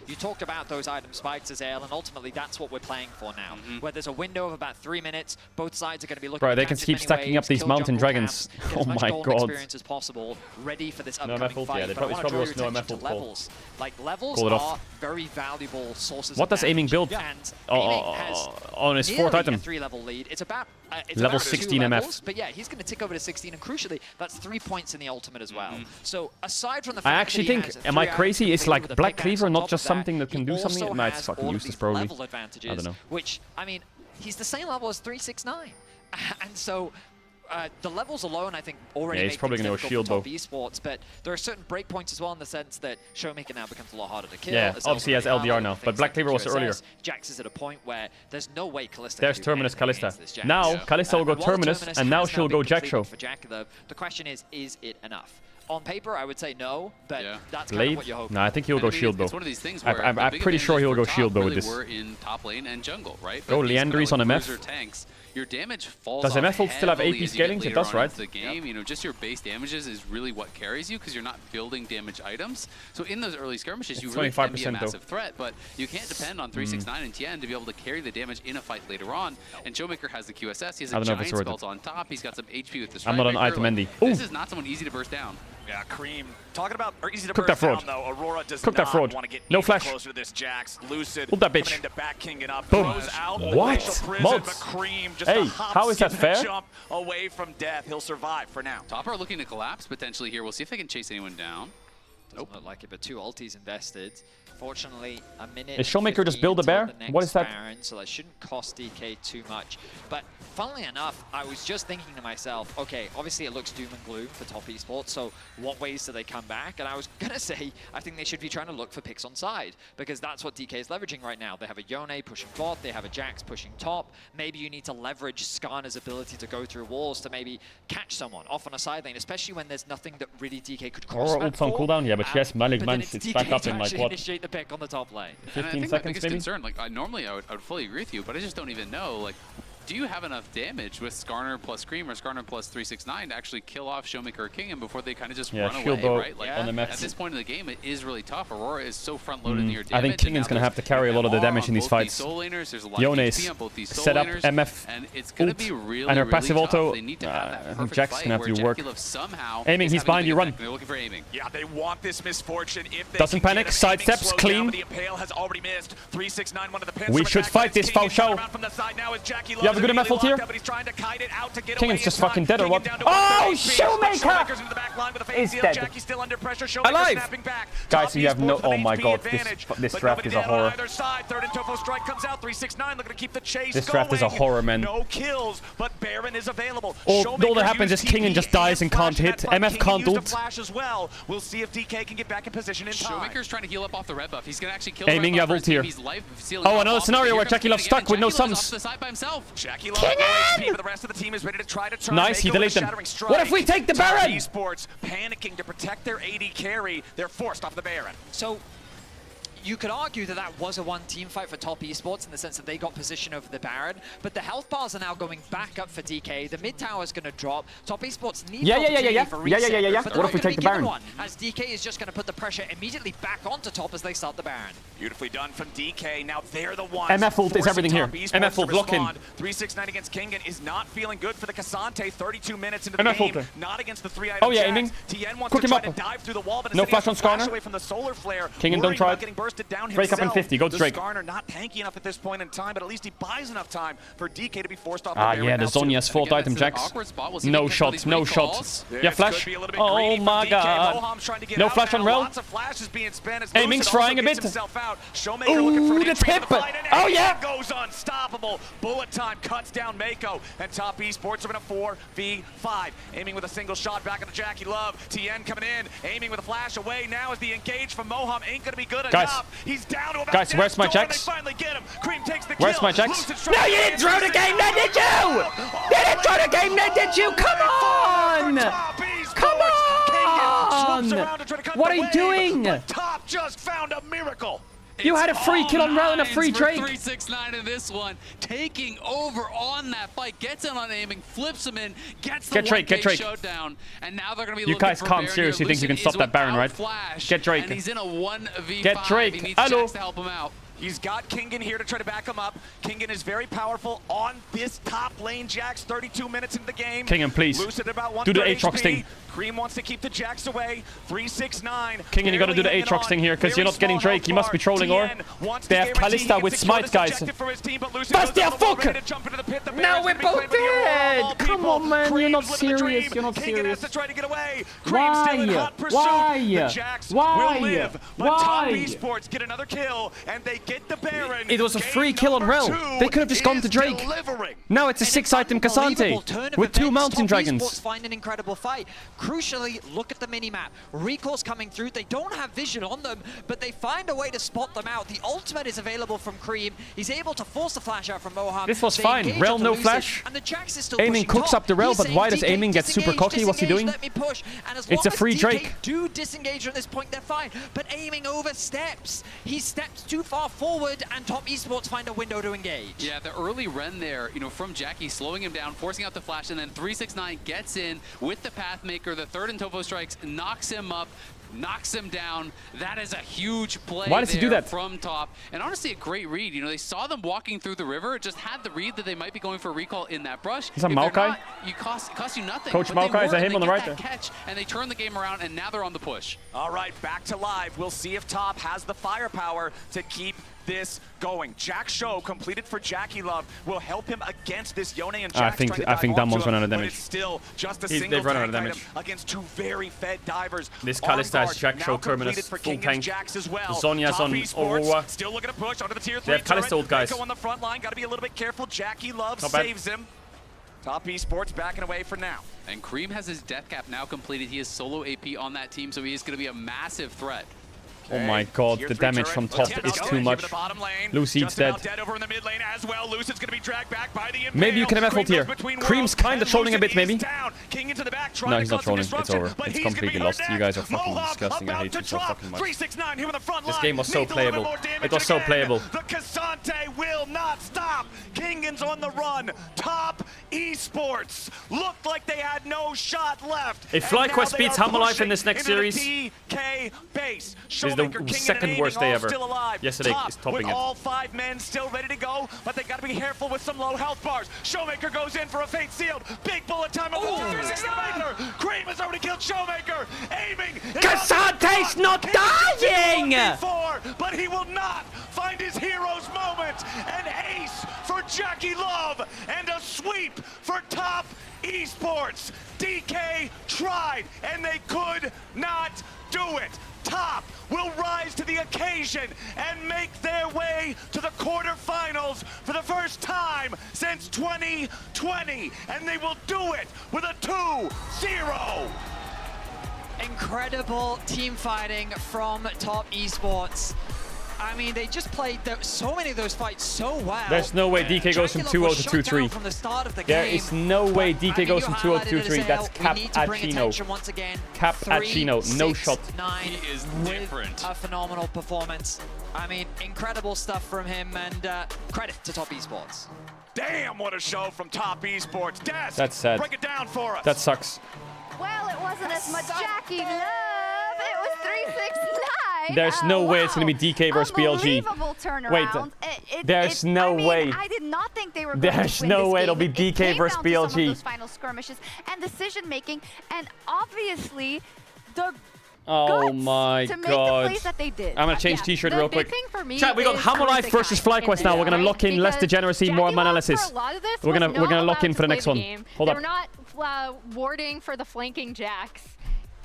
You talked about those item spikes, Azael, and ultimately that's what we're playing for now. Where there's a window of about 3 minutes, both sides are going to be looking. Bro, they can keep stacking up these mountain dragons. Oh my god. Experience as possible, ready for this upcoming fight. Yeah, they but I want to draw your attention to levels. Like levels are very valuable sources. What does aiming build? On his fourth item. 3-level lead. It's about level 16 MF. But yeah, he's going to tick over to 16, and crucially, that's 3 points in the ultimate as well. So aside from the fact I actually think, am I crazy? It's like Black Cleaver, not just something that can do something. No, it's fucking useless probably. I don't know. Which, I mean, he's the same level as 369, and so. The levels alone, I think, already make things difficult for top esports, but there are certain breakpoints as well in the sense that Showmaker now becomes a lot harder to kill. Yeah, obviously he has LDR now, but Black Cleaver was earlier. Jax is at a point where there's no way Kalista There's Terminus Kalista. Now, Kalista will go Terminus, and now she'll go Jaxo. The question is it enough? On paper, I would say no, but that's Blade? kind of what you're hoping. No, I think he'll go shield though. It's one of these things where I'm pretty sure he'll go shield though with this. We're in top lane and jungle, right? Go Leandries on MF. Tanks, your damage falls does MF still have AP scaling? It does, right? The game, you know, just your base damages is really what carries you because you're not building damage items. So in those early skirmishes, you really can be a massive threat, but you can't depend on 369 and Tien to be able to carry the damage in a fight later on. And Showmaker has the QSS. He has a giant spells on top. He's got some HP with the Strike. I'm not on item Endy. This is not someone easy to burst down. Yeah, Cream. Talking about easy to Cook burst that fraud. down though. Aurora does Cook not that fraud. want to get No flash. closer to this Jax. Lucid. Hold that bitch. Into back king and up. Boom. Throws out What? Mods. Cream just hey, how is that fair? Jump away from death. He'll survive for now. Top are looking to collapse potentially here. We'll see if they can chase anyone down. Doesn't look like it, but 2 ultis invested. Fortunately, a minute. Is Showmaker just build a bear? What is that? Baron, so that shouldn't cost DK too much. But funnily enough, I was just thinking to myself, okay, obviously it looks doom and gloom for top esports, so what ways do they come back? And I was going to say, I think they should be trying to look for picks on side, because that's what DK is leveraging right now. They have a Yone pushing bot, they have a Jax pushing top. Maybe you need to leverage Skarner's ability to go through walls to maybe catch someone off on a side lane, especially when there's nothing that really DK could cross. Or ult's on cooldown, yeah, but she has Malik Mans, it's back up in like what? Initiate the pick on the top lane. 15 seconds maybe? My biggest concern, like normally I would fully agree with you, but I just don't even know, like, do you have enough damage with Skarner plus Cream or Skarner plus 369 to actually kill off Showmaker or Kingan before they kind of just run away, right? Like, on the at this point in the game, it is really tough. Aurora is so front-loaded in your damage. I think Kingan's going to have to carry a lot of the damage in these fights. Yone's set up MF, and it's going to be really, and her passive auto. They need to have that perfect Jack's fight going to have to work. Somehow aiming, he's behind you, run. They're looking for aiming. Yeah, they want this misfortune. If they doesn't panic, sidesteps, clean. The Impale has already missed. 369, one of the pins. We should fight this Fao Shao. You have a good MF ult here? Kingan's just fucking dead or what? Oh, Showmaker is dead. Alive! Guys, you have no... Oh my god, this draft is a horror. This draft is a horror, man. No kills, but Baron is available. All that happens is Kingan just dies and can't hit. MF can't ult. We'll see if DK can get back in position in time. Showmaker's trying to heal up off the red buff. He's gonna actually kill aiming, you have ult here. Oh, another scenario where Jackie Love's stuck with no sums. The rest of the team is ready to try to turn. Nice, he delayed them. What if we take the Baron? Esports panicking to protect their AD carry. They're forced off the Baron. So you could argue that that was a one-team fight for Top Esports in the sense that they got position over the Baron, but the health bars are now going back up for DK. The mid tower is going to drop. Top Esports need Yeah. for reset, but What if we take the Baron? one, as DK is just going to put the pressure immediately back onto Top as they start the Baron. Beautifully done from DK. Now they're the ones. MF ult is everything here. MF ult, lock in. 369 against Kingen is not feeling good for the Cassante. 32 minutes into the MF game. ult. Not against the 3-item Oh yeah, Jax. aiming. TN wants Quick to him try up. to dive through the wall, but No instead flash he on has to flash Skarner. away from the solar flare. Kingen don't Worried try about it. getting bursted down Drake up in himself. 50. Go to The Drake. Skarner not tanky enough at this point in time, but at least he buys enough time for DK to be forced off the Ah, Baron yeah, the now, too. Zhonya's fourth item, Jax. No shots, no shots. Yeah, flash. Oh my god. No flash on Rel. Lots of flashes being spent as Aiming's Lucid frying a also gets bit. himself out. Showmaker looking for Ooh, an the entry into tip. the fight, and Oh Aiming yeah. goes unstoppable. Bullet time cuts down Mako, and Top Esports are in a 4v5. Aiming with a single shot back at the Jackie Love. TN coming in, aiming with a flash away. Now as the engage from Moham ain't gonna be good enough. He's down to about Guys, where's my Jax? Jax? They finally get him. Cream takes the Where's kill. my Jax? Lucid's No, trying you to didn't throw the game, then did you? You didn't throw the game, then did you? Come on! Come on! What are you doing? Top just found a miracle. You had a free kill on Rel and a free Drake. 369 in this one, taking over on that fight, gets in on aiming, flips him in, gets the Get Drake, get 1K Drake. showdown, and now they're going to be You looking guys for can't Baron seriously here. think you can Lucid stop that is Baron, right? without Flash, Get Drake. and he's in a 1v5. Get Drake. He needs Hello. Jax to help him out. He's got Kingen here to try to back him up. Kingen is very powerful on this top lane. Jax 32 minutes into the game. Kingen, please. Lucid about Do the 130 Aatrox HP. thing. Cream wants to keep the Jax away. 369. Kingen, you gotta do the Aatrox thing here, because you're not getting Drake. You must be trolling, or? They have Kalista with Smite, guys. Bust their fuck! Now we're both dead! Come on, man, you're not serious. You're not serious. Why? Why? Why? Why? Esports get another kill, and they get the Baron. It was a free kill on Rel. They could have just gone to Drake. Now it's a 6-item Cassante with 2 Mountain Dragons. Find an incredible fight. Crucially, look at the minimap. Recourse coming through. They don't have vision on them, but they find a way to spot them out. The ultimate is available from Cream. He's able to force the flash out from Moham. This was They fine. engage Rel onto no Lucid, flash. and the Jax is still Aiming pushing cooks top. up the Rel, He's but saying, why does DK, Aiming get super disengage, cocky? What's he doing? Let me push. And as It's long a free as DK Drake. do disengage at this point, they're fine. But Aiming oversteps. He steps too far forward, and Top Esports find a window to engage. Yeah, the early Ren there, from Jackie, slowing him down, forcing out the flash, and then 369 gets in with the Pathmaker. The third and Topo strikes, knocks him up, knocks him down. That is a huge play. Why does he do that? From top? And honestly, a great read. They saw them walking through the river, just had the read that they might be going for a recall in that brush. Is that If they're Maokai? not, it costs you nothing. Coach But they Maokai, is that were, him and on the they right get there? that catch, and they turn the game around, and now they're on the push. All right, back to live. We'll see if Top has the firepower to keep this going. Jack Show completed for Jackie Love will help him against this Yone and Jax. I think Damon's run out of damage. But it's still just a They've single run out of tank damage. item against 2 very fed divers. This On Kalista is guard, Jack now Show Terminus, completed for full King and tank. Jax as well. Zhonya's Top on Esports Aurora. still looking to push onto the tier 3 They have Kalista turret. ult, guys. Mako on the front line. Got to be a little bit careful. Jackie Love Not bad. saves him. Top Esports backing away for now. And Cream has his death cap now completed. He is solo AP on that team, so he is going to be a massive threat. Oh my god, the damage from top is too much. Lucid's dead. Maybe you can MF ult here. Cream's kinda trolling a bit, maybe. No, he's not trolling. It's over. It's completely lost. You guys are fucking disgusting. I hate you so fucking much. This game was so playable. It was so playable. The Cassante will not stop. Kingan's on the run. Top Esports looked like they had no shot left. If FlyQuest beats Hammerlife in this next series, DK base. this is the second worst day ever. Yesterday is topping it. All 5 men still ready to go, but they got to be careful with some low health bars. Showmaker goes in for a fate sealed. Big bullet time of the 369. Cream has already killed Showmaker. Aiming. Cassante's not dying! But he will not find his hero's moment. An ace for Jackie Love and a sweep for Top Esports. DK tried and they could not do it. Top will rise to the occasion and make their way to the quarterfinals for the first time since 2020. And they will do it with a 2-0. Incredible team fighting from Top Esports. I mean, they just played so many of those fights so well. There's no way DK goes from 2-0 to 2-3. There is no way DK goes from 2-0 to 2-3. That's cap at Chino. Cap at Chino. No shot. He is different. A phenomenal performance. I mean, incredible stuff from him, and credit to Top Esports. Damn, what a show from Top Esports. Desk, that's sad. Break it down for us. That sucks. Well, it wasn't as much Jackie love. It was 369. There's no way it's going to be DK versus BLG. Wait, there's no way. I did not think they were going There's to win no this way game. it'll be DK versus It came down to some of BLG. those final skirmishes and decision making, and obviously the Oh my to make god. the plays that they did. I'm going to change t-shirt real quick. me Chat, we got Hammer Life versus FlyQuest now. We're going to lock in less degeneracy, more analysis. We're going to lock in for the next one. Hold They up. were not warding for the flanking jacks.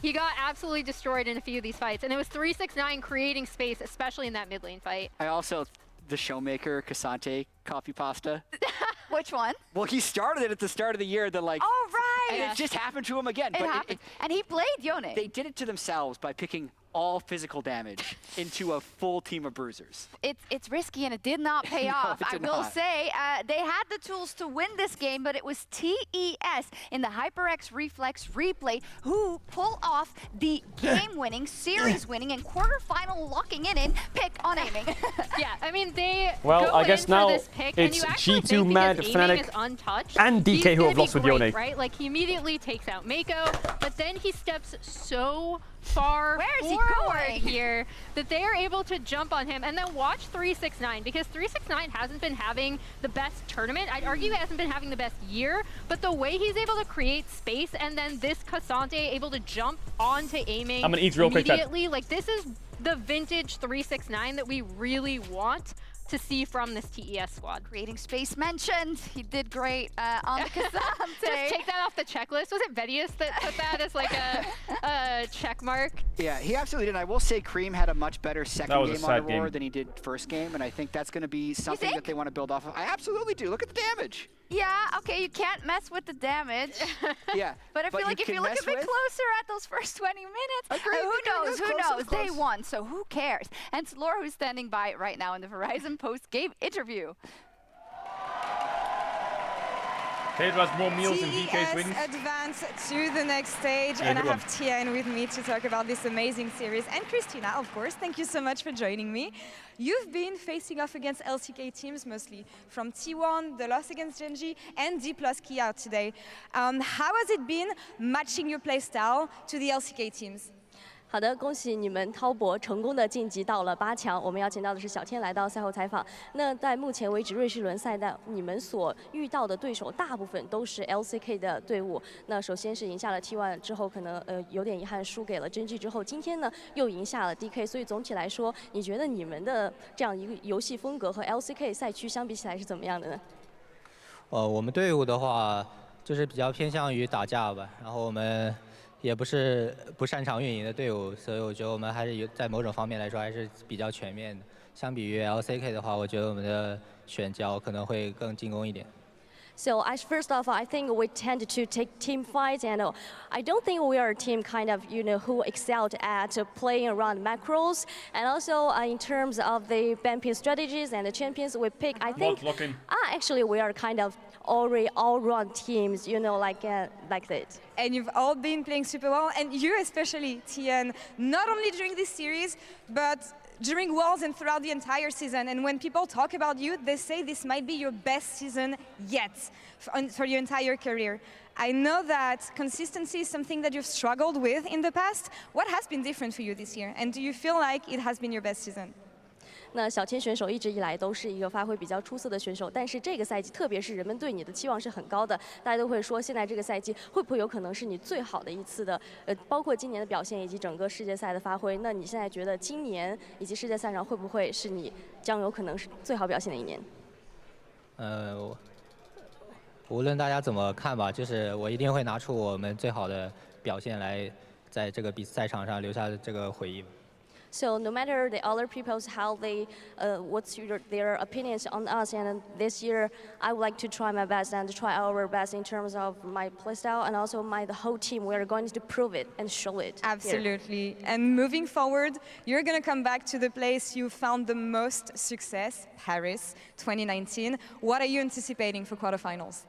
He got absolutely destroyed in a few of these fights, and it was 369 creating space, especially in that mid lane fight. I also, the Showmaker, Cassante, copy pasta. Which one? Well, he started it at the start of the year. They're like, oh, right. And it just happened to him again. It happened. And he played Yone. They did it to themselves by picking all physical damage into a full team of bruisers. It's risky, and it did not pay No, off. it I did will not. say they had the tools to win this game, but it was TES in the HyperX Reflex replay who pull off the game-winning, series-winning, and quarterfinal locking-in pick on aiming. Yeah, I mean, they Well, go I guess in now for this pick, and it's you actually G2 think Mad, because Fnatic, aiming is untouched, and DK he's who gonna have be lost with great, Yone. right? Like, he immediately takes out Mako, but then he steps so far Where is he forward going? here that they are able to jump on him. And then watch 369, because 369 hasn't been having the best tournament. I'd argue he hasn't been having the best year, but the way he's able to create space, and then this Cassante able to jump onto aiming I'm gonna eat real quick, chat. immediately, like, this is the vintage 369 that we really want to see from this TES squad. Creating space mentioned. He did great on the Cassante. Just take that off the checklist. Was it Vedius that put that as like a check mark? Yeah, he absolutely did. I will say Cream had a much better second was a game sad on Aurora game. than he did first game, and I think that's going to be something that they want to build off of. I absolutely do. Look at the damage. Yeah, okay, you can't mess with the damage. Yeah. But I feel like if you look a bit closer at those first 20 minutes, who knows? They won, so who cares? And it's Laura who's standing by right now in the Verizon post-game interview. Caedrel has more meals than DK's TES wins. advance to the next stage, Yeah, and I good have one. Tian with me to talk about this amazing series, and Christina, of course. Thank you so much for joining me. You've been facing off against LCK teams mostly, from T1, the loss against Genji, and D plus Kia today. How has it been matching your playstyle to the LCK teams? 好的，恭喜你们滔博成功的晋级到了8强。我们邀请到的是小天来到赛后采访。那在目前为止，瑞士轮赛的你们所遇到的对手大部分都是 LCK 的队伍。那首先是赢下了 T1 之后，可能有点遗憾输给了 Genji 之后，今天呢又赢下了 DK。所以总体来说，你觉得你们的这样一个游戏风格和 LCK 赛区相比起来是怎么样的呢？我们队伍的话就是比较偏向于打架吧，然后我们也不是不擅长运营的队伍，所以我觉得我们还是有在某种方面来说还是比较全面的。相比于 LCK 的话，我觉得我们的选角可能会更进攻一点。 So first off, I think we tend to take team fights, and I don't think we are a team kind of who excelled at playing around macros, and also in terms of the Bamping strategies and the champions we pick. I think actually we are kind of all-round teams, like that. And you've all been playing super well, and you especially, Tian, not only during this series, but during Worlds and throughout the entire season. And when people talk about you, they say this might be your best season yet for your entire career. I know that consistency is something that you've struggled with in the past. What has been different for you this year? And do you feel like it has been your best season? 那小天选手一直以来都是一个发挥比较出色的选手，但是这个赛季，特别是人们对你的期望是很高的，大家都会说，现在这个赛季会不会有可能是你最好的一次的？包括今年的表现以及整个世界赛的发挥。那你现在觉得今年以及世界赛上会不会是你将有可能是最好表现的一年？无论大家怎么看吧，就是我一定会拿出我们最好的表现来，在这个赛场上留下这个回忆。So no matter the other people's how they, their opinions on us, and this year I would like to try my best and try our best in terms of my playstyle and also the whole team. We are going to prove it and show it. Absolutely. Here. And moving forward, you're going to come back to the place you found the most success, Paris 2019. What are you anticipating for quarterfinals?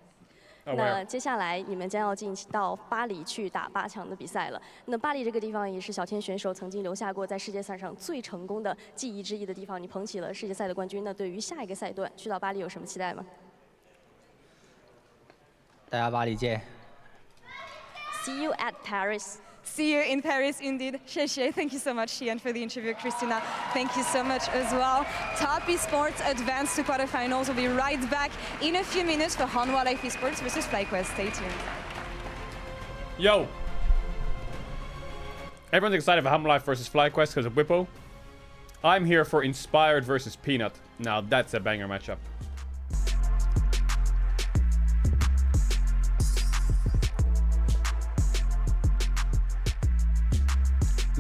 那接下来你们将要进到巴黎去打8强的比赛了。那巴黎这个地方也是小天选手曾经留下过在世界赛上最成功的记忆之一的地方。你捧起了世界赛的冠军，那对于下一个赛段去到巴黎有什么期待吗？大家巴黎见。See you at Paris. See you in Paris, indeed. Sheshe, thank you so much, Xian, for the interview. Christina, thank you so much as well. Top Esports advanced to quarterfinals. We'll be right back in a few minutes for Hanwha Life Esports versus FlyQuest. Stay tuned. Yo! Everyone's excited for Hanwha Life versus FlyQuest because of Whippo. I'm here for Inspired versus Peanut. Now that's a banger matchup.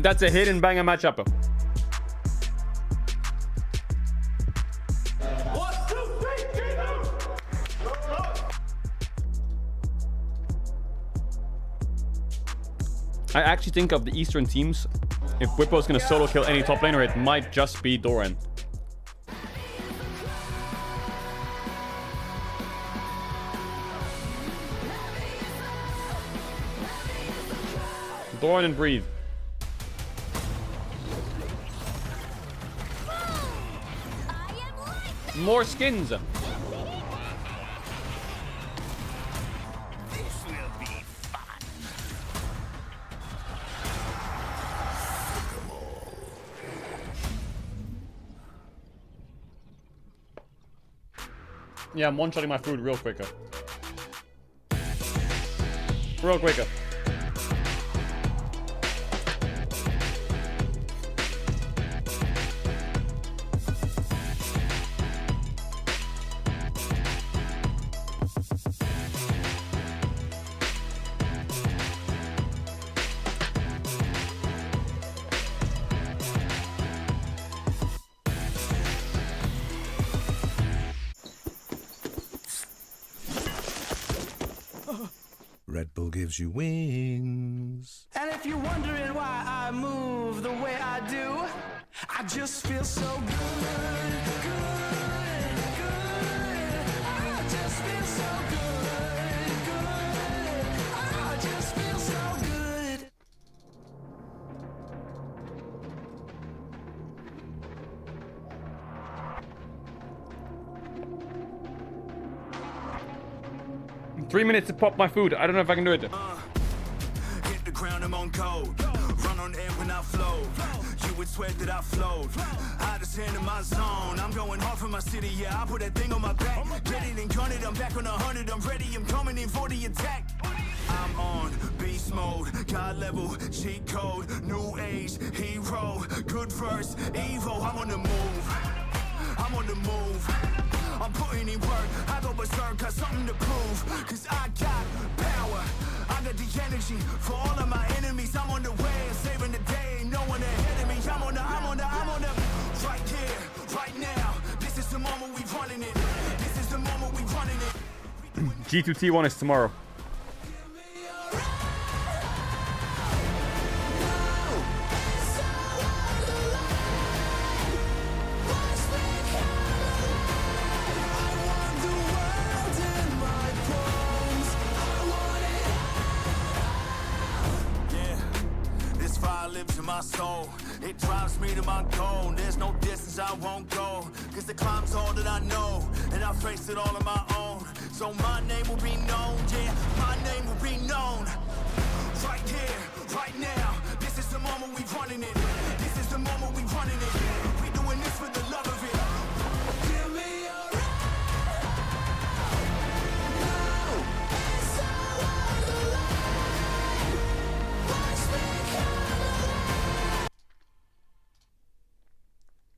That's a hidden banger matchup. I actually think of the Eastern teams, if Whippo's gonna solo kill any top laner, it might just be Doran. Doran and Breathe. More skins. Yeah, I'm one-shotting my food real quicker. Real quicker. Red Bull gives you wings. And if you're wondering why I move the way I do, I just feel so good, good, good. I just feel so good, good. I just feel so good. Three minutes to pop my food. I don't know if I can do it. Hit the ground, I'm on code. Run on air when I flow. You would swear that I flowed. I just in my zone. I'm going hard for my city, yeah. I put that thing on my back. Get it and gun it, I'm back on 100. I'm ready, I'm coming in for the attack. I'm on beast mode, God level, cheat code, new age, hero, good verse, Evo. I'm on the move. I'm on the move. I'm putting in work. I go berserk, got something to prove. Cause I got power. I got the energy for all of my enemies. I'm on the way, saving the day. No one ahead of me. I'm on the right here, right now. This is the moment we running it. This is the moment we running it. G2T1 is tomorrow. Lives in my soul, it drives me to my goal. There's no distance I won't go, cause the climb's all that I know, and I face it all on my own. So my name will be known, yeah, my name will be known. Right here, right now, this is the moment we running it. This is the moment we running it. We doing this for the love of it. Give me a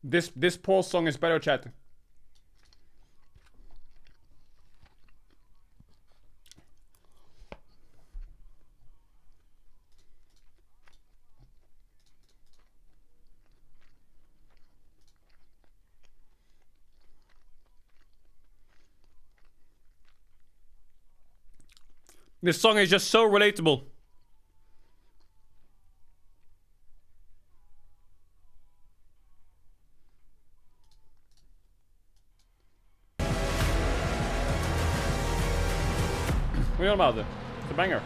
This Paul song is better, chat. This song is just so relatable. What are you on about it? It's a banger.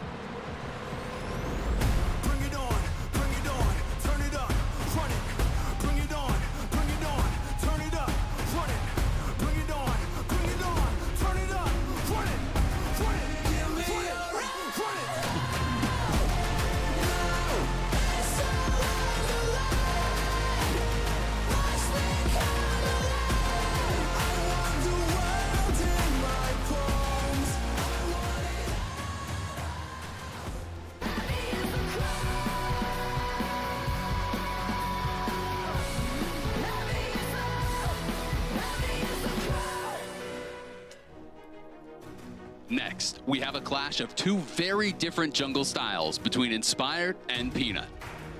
Next, we have a clash of two very different jungle styles between Inspired and Peanut.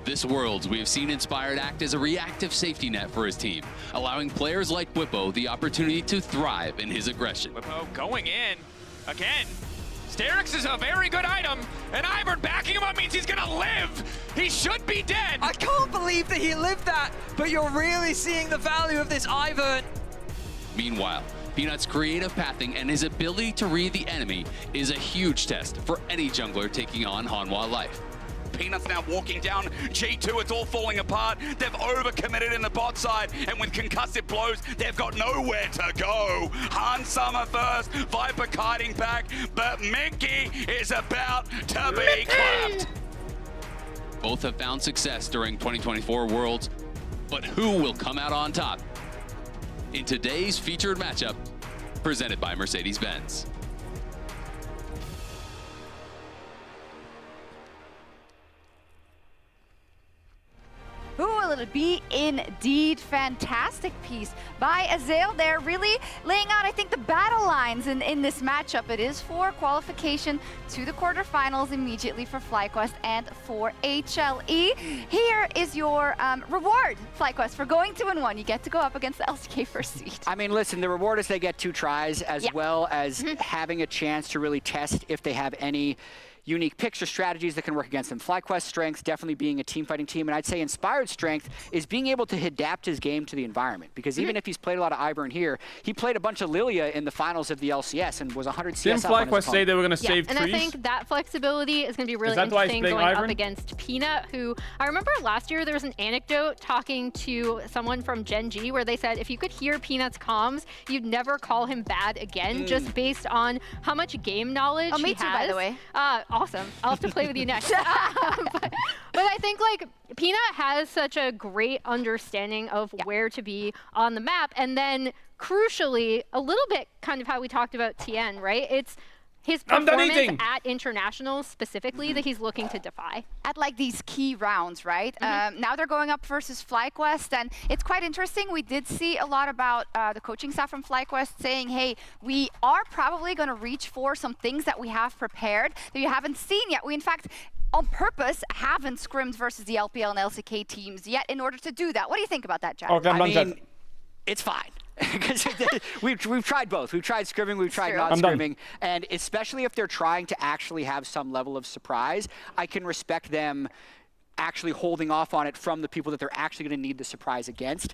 This Worlds, we have seen Inspired act as a reactive safety net for his team, allowing players like Whippo the opportunity to thrive in his aggression. Whippo going in again. Sterix is a very good item, and Ivern backing him up means he's gonna live. He should be dead. I can't believe that he lived that, but you're really seeing the value of this Ivern. Meanwhile, Peanut's creative pathing and his ability to read the enemy is a huge test for any jungler taking on Hanwha Life. Peanut's now walking down G2. It's all falling apart. They've overcommitted in the bot side, and with concussive blows, they've got nowhere to go. Han Summer first, Viper kiting back, but Mickey is about to be clapped. Both have found success during 2024 Worlds, but who will come out on top in today's featured matchup presented by Mercedes-Benz? Who will it be? Indeed, fantastic piece by Azael there, really laying out, I think, the battle lines in this matchup. It is for qualification to the quarterfinals immediately for FlyQuest and for HLE. Here is your reward, FlyQuest, for going 2-1. You get to go up against the LCK first seed. I mean, listen, the reward is they get 2 tries, as well as having a chance to really test if they have any unique picks or strategies that can work against them. FlyQuest's strength definitely being a team-fighting team, and I'd say Inspired's strength is being able to adapt his game to the environment, because even if he's played a lot of Ivern here, he played a bunch of Lilia in the finals of the LCS and was 100 CS Didn't FlyQuest say they were going to save trees? And I think that flexibility is going to be really interesting going up against Peanut, who I remember last year there was an anecdote talking to someone from Gen G where they said if you could hear Peanut's comms, you'd never call him bad again, just based on how much game knowledge he has. Me too, by the way. Awesome. I'll have to play with you next. but I think like Peanut has such a great understanding of where to be on the map. And then crucially, a little bit kind of how we talked about TN, right? It's his performance at internationals specifically that he's looking to defy. At like these key rounds, right? Now they're going up versus FlyQuest, and it's quite interesting. We did see a lot about the coaching staff from FlyQuest saying, hey, we are probably going to reach for some things that we have prepared that you haven't seen yet. We, in fact, on purpose, haven't scrimmed versus the LPL and LCK teams yet in order to do that. What do you think about that, Jack? I mean, it's fine. Because we've tried both. We've tried scrimming, we've tried not scrimming, and especially if they're trying to actually have some level of surprise, I can respect them actually holding off on it from the people that they're actually going to need the surprise against.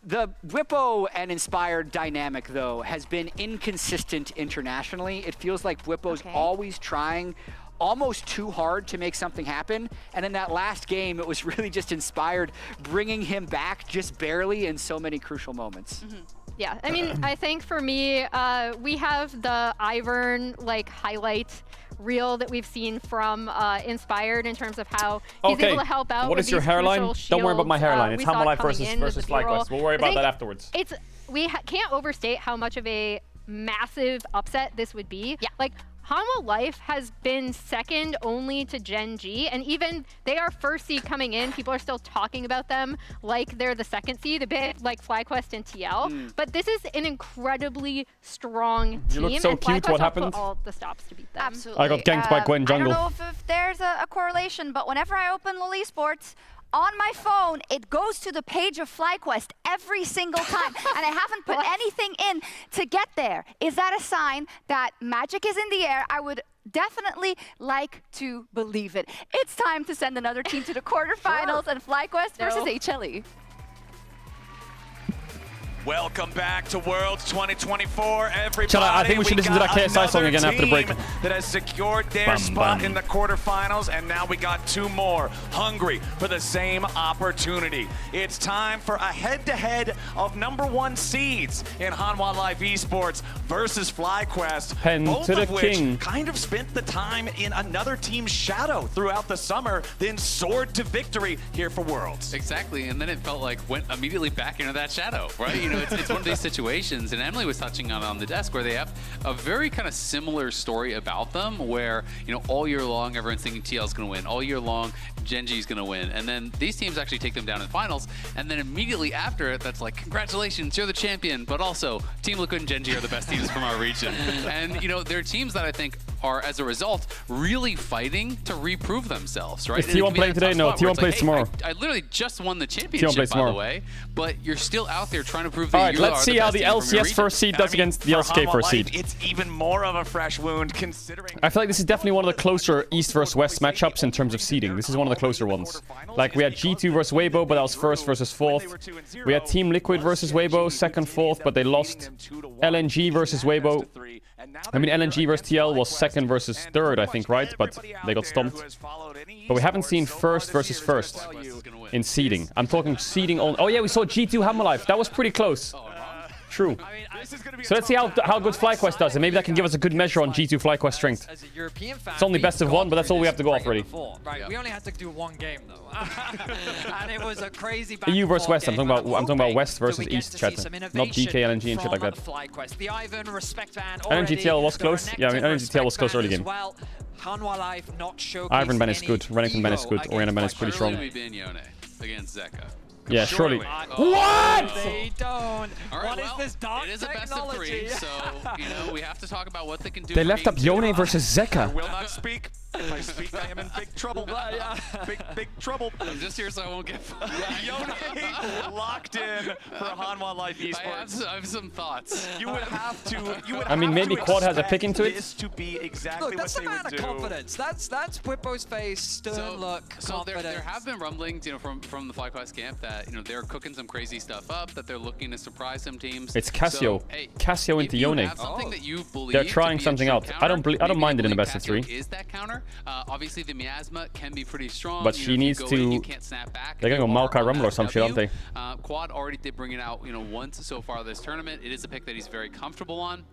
The Whippo and Inspired dynamic, though, has been inconsistent internationally. It feels like Whippo's always trying almost too hard to make something happen, and in that last game, it was really just Inspired bringing him back just barely in so many crucial moments. Yeah, I mean, I think for me, we have the Ivern like highlight reel that we've seen from Inspired in terms of how he's able to help out. What is your hairline? Don't worry about my hairline. It's Hanwha Life versus FlyQuest. We'll worry about that afterwards. It's can't overstate how much of a massive upset this would be. Yeah, like Hanwha Life has been second only to Gen G, and even they are first seed coming in. People are still talking about them like they're the second seed, a bit like FlyQuest and TL. But this is an incredibly strong team. You look so cute. What happened? All the stops to beat them. Absolutely. I got ganked by Gwen Jungle. I don't know if there's a correlation, but whenever I open LoL Esports, On my phone, it goes to the page of FlyQuest every single time, and I haven't put anything in to get there. Is that a sign that magic is in the air? I would definitely like to believe it. It's time to send another team to the quarterfinals and FlyQuest versus HLE. Welcome back to Worlds 2024, everybody. Chala, I think we should listen to that KSI song again after the break. That has secured their spot in the quarterfinals, and now we got two more hungry for the same opportunity. It's time for a head-to-head of #1 seeds in Hanwha Life Esports versus FlyQuest. Pen both to the of which king. kind of spent the time in another team's shadow throughout the summer, then soared to victory here for Worlds. Exactly, and then it felt like went immediately back into that shadow, right? You know, it's one of these situations, and Emily was touching on the desk, where they have a very kind of similar story about them, where, you know, all year long everyone's thinking TL's going to win, all year long Gen.G's going to win, and then these teams actually take them down in finals, and then immediately after it, that's like, congratulations, you're the champion, but also Team Liquid and Gen.G are the best teams from our region. And, you know, they're teams that I think are, as a result, really fighting to reprove themselves, right? Is T1 playing today? No, T1 plays tomorrow. I literally just won the championship, by the way, but you're still out there trying to prove that All right, you let's are see the how best the team from your LCS first seed does against the LCK Hanwha first seed. Life, it's even more of a fresh wound considering. I feel like this is definitely one of the closer East versus West matchups in terms of seeding. This is one of the closer ones. Like, we had G2 versus Weibo, but that was first versus fourth. We had Team Liquid versus Weibo, second, fourth, but they lost. LNG versus Weibo. I mean, LNG versus TL was second versus third, I think, right? But they got stomped. But we haven't seen first versus first in seeding. I'm talking seeding only. Oh yeah, we saw G2 Hanwha Life. That was pretty close. True. So let's see how good FlyQuest does, and maybe that can give us a good measure on G2 FlyQuest strength. As a European fan, It's only best of one, but that's all we have to go off already. Right, we only had to do one game though, and it was a crazy. EU versus West. I'm talking about West versus East, chat. Not DK, LNG, and shit like that. The Ivan respect ban LNG TL was close. Yeah, I mean LNG TL was close early game. Hanwha Life not Ivan ban is good. Renekton ban is good. Oriana ban is pretty strong. Against Zeka. Yeah, surely. What? They don't. All right, What is this dark it is a best of three, so, you know, we have to talk about what they can do. They left up Yone versus Zeka. I will not speak. If I speak, I am in big trouble. Big trouble. I'm just here so I won't get Yone locked in for Hanwha Life Esports. I have some thoughts. You would have to. I mean, maybe Quad has a pick into it. This to be exactly Look, that's what a they man would of do. confidence. That's Whippo's face, stern look, So there confidence. have been rumblings, you know, from the FlyQuest camp that, you know, they're cooking some crazy stuff up, that they're looking to surprise some teams. It's Cassio. So, hey, Cassio into Yone. That you believe They're trying something out. I don't mind it in a best of three. Is that counter? Obviously, the miasma can be pretty strong. But she needs to. You can't snap back. They're gonna go Maokai Rumble or some shit, aren't they? Quad already did bring it out, you know, once so far this tournament. It is a pick that he's very comfortable on.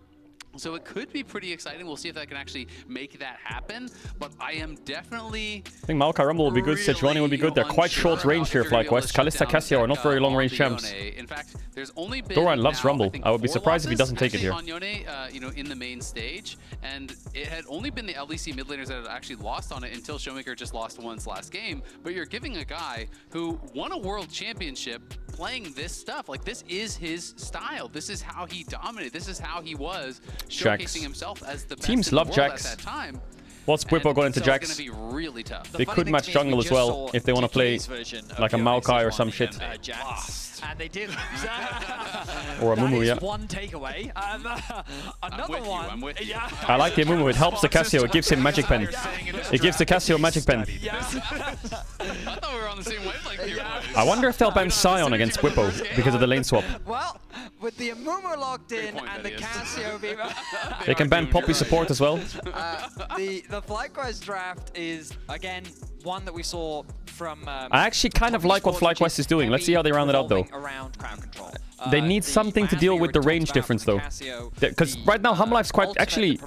So it could be pretty exciting. We'll see if that can actually make that happen. But I am definitely... I think Maokai Rumble will be good. Sejuani will be good. They're quite short range here, FlyQuest. Kalista, Cassio are not very long range champs. In fact, there's only been Doran loves Rumble. I would be surprised if he doesn't take it here. On Yone, you know, in the main stage, and it had only been the LEC mid laners that had actually lost on it until Showmaker just lost once last game. But you're giving a guy who won a world championship playing this stuff. Like, this is his style. This is how he dominated. This is how he was showcasing himself as the best Teams in the love world Jax. at that time. What's Whippo going into Jax? It's going to be really tough. They could match jungle as well if they want to play like a Maokai or some shit. And they did. Or a Mumu, yeah. One takeaway. Another one. I'm with you. Yeah. I like the Mumu. It helps the Cassio. It gives him magic pen. It gives the Cassio magic pen. I thought we were on the same wavelength here. I wonder if they'll ban Sion against Whippo because of the lane swap. Well, with the Amumu locked in and the Cassio being... They can ban Poppy support as well. The FlyQuest draft is, again, one that we saw from... I actually kind of like what FlyQuest is doing. Let's see how they round it out, though. Around crowd control. They need something to deal with the range difference, though. Because right now, Hanwha Life's quite... Actually,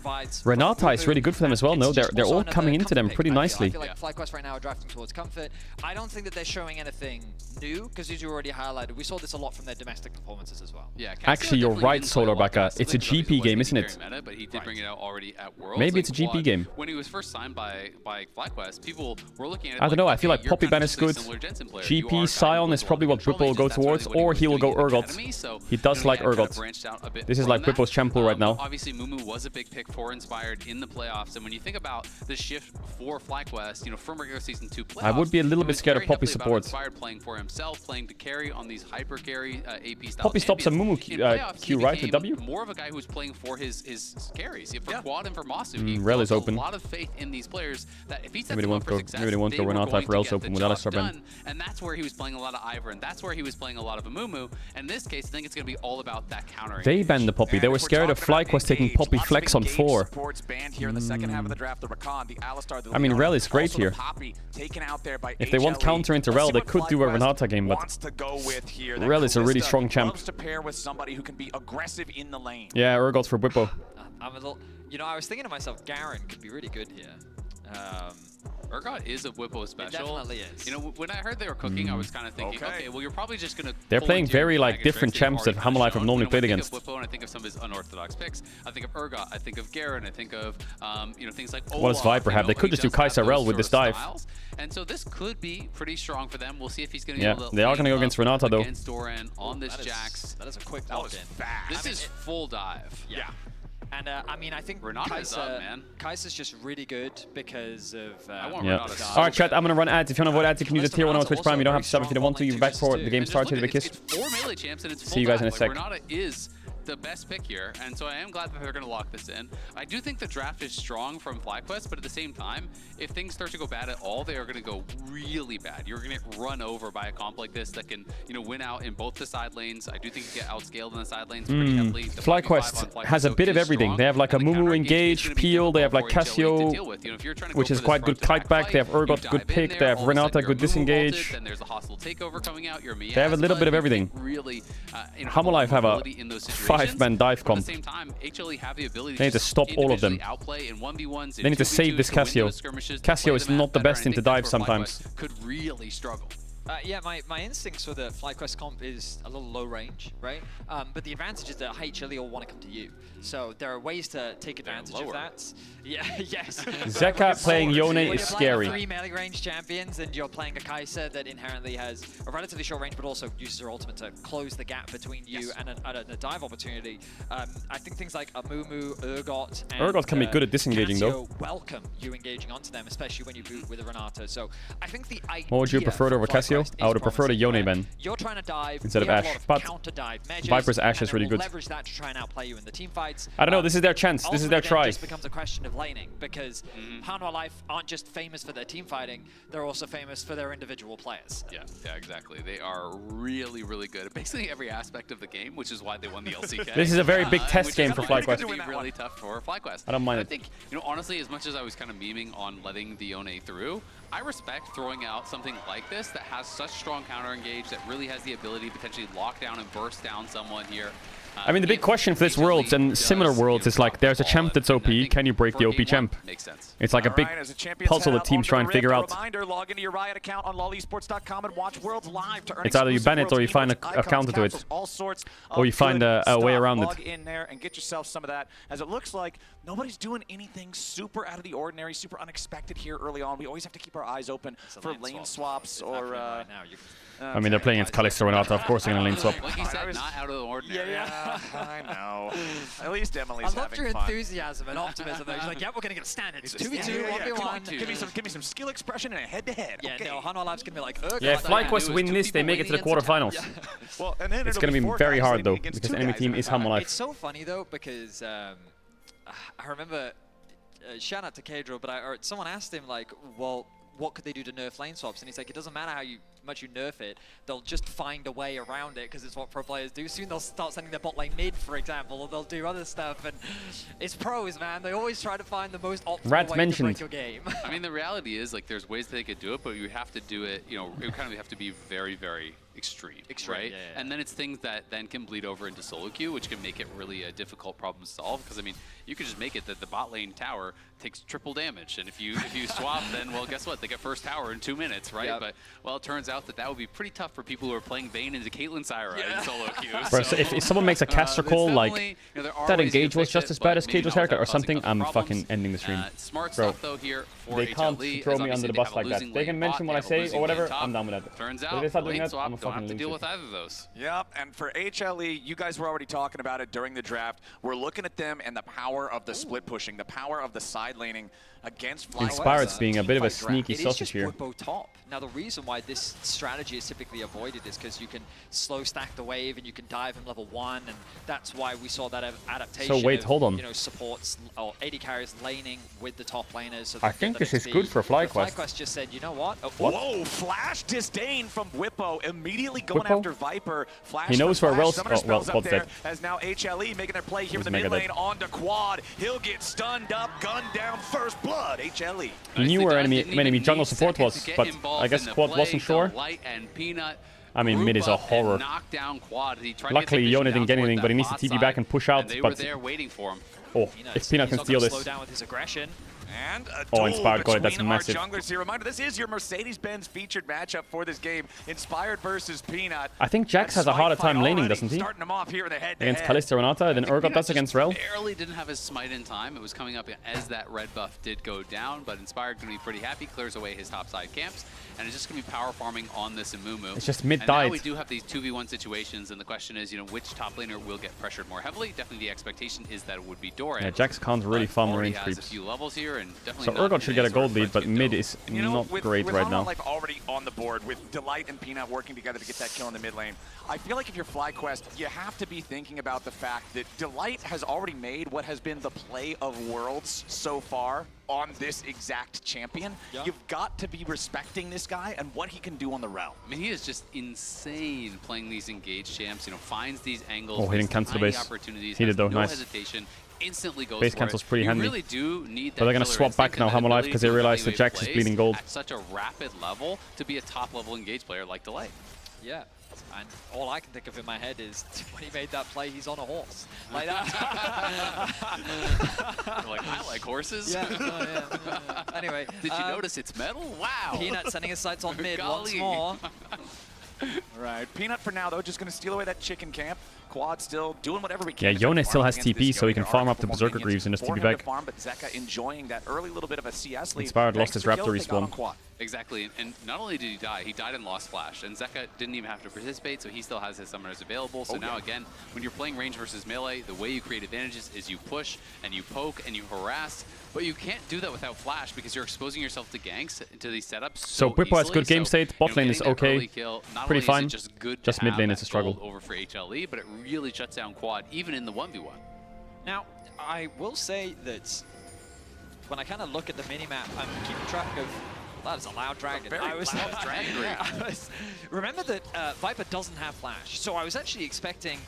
Renata is really good for them as well, no? They're all coming into them pretty nicely. I feel like FlyQuest right now are drafting towards comfort. I don't think that they're showing anything new, because as you already highlighted, we saw this a lot from their domestic performances as well. Yeah, actually, you're right, Solar Baka. It's a GP game, isn't it? Meta, but he did bring it out already at Worlds. Maybe it's a GP game. When he was first signed by FlyQuest, people were looking at it I don't know. I like, feel like okay, Poppy you're ban kind is of good. just a similar Jensen player. You are GP kind of Sion is probably what Whipple will go towards, or he will go Urgot. He does like Urgot. This is like Whipple's champ pool right now. Obviously, Mumu was a big pick for Inspired in the playoffs, and when you think about the shift for FlyQuest, you know, from regular season 2 playoffs, I would be a little bit scared of Poppy support. Inspired playing for himself, playing to carry on these hyper carry AP style. Poppy stops a Mumu Q, right? The W? More of a guy who's playing for his carries. For Quad and for Masu, he Rel is built open. a lot of faith in these players that if he sets Maybe they them won't up for go. success, Maybe they won't go were Renata going if to Rel's get open the with job Alistar Ben. done. And that's where he was playing a lot of Ivern. That's where he was playing a lot of Amumu. And in this case, I think it's going to be all about that countering. They banned the Poppy. They were scared of FlyQuest taking Poppy Flex on 4. I mean, Rel is great here. If they want counter into Rel, they could do a Renata game, but Rel is a really strong champ. Yeah, Urgot for Whippo. I'm a little, you know, I was thinking to myself, Garen could be really good here. Urgot is a Whippo special. It definitely is. You know, when I heard they were cooking, I was kind of thinking, okay, well, you're probably just going to... They're playing very like different champs that Hamalife have normally played against. I think of Whippo and I think of some of his unorthodox picks. I think of Urgot, I think of Garen, I think of, you know, things like Olaf. What does Viper have? They could just do Kai'Sa Rel with this dive. And so this could be pretty strong for them. We'll see if he's going to be able to... they are going to go against Renata, though. Against Doran on this Jax. That is a quick lock-in. This is full dive. Yeah. And I mean, I think Kai'Sa's just really good because of. Alright, chat, I'm gonna run ads. If you wanna avoid ads, you can use a tier 1 on Twitch Prime. You don't have to sub if you don't want to. You're back for the game starts. Hit a kiss. It's 4 melee champs and it's full See you guys in a dive. sec. Renata is the best pick here, and so I am glad that they're going to lock this in. I do think the draft is strong from FlyQuest, but at the same time, if things start to go bad at all, they are going to go really bad. You're going to get run over by a comp like this that can, you know, win out in both the side lanes. I do think you get outscaled in the side lanes pretty heavily. FlyQuest has a bit of everything. They have like a Mumu engage, Peel, they have like Cassio, which is quite good kite back. They have Urgot, good pick. They have Renata, good disengage. Then there's a hostile takeover coming out. They have a little bit of everything. Really, Hamalife have a 5-man dive comp. At the same time, HLE have the ability They need to stop all of them. They need to save this Cassio. Cassio is not the best into dive sometimes. Could really struggle. Yeah, my instincts for the FlyQuest comp is a little low range, right? But the advantage is that HLE all want to come to you. So there are ways to take advantage of that. Yeah, yes. Zeka playing Yone is scary. You're playing 3 melee range champions and you're playing a Kai'Sa that inherently has a relatively short range but also uses her ultimate to close the gap between you and a dive opportunity. I think things like Amumu, Urgot, and Urgot can be good at disengaging Cassio though. welcome you engaging onto them, especially when you boot with a Renata. So I think the idea What would you prefer over Cassio? I would have preferred a Yone Ben you're trying to dive instead of Ashe, but Viper's Ashe is really good. Leverage that to try and outplay you in the team fights. I don't know, this is their chance, this is their try. It just becomes a question of laning because Hanwha Life aren't just famous for their team fighting, they're also famous for their individual players. Yeah, exactly. They are really, really good at basically every aspect of the game, which is why they won the LCK. This is a very big test game for FlyQuest. It's going to be really tough for FlyQuest. I don't mind it. I think, you know, honestly, as much as I was kind of memeing on letting the Yone through, I respect throwing out something like this that has such strong counter engage that really has the ability to potentially lock down and burst down someone here. I mean, the big question for this Worlds and similar Worlds is like, there's a champ that's OP, can you break the OP champ? Makes sense. It's like a big puzzle that teams try and figure out. Log into your Riot account on lolesports.com and watch Worlds live to earn It's either you ban it or you find a counter to it. Or you find a way around it. Log in there and get yourself some of that, as it looks like nobody's doing anything super out of the ordinary, super unexpected here early on. We always have to keep our eyes open for lane swaps or... I mean, they're playing against Kalista Renata, of course they're going to lane swap. Like he said, not out of the ordinary. Yeah, I know. At least Emily's having fun. I loved your enthusiasm and optimism though. She's like, yeah, we're going to get a standard. It's 2v2, 1v1. Give me some skill expression and a head-to-head. Yeah, no, Hanwha Life's going to be like, yeah, if FlyQuest win this, they make it to the quarterfinals. Well, and then it's going to be very hard though, because enemy team is Hanwha Life. It's so funny though, because I remember, shout out to Caedrel, but someone asked him like, well, what could they do to nerf lane swaps? And he's like, it doesn't matter how much you nerf it, they'll just find a way around it because it's what pro players do. Soon they'll start sending their bot lane mid, for example, or they'll do other stuff. And it's pros, man. They always try to find the most optimal way to break your game. I mean, the reality is, like, there's ways they could do it, but you have to do it, you know, you kind of have to be very, very extreme, right? And then it's things that then can bleed over into solo queue, which can make it really a difficult problem to solve. Because I mean, you could just make it that the bot lane tower takes triple damage, and if you swap, then well, guess what? They get first tower in 2 minutes, right? But well, it turns out that would be pretty tough for people who are playing Vayne into Caitlyn Syra in solo queue. Bro, so if someone makes a caster call like that engage was just as bad as Caedrel's haircut or something, I'm fucking ending the stream. Smart Bro, stuff though here for they can't HLE, throw as me under the obviously bus they have like a that. losing They can lane mention bot, what I they have a say or losing whatever, lane top. I'm down with that. Turns But out, if they start doing lane that, swap, I'm a don't fucking have to loser. deal with either of those. Yep, and for HLE, you guys were already talking about it during the draft. We're looking at them and the power of the split pushing, the power of the side laning against FlyQuest. Inspired's being a bit of a sneaky sausage here. Whippo top. Now the reason why this strategy is typically avoided is because you can slow stack the wave and you can dive in level 1, and that's why we saw that adaptation. So wait, of, hold on. You know, supports or AD carries laning with the top laners. So I think this is good for FlyQuest. FlyQuest just said, you know what? Whoa, flash disdain from Whippo, immediately going after Viper. Flash He knows where Wells. Summoner spells up Wells there dead. as now HLE making their play here He's with the mid mega lane dead. onto Quad. He'll get stunned up, gunned down, first blood. HLE. He knew where enemy jungle support was, but I guess Quad wasn't sure. I mean, mid is a horror. Luckily, Yone didn't get anything, but he needs to TP back and push out. They But were there waiting for him. oh, if Peanut can steal this. Slow down with his aggression. And a Oh, duel Inspired got it. That's between massive. Our junglers here. Reminder, this is your Mercedes-Benz featured matchup for this game. Inspired versus Peanut. I think Jax has a harder time laning, doesn't he? Starting them off here in the head-to-head. Against Kalista Renata, then Urgot does against Rel. Barely didn't have his smite in time. It was coming up as that red buff did go down, but Inspired going to be pretty happy. Clears away his topside camps, and it's just going to be power farming on this Amumu. It's just mid And died. now we do have these 2v1 situations, and the question is, you know, which top laner will get pressured more heavily? Definitely the expectation is that it would be Doran. Yeah, Jax can't really farm range has creeps. a few levels here, and definitely So not Urgot should get a gold lead, but mid is You know, not with great right Honor now. Life already on the board, with Delight and Peanut working together to get that kill in the mid lane, I feel like if you're FlyQuest, you have to be thinking about the fact that Delight has already made what has been the play of worlds so far on this exact champion. Yeah. You've got to be respecting this guy and what he can do on the realm. I mean, he is just insane playing these engaged champs. You know, finds these angles. Oh, he didn't cancel the base. Opportunities, He did has though, no nice. hesitation. Instantly goes Base for cancel's it. pretty You handy. really do need that But they're gonna killer swap back instinct now, and that Hammer Life, ability because to they realize that evaluate Jax is plays bleeding gold. at such a rapid level to be a top-level engaged player like Delight. Yeah. And all I can think of in my head is when he made that play, he's on a horse. Like that. Like, I like horses. Yeah. Anyway. Did you notice it's metal? Wow. Peanut sending his sights on mid once Golly. more. Right. Peanut for now, though, just going to steal away that chicken camp. Quad still doing whatever we can. Yeah, to try to Yone still farm has against TP, this so he Yone. can There farm are up the more Berserker minions Greaves and just for TP him to back. farm, but Zeka enjoying that early little bit of a CS lead. Inspired lost thanks his to the kill Raptor they got on respawn. Quad. Exactly, and not only did he die, he died and lost flash, and Zeka didn't even have to participate, so he still has his summoners available. So now again, when you're playing range versus melee, the way you create advantages is you push and you poke and you harass, but you can't do that without flash because you're exposing yourself to ganks into these setups. So Whippo has good game state, bot lane is okay, pretty fine. Just mid lane is a struggle. Over for HLE, but it really shuts down Quad even in the 1v1. Now, I will say that when I kind of look at the minimap, I'm keeping track of. That is a loud dragon. Very loud dragon. Remember that Viper doesn't have flash, so I was actually expecting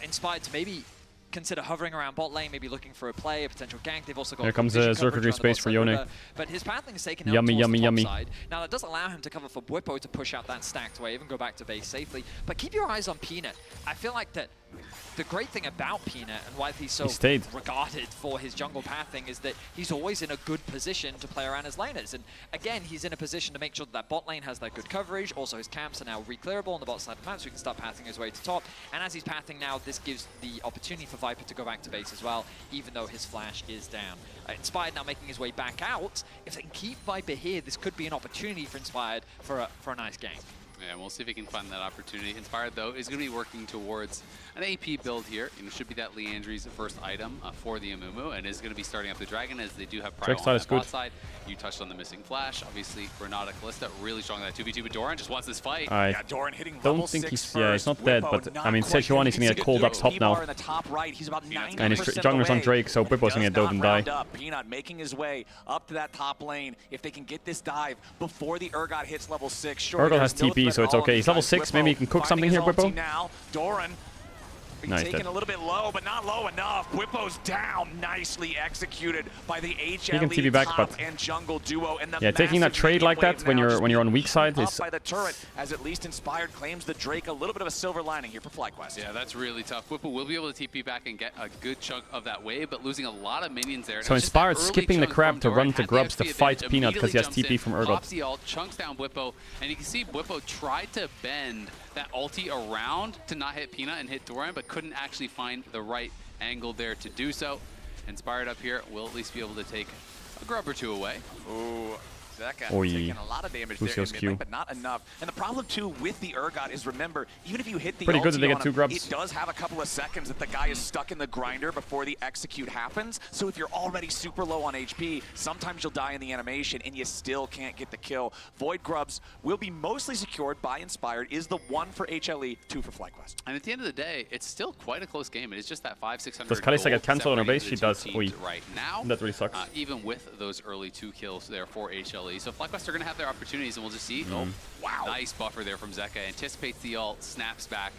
Inspired to maybe consider hovering around bot lane, maybe looking for a play, a potential gank. They've also got Here comes vision a Zerker coverage Greaves on the space bot for side Yone. river, but his pathing is taken out Yummy, towards yummy, the top yummy. side. Now that does allow him to cover for Whippo to push out that stacked wave and go back to base safely. But keep your eyes on Peanut. I feel like that the great thing about Peanut and why he's so regarded for his jungle pathing is that he's always in a good position to play around his laners. And again, he's in a position to make sure that bot lane has that good coverage. Also, his camps are now re-clearable on the bot side of the map, so he can start pathing his way to top. And as he's pathing now, this gives the opportunity for Viper to go back to base as well, even though his flash is down. Inspired now making his way back out. If they can keep Viper here, this could be an opportunity for Inspired for a nice game. Yeah, we'll see if he can find that opportunity. Inspired, though, is going to be working towards an AP build here. It should be that Leandri's first item for the Amumu, and is going to be starting up the Dragon, as they do have Prio on that bot side. You touched on the missing flash. Obviously, Renata Kalista really strong in that 2v2, but Doran just wants this fight. Yeah, Doran hitting don't level think 6 he's, first. yeah, he's not dead, Whippo but not I mean, quite Sejuani is going to get called up top now. In the top right, he's about 90% And his of the jungler's on way. Drake, so Whippo's going to get dove and die. Up. Peanut making his way up to that top lane. If they can get this dive before the Urgot hits level 6, sure. Urgot has TP, so it's okay. He's level 6, maybe he can cook something here, Whippo. Now, Doran Nice. Taken a little bit low, but not low enough. Whippo's down, nicely executed by the HLE back, top but and jungle duo. And the yeah, taking that trade like that when you're on weak side is by the turret, as at least Inspired claims the Drake. A little bit of a silver lining here for FlyQuest. Yeah, that's really tough. Whippo will be able to TP back and get a good chunk of that wave, but losing a lot of minions there. So Inspired skipping the crab to run to Grubs to fight Peanut because he has TP from Urgot. Pops the ult, chunks down Whippo, and you can see Whippo tried to bend that ulti around to not hit Peanut and hit Doran, but couldn't actually find the right angle there to do so. Inspired up here will at least be able to take a grub or two away. Ooh. Zeka Oy. taking a lot of damage there in mid lane, but not enough. And the problem too with the Urgot is, remember, even if you hit the Pretty good that they ulti get on 2 him, grubs. it does have a couple of seconds that the guy is stuck in the grinder before the execute happens. So if you're already super low on HP, sometimes you'll die in the animation and you still can't get the kill. Void grubs will be mostly secured by Inspired, is the 1 for HLE, 2 for FlyQuest. And at the end of the day, it's still quite a close game. It is just that 500-600. Does Kalista get cancelled on her base? She does. Right now. That really sucks. Even with those early 2 kills there for HLE. So FlyQuest are going to have their opportunities, and we'll just see. Oh, wow. Nice buffer there from Zeka. Anticipates the ult, snaps back.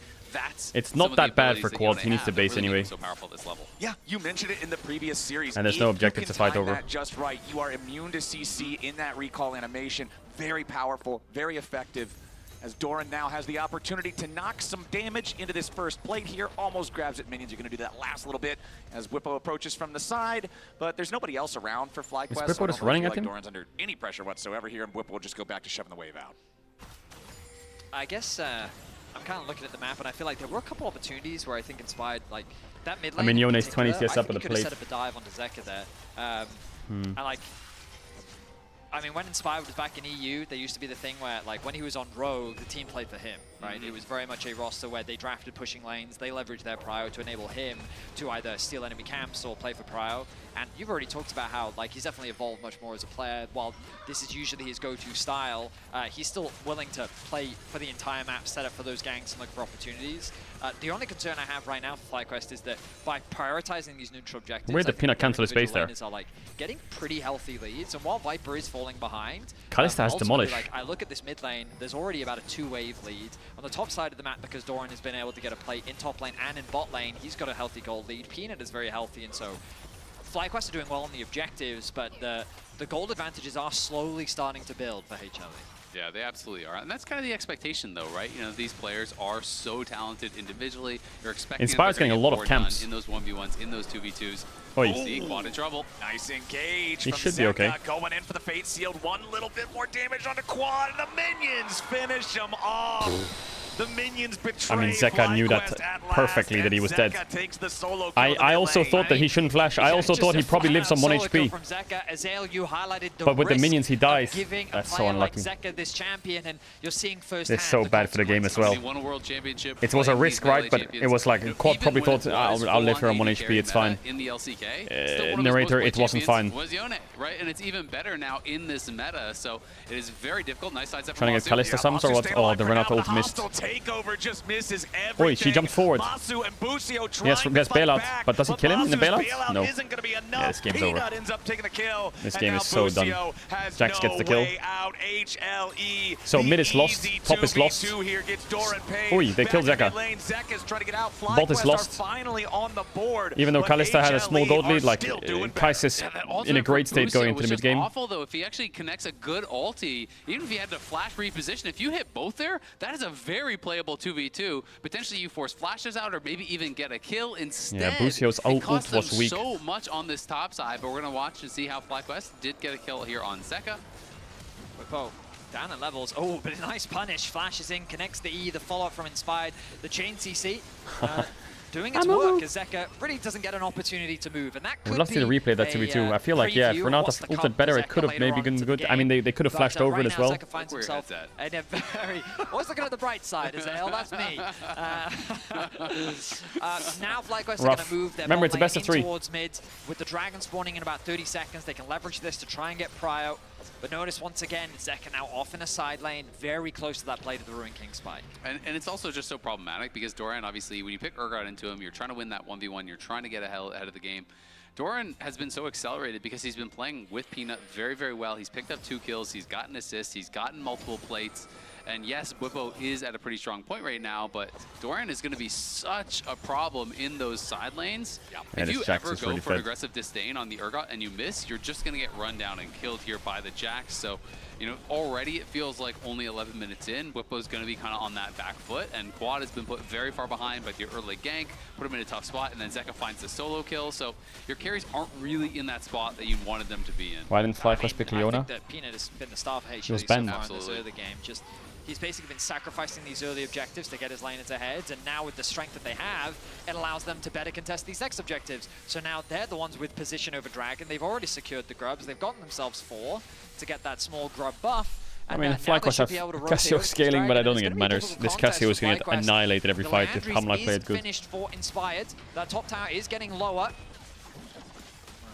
It's not that bad for Quad. He needs the base anyway. So powerful at this level. Yeah, you mentioned it in the previous series. And there's no objective to fight over. That just right. You are immune to CC in that recall animation. Very powerful, very effective. As Doran now has the opportunity to knock some damage into this first plate here. Almost grabs it. Minions are going to do that last little bit as Whippo approaches from the side. But there's nobody else around for FlyQuest. Is Whippo just running at him? Doran's under any pressure whatsoever here, and Whippo will just go back to shoving the wave out. I guess I'm kind of looking at the map, and I feel like there were a couple opportunities where I think Inspired, like, that mid lane. I mean, Yone's 20 I CS up at the think he could have plate. set up a dive onto Zeka there. And, like, I mean, when Inspired was back in EU, there used to be the thing where, like, when he was on Rogue, the team played for him, right? It was very much a roster where they drafted pushing lanes, they leveraged their prio to enable him to either steal enemy camps or play for prio. And you've already talked about how, like, he's definitely evolved much more as a player. While this is usually his go-to style, he's still willing to play for the entire map, set up for those ganks and look for opportunities. The only concern I have right now for FlyQuest is that by prioritizing these neutral objectives, Where'd the Peanut cancel his base there? are, like, getting pretty healthy leads, and while Viper is falling behind, Kalista has demolished. Like, I look at this mid lane, there's already about a 2-wave lead. On the top side of the map, because Doran has been able to get a play in top lane and in bot lane, he's got a healthy gold lead. Peanut is very healthy, and so FlyQuest are doing well on the objectives, but the gold advantages are slowly starting to build for HLE. Yeah, they absolutely are. And that's kind of the expectation, though, right? You know, these players are so talented individually. You're expecting Inspired's getting a lot of camps. In those 1v1s, in those 2v2s. Oi. See, Quad in trouble. Nice engage. He from should be Zeka, okay. Going in for the Fate Sealed. One little bit more damage onto Quad, and the minions finish him off. The minions betray. I mean, Zeka knew that perfectly that he was dead. I also thought that he shouldn't flash. I also thought he probably lives on 1 HP. But with the minions, he dies. That's so unlucky. It's so bad for the game as well. It was a risk, right? But it was like, Quad probably thought, I'll live here on 1 HP, it's fine. In the LCK, Narrator, it wasn't fine. Was Yone, right? And it's even better now in this meta, so it is very difficult. Nice side step from Trying to get Kalista sums or what? Oh, the Renata ult missed. Takeover just misses everything. Oi, she jumped forward. Masu and Busio Yes, gets bailout. But does he kill him in the bailout? No. Isn't gonna be enough. Yeah, this game's over. Ends up taking the kill, This game is so done. Jax gets the kill. Out. HLE, so mid is lost, top is lost. Here gets Oi, they killed Zeka. Zeka's trying to get out. Bot is lost. Finally on the board, even though Kalista had a small gold lead, like Kais is in a great state going into the mid game. Awful though, if he actually connects a good ulti, even if he had to flash reposition, if you hit both there, that is a very playable 2v2. Potentially you force flashes out or maybe even get a kill instead. Yeah, Busio's ult was weak. So much on this top side, but we're gonna watch and see how FlyQuest did get a kill here on Zeka. Whippo down in levels. Oh, but a nice punish. Flashes in, connects the E, the follow-up from Inspired, the chain CC. Doing its work as Zeka really doesn't get an opportunity to move, and that could be. We'd love to see the replay of that 2v2. I feel like, yeah, if Renata ulted better, it could have maybe been good. I mean, they could have flashed over it as well. Zeka finds himself in a very. Always looking at the bright side, Azael. That's me. Now FlyQuest are going to move their Remember, it's a best of 3 towards mid with the dragon spawning in about 30 seconds. They can leverage this to try and get prio. But notice once again, Zeka now off in a side lane, very close to that play to the Ruin King spike. And it's also just so problematic because Doran, obviously, when you pick Urgot into him, you're trying to win that 1v1, you're trying to get ahead of the game. Doran has been so accelerated because he's been playing with Peanut very, very well. He's picked up 2 kills, he's gotten assists, he's gotten multiple plates. And yes, Bwipo is at a pretty strong point right now, but Dorian is going to be such a problem in those side lanes. Yeah, If you Jax ever is go really for an fed. aggressive disdain on the Urgot and you miss, you're just going to get run down and killed here by the Jax. So, you know, already it feels like only 11 minutes in, Bwipo's going to be kind of on that back foot, and Quad has been put very far behind by the early gank, put him in a tough spot, and then Zeka finds the solo kill. So your carries aren't really in that spot that you wanted them to be in. Why didn't FlyQuest pick Leona? I think that Peanut has been the star of HLE He was so banned. far in this early game. Just he's basically been sacrificing these early objectives to get his lane into heads, and now with the strength that they have, it allows them to better contest these next objectives. So now they're the ones with position over Dragon. They've already secured the grubs. They've gotten themselves 4 to get that small grub buff. I mean, FlyQuest have Cassio scaling, but I don't think it matters. This Cassio is going to get annihilated every fight if Hamla played good. Finished for Inspired. That top tower is getting lower.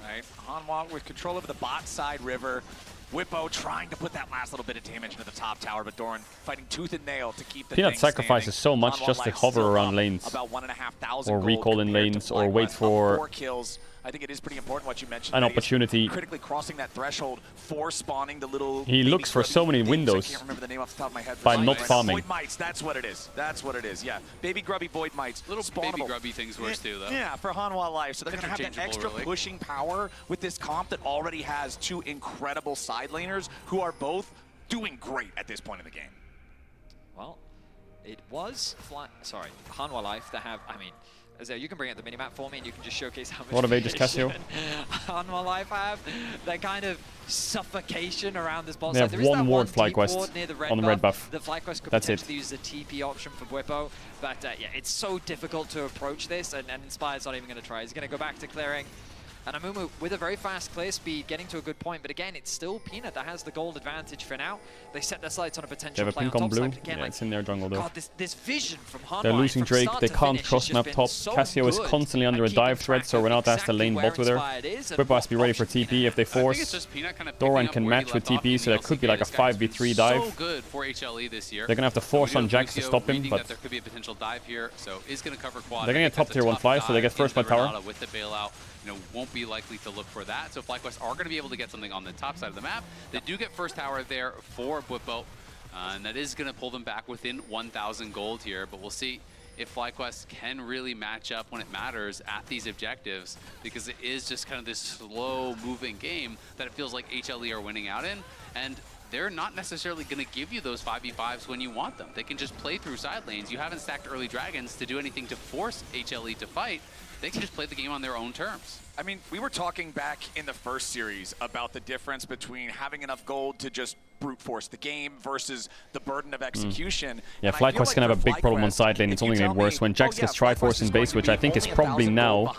Right, Hanwha with control over the bot side river. Bwipo trying to put that last little bit of damage into the top tower, but Doran fighting tooth and nail to keep the Peanut thing sacrifices so much Hanwha just to Life hover still around up lanes. about 1,500 Or gold recall in compared to lanes, or wait FlyQuest. for 4 kills. I think it is pretty important what you mentioned. an Betty, is opportunity. critically crossing that threshold for spawning the little. He baby looks for grubby so many things. windows I can't remember the name off the top of my head. by not farming. Void mites. That's what it is. That's what it is. Yeah, baby grubby void mites. Little spawnable. baby grubby things worse too, though. Yeah, for Hanwha Life. So they're going to have that Interchangeable, extra really. pushing power with this comp that already has 2 incredible side laners who are both doing great at this point in the game. Well, it was Hanwha Life to have, I mean, Azale, you can bring up the minimap for me and you can just showcase how much What of Aegis Cassio? Hanwha Life have. That kind of suffocation around this bot They side. have There is one that ward deep FlyQuest ward near the on the red buff. The FlyQuest could That's it. potentially use the TP option for Bwipo, but yeah, it's so difficult to approach this, and Inspired's not even going to try. He's going to go back to clearing. And Amumu with a very fast clear speed, getting to a good point. But again, it's still Peanut that has the gold advantage for now. They set their sights on a They potential have a play on pink on top blue. side. But again, Yeah, like, it's in their jungle though. God, this vision from Hanwha They're losing from Drake. start They to can't finish has cross just map been top. so Cassio is good constantly under a at keeping dive threat, track so of we're not asked to exactly lane where bot with her. Inspired is and Bwipo has to be ready for options TP if they I think it's force. just Peanut kind of Doran picking up can where he match with left off in TP, so the that could be LCK. like a This guy's 5v3 been dive. So good for HLE this year. They're going to have to force We do on have Jax to Lucio stop him, reading but that there could be a potential dive here, so is going to cover quad. They're gonna get top tier 1-5, so they get first by tower. With the bailout, you know, won't be likely to look for that. So FlyQuest are going to be able to get something on the top side of the map. They do get first tower there for Bwipo, and that is going to pull them back within 1,000 gold here. But we'll see if FlyQuest can really match up when it matters at these objectives, because it is just kind of this slow-moving game that it feels like HLE are winning out in. And they're not necessarily going to give you those 5v5s when you want them. They can just play through side lanes. You haven't stacked early dragons to do anything to force HLE to fight. They can just play the game on their own terms. I mean, we were talking back in the first series about the difference between having enough gold to just brute force the game versus the burden of execution. Yeah, FlyQuest can have a big problem on side lane. It's only going to get worse. When Jax gets Triforce in base, which I think is probably now,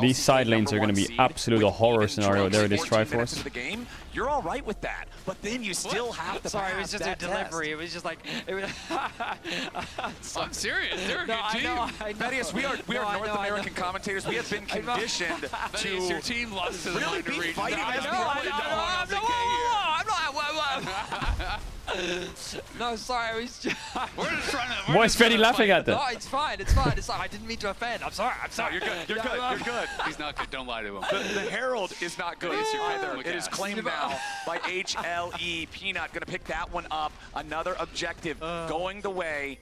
these side lanes are going to be absolute horror scenario. There it is, Triforce. The game, you're all right with that, but then you still have to. Sorry, it was just a delivery. It was just like. It was I'm serious. They're a good team. I know. Thaddeus, we are North American commentators. We have been conditioned to your team lost to the really be fighting as No, sorry, I was just... We're just trying to... Why is Freddy laughing at them? No, it's fine, it's fine. It's like, I didn't mean to offend. I'm sorry, No, you're good, you're good, you're good. He's not good, don't lie to him. The Herald is not good either. It is claimed Cast. now by HLE. Peanut gonna pick that one up. Another objective going the way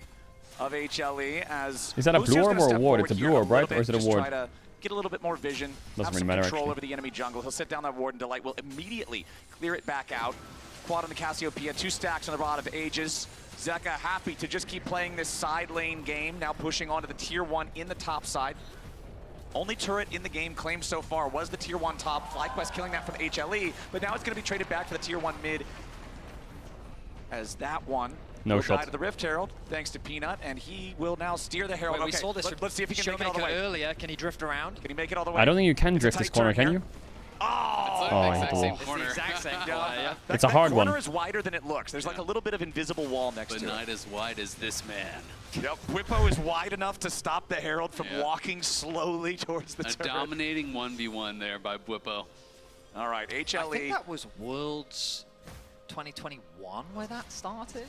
of HLE as... Is that a blue orb or a ward? It's a blue orb, right? Or is it a ward? Try to get a little bit more vision, Doesn't have really some matter, control actually. over the enemy jungle. He'll sit down that ward, and Delight will immediately clear it back out. Quad on the Cassiopeia, 2 stacks on the Rod of Ages. Zeka happy to just keep playing this side lane game, now pushing onto the tier 1 in the top side. Only turret in the game claimed so far was the tier 1 top. FlyQuest killing that from HLE, but now it's going to be traded back for the tier 1 mid. As that one No will shot. die to the Rift Herald, thanks to Peanut, and he will now steer the Herald. Wait, we Okay, saw this let's see if he can make it all the Showmaker way. earlier. Can he drift around? Can he make it all the way? I don't think you can It's a drift this tight corner, turn can here. you? Oh, Oh, exact same it's corner. It's the exact same corner, yeah. It's a hard that one. corner is wider than it looks. There's like a little bit of invisible wall next But to not it. as wide as this man. Yep, Bwipo is wide enough to stop the Herald from Yeah. walking slowly towards the A turret. dominating 1v1 there by Bwipo. All right, HLE. I think that was Worlds 2021 where that started.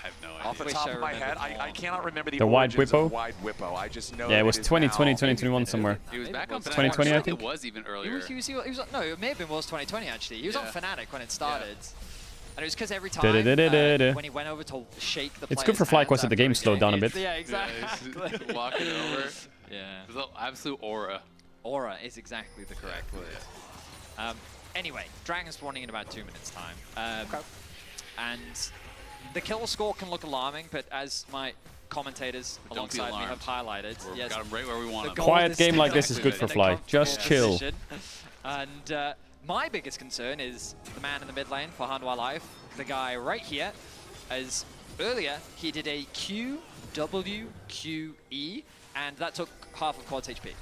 I have no idea. Off the top of my head, I cannot remember the wide origins of Bwipo? wide Bwipo. I just know Yeah, it was is 2020, now- 2021 somewhere. He was back on 2020, I Fnatic. think. It was even earlier. He was no, it may have been Worlds 2020 actually. He was on Yeah. Fnatic when it started. And it was because every time when he went over to shake the It's good for FlyQuest that the game slowed down a bit. Yeah, exactly. Yeah, walking over. Yeah. There's an absolute aura. Aura is exactly the correct word. Anyway, Dragon spawning in about 2 minutes time. And the kill score can look alarming, but as my commentators alongside me have highlighted, We've got him right where we want him. Quiet game like this is good for Fly. Just chill. And my biggest concern is the man in the mid lane for Hanwha Life, the guy right here, as earlier he did a Q, W, Q, E, and that took half of Quad's HP.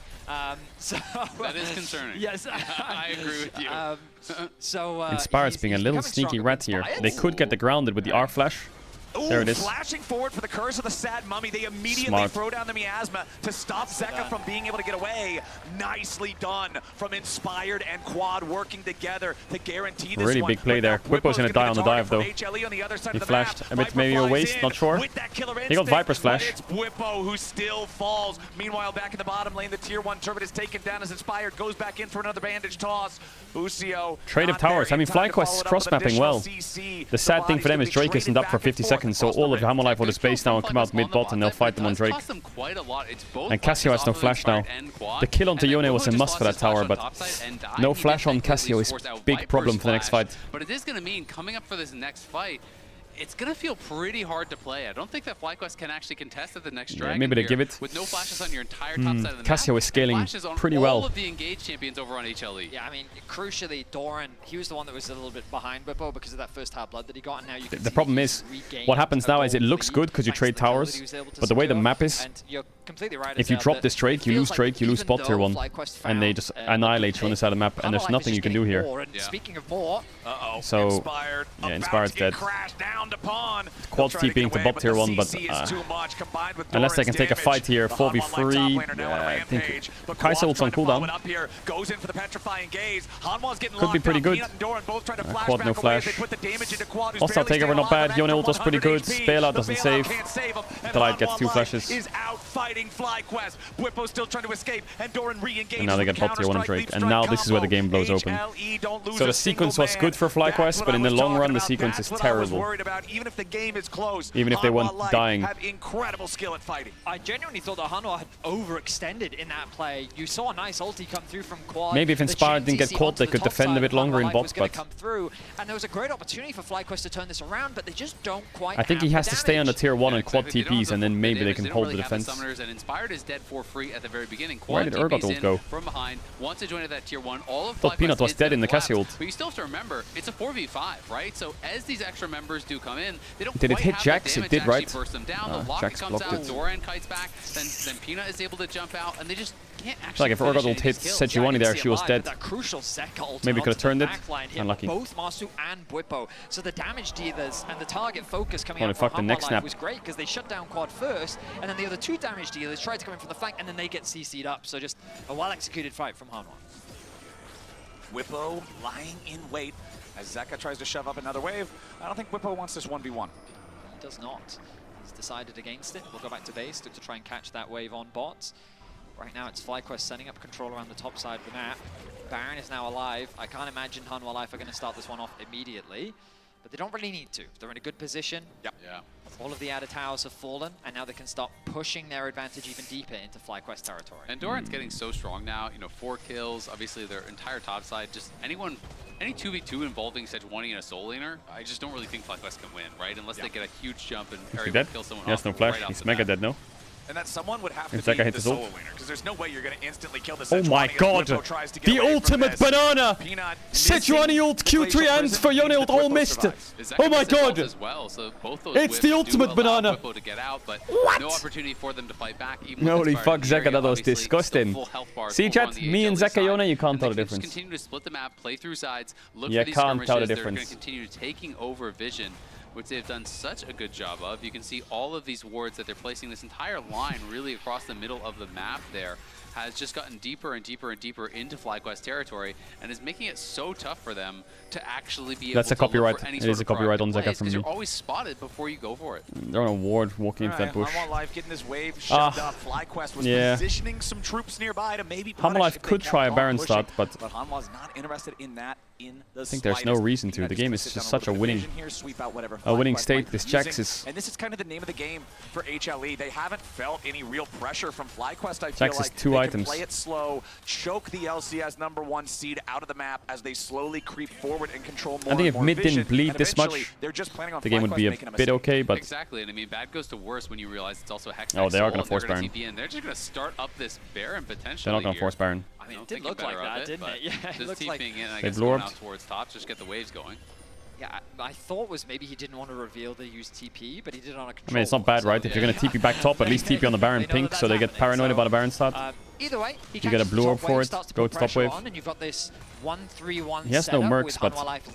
So that is concerning. Yes, I agree with you. Inspired's being a little sneaky rat here. They could get the grounded with the R flash. There it is. Flashing forward for the curse of the sad mummy. They immediately throw down the miasma to stop Zeka from being able to get away. Nicely done from Inspired and Quad working together to guarantee this really big play there. Whippo's gonna die on the dive though. He flashed a bit, maybe a waste, not sure. He got Viper's flash. It's Whippo who still falls. Meanwhile, back in the bottom lane, the tier 1 turret is taken down as Inspired goes back in for another bandage toss. Busio. Trade of towers. I mean, FlyQuest is cross-mapping well. The sad thing for them is Drake isn't up for 50 seconds, so all of Hanwha Life will just base now and come out mid-bot and they'll fight them on Drake. And Cassio has no flash now. The kill onto Yone was a must for that tower, but no flash on Cassio is a big problem for the next fight. But it is going to mean coming up for this next fight, it's going to feel pretty hard to play. I don't think that FlyQuest can actually contest at the next Dragon maybe they give it. With no flashes on your entire top side of the Cassio map. is scaling pretty well. All of the engaged champions over on HLE. Yeah, I mean, crucially, Doran, he was the one that was a little bit behind Whippo because of that first hard blood that he got, and now you can The problem is, what happens now is it looks good because you trade towers, but the way the map is, if you drop this Drake, you lose Drake, you lose bot tier 1, and they just annihilate you on the side of the map, and there's nothing you can do here. Speaking of more, So, yeah, Inspired's dead. Quad's TPing into bot tier 1, but unless they can take a fight here, 4v3, I think Kai'Sa ult's on cooldown. Could be pretty good. Quad no flash. Hostile takeover not bad. Yone ult was pretty good. Bailout doesn't save. Delight gets 2 flashes. And now they get bot tier 1 and Drake. And now this is where the game blows open. So the sequence was good for FlyQuest, but in the long run the sequence is terrible. Even if they weren't dying. Incredible skill at fighting. I genuinely thought that Hanwha had overextended in that play. You saw a nice ulti come through from Quad. Maybe if Inspired didn't get caught, they could defend a bit longer in bot, but come through, and there was a great opportunity for FlyQuest to turn this around, but they just don't quite. I think he has to stay on the tier 1 and Quad TPs, and then maybe they can hold the defense. And Inspired is dead for free at the very beginning. Where did Urgot ult go? From behind, wants to join at that tier 1. All of thought Peanut was dead in the Cassio ult. But you still have to remember, it's a 4v5, right? So as these extra members do come in, they don't Did it hit Jax? It did, right? burst them down. The lock comes out, Doran kites back, then Peanut is able to jump out, and they just can't actually. Like if Urgot ult hit Sejuani there, she was dead. Maybe could have turned it. Unlucky. Both Masu and Whippo. So the damage dealers and the target focus coming Holy out fuck, from the next Hanwha snap. was great because they shut down Quad first, and then the other 2 damage dealers tried to come in from the flank, and then they get CC'd up. So just a well-executed fight from Hanwha. Whippo lying in wait as Zeka tries to shove up another wave. I don't think Whippo wants this 1v1. He does not. He's decided against it. We'll go back to base to try and catch that wave on bots. Right now it's FlyQuest setting up control around the top side of the map. Baron is now alive. I can't imagine Hanwha Life are going to start this one off immediately, but they don't really need to. They're in a good position. Yep. Yeah. All of the outer towers have fallen, and now they can start pushing their advantage even deeper into FlyQuest territory. And Doran's getting so strong now, you know, 4 kills, obviously their entire top side, just any 2v2 involving Sejuani and a soul laner, I just don't really think FlyQuest can win, right? Unless they get a huge jump and are able to kill someone off no flash. right He's mega dead, no? And that someone would have to Zeka be hit the his solo ult. winner, because there's no way you're going to instantly kill the Oh my god! The ultimate banana! Sejuani ult, Q3 ends for Yone ult, all missed! Oh my god! As well, so both those It's the ultimate banana! To get out, but what? No opportunity for them to fight back. Even Holy fuck, Zeka, that was disgusting. See chat, me and Zeka Yone, you can't tell the difference. Just continue to split the map, play through sides, look You for these can't tell the skirmishes. They're going difference. to continue taking over vision. which they've done such a good job of. You can see all of these wards that they're placing. This entire line really across the middle of the map there has just gotten deeper and deeper and deeper into FlyQuest territory and is making it so tough for them to actually be able to look for any sort of proactive plays, because you're always spotted before you go for it. They're on a ward walking into that bush. Life getting this wave shoved up. FlyQuest was positioning some troops nearby to maybe Life could try a Baron start, but Hanwha's not interested in that in the I think there's no reason to. The game is just such a winning state. This Jax is... And this is kind of the name of the game for HLE. They haven't felt any real pressure from FlyQuest, I feel Jax like. is 2 they items. Can play it slow, choke the LCS #1 seed out of the map as they slowly creep forward and control more. I think if mid didn't bleed this much, they're just planning on the game would be a bit okay, but... Exactly, and I mean, bad goes to worse when you realize it's also Hex. Oh, they are going to force Baron. They're just going to start up this Baron potentially. They're not going to force Baron. I mean, it did look like that, didn't it? Yeah, it just looked like... TPing in, I guess, going out towards top, just get the waves going. Yeah, I thought was maybe he didn't want to reveal they used TP, but he did it on a control. I mean, it's not bad, right? If you're going to TP back top, at least TP on the Baron pink, so they get paranoid about a Baron start. Either way, you get a blue orb for it, go to top wave. And you've got this 1-3-1 he has no mercs, but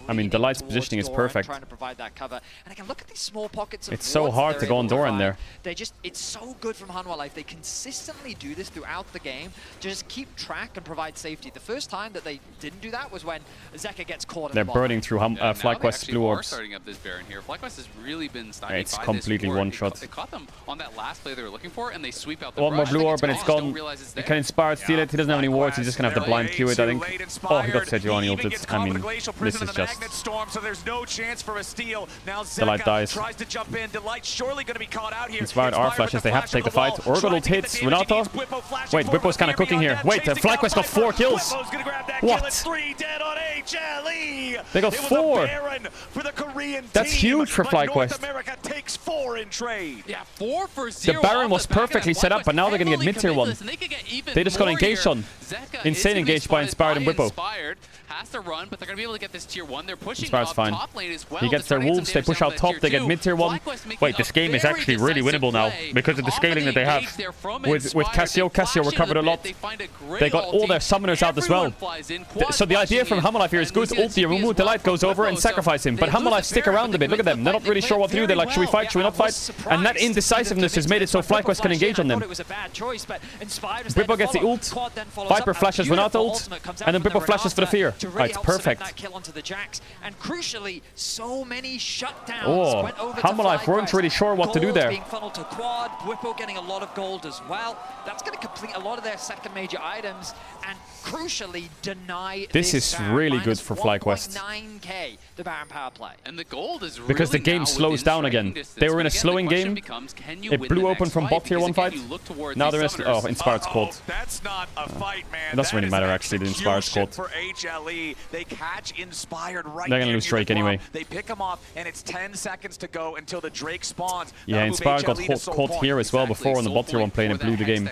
I mean, the light's positioning is perfect. Trying to provide that cover. And again, look at these small pockets of it's so hard to go on Doran there. It's so good from Hanwha Life. They consistently do this throughout the game to just keep track and provide safety. The first time that they didn't do that was when Zeka gets caught in They're the burning through FlyQuest's blue orbs. Starting up this Baron here. FlyQuest has really been stymied it's by completely this one shot. They caught them on that last play they were looking for, and they sweep out the one more blue orb and it's gone. He can inspire, steal it. He doesn't have any wards. He's just gonna have to blind Q it, I think. Oh, he got Sejuani ulted. I mean, this is just... Storm, so there's no chance for a steal. Now Delight dies. Tries to jump in. Delight surely going to be caught out here. Inspired R flashes. They have to take the fight. Orbital ult hits. Renata. Wait, Whippo's kind of cooking here. Wait, FlyQuest got 4 kills. What? They got 4. That's huge for FlyQuest. America takes 4 in trade. Yeah, 4 for 0. The Baron was perfectly set up, but now they're going to get mid-tier 1. They just got engaged on. Insane engaged by Inspired and Whippo. Has to run, but they're going to be able to get this tier 1. They're pushing Inspired's up fine. top lane as well. He gets their wolves, they push out top, they get mid-tier 1. Wait, this game is actually really winnable now because of the scaling that they have. With Cassio recovered a lot. They got all their summoners out as well. So the idea from Hanwha Life here is go to ult the Amumu, Delight goes over and sacrifice him. But Hanwha Life stick around a bit. Look at them. They're not really sure what to do. They're like, should we fight? Should we not fight? And that indecisiveness has made it so FlyQuest can engage on them. Whippo gets the ult. Viper flashes Renata ult. And then Whippo flashes for the fear. Right, it's perfect. And crucially, so many shutdowns went over Hanwha Life weren't really sure what to do there. Being funneled to quad, Whippo getting a lot of gold as well. That's going to complete a lot of their second major items and crucially deny this is really good for FlyQuest. 9k the Baron power play. And the gold is really because the game slows down again. They were in a slowing game. It blew open from bot tier 1 fight. Now they're in a Inspired's caught. That's not a fight, man. It doesn't really matter actually. The Inspired's caught. For HLE, they catch Inspired right. They're gonna lose Drake anyway. They pick him off, and it's 10 seconds to go until the Drake spawns. Yeah, Inspired got caught here as well before on the bot tier 1 plane and blew the game.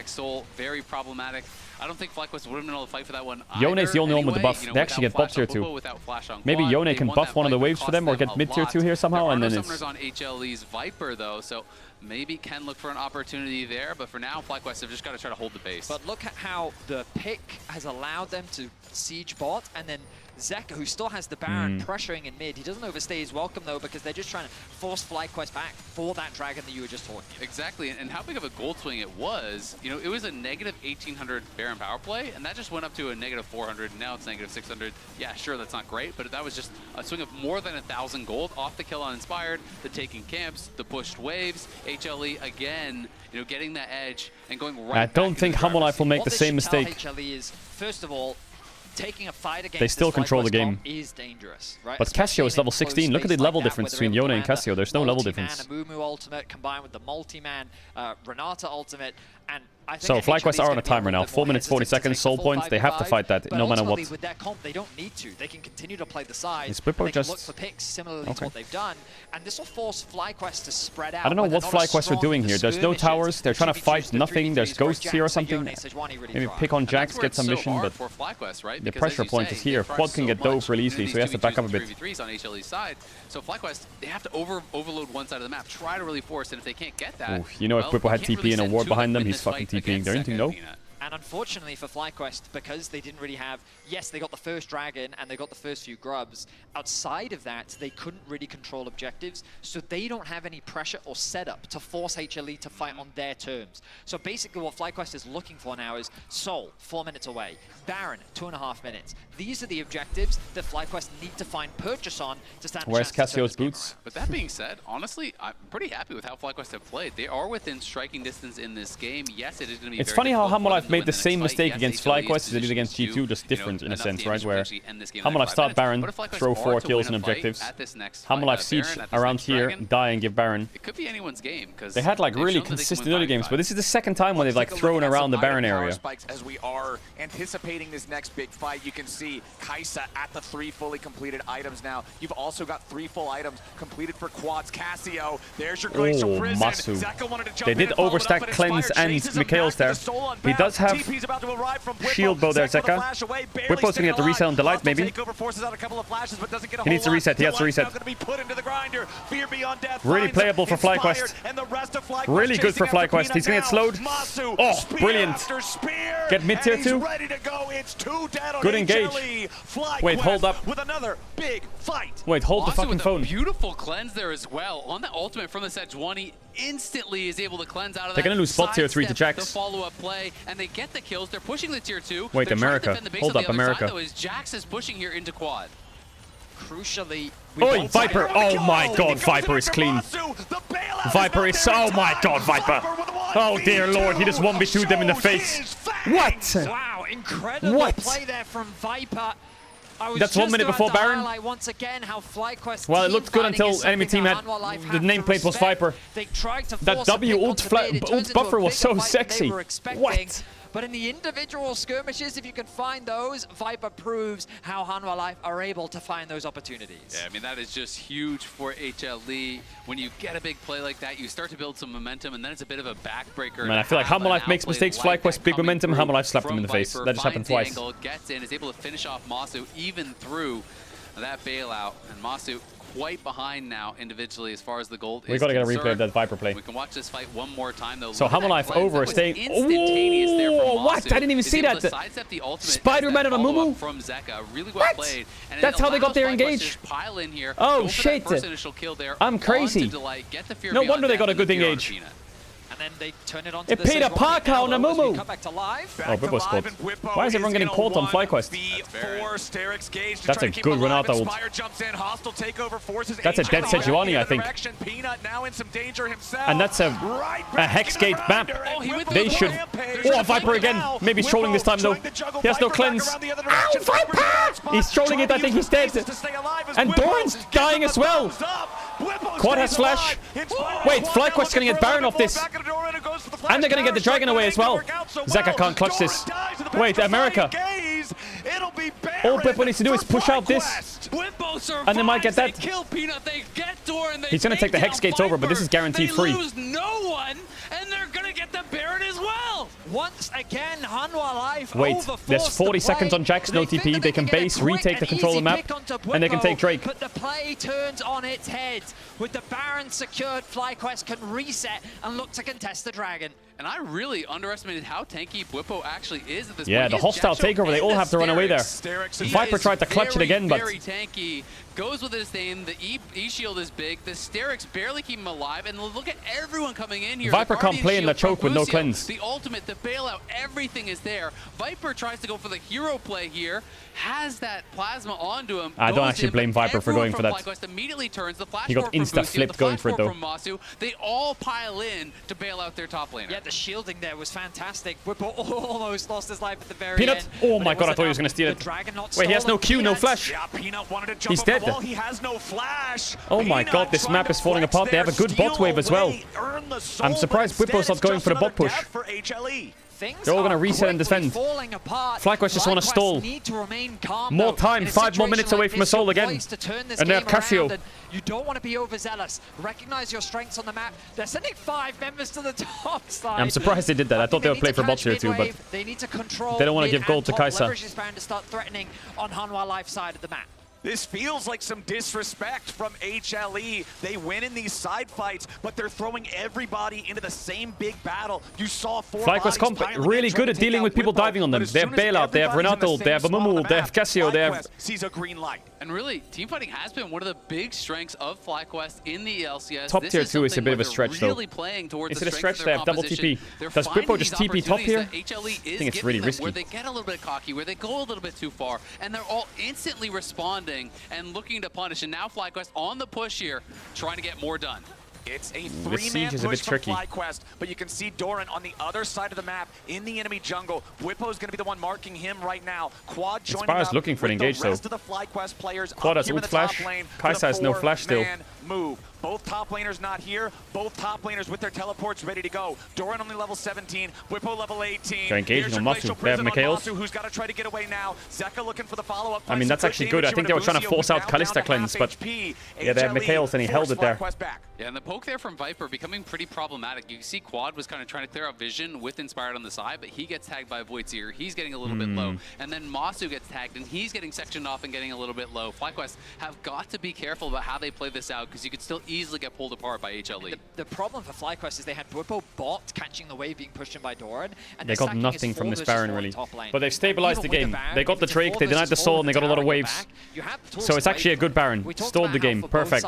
Very problematic. I don't think FlyQuest would have been able to fight for that one. Yone's the only one with the buff. They actually get bot tier 2. Maybe Yone can buff one of the waves for them or get mid tier 2 here somehow, and then it's... on HLE's Viper though, so maybe can look for an opportunity there, but for now FlyQuest have just got to try to hold the base. But look at how the pick has allowed them to siege bot, and then Zeka, who still has the Baron pressuring in mid. He doesn't overstay his welcome though, because they're just trying to force FlyQuest back for that dragon that you were just talking about. Exactly, and how big of a gold swing it was. You know, it was a negative 1800 Baron power play, and that just went up to a negative 400, and now it's negative 600. Yeah, sure, that's not great, but that was just a swing of more than 1,000 gold off the kill on Inspired, the taking camps, the pushed waves. HLE again, you know, getting that edge and going right. I don't think Hanwha Life will make the same mistake. HLE is, first of all, taking a fight against they still control the game. Is dangerous, right? But Cassio is level 16. Look at the level difference between Yone and Cassio. There's no level difference. Mumu ultimate combined with the multi-man Renata ultimate, and I think so FlyQuest are on a timer now. 4 minutes 40 seconds. Soul points. They have to fight that no matter what. With their comp, they don't need to. They can continue to play the sides. Is Whippo just look for picks similarly to what they've done, and this will force FlyQuest to spread out. I don't know what FlyQuest are doing here. There's no towers. They're trying to fight nothing. There's ghosts here or something. Maybe pick on Jax, get some mission, but the pressure point is here. Quad can get dove really easily, so he has to back up a bit. On HLE's side, so FlyQuest, they have to overload one side of the map, try to really force, and if they can't get that, you know, if Whippo had TP and a ward behind them, he's fucking TPing. There anything no? And And unfortunately for FlyQuest, because they didn't really have, yes, they got the first dragon and they got the first few grubs. Outside of that, they couldn't really control objectives, so they don't have any pressure or setup to force HLE to fight on their terms. So basically what FlyQuest is looking for now is Sol, 4 minutes away, Baron, 2.5 minutes. These are the objectives that FlyQuest need to find purchase on to stand Where's a chance to Cassio's boots? But that being said, honestly, I'm pretty happy with how FlyQuest have played. They are within striking distance in this game. Yes, it is going to be It's very funny how difficult for them Hammerlife to made win the next same fight. mistake Yes, against HLE is FlyQuest as they did positioned against to, G2, just different in a enough sense, damage right? to Where actually end this game in the Hammerlife next 5 start minutes. Baron, But if FlyQuest throw are 4 to kills win and a fight objectives. at this next fight, Hammerlife siege Baron, at this around next here, Dragon, die and give Baron. it could be anyone's game because They had like really consistent early games, but this is the second time when they've like thrown around the Baron area. Spikes as we are anticipating this next big fight. You can see Kaisa at the 3 fully completed items now. You've also got 3 full items completed for quads. Cassio, there's your grace of prison. Masu. Zeka wanted to jump They in did and follow it up, overstack but Cleanse Inspire and chases him Mikhail's back there. to the soul on He does have TP's about to arrive from Bwippo. shield bow there, Zeka with a Zeka. flash away, barely Bwippo's gonna get the staying reset on Delight, alive. maybe. Takeover forces out a couple of flashes, but doesn't get a He needs to whole lot. reset, he has to Delight's now reset. gonna be put into the grinder. Fear Beyond Death Really finds him. playable for Inspired, FlyQuest. and the rest of FlyQuest Really good for chasing after FlyQuest. He's gonna get Peanut slowed. now. Masu, Oh, spear brilliant. after spear, Get mid tier and he's 2. ready to go. It's 2 dead on Good engage. HLE. FlyQuest Wait, hold up. with another big fight. Wait, hold the Also fucking with phone. a beautiful cleanse there as well. On that ultimate from the set 20, instantly is able to cleanse out of They're that. gonna lose spot tier 3 to sidestep Jax. The follow-up play, and they get the kills. They're pushing the tier 2. Wait, They're trying to America. defend the base Hold on up, the other America. Side, though, as Jax is pushing here into quad. Crucially, Oi, Viper! Oh my god, Viper is clean. Viper is... Oh my god, Viper! Oh dear lord, he just 1v2'd them in the face. What? Wow, incredible What? play there from Viper. I was That's just 1 minute about before to Baron. highlight once again how FlyQuest Well, it team looked good fighting until is enemy something team had... that Hanwha Life The have to nameplate was respect. Viper. They tried to That force a W pick ult onto mid. It turns into a buffer was bigger so fight than they sexy. were expecting. What? But in the individual skirmishes, if you can find those, Viper proves how Hanwha Life are able to find those opportunities. Yeah, I mean, that is just huge for HLE. When you get a big play like that, you start to build some momentum, and then it's a bit of a backbreaker. Man, I feel like Hammerlife makes mistakes, FlyQuest big momentum, Hammerlife slapped him in the face. That just happened twice. Angle, gets in, is able to finish off Masu even through that bailout, and Masu quite behind now individually as far as the gold We is gotta get a replay concerned. of that Viper play. We can watch this fight one more time though. So Look at that Hammerlife cleanse. over That was staying. instantaneous there from Oh, what? Masu. I didn't even Is see able that. to sidestep the ultimate as Spider-Man that on a follow-up Mumu? from Zeka. Really well What? played. And That's it how they got allows their FlyQuest to engage? just pile in here, Oh, go for shit. that first initial kill there, I'm crazy. onto Delight, get the Fear No Beyond wonder they Death got a and the good Fear on engage. Peanut. And then they turn it on It paid a parka on a Mumu. Come back to live. Oh, Bwippo's caught. Why is everyone getting caught on FlyQuest? That's a good run out ult. That's a dead Sejuani, I think. And that's a Hexgate map. They should... Oh, Viper again. Maybe he's trolling this time, though. He has no cleanse. Ow, Viper! He's trolling it. I think he's dead. And Doran's dying as well. Quad has flash. Wait, FlyQuest's going to get Baron off this. And they're going to get the Dragon away as well. Zeka can't clutch this. Wait, America. All Bwippo needs to do is push out this. And they might get that. He's going to take the Hex Gates over, but this is guaranteed free. No one, and they're gonna get the Baron as well. Once again, Hanwha Life. Wait, there's 40 seconds on Jax, no TP. They can base, retake the control of the map, and they can take Drake. But the play turns on its head. With the Baron secured, FlyQuest can reset and look to contest the Dragon. And I really underestimated how tanky Bwippo actually is at this Yeah, point. the He has hostile Jack takeover, they all have to run away there. He Viper is tried to clutch it again, but... very tanky. Goes with his name. The E-shield is big. The Sterix barely keep him alive. And look at everyone coming in here. Viper can't play in the choke with no Busio, cleanse. The ultimate, the bailout, everything is there. Viper tries to go for the hero play here. Has that plasma onto him. I don't actually blame Viper for going for that. FlyQuest immediately turns the flash He got insta-flipped going for it, though. from Masu. They all pile in to bail out their top laner. Yeah, the shielding there was fantastic. Bwippo almost lost his life at the very Peanut. end. Oh my god, I thought he was going to steal it. Wait, he has no Q, no flash. Yeah, Peanut wanted to jump He's off the dead. wall. He has no flash. Oh my god, this map is falling apart. They have a good bot wave as well. I'm surprised Bwippo's not going for the bot push. They're all going to reset and defend. FlyQuest just want to stall. More time, 5 more minutes away from a soul again. And they have Cassio. You don't want to be overzealous. Recognize your strengths on the map. They're sending 5 members to the top side. I'm surprised they did that. I thought they would play for bots here too, but... They need to control They don't want to mid give gold to and top, Kaisa. leverage this Baron to start threatening on Hanwha Life side of the map. This feels like some disrespect from HLE. They win in these side fights, but they're throwing everybody into the same big battle. You saw FlyQuest comp really good at dealing with people diving on them. They have Bailout, they have Renato, they have Amumu, they have Casio, they have... sees a green light. And really, teamfighting has been one of the big strengths of FlyQuest in the LCS. Top tier 2 is a bit of a stretch, though. Really playing towards is it a stretch? They have double TP. Does Bwipo just TP top here? I think it's really risky. Where they get a little bit cocky, where they go a little bit too far, and they're all instantly responding and looking to punish. And now FlyQuest on the push here, trying to get more done. It's a three-man push from FlyQuest, but you can see Doran on the other side of the map in the enemy jungle. Bwipo's going to be the one marking him right now. Quad joining up looking for an engage, the rest of the FlyQuest players. Quad has ult flash. Kai'Sa has no flash still. Move. Both top laners not here. Both top laners with their teleports ready to go. Doran only level 17. Bwipo level 18. They're engaging on Masu. They have Mikhails. Who's got to try to get away now. Zeka looking for the follow-up. I mean, that's actually good. I think they were trying to force out Kalista cleanse, but yeah, they have Mikhails and he held it there. Yeah, and the poke there from Viper becoming pretty problematic. You see Quad was kind of trying to clear out Vision with Inspired on the side, but he gets tagged by Voidseer. He's getting a little bit low. And then Masu gets tagged and he's getting sectioned off and getting a little bit low. FlyQuest have got to be careful about how they play this out because you could still easily get pulled apart by HLE. The problem for FlyQuest is they had Bwipo bot catching the wave being pushed in by Doran. And they got nothing from this Baron really. But they've stabilized the game. They got the Drake, they denied the Soul, and they got a lot of waves. So it's actually a good Baron. Stalled the game. Perfect.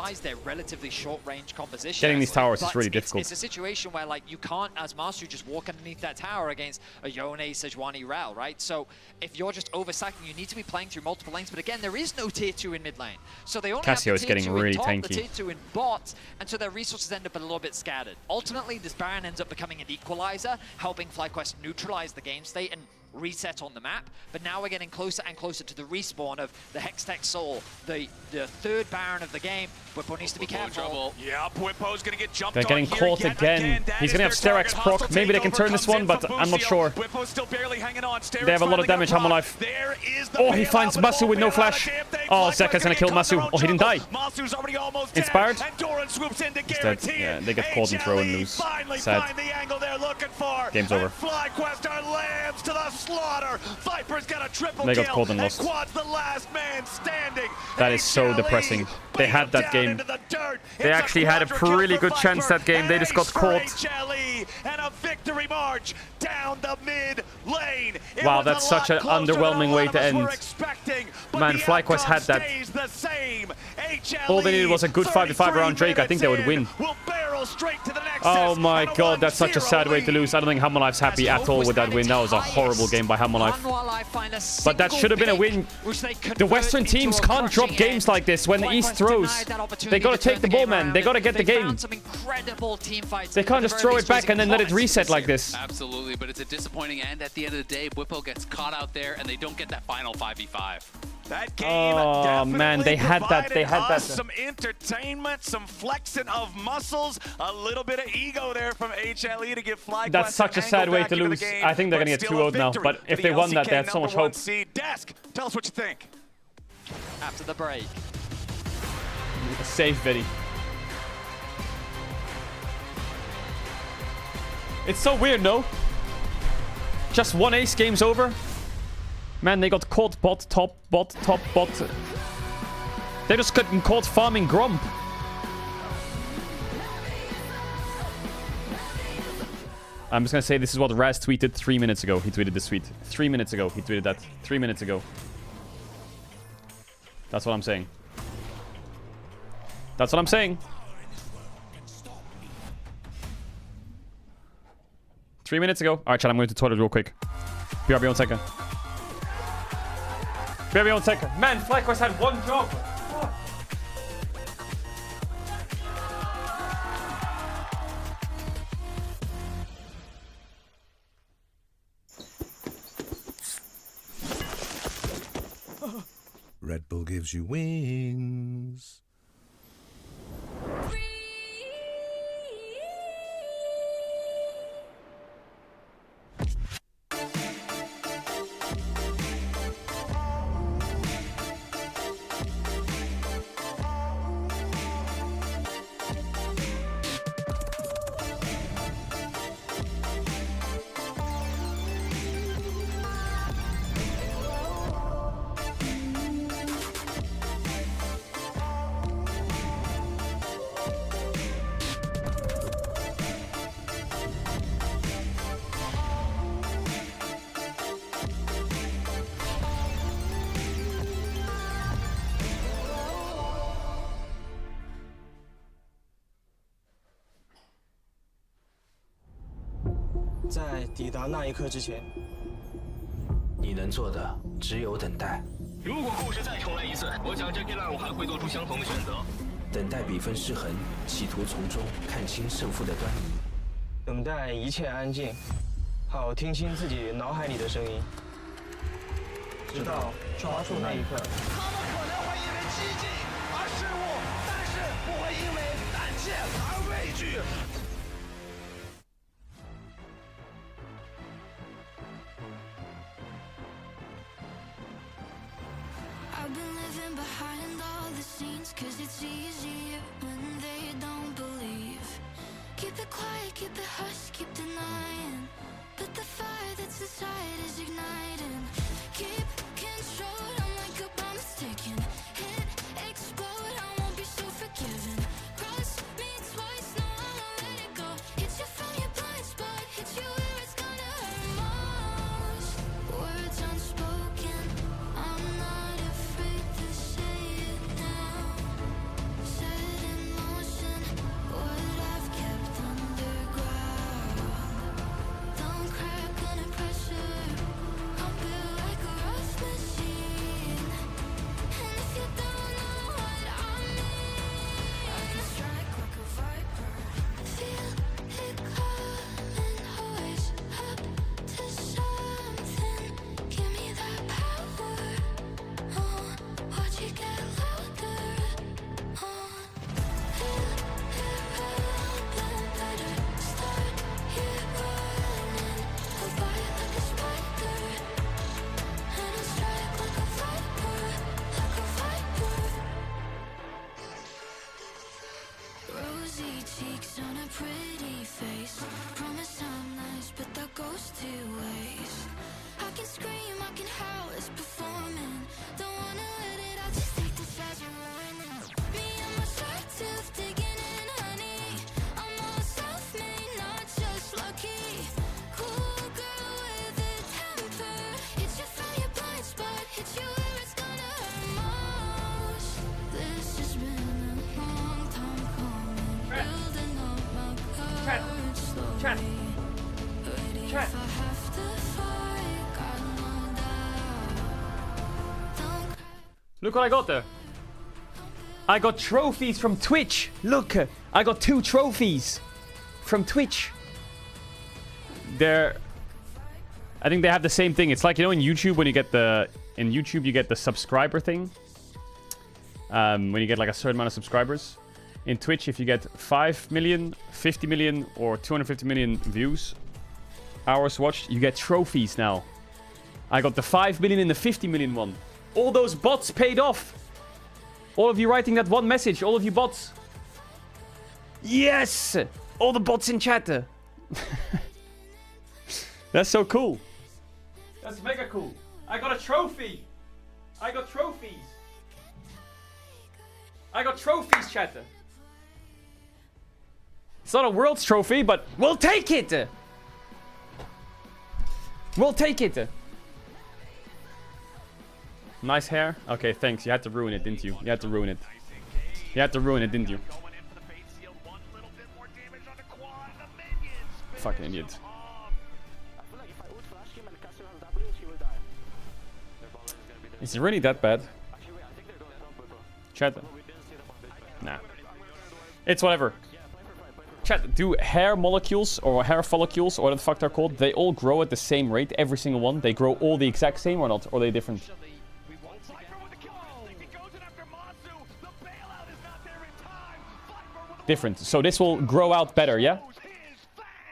Getting these towers is really difficult. It's a situation where like you can't, as Masu, just walk underneath that tower against a Yone, Sejuani, Rel, right? So if you're just overstacking, you need to be playing through multiple lanes. But again, there is no tier 2 in mid lane. So they only Casio have is the tier getting 2 really in top, tanky. the tier 2 in bot, and so their resources end up a little bit scattered. Ultimately, this Baron ends up becoming an equalizer, helping FlyQuest neutralize the game state and reset on the map. But now we're getting closer and closer to the respawn of the Hextech Soul, the third Baron of the game. Bwipo needs to be careful. Yeah, Bwipo's gonna get jumped They're getting caught again. He's gonna have Sterak's proc. Maybe they can turn this one, but I'm not sure. Still barely hanging on. They have a lot of damage, Hammerlife. Oh, he finds Masu with no flash. Oh, Zeka's gonna kill Masu. Oh, he didn't die. Inspired? He's dead. Yeah, they get caught and throw and lose. Sad. Game's over. FlyQuest are lambs to the slaughter. Viper's got a triple they got caught and lost. Quad's the last man standing. That is so depressing. They had that game. They actually had a really good chance that game. They just got caught. And a victory march down the mid lane. Wow, that's such an underwhelming way to end. Man, FlyQuest had that. All they needed was a good 5v5 around Drake. I think they would win. Oh my god, that's such a sad way to lose. I don't think Hammerlife's happy at all with that win. That was a horrible game by Hammerlife. But that should have been a win. The Western teams can't drop games like this when the East throws. They gotta take the ball, man. They gotta get the game. They can't just throw it back and then let it reset like this. Absolutely, but it's a disappointing end. At the end of the day, Bwipo gets caught out there and they don't get that final 5v5. That game man, they had that. They had that. Some entertainment, some flexing of muscles, a little bit of ego there from HLE to give FlyQuest. That's such a sad way to lose. I think they're gonna get 2-0 now. But if they won that, they had so much hope. Desk, tell us what you think. After the break. Safe, Vinny. It's so weird, no? Just one ace, game's over. Man, they got caught bot, top, bot, top, bot. They just got caught farming Gromp. I'm just gonna say this is what Raz tweeted 3 minutes ago. He tweeted this tweet. 3 minutes ago, he tweeted that. 3 minutes ago. That's what I'm saying. That's what I'm saying. 3 minutes ago. Alright, chat, I'm going to the toilet real quick. BRB 1 second. BRB 1 second. Man, FlyQuest had one job. Red Bull gives you wings. 在抵达那一刻之前，你能做的只有等待。如果故事再重来一次，我想这批烂物还会做出相同的选择。等待比分失衡，企图从中看清胜负的端倪。等待一切安静，好听清自己脑海里的声音，直到抓住那一刻。他们可能会因为激进而失误，但是不会因为胆怯而畏惧。I've been living behind all the scenes, 'cause it's easier when they don't believe. Keep it quiet, keep it hush, keep denying, but the fire that's inside is igniting. Keep control, I'm like a bomb that's ticking. Hit, explode, I won't be so forgiving. Cross me twice, no I won't let it go. Hit you from your blind spot, hit you where it's gonna hurt most. Words unspoken, I'm not afraid to say it now. Set in motion, what I've kept underground. Don't crack under pressure, I'm built like a rust machine. And if you don't know what I mean, I can strike like a viper. Feel it coming, always up to something. Give me that power, watch it get louder. Feel it rumbling, better start it running. I'll bite like a spider, and I'll strike like a viper, like a viper. Rosy cheeks on a pretty face. Promise I'm nice, but that goes two ways. I can scream, I can howl, it's performing. Don't wanna let it out, just take this as a warning. Me and my sharp tooth digging in honey. I'm all self-made, not just lucky. Cool girl with a temper. Hit you from your blind spot, hit you where it's gonna hurt most. This has been a long time coming. Building up my courage slowly. Ready if I have to fight, got no doubt. Don't Look what I got there. I got trophies from Twitch. Look, I got 2 trophies from Twitch. I think they have the same thing. It's like, you know, in YouTube when you get you get the subscriber thing. When you get like a certain amount of subscribers. In Twitch, if you get 5 million, 50 million, or 250 million views, hours watched, you get trophies now. I got the 5 million and the 50 million one. All those bots paid off. All of you writing that one message, all of you bots. Yes! All the bots in chat. That's so cool. That's mega cool. I got a trophy. I got trophies. I got trophies, chat. It's not a world's trophy, but we'll take it. We'll take it. Nice hair. Okay, thanks. You had to ruin it, didn't you? You had to ruin it. You had to ruin it, didn't you? Fucking idiot. Is it really that bad? Chat. Nah. It's whatever. Chat, do hair molecules or hair follicles, or what the fuck they're called, they all grow at the same rate, every single one? They grow all the exact same or not? Or are they different? Different. So this will grow out better, yeah?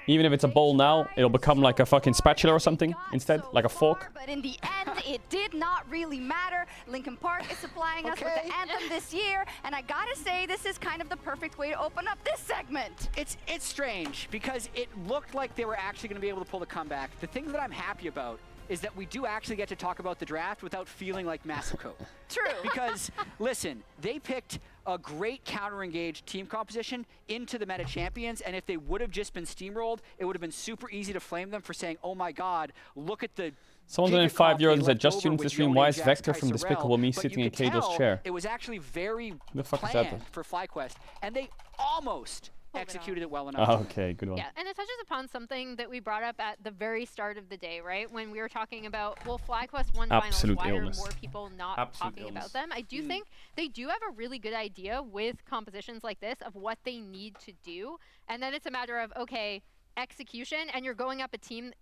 Even if it's a bowl now, it'll become like a fucking spatula or something instead, like a fork. But in the end, it did not really matter. Linkin Park is supplying us with the anthem this year, and I gotta say, this is kind of the perfect way to open up this segment. It's strange because it looked like they were actually going to be able to pull the comeback. The thing that I'm happy about is that we do actually get to talk about the draft without feeling like Masako. True. Because, listen, they picked a great counter-engaged team composition into the meta champions, and if they would have just been steamrolled, it would have been super easy to flame them for saying, oh my god, look at the... Someone doing €5 that just tuned to the stream. Why is Vector from Despicable Me sitting in Caedrel's chair? It was actually very the fuck planned is that? for FlyQuest, and they almost executed it well enough. Okay, good one. Yeah, and it touches upon something that we brought up at the very start of the day, right? When we were talking about, well, FlyQuest won finals, why are more people not talking about them? I do think they do have a really good idea with compositions like this of what they need to do, and then it's a matter of, okay, execution, and you're going up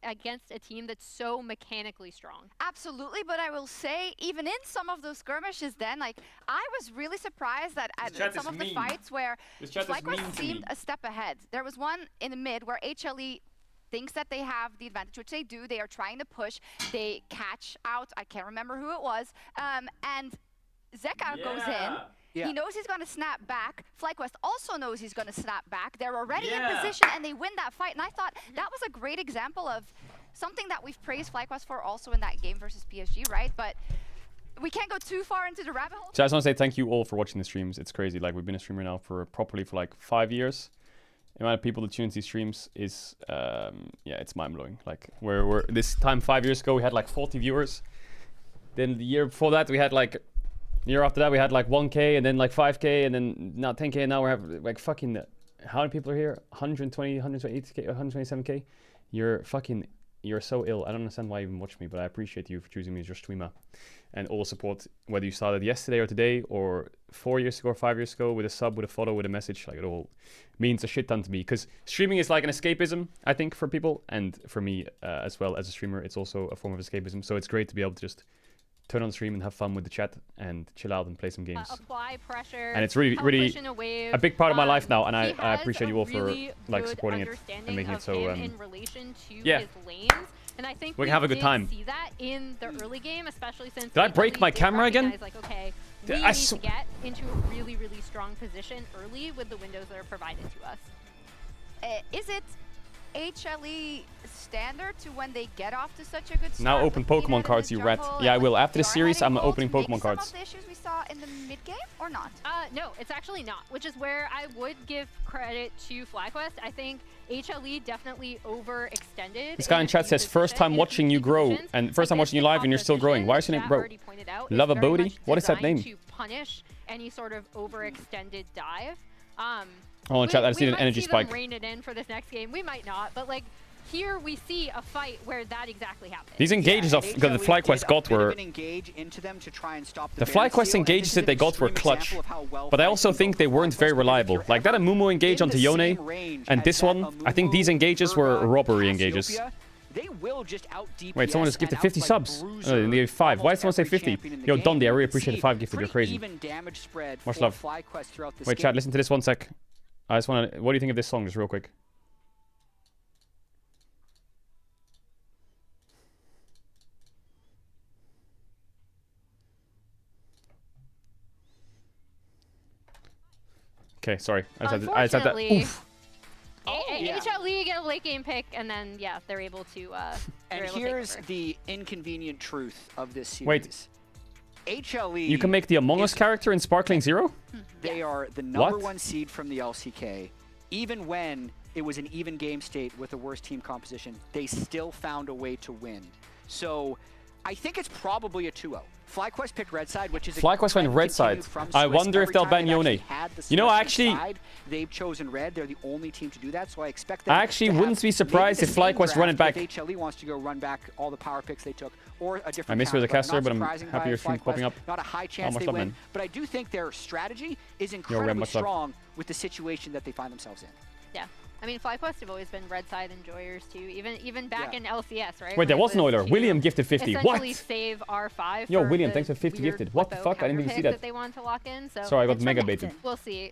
against a team that's so mechanically strong. Absolutely, but I will say, even in some of those skirmishes then, like, I was really surprised that at some of the fights where FlyQuest seemed a step ahead. There was one in the mid where HLE thinks that they have the advantage, which they do. They are trying to push. They catch out, I can't remember who it was, and Zeka goes in. Yeah. He knows he's going to snap back. FlyQuest also knows he's going to snap back. They're already in position, and they win that fight. And I thought that was a great example of something that we've praised FlyQuest for also in that game versus PSG, right? But we can't go too far into the rabbit hole. So I just want to say thank you all for watching the streams. It's crazy. Like, we've been a streamer now for properly for like 5 years. The amount of people that tune into these streams is, yeah, it's mind-blowing. Like, we're this time 5 years ago, we had like 40 viewers. Then the year before that, we had like... year after that we had like 1K and then like 5K and then now 10K and now we have like fucking how many people are here? 120, 128K, 127K. You're so ill. I don't understand why you even watch me, but I appreciate you for choosing me as your streamer and all support, whether you started yesterday or today or 4 years ago or 5 years ago with a sub, with a follow, with a message. Like, it all means a shit ton to me because streaming is like an escapism, I think, for people, and for me as well as a streamer, it's also a form of escapism. So it's great to be able to just turn on the stream and have fun with the chat and chill out and play some games. Apply pressure. And it's really a big part of my life now, and I appreciate you all for like supporting it and making it so in relation to his lanes. And I think we can have a good time. See that in the early game, especially since did I break my camera again? Like, okay, we need to get into a really, really strong position early with the windows that are provided to us. Is it HLE standard to when they get off to such a good start? Now open Pokemon cards, you rat. Yeah, I will. After this series, I'm opening Pokemon cards. Some of the issues we saw in the mid game or not? No, it's actually not, which is where I would give credit to FlyQuest. I think HLE definitely overextended. This guy in chat says, first time watching you grow, and first time watching you live and you're still growing. Why is your name bro? Love a Bodhi? What is that name? To punish any sort of overextended dive. Oh, in chat, I just need an energy spike. We might see them rein it in for this next game. We might not, but like here we see a fight where that exactly happened. These engages of the FlyQuest got were the FlyQuest engages that they got were clutch, but I also think they weren't very reliable. Like that Amumu engage onto Yone, and this one, I think these engages were robbery engages. They will just out DPS. Wait, someone just gifted 50 subs. They gave 5. Why did someone say 50? Yo, Dondi, I really appreciate the 5 gifted. You're crazy. Much love. Wait, chat, listen to this 1 sec. I just want to... What do you think of this song, just real quick? Okay, sorry. I just had that. Oof. HLE get a late game pick, and then, yeah, they're able to... and here's the inconvenient truth of this series. Wait. HLE... You can make the Among Us character in Sparkling Zero? They are the #1 seed from the LCK. Even when it was an even game state with a worse team composition, they still found a way to win. So I think it's probably a 2-0. FlyQuest picked red side, which is FlyQuest went red side. I wonder if they'll ban Yone. You know, actually, they've chosen red. They're the only team to do that, so I expect them. I actually wouldn't be surprised if FlyQuest run it back. If HLE wants to go run back all the power picks they took, or a different. I miss you as a caster, but I'm happy your stream's popping up. Not a high chance they win, but I do think their strategy is incredibly strong with the situation that they find themselves in. Yeah. I mean, FlyQuest have always been red side enjoyers too, even back in LCS, right? Wait, there was an Euler. William gifted 50. What? Save R5. Yo, William, thanks for 50 gifted. What the fuck? I didn't even see that. They wanted to lock in, so sorry, I got mega baited. We'll see.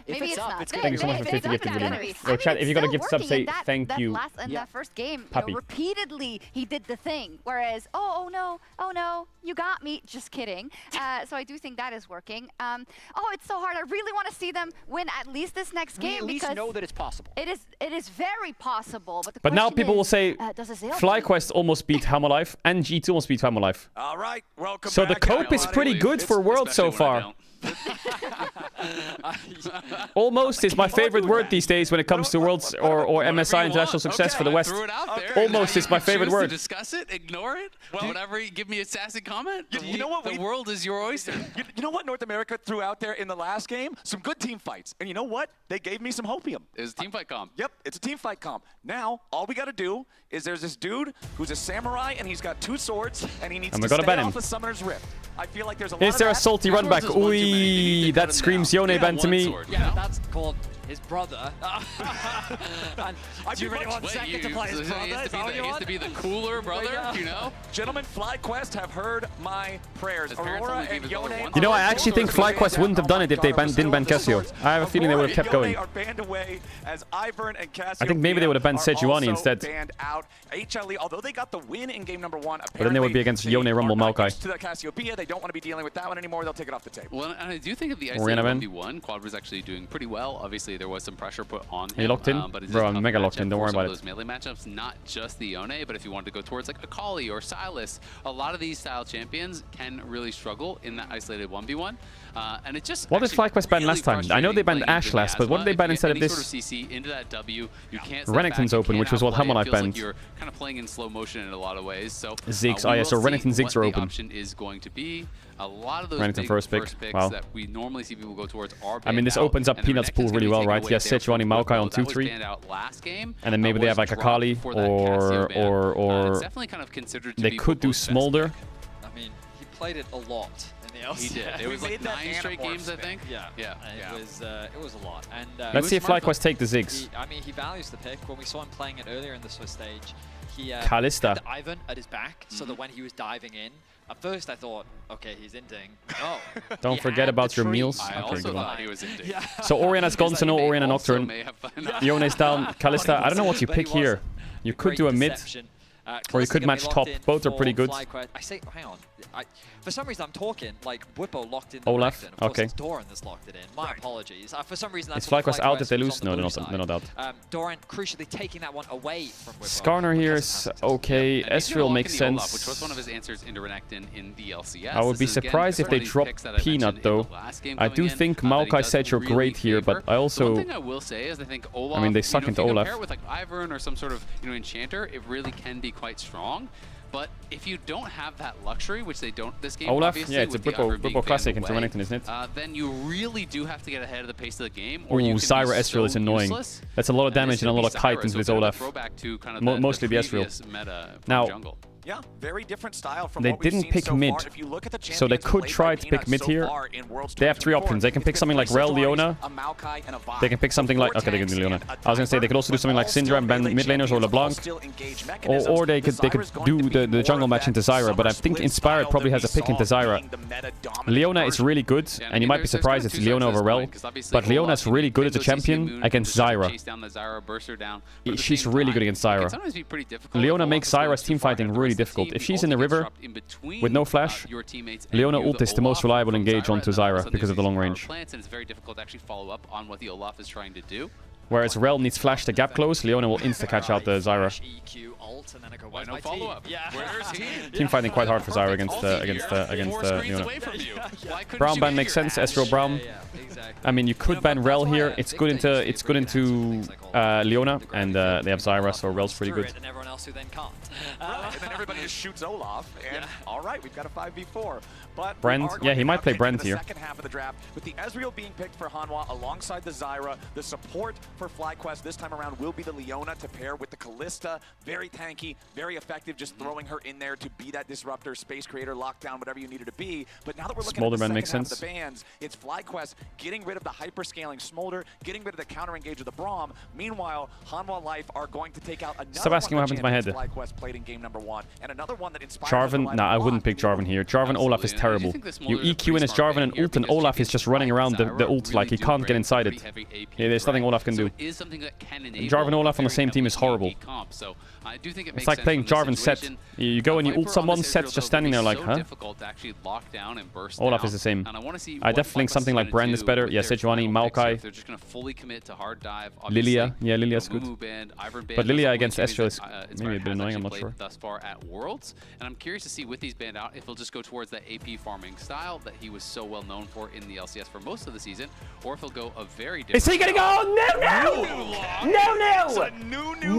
Maybe it's not. Thank you so much for 50 gifted, William. Yo, chat, if you got a gift sub, say thank you. In that first game, you know, repeatedly he did the thing. Whereas, oh no, you got me. Just kidding. So I do think that is working. Oh, it's so hard. I really want to see them win at least this next game. We at least know that it's possible. It is very possible. But now people will say FlyQuest almost beat Hammerlife and G2 almost beat Hammerlife. All right, welcome so back. The cope is pretty good for World so far. Almost is my favorite word these days when it comes to Worlds or MSI international success for the West. Almost is my favorite word. To discuss it, ignore it, whatever. Give me a sassy comment. You know what? The world is your oyster. You know what North America threw out there in the last game? Some good team fights. And you know what? They gave me some hopium. It's a team fight comp. Yep, it's a team fight comp. Now, all we got to do is there's this dude who's a samurai and he's got 2 swords and he needs to stay off the Summoner's Rift. I feel like there's a lot Is there a salty run back? Ooh, that screams Yone ban to me. Yeah, that's called his brother. Do you really want Second to play his brother? He has to be the cooler brother, you know? Gentlemen, FlyQuest have heard my prayers. Aurora and Yone. You know, I actually think FlyQuest wouldn't have done it if they didn't ban Cassio. I have a feeling they would have kept going. I think maybe they would have banned Sejuani instead. Although they got the win in game number 1, but then they would be against Yone, Rumble, Maokai. To the Cassiopeia, they don't want to be dealing with that one anymore. They'll take it off the table. Well, and I do think if the isolated 1v1, Quad was actually doing pretty well. Obviously, there was some pressure put on him. Are you locked in? But Bro, I'm mega locked in. Don't worry about it. Those melee matchups, not just the Yone, but if you wanted to go towards like a Kali or Silas, a lot of these style champions can really struggle in that isolated 1v1. And it just what did FlyQuest ban last time? I know they banned Ash last, but what did they ban instead of this? Sort of CC into that W, you can't Renekton's open, which was what Hammonite banned. Like you're kind of playing in slow motion in a lot of ways. So Ziggs, oh yeah, so Renekton Ziggs are open. Option is going to be a lot of those Renekton big first pick. picks that we normally see people go towards are banned. I mean, this opens up Peanut's pool really well, right? He has Sejuani Maokai on 2-3. And then maybe they have like a Kali or definitely kind of considered they could do Smolder. I mean, he played it a lot. He did. It was like 9 straight games, I think. Yeah. It was a lot. And let's see if FlyQuest take the Ziggs. I mean, he values the pick. When we saw him playing it earlier in the Swiss stage, he Kalista. had Ivan at his back, so that when he was diving in, at first I thought, okay, he's inting. No. Don't forget about your meals. I also thought he was inting. So Oriana's gone, so no Oriana Nocturne. Yone's down. Kalista, I don't know what you pick here. You could do a mid. Or you could match top. Both are pretty good. I say, hang on. For some reason, I'm talking like Whippo locked in the Olaf. Okay. It's Doran that's locked it in. My apologies. For some reason, that's is FlyQuest out if they lose? No, they're not out. Doran crucially taking that one away from Whippo. Skarner here is okay. Ezreal makes sense. Olaf, which was one of his answers into Renekton in the LCS. I would be surprised if they drop Peanut though. I do think Maokai Sage are great here, but I also. One thing I will say is I think Olaf. I mean, they suck into Olaf. Compare it with like Ivern or some sort of enchanter, it really can be quite strong. But if you don't have that luxury, which they don't this game, Olaf, obviously, yeah, it's a Whippo Classic into Renekton, isn't it? Then you really do have to get ahead of the pace of the game. Ooh, Zyra Ezreal is annoying. That's a lot of damage and a lot of kite into this Olaf. Mostly the Ezreal. Now, yeah, very different style from they didn't pick mid, so they could try to pick mid here. They have 3 options. They can pick something like Rel Leona. They can pick something like... Okay, they can do Leona. I was going to say they could also do something like Syndra and ban mid laners or LeBlanc. Or they could do the jungle match into Zyra, but I think Inspired probably has a pick into Zyra. Leona is really good, and you might be surprised it's Leona over Rel, but Leona is really good as a champion against Zyra. She's really good against Zyra. Leona makes Zyra's teamfighting really difficult. If she's in the river with no flash, Leona ult is the most reliable engage onto Zyra because of the long range. It's very difficult to actually follow up on what the Olaf is trying to do. Whereas Rel needs flash to gap close, Leona will insta-catch out the Zyra. Team fighting quite hard for Zyra against Leona. Brown ban makes sense, Ezreal Brown. I mean, you could ban Rel here. It's good into Leona, and they have Zyra, so Rel's pretty good. And everyone else who then can't. And then everybody just shoots Olaf, and all right, we've got a 5v4. But Brand, yeah, he might play Brand here. Second half of the draft, with the Ezreal being picked for Hanwha alongside the Zyra, the support for FlyQuest this time around will be the Leona to pair with the Kalista. Very tanky, very effective, just throwing her in there to be that disruptor, space creator, lockdown, whatever you need her to be. But now that we're looking at the second half of the bans, it's FlyQuest getting rid of the hyper-scaling Smolder, getting rid of the counter-engage of the Braum. Meanwhile, Hanwha Life are going to take out another Stop asking what happened to my head. FlyQuest played in game number 1, and another one that inspired Jarvan, nah, I wouldn't pick Jarvan here. Jarvan Olaf is terrible. You EQ in as Jarvan and ult, and Olaf is just running around the ult like he can't get inside it. Yeah, there's nothing Olaf can do. is something that can enable Jarvan Olaf on the same team is horrible. Comp. So I do think it makes It's like sense playing from Jarvan this set. situation. You go and you ult someone, Set's just standing there like, so huh? difficult to actually lock down and burst Olaf down. is the same. And I want to see I definitely think something like Brand is better. Yeah, Sejuani, Maokai. They're just going to fully commit to hard dive. Lilia. Yeah, Lilia's good. But Lilia against Ezreal is maybe a bit annoying, I'm not sure. Thus far at Worlds. And I'm curious to see with these banned out if he'll just go towards that AP farming style that he was so well known for in the LCS for most of the season, or if he'll go a very different. Is he gonna go? No!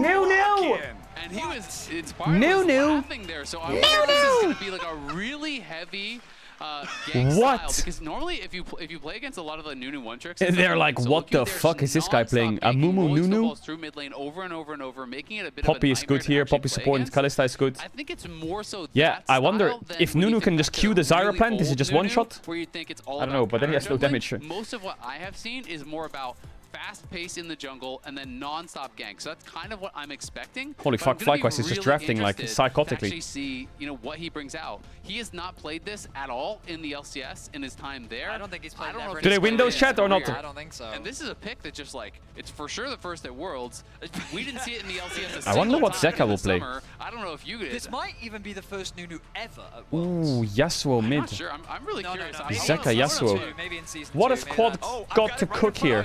No! And he was inspired. Laughing there, so I wonder if this is going to be like a really heavy gank style, because normally if you play against a lot of the Nunu one tricks, they're like, what the fuck is this guy playing? A Mumu Nunu? Through mid lane over and over and over, making it a bit Poppy of a is good here. Poppy support and Kalista is good. I think it's more so. Yeah, I wonder if Nunu can just Q the Zyra plant. Is it just one shot? Where you think it's all I don't know, but then he has no damage. Most of what I have seen is more about fast pace in the jungle and then non-stop gank. So that's kind of what I'm expecting. Holy fuck, FlyQuest is just drafting like psychotically. To actually see, what he brings out. He has not played this at all in the LCS in his time there. I don't think he's played ever. Do they Windows chat or not? I don't think so. And this is a pick that just like, it's for sure the first at Worlds. We didn't see it in the LCS. I wonder what Zeka will play. I don't know if you did. This might even be the first Nunu ever at Worlds. Ooh, Yasuo mid. I'm not sure. I'm really curious. Zeka Yasuo. What has Quad got to cook here?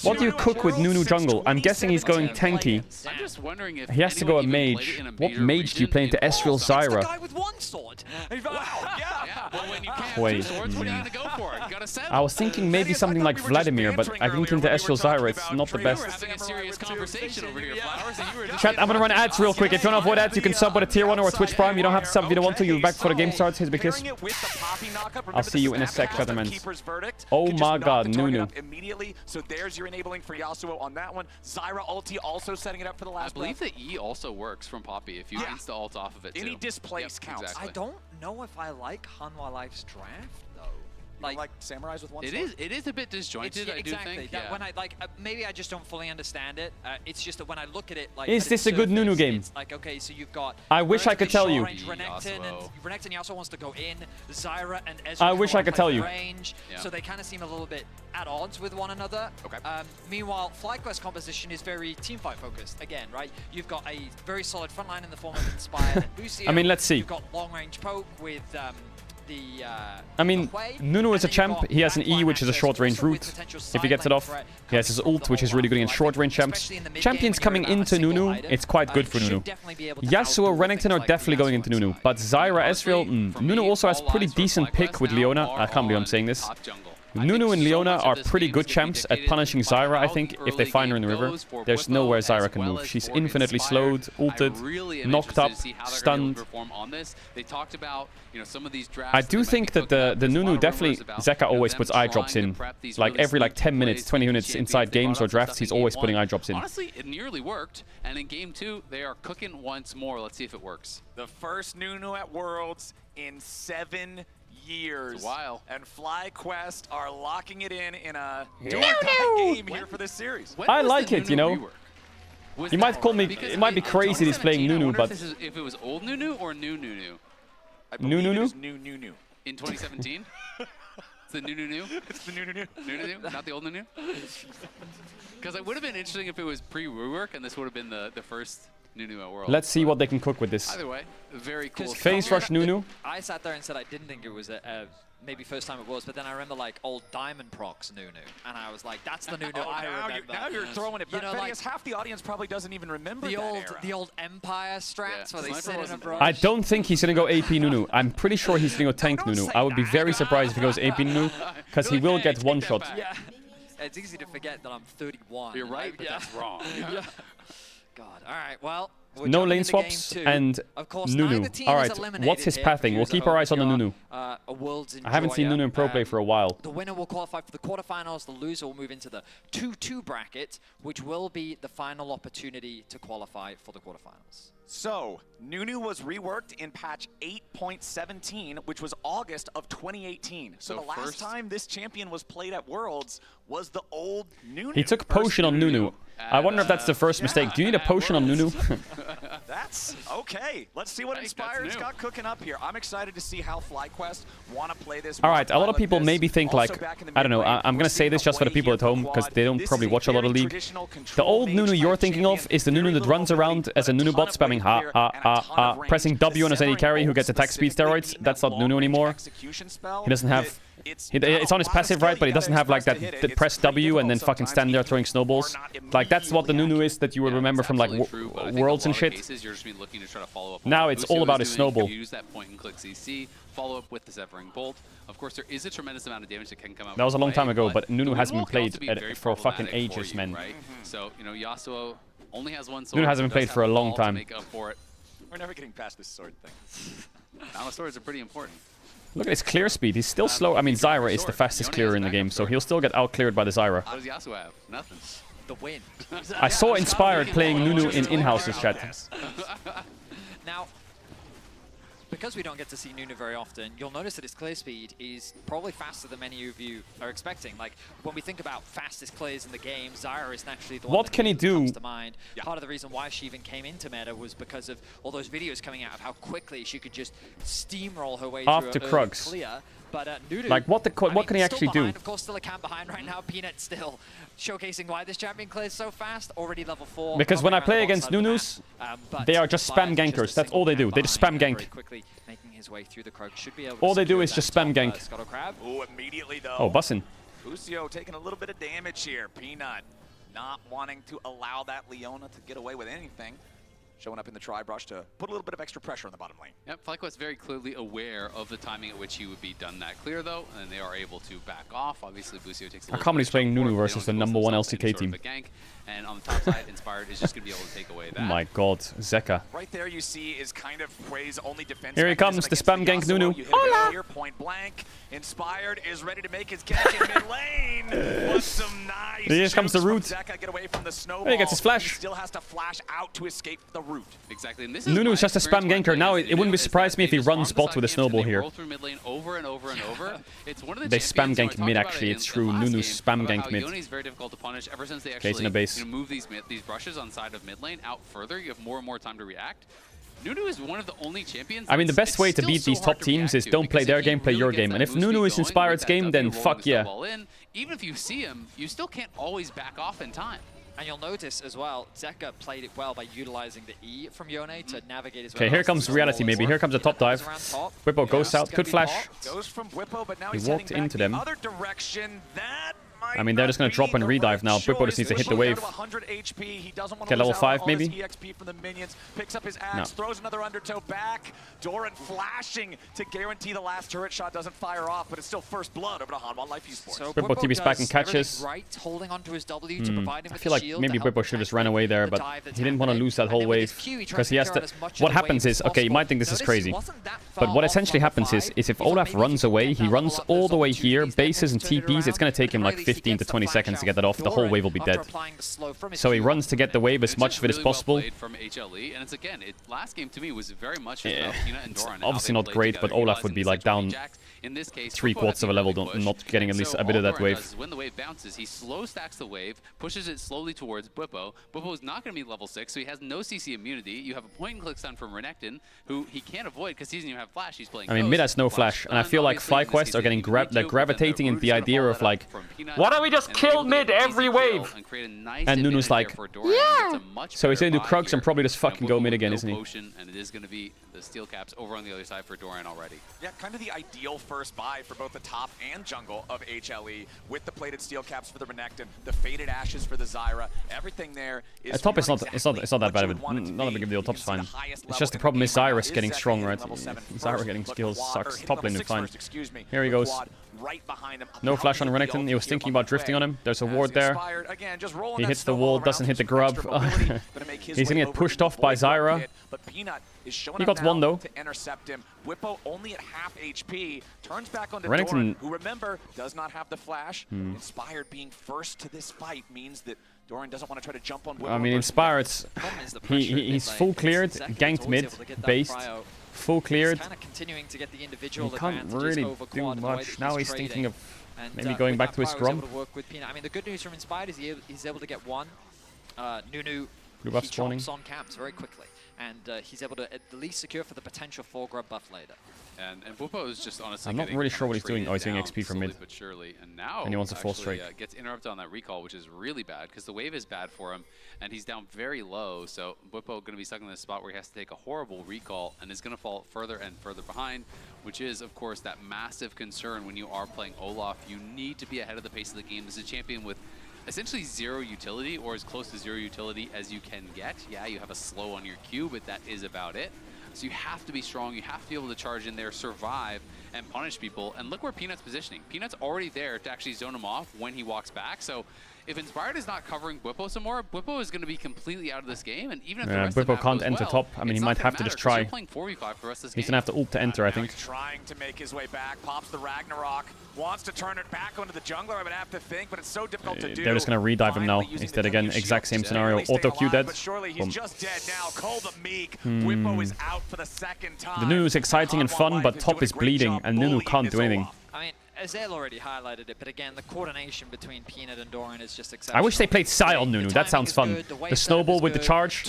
What do you cook with Nunu jungle? I'm guessing he's going tanky. I'm just wondering if he has to go a mage. What mage do you play into Ezreal Zyra? Guy with one sword. Well, when you can't Wait. two swords, what are you gonna go for? You gotta settle. I was thinking maybe something like Vladimir, but I think into Ezreal Zyra it's not the best. Having a serious conversation over here, Flowers, and you were just Chat, I'm gonna run ads real quick. If you want to avoid ads, you can sub with a tier 1 or a Twitch Prime. You don't have to sub if you don't want to. You'll be back before the game starts. Here's a big kiss. I'll see you in a sec, Shadowmans. Oh my god, Nunu. Immediately, so there's your enabling for Yasuo on that one. Zyra ulti also setting it up for the last. I believe the E also works from Poppy if you insta ult off of it too. Any displace counts. Exactly. I don't know if I like Hanwha Life's draft though. Like samurais with one it sword? It is a bit disjointed, I do think. That when I maybe I just don't fully understand it. It's just that when I look at it, like, Is this a good Nunu game? It's like, okay, so you've got. I wish I could tell you. Renekton and Yasuo wants to go in. Zyra and Ezreal. I wish I could tell you. Range, so they kind of seem a little bit at odds with one another. Okay. Meanwhile, FlyQuest composition is very teamfight focused. Again, right? You've got a very solid front line in the form of Inspired and Lucio. I mean, let's see. You've got long range poke with. I mean, Nunu is a champ. He has an E, which is a short-range route. If he gets it off, he has his ult, which is really good against short-range champs. Champions coming into Nunu, it's quite good for Nunu. Yasuo, Renekton are definitely going into Nunu, but Zyra, Ezreal, Nunu also has pretty decent pick with Leona. I can't believe I'm saying this. Nunu and Leona are pretty good champs at punishing Zyra, I think, if they find her in the river. There's nowhere Zyra can move. She's infinitely slowed, ulted, knocked up, stunned. I do think that the Nunu definitely, Zeka always puts eye drops in. Like every 10 minutes, 20 minutes inside games or drafts, he's always putting eye drops in. Honestly, it nearly worked, and in game 2, they are cooking once more. Let's see if it works. The first Nunu at Worlds in 7 years. It's a while. And FlyQuest are locking it in a game here for this series. I like it, you know. You might call me, it might be crazy he's playing Nunu, but... If it was old Nunu or new Nunu? New Nunu? In 2017? It's the new Nunu? It's the new Nunu. New Nunu? Not the old Nunu? Because it would have been interesting if it was pre-rework and this would have been the first Nunu at World. Let's see what they can cook with this. Either way, very cool. Phase rush Nunu. I sat there and said I didn't think it was maybe first time it was, but then I remember like old Diamond Procs Nunu, and I was like, that's the Nunu I remember. Now you're throwing it back. Like, half the audience probably doesn't even remember the old Empire strats where they sit in a brush. I don't think he's going to go AP Nunu. I'm pretty sure he's going to go tank Nunu. I would be very surprised if he goes AP Nunu, because he will get one shot. Yeah. It's easy to forget that I'm 31. You're right, but that's wrong. Yeah. God. All right. Well, no lane swaps and Nunu. Alright, what's his pathing? We'll keep our eyes on the Nunu. I haven't seen Nunu in pro play for a while. The winner will qualify for the quarterfinals, the loser will move into the 2-2 bracket, which will be the final opportunity to qualify for the quarterfinals. So, Nunu was reworked in patch 8.17, which was August of 2018. So the last time this champion was played at Worlds was the old Nunu. He took potion on Nunu. I wonder if that's the first mistake. Do you need a potion on Nunu? That's okay. Let's see what Inspired's got cooking up here. I'm excited to see how FlyQuest want to play this. All right, a lot of people maybe think like, I don't know, I'm going to say this just for the people at home because they don't probably watch a lot of League. The old Nunu you're thinking of is the Nunu that runs around as a Nunu bot spamming pressing W on his AD carry who gets attack speed steroids. That's not Nunu anymore. He doesn't have... It's on his passive, right? But he doesn't have like that press W and then fucking stand there throwing snowballs. Like that's what the Nunu is that you would remember from like Worlds and shit. Now it's all about his snowball. Use that point and click CC, follow up with the Severing Bolt. Of course, there is a tremendous amount of damage that can come out. That was a long time ago, but Nunu hasn't been played for fucking ages, man. So you know, Yasuo only has one sword. Nunu hasn't been played for a long time. We're never getting past this sword thing. Now swords are pretty important. Look at his clear speed. He's still slow. I mean, Zyra is the fastest clearer in the game, so he'll still get out-cleared by the Zyra. What does Yasuo have? Nothing. The win. I saw Inspired playing Nunu in in-houses, chat. Now, because we don't get to see Nunu very often, you'll notice that his clear speed is probably faster than many of you are expecting. Like, when we think about fastest clears in the game, Zyra is naturally the one What can he do? comes to mind. Part of the reason why she even came into meta was because of all those videos coming out of how quickly she could just steamroll her way After through a Krugs. clear. But Nunu, Like, what can he actually do? Of course, still a camp behind right now. Peanut still showcasing why this champion clears so fast. Already level 4. Because when I play against Nunus, they are just spam gankers. That's all they do. They just spam gank. Making his way through the Krug. Should be able All to they do is just spam gank. Ooh, immediately though. Oh, bussin'. Lucio taking a little bit of damage here. Peanut not wanting to allow that Leona to get away with anything. Showing up in the tri-brush to put a little bit of extra pressure on the bottom lane. Yep, FlyQuest very clearly aware of the timing at which he would be done that clear, though, and they are able to back off. Obviously, Lucio takes a little Commonly's playing Nunu versus the #1 LCK team. And on the top side, Inspired is just going to be able to take away that. Oh my god, Zeka. Right there you see is kind of Quay's only defense. Here he comes, the spam gank Nunu. Hola! Here, point blank. Inspired is ready to make his gank in mid lane. What some nice Here comes the root. Zeka, get away from the snowball. There he gets his flash. He still has to flash out to escape the root. Exactly. And this is Nunu's just a spam ganker. Now it wouldn't be surprised me if he runs bot with a snowball here. Roll through mid lane over and over and over. It's one of the They spam gank mid actually. It's true. Nunu spam gank mid. Yoni's very difficult to punish ever since they Okay, it's in actually the base. move these brushes on side of mid lane out further. You have more and more time to react. Nunu is one of the only champions. I mean, the best way to beat these top teams is don't play their game, play your game. And if Nunu is Inspired's game, then fuck yeah. Even if you see him, you still can't always back off in time. And you'll notice as well, Zeka played it well by utilizing the E from Yone to navigate his way. Okay, here comes reality maybe. Here comes a top dive. Whippo goes out, could flash. Goes from Whippo, but now He he's walked heading into back them. the other direction. That I mean, they're just going to drop and redive now. Whippo just needs to hit the wave. Get level 5 maybe? EXP from the minions, picks up his axe, throws another undertow back. Doran flashing to guarantee the last turret shot doesn't fire off, but it's still first blood over to Hanwha Life Esports. So Whippo TV's back and catches. Right, holding onto his W to provide him I with feel the like shield maybe to help Whippo should have just ran away there, but he didn't want to lose that whole wave because he has to. What happens is, okay, you might think this is crazy, but what essentially happens is if Olaf runs away, he runs all the way here, bases and TPs. It's going to take him like 15 to 20 seconds to get that off. The whole wave will be dead. So he runs to get the wave as much of it as possible. From HLE, and it's again, last game to me was very much about Peanut and Doran. Obviously not great, but Olaf would be like down in this case, 3/4 of a level, not getting at least a bit of that wave. When the wave bounces, he slow stacks the wave, pushes it slowly towards Whippo. Whippo is not going to be level 6, so he has no CC immunity. You have a point and click stun from Renekton, who he can't avoid because he doesn't even have flash. He's playing. I mean, mid has no flash, and I feel like FlyQuest are getting they're gravitating into the idea of like, why don't we just kill mid every wave? And Nunu's like, yeah. So he's gonna do Krugs and probably just fucking go mid again, isn't he? And it is going to be the steel caps over on the other side for Doran already. Yeah, kind of the ideal first buy for both the top and jungle of HLE with the plated steel caps for the Renekton, the faded ashes for the Zyra. Everything there is. Top is not that bad of it. Not a big deal. Top's fine. It's just the problem is Zyra's getting strong, right? Zyra getting skills sucks. Top lane is fine. Here he goes. No flash on Renekton. He was thinking about drifting on him. There's a ward there. He hits the wall, doesn't hit the grub. He's gonna get pushed off by Zyra. He got one though. Whippo only at half HP, turns back onto Renekton, Doran, who remember does not have the flash. Inspired being first to this fight means that Doran doesn't want to try to jump on Whippo. I mean, Inspired, he's full cleared, ganked mid, based, full cleared. He can't really do much. Now he's thinking of maybe going back to his scrum. I mean, the good news from Inspired is he's able to get one. Nunu, Blue buff he spawning. chops on camps very quickly, and he's able to at least secure for the potential 4-grub buff later. And Whippo is just honestly. I'm not really sure what he's doing. Oh, he's doing XP from mid. But surely, and now he wants a full strike. Gets interrupted on that recall, which is really bad because the wave is bad for him, and he's down very low. So Whippo going to be stuck in this spot where he has to take a horrible recall and is going to fall further and further behind, which is of course that massive concern when you are playing Olaf. You need to be ahead of the pace of the game. This is a champion with essentially zero utility, or as close to zero utility as you can get. Yeah, you have a slow on your Q, but that is about it. So you have to be strong, you have to be able to charge in there, survive, and punish people. And look where Peanut's positioning. Peanut's already there to actually zone him off when he walks back. So if Inspired is not covering Whippo some more, Whippo is going to be completely out of this game. And even if the rest of the map can't goes enter well, top. I mean, he might have to just try. Playing 4v5 for the rest of this He's going to have to ult to enter, I think. He's trying to make his way back, pops the Ragnarok, wants to turn it back onto the jungler, I would have to think, but it's so difficult to do. They're just going to re-dive him now. Instead, again, exact same scenario. Auto Q dead. But surely he's just dead now. Call the Meek. Whippo is out for the second time. The Nunu is exciting and fun, but top is bleeding, and Nunu can't do anything. I mean, Azael already highlighted it, but again, the coordination between Peanut and Doran is just exceptional. I wish they played Psy on Nunu. That sounds fun. The snowball with the charge,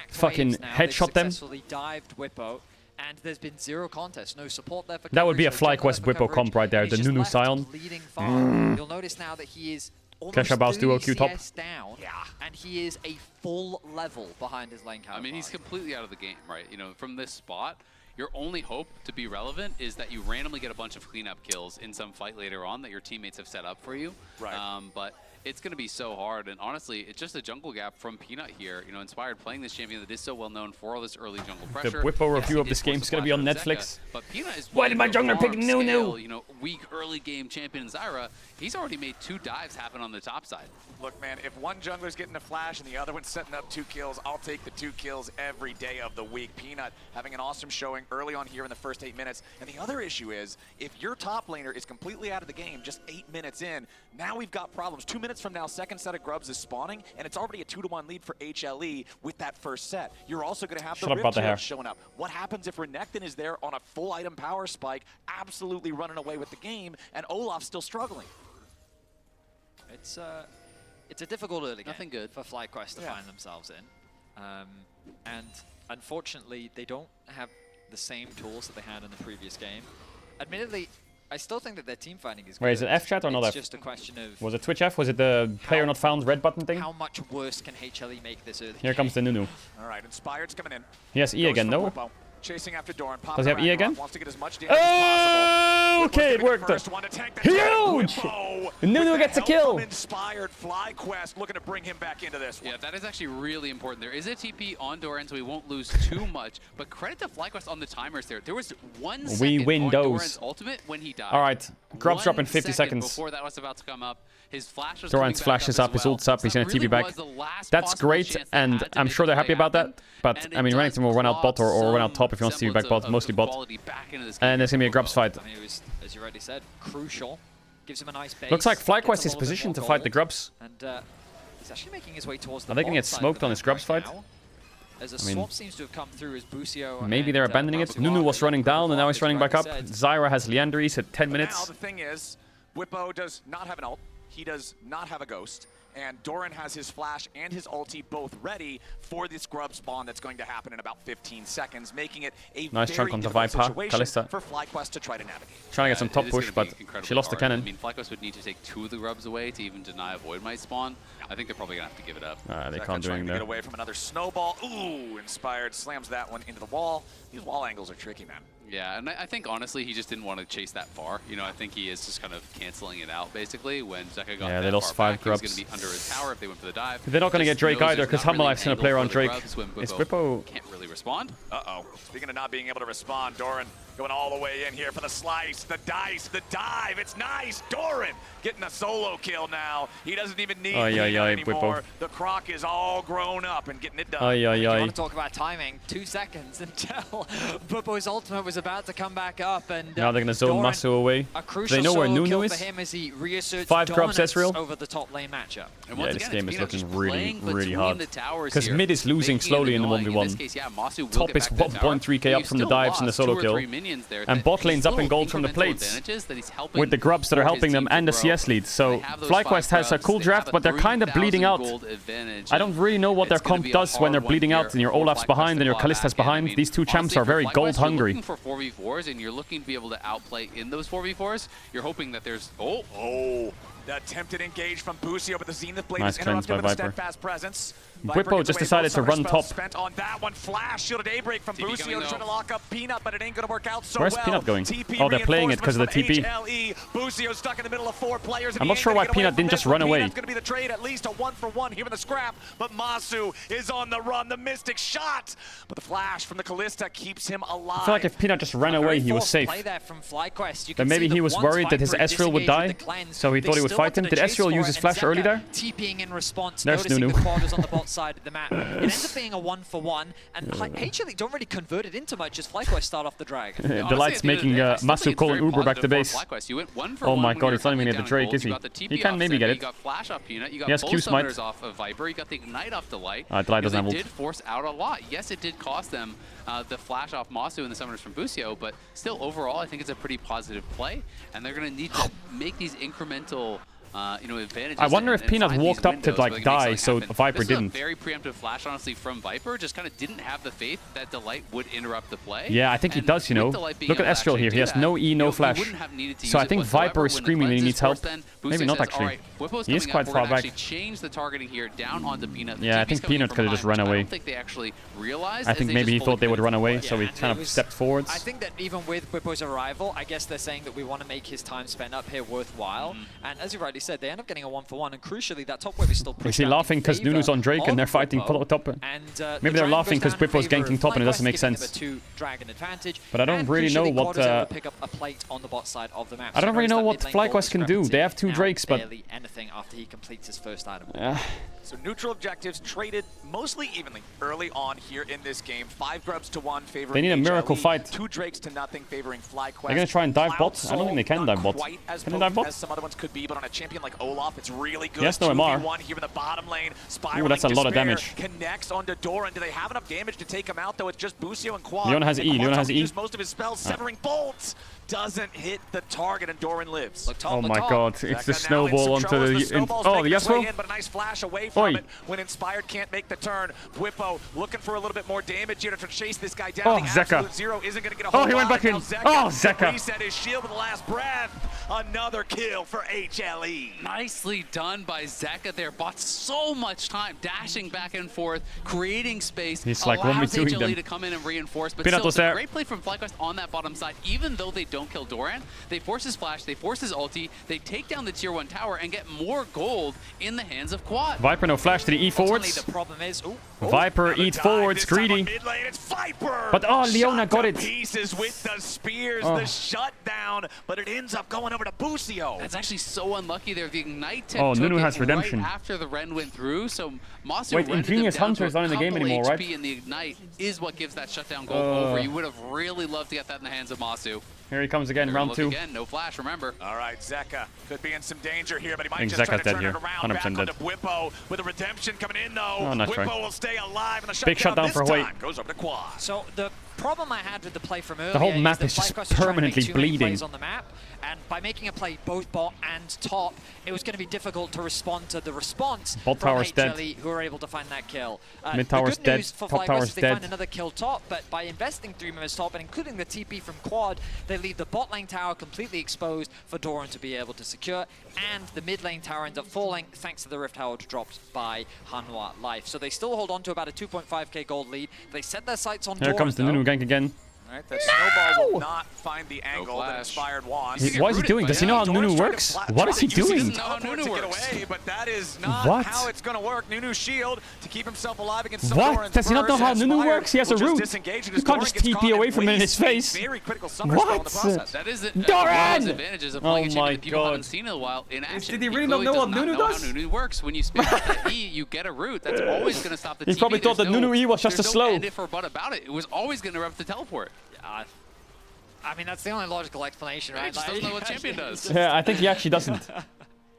fucking headshot them. Dived Whippo, and there's been zero contest, no support there for that would be a FlyQuest Whippo comp right there. The Nunu Scion. You'll notice now that he is Keshabao's duo Q top. Down, and he is a full level behind his lane counterpart. I mean, he's completely out of the game, right? You know, from this spot, your only hope to be relevant is that you randomly get a bunch of cleanup kills in some fight later on that your teammates have set up for you. Right. But it's going to be so hard, and honestly, it's just a jungle gap from Peanut here. You know, Inspired playing this champion that is so well known for all this early jungle pressure. The Whippo review of this game is going to be on Netflix. But Peanut is why did my jungler pick Nunu? You know, weak early game champion Zyra. He's already made 2 dives happen on the top side. Look, man, if one jungler's getting a flash and the other one's setting up 2 kills, I'll take the 2 kills every day of the week. Peanut having an awesome showing early on here in the first 8 minutes. And the other issue is, if your top laner is completely out of the game just 8 minutes in, now we've got problems. 2 minutes from now, second set of grubs is spawning, and it's already a 2-to-1 lead for HLE with that first set. You're also going to have the Rip showing up. What happens if Renekton is there on a full item power spike, absolutely running away with the game, and Olaf's still struggling? It's a difficult early game. Nothing good for FlyQuest to find themselves in. And unfortunately, they don't have the same tools that they had in the previous game. Admittedly, I still think that their team fighting is good. Wait, is it F chat or not F? It's just a question of... Was it Twitch F? Was it the player not found red button thing? How much worse can HLE make this early Here comes the Nunu. All right, Inspired's coming in. He has E again, no? Chasing after Doran. Does he have E again? Wants to get as much damage as possible. Okay, it worked. Huge! Nunu gets a kill. Inspired FlyQuest looking to bring him back into this one. Yeah, that is actually really important. There is a TP on Doran, so we won't lose too much. But credit to FlyQuest on the timers there. There was 1 second on Doran's ultimate when he died. All right, grubs drop in 50 seconds. Before that was about to come up, his flash was Doran's flash is up, his ult's up, he's gonna TP back. That's great, and I'm sure they're happy about that. But I mean, Renekton will run out bot or run out top if he wants to TP back bot, mostly bot. And there's gonna be a grubs fight. I mean, it was, as you already said, crucial. Gives him a nice base. Looks like FlyQuest is positioned to fight the grubs. And he's actually making his way towards the Are they gonna get smoked on this grubs fight? As a swap seems to have come through as Busio. Maybe they're abandoning it. Nunu was running down and now he's running back up. Zyra has Leandris at 10 minutes. Now the thing is, Whippo does not have an ult. He does not have a ghost. And Doran has his flash and his ulti both ready for this grub spawn that's going to happen in about 15 seconds, making it a nice very chunk on the difficult Viper. situation Kalista for FlyQuest to try to navigate. Trying to get some top push, but she lost the cannon. I mean, FlyQuest would need to take 2 of the grubs away to even deny a Void Might spawn. I think they're probably going to have to give it up. They can't do anything there. Get away from another snowball. Ooh, Inspired slams that one into the wall. These wall angles are tricky, man. Yeah, and I think, honestly, he just didn't want to chase that far. You know, I think he is just kind of canceling it out, basically. When Zeka got they lost 5 grubs. He was going to be under his tower if they went for the dive. They're not going to get Drake either, because Hummelife's going to play around Drake. Is Whippo... Can't really respond. Uh-oh. Speaking of not being able to respond, Doran going all the way in here for the slice, the dice, the dive. It's nice. Doran getting a solo kill now. He doesn't even need anymore. Whippo. The Croc is all grown up and getting it done. You want to talk about timing? 2 seconds until Whippo's ultimate was was about to come back up, and now they're gonna zone Masu away. They know where Nunu is. 5 grabs Ezreal. Over the top lane matchup. Yeah, this game is looking really hard. Because mid is losing slowly in the 1v1. Top is 1.3k up from the dives and the solo kill. And bot lane's up in gold from the plates. With the grubs that are helping them and the CS lead. So FlyQuest has a cool draft, but they're kind of bleeding out. I don't really know what their comp does when they're bleeding out and your Olaf's behind and your Kalista's behind. These two champs are very gold hungry. For 4v4s and you're looking to be able to outplay in those 4v4s, you're hoping that there's the attempted engage from Busio, but the Zenith Blade nice is interrupted by with a Viper. steadfast presence. Bwipo just decided to run top. Spent on that one. Flash shielded Daybreak from Busio to try to lock up Peanut, but it ain't gonna work out so Where's well. Peanut going? Oh, they're playing it because of the TP. Busio stuck in the middle of 4 players. I'm not sure why Peanut didn't just run away. Peanut's gonna be the trade, at least a 1-for-1 here in the scrap, but Masu is on the run. The Mystic shot, but the flash from the Kalista keeps him alive. I feel like if Peanut just ran away, he was safe. But maybe he was worried that his Ezreal would die, so he thought he would fight him. Did Ezreal use his flash early there? TPing in response, There's noticing Nunu. the quad was on the bot side of the map. It ends up being a 1-for-1, and HLE don't really convert it into much as FlyQuest start off the drag. The Light's making Masu call an Uber back to base. Oh my god, he's not even at the Drake, is he? He can maybe get it. You got Flash off Peanut, you got He has Q smite. off of Viper, you got the Ignite off the Light. The Light doesn't have ult. They did force out a lot. Yes, it did cost them the flash off Masu and the summoners from Busio, but still overall I think it's a pretty positive play, and they're going to need to make these incremental advantages. I wonder if Peanut walked up to like die, so Viper didn't. This is a very preemptive flash, honestly, from Viper. Just kind of didn't have the faith that Delight would interrupt the play. Yeah, I think he does, you know. Look at Ezreal here. He has no E, no flash. So I think Viper is screaming that he needs help. Maybe not, actually. He is quite far back. Change the targeting here down onto Peanut. Yeah, I think Peanut could have just run away. I don't think they actually realized. I think maybe he thought they would run away, so he kind of stepped forwards. I think that even with Bwipo's arrival, I guess they're saying that we want to make his time spent up here worthwhile. And as you rightly said, they end up getting a 1-for-1, and crucially, that top wave is still pushed. Is he laughing because Nunu's on Drake and they're fighting top? Maybe they're laughing because Bwipo's ganking top and it doesn't make sense. But I don't really know what. I don't really know what FlyQuest can do. They have 2 Drakes, but. Anything after he completes his first item. So neutral objectives traded mostly evenly early on here in this game. 5 grubs to 1 favoring. They need a miracle fight. 2 Drakes to nothing favoring FlyQuest. They're gonna try and dive bot. I don't think they can dive bot. Quite as can they dive bot? As some other ones could be, but on a champion like Olaf, it's really good. Yes, no MR. 2v1 here in the bottom lane. Ooh, that's a lot of damage. Connects onto Doran. Do they have enough damage to take him out? Though it's just Busio and Quad. Leona has E. Leona has E. Used most of his spells. Severing bolts doesn't hit the target, and Doran lives. Oh my god, it's the snowball onto the... Oh, the Yasuo? But a nice flash away from it when Inspired can't make the turn. Bwipo looking for a little bit more damage here to chase this guy down. Oh, the Zeka. Zero isn't going to get a whole he went back in. Oh, Zeka. Reset his shield with the last breath. Another kill for HLE. Nicely done by Zeka there. Bought so much time, dashing back and forth, creating space. He's like, what are we doing HLE then? to come in and reinforce. But Peanut still, was it's a there. great play from FlyQuest on that bottom side. Even though they don't kill Doran, they force his flash, they force his ulti, they take down the tier 1 tower and get more gold in the hands of Quad. Viper no flash. Did he E forwards? The problem is, Viper eat forwards, greedy. But oh, Leona got it. Pieces with the spears, the shutdown, but it ends up going over to Busio. That's actually so unlucky there. The Ignite tip Oh, took Nunu it has redemption. right after the Ren went through, so Masu Wait, rendered Ingenious them down to Hunter's not in the game couple anymore, HP, right? And the Ignite is what gives that shutdown gold over. You would have really loved to get that in the hands of Masu. Here he comes again, round 2. Again, no flash, remember. All right, Zeka could be in some danger here, but he might think just try Zeka's to dead turn here. it around. 100% Back dead. onto Bwipo with a redemption coming in, though. Oh, nice try. Bwipo will stay alive, and the Big shutdown this for Hawaii. time goes over to Quad. So the problem I had with the play from earlier The whole map is is just FlyQuest was trying to make permanently too many bleeding. plays on the map, and by making a play both bot and top, it was going to be difficult to respond to the response Bot from tower's dead. HLE, who were able to find that kill. Mid the tower's good dead, news for top FlyQuest tower's is they dead. find another kill top, but by investing 3 members top and including the TP from Quad, they leave the bot lane tower completely exposed for Doran to be able to secure, and the mid lane tower ends up falling thanks to the Rift Herald dropped by Hanwha Life. So they still hold on to about a 2.5k gold lead. They set their sights on Here Doran, comes the Nunu gank again. Right, the snowball will not find the angle that Inspired wants. What is he doing? Does he know how Nunu works? What is he doing? But that is not What? how it's going to work. Nunu's shield to keep himself alive against some What? Doran's Does he not know burst. how Nunu Inspired works? He has a will just root. disengage, and You as can't Doran just gets TP caught away and from it in his wastes face. a very critical summer spell in the What? process. That is it. Doran! One of those advantages of playing a champion that people God. haven't seen in a while in action. Did he really not know what Nunu does? How Nunu works. When you spam that E, you get a root. That's always going to stop the He TP. probably thought that Nunu E was just a There's slow. no end if or but about it. It was always going to interrupt the teleport. I mean, that's the only logical explanation, right? He just doesn't know what champion does. Yeah, I think he actually doesn't.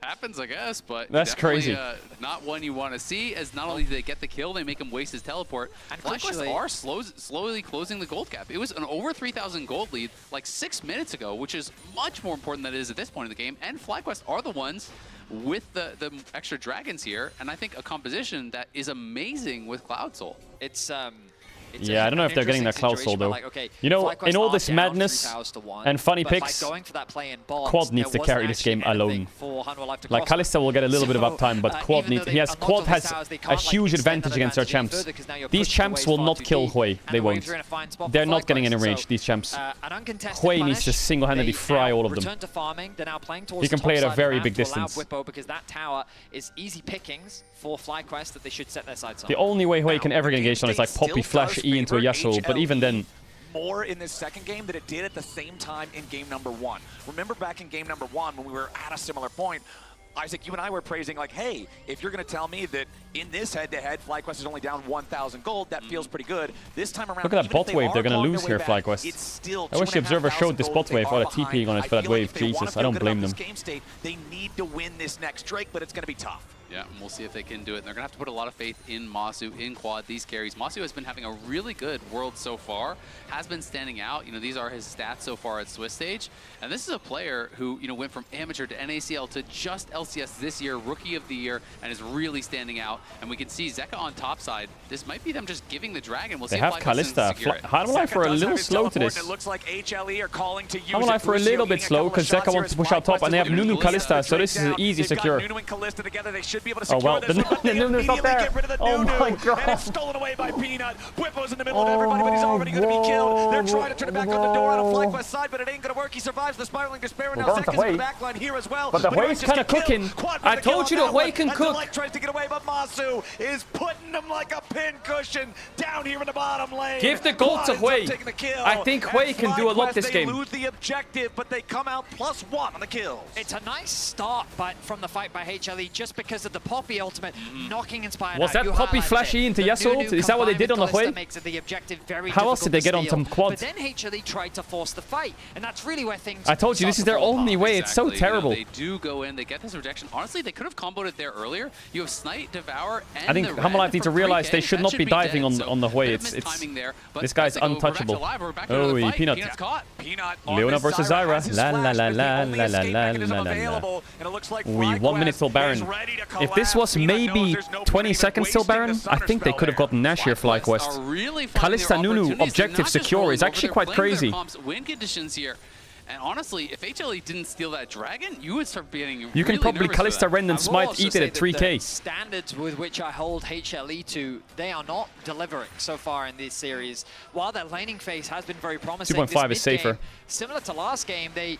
Happens, I guess, but that's crazy. Not one you want to see, as not only do they get the kill, they make him waste his teleport. And FlyQuest are slowly closing the gold gap. It was an over 3,000 gold lead like 6 minutes ago, which is much more important than it is at this point in the game. And FlyQuest are the ones with the extra dragons here, and I think a composition that is amazing with Cloud Soul. It's yeah, I don't know if they're getting that Cloud Soul though. Like, okay, you know, in all this down madness and funny picks, going for that play in bonds, Quad needs to carry this game alone. Like Kalista will get a little bit of uptime, but Quad needs. Quad has a huge advantage against our champs. These champs will not kill Hui. They won't. They're not getting any range. These champs. Hui needs to single-handedly fry all of them. He can play at a very big distance. Because that tower is easy pickings for FlyQuest that they should set their sights on. The only way Hui can ever get engaged on is like Poppy Flash E into a Yasuo, but even then. More in this second game than it did at the same time in game number 1. Remember back in game number 1 when we were at a similar point, Isaac, you and I were praising like, hey, if you're going to tell me that in this head-to-head, FlyQuest is only down 1,000 gold, that feels pretty good. This time around, look at that bot wave they're going to lose here, FlyQuest. I wish the Observer showed this bot wave while TPing on it for that wave. Jesus, I don't blame them. They need to win this next Drake, but it's going to be tough. Yeah, and we'll see if they can do it. And they're going to have to put a lot of faith in Masu, in Quad, these carries. Masu has been having a really good World so far, has been standing out. You know, these are his stats so far at Swiss stage. And this is a player who, you know, went from amateur to NACL to just LCS this year, Rookie of the Year, and is really standing out. And we can see Zeka on top side. This might be them just giving the dragon. We'll see they have Kalista. Hanwha for a little slow to this. It looks like HLE are calling to use Hanwha for a little bit slow because Zeka wants to push out top, and they have Nunu Kalista, so this is an easy secure. Oh well, the Nunu's not there. Oh my god. And it's stolen away by Peanut. Whippo's in the middle of everybody, but he's already going to be killed. They're trying to turn it back on the door on a FlyQuest side, but it ain't going to work. He survives the spiraling despair, and now Zeka's in the back line here as well. But the Hui's kind of cooking. I told you the Hui can cook. Light tries to get away, but Masu is putting him like a pin cushion down here in the bottom lane. Give the gold to Hui. I think Hui can do a lot this game. They lose the objective, but they come out +1 on the kills. It's a nice start, but from the fight by HLE, just because of the Poppy ultimate knocking Inspired. Was that Poppy flashy into Yasuo? Is that what they did on the Hui? How else did they get onto Quad? But then HLE tried to force the fight, and that's really where things. I told you this is their only way. It's so terrible. You know, they do go in, they get this rejection. Honestly, they could have comboed it there earlier. You have Snipe, Devour, and I think Humble need to realize they should not be diving on the Hui. It's this guy's untouchable. Oh, Peanut. Leona versus Zyra. La la la la la la la la la. We 1 minute till Baron. If this was maybe 20 seconds till Baron, I think they could have gotten Nash here, FlyQuest. Kalista Nunu objective secure is actually quite crazy. Win conditions here. And honestly, if HLE didn't steal that dragon, you would start getting You can probably Kalista Rend and Smite eat it at 3k. The standards with which I hold HLE to, they are not delivering so far in this series. While their laning phase has been very promising, 2.5 is safer. Similar to last game, they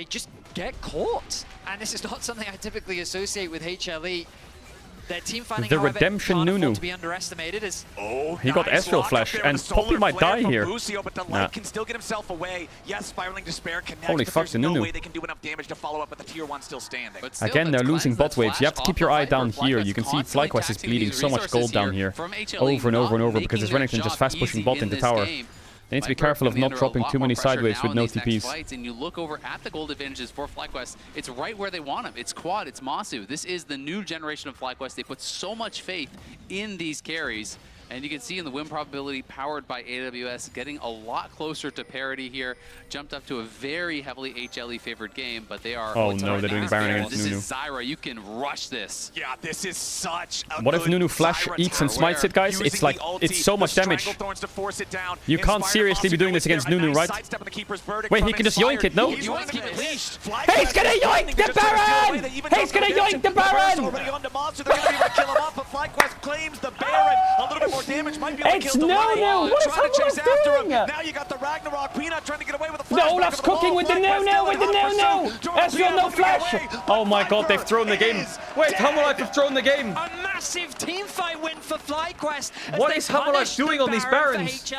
just get caught. And this is not something I typically associate with HLE. Their team finding, the redemption Nunu. To be underestimated is he got Ezreal Flash, and Poppy might die here. But the light can still get himself away. Yes, Spiraling Despair connects, holy but fuck, there's the no Nunu. way they can do enough damage to follow up with the tier 1 still standing. Again, they're losing bot waves. You have to keep your eye down here. You can see FlyQuest is bleeding so much gold down here. Over and over and over because his Renekton just fast pushing bot into tower. They need to be careful of not dropping too many sideways with no TPs. And you look over at the gold advantages for FlyQuest, it's right where they want them. It's Quad, it's Masu. This is the new generation of FlyQuest. They put so much faith in these carries. And you can see in the win probability powered by AWS getting a lot closer to parity here. Jumped up to a very heavily HLE favored game, but they are... Oh no, they're doing Baron against Nunu. This is Zyra. You can rush this. Yeah, this is such a What if Nunu Flash eats and smites it, guys? It's like, it's so much damage. You can't seriously be doing this against Nunu, right? Wait, he can just yoink it, no? He's gonna yoink the Baron! He's gonna yoink the Baron! It's Nunu! What is Hanwha doing? Now you got the Ragnarok. Peanut trying to get away with the flash. No, Olaf's cooking with the Nunu, with the Nunu! Ezreal, no flash! Oh my god, they've thrown the game. Wait, Hanwha have thrown the game. A massive team fight win for FlyQuest. What is Hanwha doing on these Barons?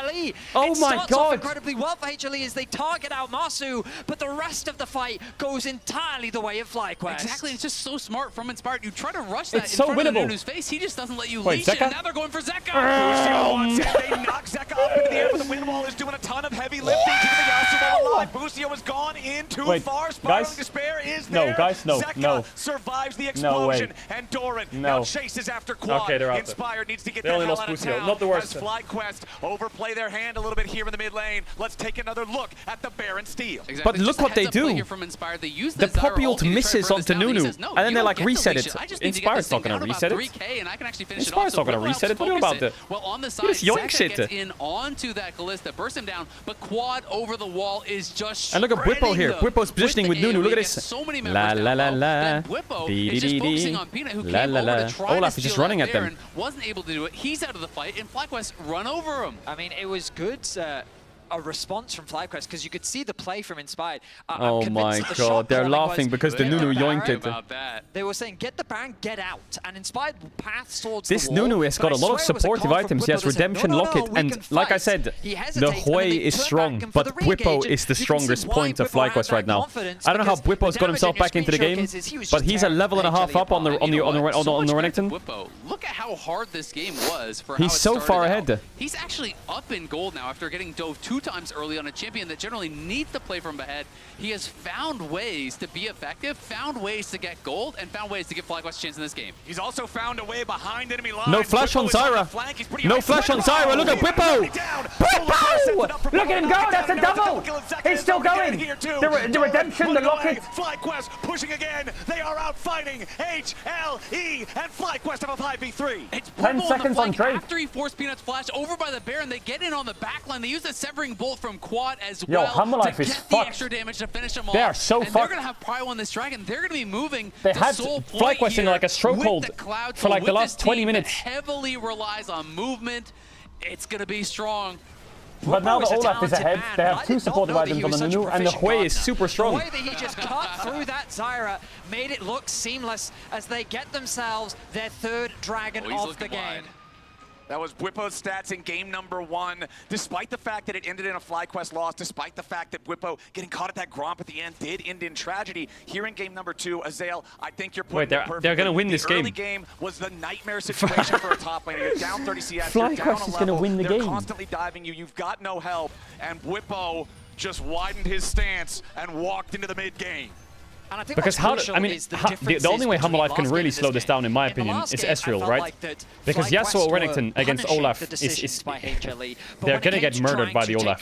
Oh my god! It starts off incredibly well for HLE as they target out Masu, but the rest of the fight goes entirely the way of FlyQuest. Exactly, it's just so smart from Inspired. You try to rush that it's in so front winnable. of Nunu's face, he just doesn't let you Wait, leash Zeka? it, and now they're going for Zeka. They knock Zeka up into the air, but the wind wall is doing a ton of heavy lifting to the Yasuo like Busio has gone in too Wait, far. guys? Spiraling Despair is No, there. guys, no, Zeka no. survives the No way. explosion, and Doran No. now chases after Quad. Okay, they're out. Inspired needs to get They the only hell lost out of Busio. town. Not the worst. As FlyQuest overplay their hand a little bit here in the mid lane. Let's take another look at the Baron Steel. Exactly. But look Just a what they heads up play do. here from Inspired. They use The Zyra poppy ult ulti to try to misses burn onto this down. He Nunu, says, no, and then you they don't like get the reset leash. it. I just need to get Inspired's this not thing gonna out about reset it. 3K and I can actually finish Inspired's it not off. gonna So reset it. What are you focus about it. to- Well, on the side, just yoink Zeka shit. gets in onto that Kalista, bursts him down, but Quad over the wall is just And look at Bwipo here. shredding them Bwipo's positioning with the Nunu. Look at AoE. this. Gets so many La members la down la low. la. Then Bwipo is just focusing on Peanut, who La came la over la. to try Olaf to is just steal running that at them. Baron, wasn't able to do it. He's out of the fight, and FlyQuest run over him. I mean, it was good. A response from FlyQuest because you could see the play from Inspired. Oh my god, they're laughing because the Nunu yoinked it. They were saying, get the Baron, get out. And Inspired paths towards This the wall. Nunu has got a lot of supportive items. He has Redemption Locket, and like I said, the Hui is strong, but Bwipo is the strongest point of FlyQuest right now. I don't know how Bwipo's got himself back into the game, but he's a level and a half up on the Renekton. Bwipo, look at how hard this game was for He's so far ahead. He's actually up in gold now after getting dove 2 times early on a champion that generally needs to play from ahead. He has found ways to be effective, found ways to get gold, and found ways to give FlyQuest a chance in this game. He's also found a way behind enemy lines. No flash on Zyra. No flash on Zyra. Look at Bwipo. Bwipo! Look at him go. That's a double. He's still going. The Redemption, the Locket. FlyQuest pushing again. They are out fighting HLE, and FlyQuest have a 5v3. It's 10 Bwipo seconds on Drake. After he forced Peanut's flash over by the Baron, they get in on the backline. They use the Severing Bolt from Quad as Yo, well Hammerlife to is get the fucked. extra damage to finish them off. They are so and fucked. they're going to have Prio on this Dragon. They're going to be moving They to had Soul Point FlyQuest in here like a stroke with hold the Cloud for like with the last this 20 team that minutes. heavily relies on movement. It's going to be strong. But now the Bwipo is a Olaf is talented ahead. man, They but I have 2 did not supportive know that items he on was the such a Nunu, and the proficient Hui is gardener. super strong. The way that he just cut through that Zyra made it look seamless as they get themselves their 3rd dragon of the game. That was Bwipo's stats in game number 1. Despite the fact that it ended in a FlyQuest loss, despite the fact that Bwipo getting caught at that Gromp at the end did end in tragedy, here in game number 2, Azael, I think you're putting it perfectly. They're gonna win this The game. early game was the nightmare situation for a top laner. You're down 30 CS, you're down FlyQuest a is gonna level, win the they're game. constantly diving you, you've got no help, and Bwipo just widened his stance and walked into the mid game. And I think Because the only way Hammerlife can really slow this down, in my opinion, is Ezreal, right? Because Yasuo or Renekton against Olaf is they're gonna get murdered by the Olaf,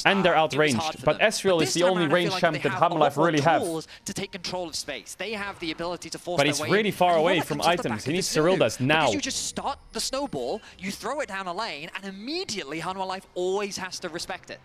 and they're outranged. But Ezreal is the only range champ that Hammerlife really have. To take control of space, they have the ability to force But their he's way really in. far And away that from comes off the items. back He of needs the Zulu, Cyrildas now. Because you just start the snowball, you throw it down a lane, and immediately Hammerlife always has to respect it.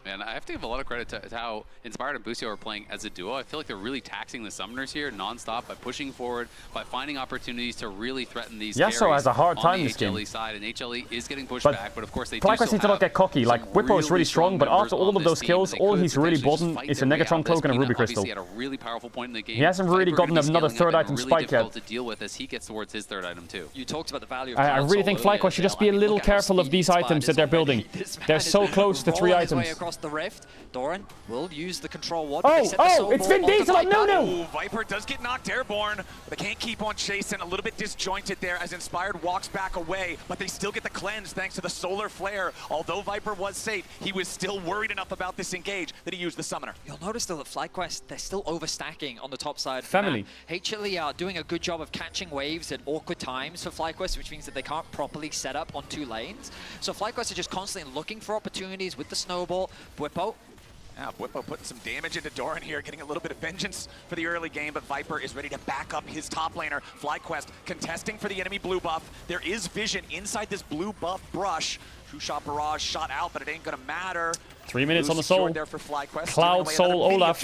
Man, I have to give a lot of credit to how Inspired and Busio are playing as a duo. I feel like they're really taxing the summoners here non-stop by pushing forward, by finding opportunities to really threaten these Yasuo carries has a hard on time the this game. HLE side, and HLE is getting pushed But back, but of course they FlyQuest do needs to not get cocky. Like, Bwipo is really strong, but after all of those kills, all he's really bought is a Negatron Cloak and a Ruby Crystal. Had a really powerful point in the game. He hasn't really gotten another 3rd item spike yet. To deal with as he gets towards his 3rd item too. You talked about the value of I really think FlyQuest should just be a little careful of these items that they're building. They're so close to 3 items. Across the rift, Doran will use the control ward. It's Vin Diesel on Nunu! Viper does get knocked airborne, but they can't keep on chasing. A little bit disjointed there as Inspired walks back away, but they still get the cleanse thanks to the solar flare. Although Viper was safe, he was still worried enough about this engage that he used the summoner. You'll notice though that FlyQuest, they're still overstacking on the top side. Family. HLE are doing a good job of catching waves at awkward times for FlyQuest, which means that they can't properly set up on 2 lanes. So FlyQuest are just constantly looking for opportunities with the snowball. Bwipo. Now, Bwipo putting some damage into Doran here, getting a little bit of vengeance for the early game, but Viper is ready to back up his top laner. FlyQuest contesting for the enemy blue buff. There is vision inside this blue buff brush. Two-shot barrage shot out, but it ain't gonna matter. 3 minutes Blue on the soul. there for FlyQuest, Cloud, Soul, Olaf.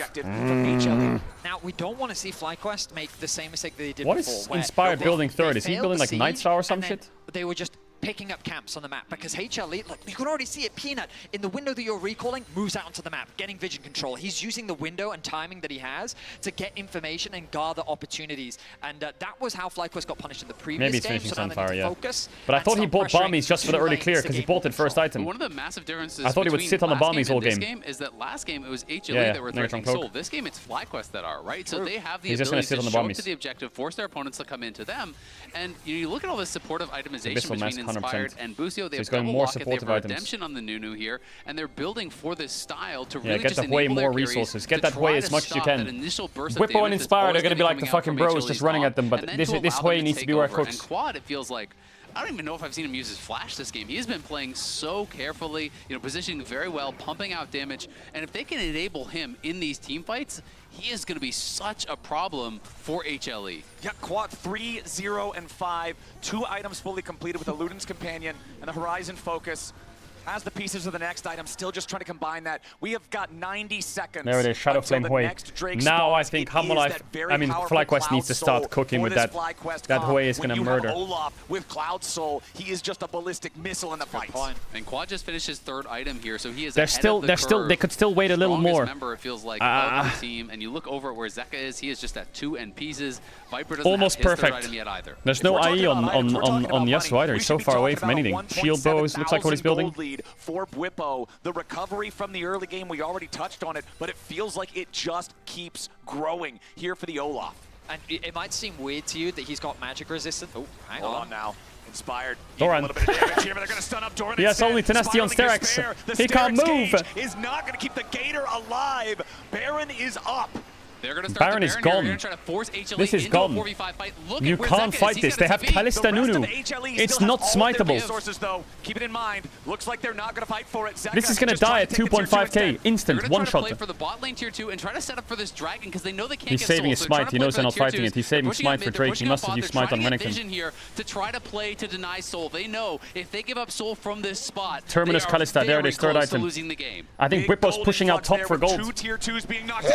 Now, we don't want to see FlyQuest make the same mistake that they did What before. is Inspired building 3rd? Is he building like Night Star or some shit? They were just picking up camps on the map because HLE, like you can already see it, Peanut, in the window that you're recalling, moves out onto the map, getting vision control. He's using the window and timing that he has to get information and gather opportunities. And that was how FlyQuest got punished in the previous Maybe it's game. finishing So now they Sunfire, need to yeah. focus But I thought he bought Bombies just for the early clear because he bought it first item. One of the massive differences I thought he would sit on the Bombies all this game. is that last game it was HLE Yeah, that were Negatron threatening Cloak. Soul. This game it's FlyQuest that are, right? So they have the He's just gonna ability sit to on the show up Bombies. to the objective, force their opponents to come into them. And you look at all this supportive itemization Abyssal between Mask. Inspired 100%. and Busio. They So he's have going double more locket, they have supportive items. redemption on the Nunu here, and they're building for this style to Yeah, really get just that way enable more their carries resources. to Get that try way to as much as you stop can. that initial burst of Whippo damage and that's Inspired always are going to be gonna like be the coming out fucking from bros HLE's just running top, at them, but and then this to allow way them to needs to take be where it over. cooks. And Quad, it feels like, I don't even know if I've seen him use his flash this game. He's been playing so carefully, you know, positioning very well, pumping out damage, and if they can enable him in these team fights, he is going to be such a problem for HLE. Yeah, Quad 3, 0, and 5. 2 items fully completed with the Luden's Companion and the Horizon Focus. As the pieces of the next item, still just trying to combine that. We have got 90 seconds. There it is, Shadow Flame Hui. Now I think FlyQuest needs to start cooking with that. That Hui is going to murder. Olaf with Cloud Soul, he is just a ballistic missile in the fight. And Quad just finished his 3rd item here, so he is They could still wait a little more. Member, it feels like, of the team, and you look over at where Zeka is, he is just at 2 end pieces. Viper doesn't Almost have his perfect. 3rd item yet either. There's no IE on Yasuo either. He's so far away from anything. Shield bows looks like what he's building. For Whippo, the recovery from the early game, we already touched on it, but it feels like it just keeps growing here for the Olaf. And it might seem weird to you that he's got magic resistance. Oh, hang Hold on now. Inspired. Doran. A little bit of damage here, but they're going to stun up Doran. He has only tenacity on Sterak's. He can't move. Is not going to keep the Gator alive. Baron is up. They're going to start Baron the is Baron gone. Here. They're going to try to force HLE This is into gone. a 4v5 fight. Look You at where can't Zeka fight is. this. They have Kalista Nunu. It's not smiteable. Though, keep it in mind. Looks like they're not going to fight for it. Zeka This is going to just die trying at to take the tier 2.5k. Instant, They're one going to try shot. to play for the bot lane tier 2 and try to set up for this dragon because they know they can't He's get saving soul. his So they're trying smite. to He play knows for they're the not tier fighting 2s. it. He's saving They're pushing smite up for mid, Drake. they're He pushing must up have bot. used They're smite on trying to get Renekton. vision here to try to play to deny soul. They know if they give up soul from this spot, Terminus they are Kalista. There it very is, 3rd close to item. losing the game. I think Whippo's pushing out top for gold. 2 tier 2s being knocked out.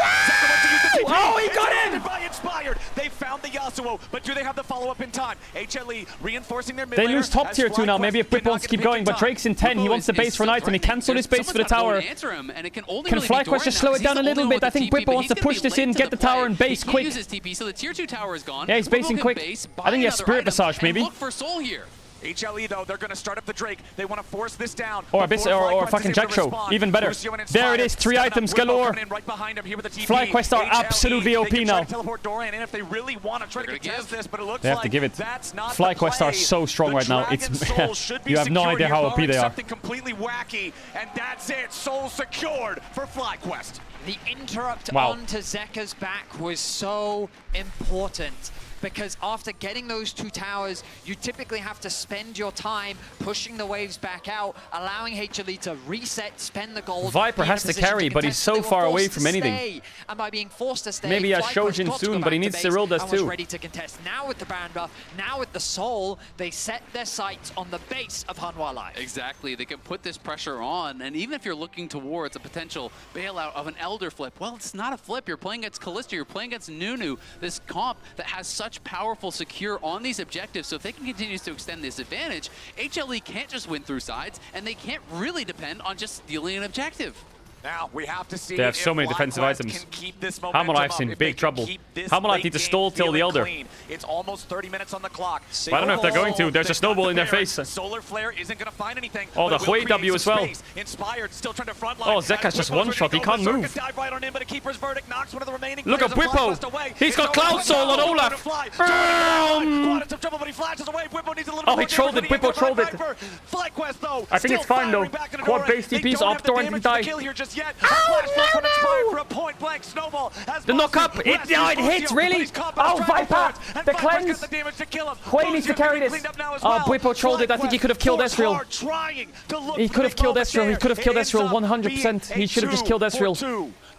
Oh, he got him! By Inspired. They found the Yasuo, but do they have the follow-up in time? HLE reinforcing their mid They laner lose top as tier 2 now. FlyQuest Maybe if Whip wants to keep going, but Drake's in 10. He wants the base for an item. He cancelled his base for the tower. Can FlyQuest just slow it down a little bit? I think Whippo wants to push this in, get the tower and base quick. So the tier 2 tower is gone. Yeah, he's basing quick. I think he has Spirit Visage, maybe. Look for soul here. HLE though, they're going to start up the Drake. They want to force this down. Or fucking Jack Show. Even better. There it is. 3 items galore. FlyQuest are absolutely OP now. They have to give it. FlyQuest are so strong right now. It's you have no idea how OP they are. Something completely wacky, and that's it. Soul secured for FlyQuest. The interrupt Wow. onto Zeka's back was so important, because after getting those 2 towers, you typically have to spend your time pushing the waves back out, allowing HLE to reset, spend the gold. Viper has to carry, but he's so far away from anything. And by being forced to stay, Maybe he has FlyQuest Shojin got to go soon, back but he to needs base Cyril does and was too. ready to contest. Now with the Baron buff, now with the Soul, they set their sights on the base of Hanwha Life. Exactly. They can put this pressure on, and even if you're looking towards a potential bailout of an Elder flip, well, it's not a flip. You're playing against Kalista, you're playing against Nunu, this comp that has such powerful secure on these objectives. So if they can continue to extend this advantage, HLE can't just win through sides, and they can't really depend on just stealing an objective. Now we have to see. They have so many defensive items. Hammerlife's in big trouble. Hammerlife need to stall till the Elder. It's almost 30 minutes on the clock. I don't know if they're going to. There's a snowball in their face. Solar Flare isn't going to find anything. Oh, the Hui W as well. Inspired, still trying to front line. Oh, Zeka's just one shot. He can't move. Look at Whippo. He's got Cloud Soul on Olaf. Oh, he trolled it. Whippo trolled it. I think it's fine though. Quad base TP's up. Doran didn't die. The knock up. It hits, really? Oh, Viper. The cleanse. Hui needs to carry this. Oh, Whippo trolled it. I think he could have killed Ezreal. He could have killed Ezreal. He could have killed Ezreal 100%. He should have just killed Ezreal.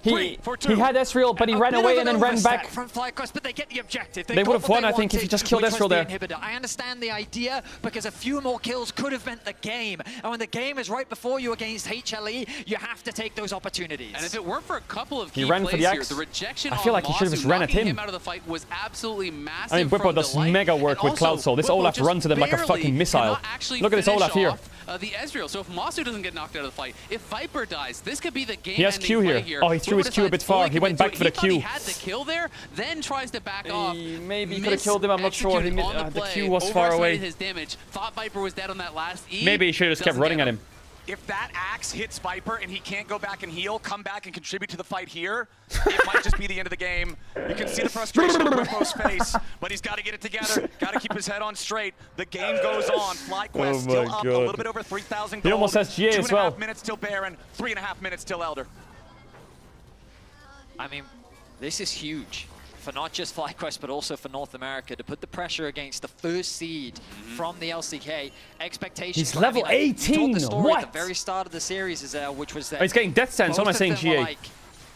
He had Ezreal, but he ran away and then ran back. From FlyQuest, but they get the objective. They would have won, I think, if he just killed Ezreal there. I understand the idea, because a few more kills could have meant the game. And when the game is right before you against HLE, you have to take those opportunities. And if it weren't for a couple of key He ran for the plays here, axe. the rejection I feel like he should have just ran at him. out of the fight was absolutely massive. I mean, Whippo does mega work with Cloud Soul. This Olaf runs to them like a fucking missile. Look at this Olaf here. The Ezreal. So if Masu doesn't get knocked out of the fight, if Viper dies, this could be the game. He has Q here. Oh, he threw his Q a bit far. He went back for the Q. He had the kill there, then tries to back off. Maybe he could have killed him. I'm not sure. The Q was far away. His damage. Thought Viper was dead on that last E. Maybe he should have just kept running at him. if that axe hits Viper and he can't go back and heal, come back and contribute to the fight here, it might just be the end of the game. You can see the frustration on Whippo's face, but he's got to get it together, got to keep his head on straight. The game goes on. FlyQuest still up a little bit over 3,000 gold. He almost has GA as well. 2.5 minutes till Baron, 3.5 minutes till Elder. I mean, this is huge for not just FlyQuest, but also for North America to put the pressure against the first seed from the LCK. Expectations. He's level 18. What? At the very start of the series, which was that he's getting death stance. What am I saying, GA?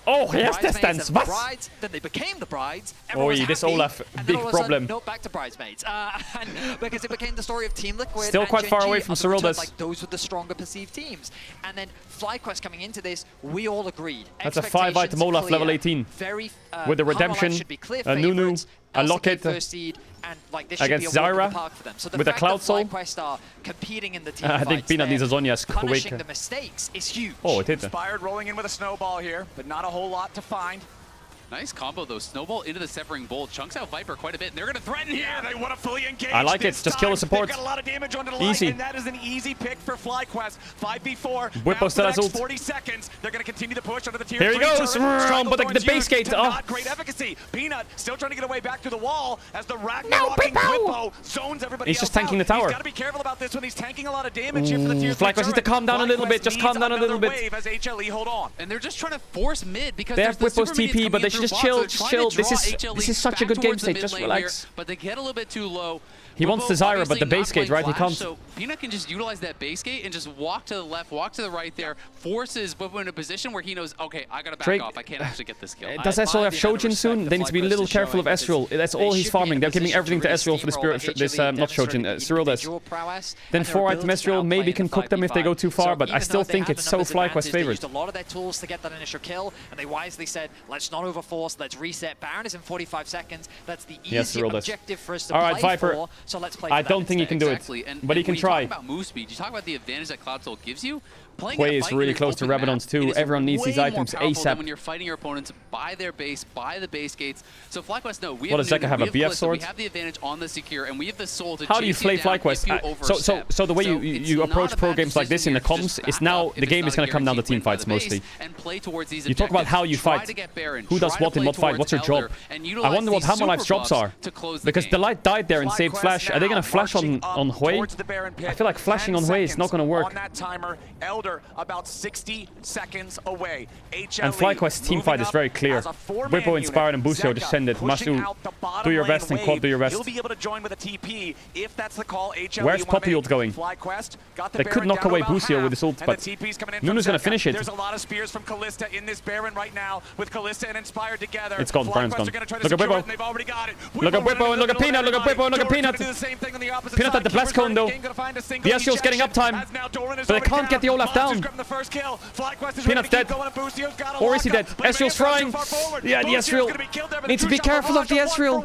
Oh, he has death stance. What? Brides, then they became the brides. Oh, this Olaf, big problem. No, back to bridesmaids. And because it became the story of Team Liquid. Still quite far away from Cyrildas. Like those were the stronger perceived teams. And then FlyQuest coming into this, we all agreed. That's a 5-item Olaf level 18. Very, with the redemption, a Nunu, a Locket against Zyra with a Cloud Soul. Competing in the I think Peanut needs a Zhonya's quick. Punishing the mistakes is huge. Oh, it hit. Inspired rolling in with a snowball here, but not a whole lot to find. Nice combo though. Snowball into the Severing Bolt. Chunks out Viper quite a bit, and they're going to threaten here. Yeah, they want to fully engage. I like it. Just kill the support. They've got a lot of damage onto the easy. line, and that is an easy pick for FlyQuest. 5v4. Whippo still has ult. 40 seconds. They're going to continue to push under the tier. Here he goes. But the base gate. Oh. Not great efficacy. Peanut still trying to get away back to the wall as the Ragnarocking Whippo zones everybody. He's just tanking the tower. He's got to be careful about this when he's tanking a lot of damage here for the tier 3. FlyQuest needs to calm down a little bit. Just calm down a little bit. Wave as HLE hold on. And they're just trying to force mid because they have Whippo's TP, but they should just chill. This is such a good game state. Just relax. Here, but they get a little bit too low. He wants the Zyra, but the base gate, right? He can't. So Peanut can just utilize that base gate and just walk to the left, walk to the right there, forces Whippo in a position where he knows, okay, I gotta back off. I can't actually get this kill. Does Ezreal have Shojin soon? They need to be a little careful of Ezreal. That's all he's farming. They're giving everything to Ezreal for this not Shojin, Cyrildas. Then 4-item Ezreal maybe can cook them if they go too far, but I still think it's so FlyQuest favored. They used a lot of their tools to get that initial kill, and they wisely said, let's not overforce, let's reset. Baron is in 45 seconds. That's the easy objective for us to play Viper. for. So let's play. I don't think he can do it, but he can try. You talk about move speed, you talk about the advantage that Cloud Soul gives you. Hwei is really close to Rabadon's too. Everyone needs these items ASAP. When you're fighting your opponents by their base, by the base gates. So FlyQuest, no, we have Zeka have a BF sword? We have the advantage on the secure, and we have the soul to How do you play FlyQuest? So the way you approach pro games like this in the comms is now the game is going to come down to team fights mostly. You talk about how you fight. Who does what in what fight? What's your job? I wonder what Hammerlife's jobs are. Because Delight died there and saved Flash. Are they going to flash on Hwei? I feel like flashing on Hwei is not going to work. On that timer, Elder about 60 seconds away. And FlyQuest's team fight is very clear. Whippo, Inspired, and Busio just send it. Masu, do your best, and Quad, do your best. He'll be able to join with a TP if that's the call. Where's Poppy ult going? They could knock away Busio with his ult, but Nunu's going to finish it. There's a lot of spears from Kalista in this Baron right now, with Kalista and Inspired together. It's gone, Baron's gone. Look at Whippo. Look at Whippo and look at Peanut. Look at Whippo and look at Peanut. Peanut at the blast cone though. The Ezreal's getting uptime, but they can't get the Olaf down. Peanut's dead. Or is he dead? Ezreal's frying. Yeah, the Ezreal. Need to be careful of the Ezreal.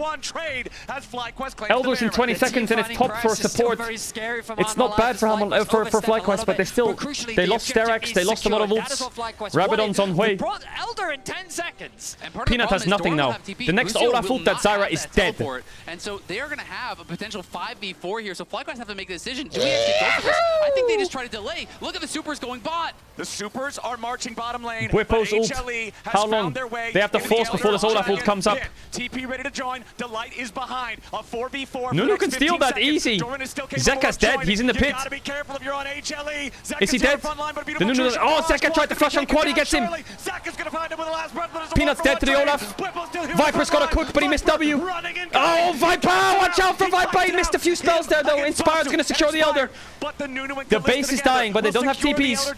Elder's in 20 seconds and it's top for support. It's not bad for FlyQuest, but they lost Sterax, they lost a lot of ults. Rabadon's on Hwei. Elder in 10 seconds. Peanut has nothing now. The next Olaf ult that Zyra is dead. And so they are going to have a potential 5v4 here, so FlyQuest have to make a decision. Do we actually go for this? I think they just try to delay. Look at the supers going bot. The supers are marching bottom lane. Whippo's ult. How long? They have to force before this Olaf ult comes up. TP ready to join. Delight is behind. A 4v4. Nunu can steal that easy. Zeka's dead. He's in the pit. Gotta be careful if you're on HLE. Is he dead? The Nunu. Oh, Zeka tried to flash on Quad. He gets him. Peanut's dead to the Olaf. Viper's got a cook, but he missed W. Oh, Viper! Watch out for Viper. He missed a few spells there, though. Inspired's going to secure the Elder. The base is dying, but they don't have TPs.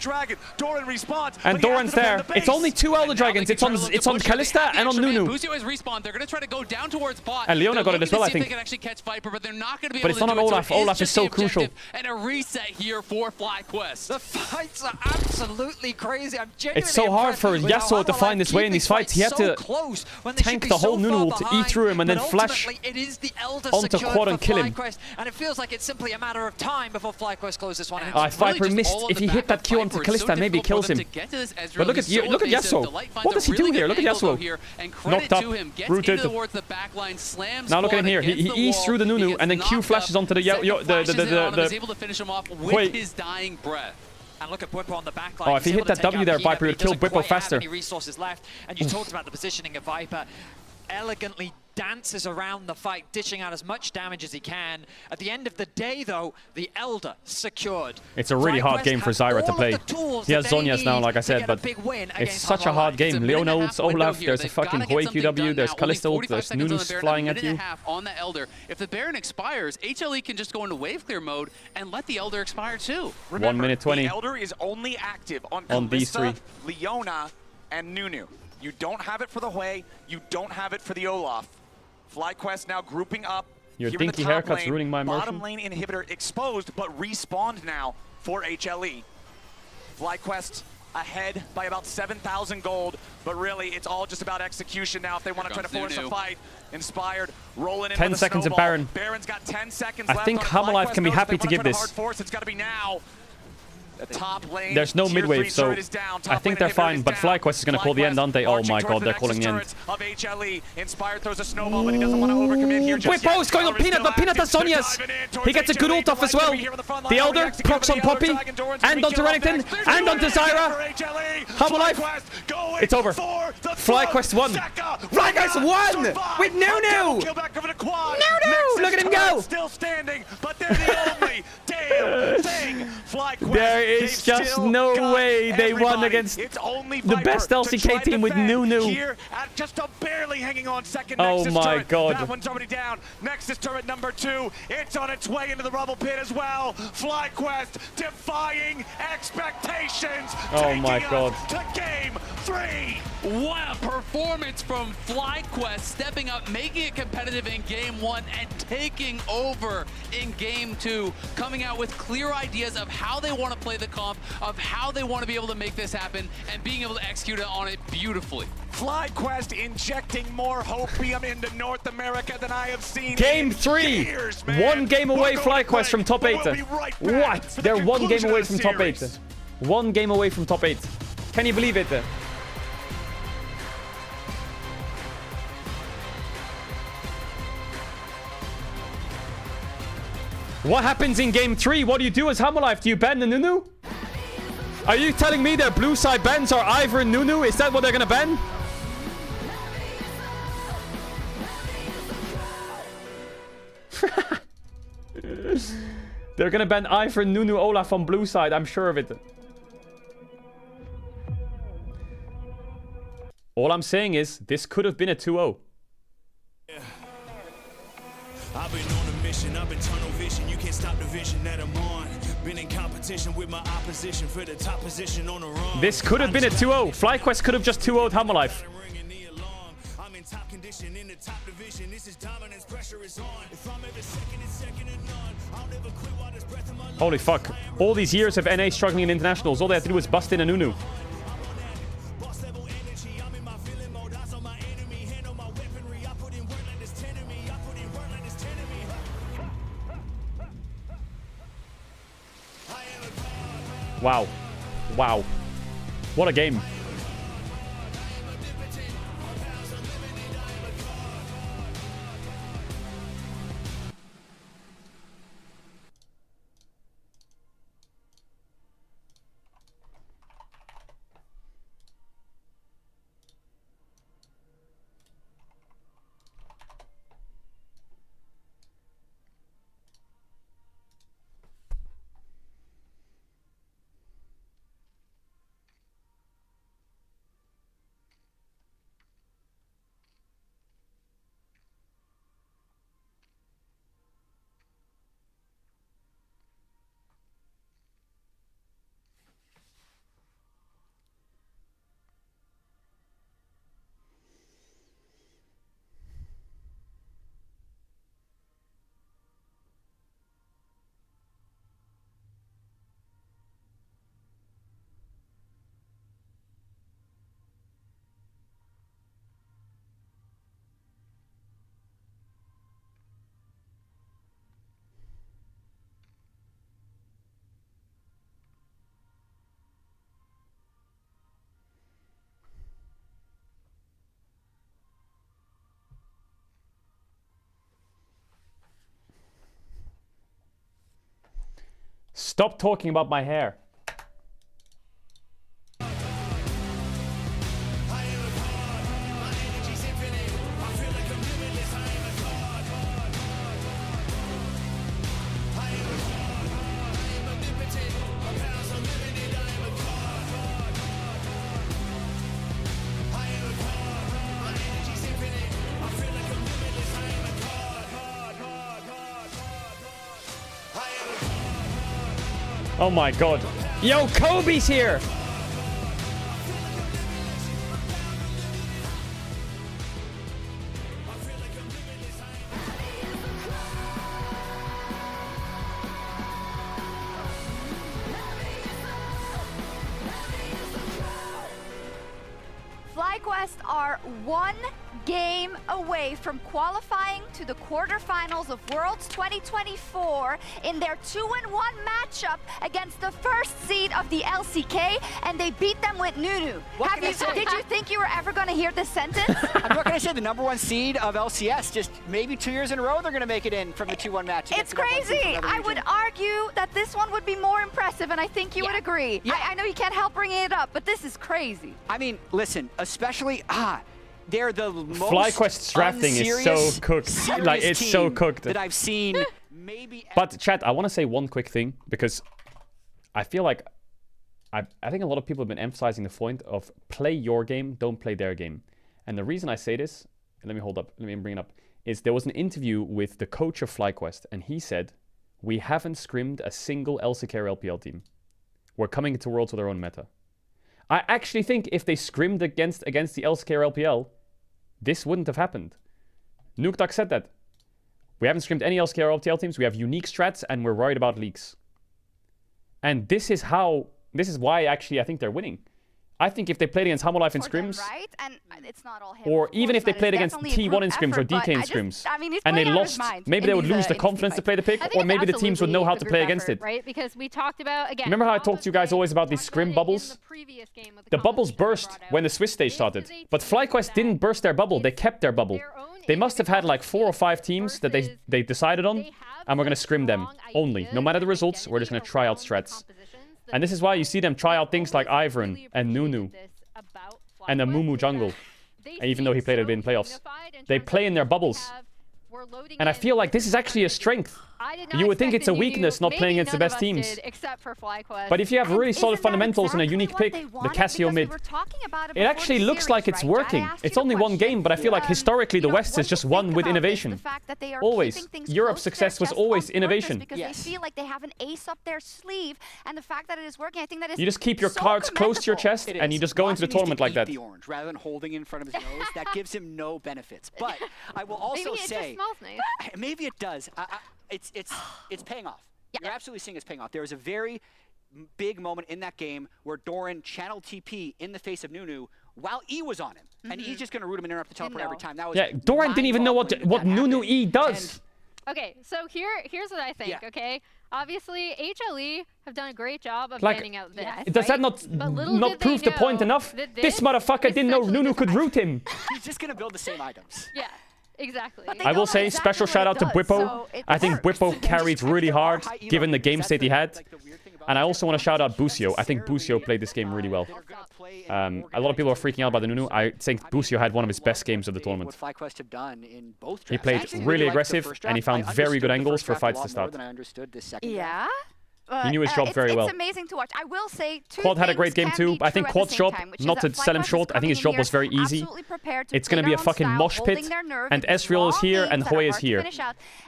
And Doran's there. It's only 2 Elder Dragons. It's on Kalista and on Nunu. Busio has respawned. They're going to try to go down towards bot. And Leona got it as well, I think. They can actually catch Viper, but they're not going to be able to do it. But it's not on Olaf. Olaf is so crucial. And a reset here for FlyQuest. The fights are absolutely crazy. I'm genuinely It's so hard for Yasuo to find his way in these fights. He had to tank the whole Nunu to E through him and then flash onto Quad and kill him. And it feels like it's simply a matter of time before FlyQuest close this one out. Viper missed. If he hit that Q onto Kalista, maybe he kills him. But look at Yasuo. What does he do here? Look at Yasuo. Knocked up, rooted. Now look at him here. He E's through the Nunu and then Q flashes onto the was able to finish him off with his dying breath. And look at Bwipo on the back Oh, line. if he hit that W there, Viper would kill Bwipo faster. Any resources left, and you talked about the positioning of Viper. Elegantly dances around the fight, dishing out as much damage as he can. At the end of the day, though, the Elder secured. It's a really hard game for Zyra to play. He has Zhonya's now, like I said, but it's such a hard game. Leona ults Olaf, there's a fucking Hoi QW, there's Kalista ult, there's Nunu's flying at you. On the Elder. If the Baron expires, HLE can just go into wave clear mode and let the Elder expire too. Remember, 1 minute 20. The Elder is only active on these three. Kalista, Leona, and Nunu. You don't have it for the Hoi, you don't have it for the Olaf. FlyQuest now grouping up. Your here in the dinky top haircut's lane. ruining my Bottom immersion. lane inhibitor exposed, but respawned now for HLE. FlyQuest ahead by about 7,000 gold, but really it's all just about execution now if they want to try to force a fight. Inspired, rolling in 10 with a seconds of snowball. Baron. Baron's got 10 seconds I left think on it. Hamalive FlyQuest can be knows happy if to they give wanna try this. hard force, it's got to be now. The top lane, There's no tier mid-wave, 3 so turret is down. I Top think lane they're fine, inhibitor but is down. FlyQuest is going to call the end, aren't they? Oh my god, they're calling the end. Of HLE. Inspired throws a snowball, but he doesn't want to overcommit here just Bwipo is going on Peanut, but Peanut has Sonya's. He gets a good ult off as well. The Elder procs on Poppy, and onto Renekton, and onto Zyra. Hamalive. It's over. FlyQuest won. FlyQuest won with Nunu. Nunu, look at him go. Still standing, but they're the only damn thing. FlyQuest. There is just no way they won against the best LCK team with Nunu. Here at just a barely hanging on second. Oh Nexus my turret. god. That one's already down. Nexus turret number 2. It's on its way into the rubble pit as well. FlyQuest defying expectations. Oh my god. To game 3. What a performance from FlyQuest, stepping up, making it competitive in game 1 and taking over in game 2, coming out with clear ideas of how they want to play the comp, of how they want to be able to make this happen, and being able to execute on it beautifully. FlyQuest injecting more hopium into North America than I have seen. Game 3. Years, man. 1 game away, FlyQuest from top 8. We'll be right back What? for the They're 1 game conclusion away of from the top 8. series. 1 game away from top 8. Can you believe it? What happens in game 3? What do you do as Hamalive? Do you ban the Nunu? Are you telling me their blue side bans are Ivor and Nunu? Is that what they're gonna ban? They're gonna ban Ivor and Nunu Olaf on blue side, I'm sure of it. All I'm saying is, this could have been a 2-0. I've been on a mission, I've been tunnel vision. You can't stop the vision that I'm on. Been in competition with my opposition for the top position on the run. This could have been a 2-0. FlyQuest could have just 2-0'd Hamalive. I'm in top condition in the top division. This is dominance, pressure is on. If I'm ever second, it's second to none. I'll never quit while there's breath in my lungs. Holy fuck. All these years of NA struggling in internationals, all they had to do was bust in a Nunu. Wow. Wow. What a game. Stop talking about my hair. Oh my god. Yo, Kobe's here! FlyQuest are one game away from qualifying to the quarterfinals of Worlds 2024 in their 2-1 matchup against the first seed of the LCK, and they beat them with Nunu. Did you think you were ever going to hear this sentence? I'm not going to say the #1 seed of LCS. Just maybe 2 years in a row they're going to make it in from the 2-1 match. It's crazy. I would argue that this one would be more impressive, and I think you would agree. Yeah. I know you can't help bringing it up, but this is crazy. I mean, listen, especially they're the most FlyQuest's drafting is so cooked. Like, it's so cooked. That I've seen maybe. But chat, I want to say one quick thing, because I feel like I think a lot of people have been emphasizing the point of play your game, don't play their game. And the reason I say this, let me bring it up, is there was an interview with the coach of FlyQuest, and he said, we haven't scrimmed a single LCK or LPL team. We're coming into Worlds with our own meta. I actually think if they scrimmed against the LCK or LPL, this wouldn't have happened. Nuktak said that. We haven't scrimmed any LCK or LPL teams. We have unique strats, and we're worried about leaks. And this is why actually I think they're winning. I think if they played against Hammerlife in scrims, right? And it's not all him, or even if they played against T1 in scrims or DK in scrims, and they lost, maybe they would lose the confidence to play the pick, or maybe the teams would know how to play against it. Right? Because we talked about, again, remember how I talked to you guys always about these scrim bubbles? The bubbles burst when the Swiss stage started, but FlyQuest didn't burst their bubble, they kept their bubble. They must have had like 4 or 5 teams that they decided on, and we're going to scrim them only. No matter the results, we're just going to try out strats. And this is why you see them try out things like Ivern and Nunu and a Mumu jungle, even though he played a bit in playoffs. They play in their bubbles. And I feel like this is actually a strength. You would think it's a weakness not playing against the best teams. But if you have really solid fundamentals and a unique pick, the Casio mid, it actually looks like it's working. It's only one game, but I feel like historically the West has just won with innovation. Always. Europe's success was always innovation. Because they feel like they have an ace up their sleeve, and the fact that it is working, I think that is you just keep your cards close to your chest, and you just go into the tournament like that. The orange rather than holding in front of his nose, that gives him no benefits. But I will also say, maybe it does. It's paying off. You're absolutely seeing it's paying off. There was a very big moment in that game where Doran channeled TP in the face of Nunu while E was on him. And E's just going to root him and interrupt the teleport every time. That was Doran didn't even know what Nunu E does. Okay, so here's what I think, okay? Obviously, HLE have done a great job of like, planning out this. Does that not prove the point enough? This motherfucker didn't know Nunu could root him. He's just going to build the same items. Yeah. Exactly. I will say special shout out to Bwipo. I think Bwipo carried really hard given the game state he had. And I also want to shout out Busio. I think Busio played this game really well. A lot of people are freaking out about the Nunu. I think Busio had one of his best games of the tournament. He played really aggressive and he found very good angles for fights to start. Yeah. He knew his job very well. It's amazing to watch. I will say Quad had a great game too. I think Quad's job, not to sell him short, I think his job was very easy. It's going to be a fucking mosh pit, and Ezreal is here and Hoy is here.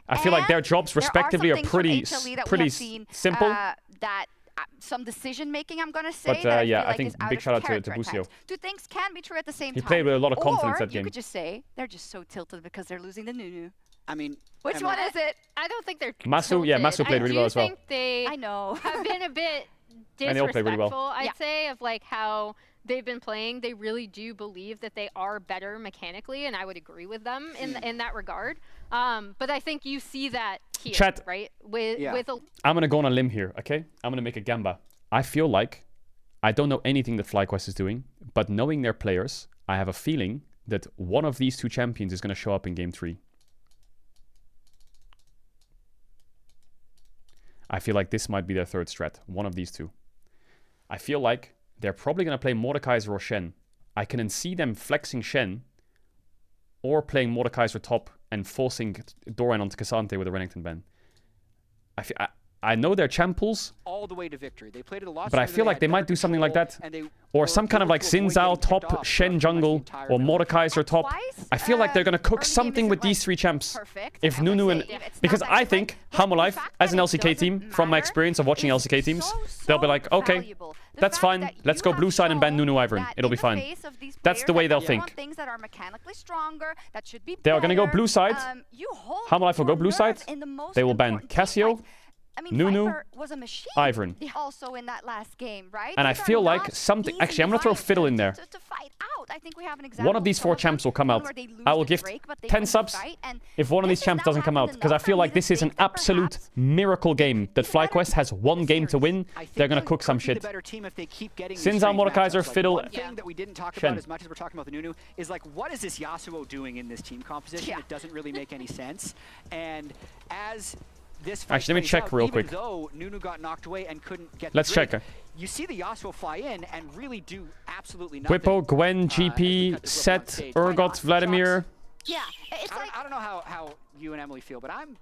I feel like their jobs respectively are pretty simple. Some decision making, I'm gonna say. But yeah, I think big shout out to Busio. Two things can be true at the same time. He played with a lot of confidence that game. game. You could just say they're just so tilted because they're losing the Nunu. I mean, which one is it? I don't think they're Masu, yeah, Masu played really well as well. I think they have been a bit disrespectful, I'd say, of like how they've been playing. They really do believe that they are better mechanically, and I would agree with them in that regard. But I think you see that here, Chat. right? With I'm going to go on a limb here, okay? I'm going to make a gamba. I feel like I don't know anything that FlyQuest is doing, but knowing their players, I have a feeling that one of these two champions is going to show up in Game 3. I feel like this might be their third strat, one of these two. I feel like they're probably going to play Mordekaiser or Shen. I can see them flexing Shen or playing Mordekaiser top and forcing Doran onto Cassante with a Renekton ban. I know they're champ pools, all the way to victory. They played it a lot, but I feel like they might do something like that. Or some kind of like Xin Zhao top, Shen jungle, or Mordekaiser top. I feel like they're going to cook something with these 3 champs. If Nunu and... Because I think Hammerlife, as an LCK team, from my experience of watching LCK teams, they'll be like, okay, that's fine. Let's go blue side and ban Nunu Ivern. It'll be fine. That's the way they'll think. They are going to go blue side. Hammerlife will go blue side. They will ban Cassio, Nunu, Ivern. Also in that last game, right? And I feel like something... Actually, I'm going to throw Fiddle in there. I think we have an example. One of these 4 champs will come out. I will give 10 subs if one of these champs doesn't come out. Because I feel like this is an absolute miracle game. That FlyQuest has 1 game to win. They're going to cook some shit. Xin Zhao, Mordekaiser, Fiddle, One thing that we didn't talk about as much as we're talking about the Nunu is like, what is this Yasuo doing in this team composition? It doesn't really make any sense. And as... Actually, let me check real quick. Though Nunu got knocked away and couldn't get Let's check. You see the Yasuo fly in and really do absolutely nothing. Whippo, Gwen, GP, Set, Urgot, Vladimir. Yeah, it's I don't know how you and Emily feel, but I'm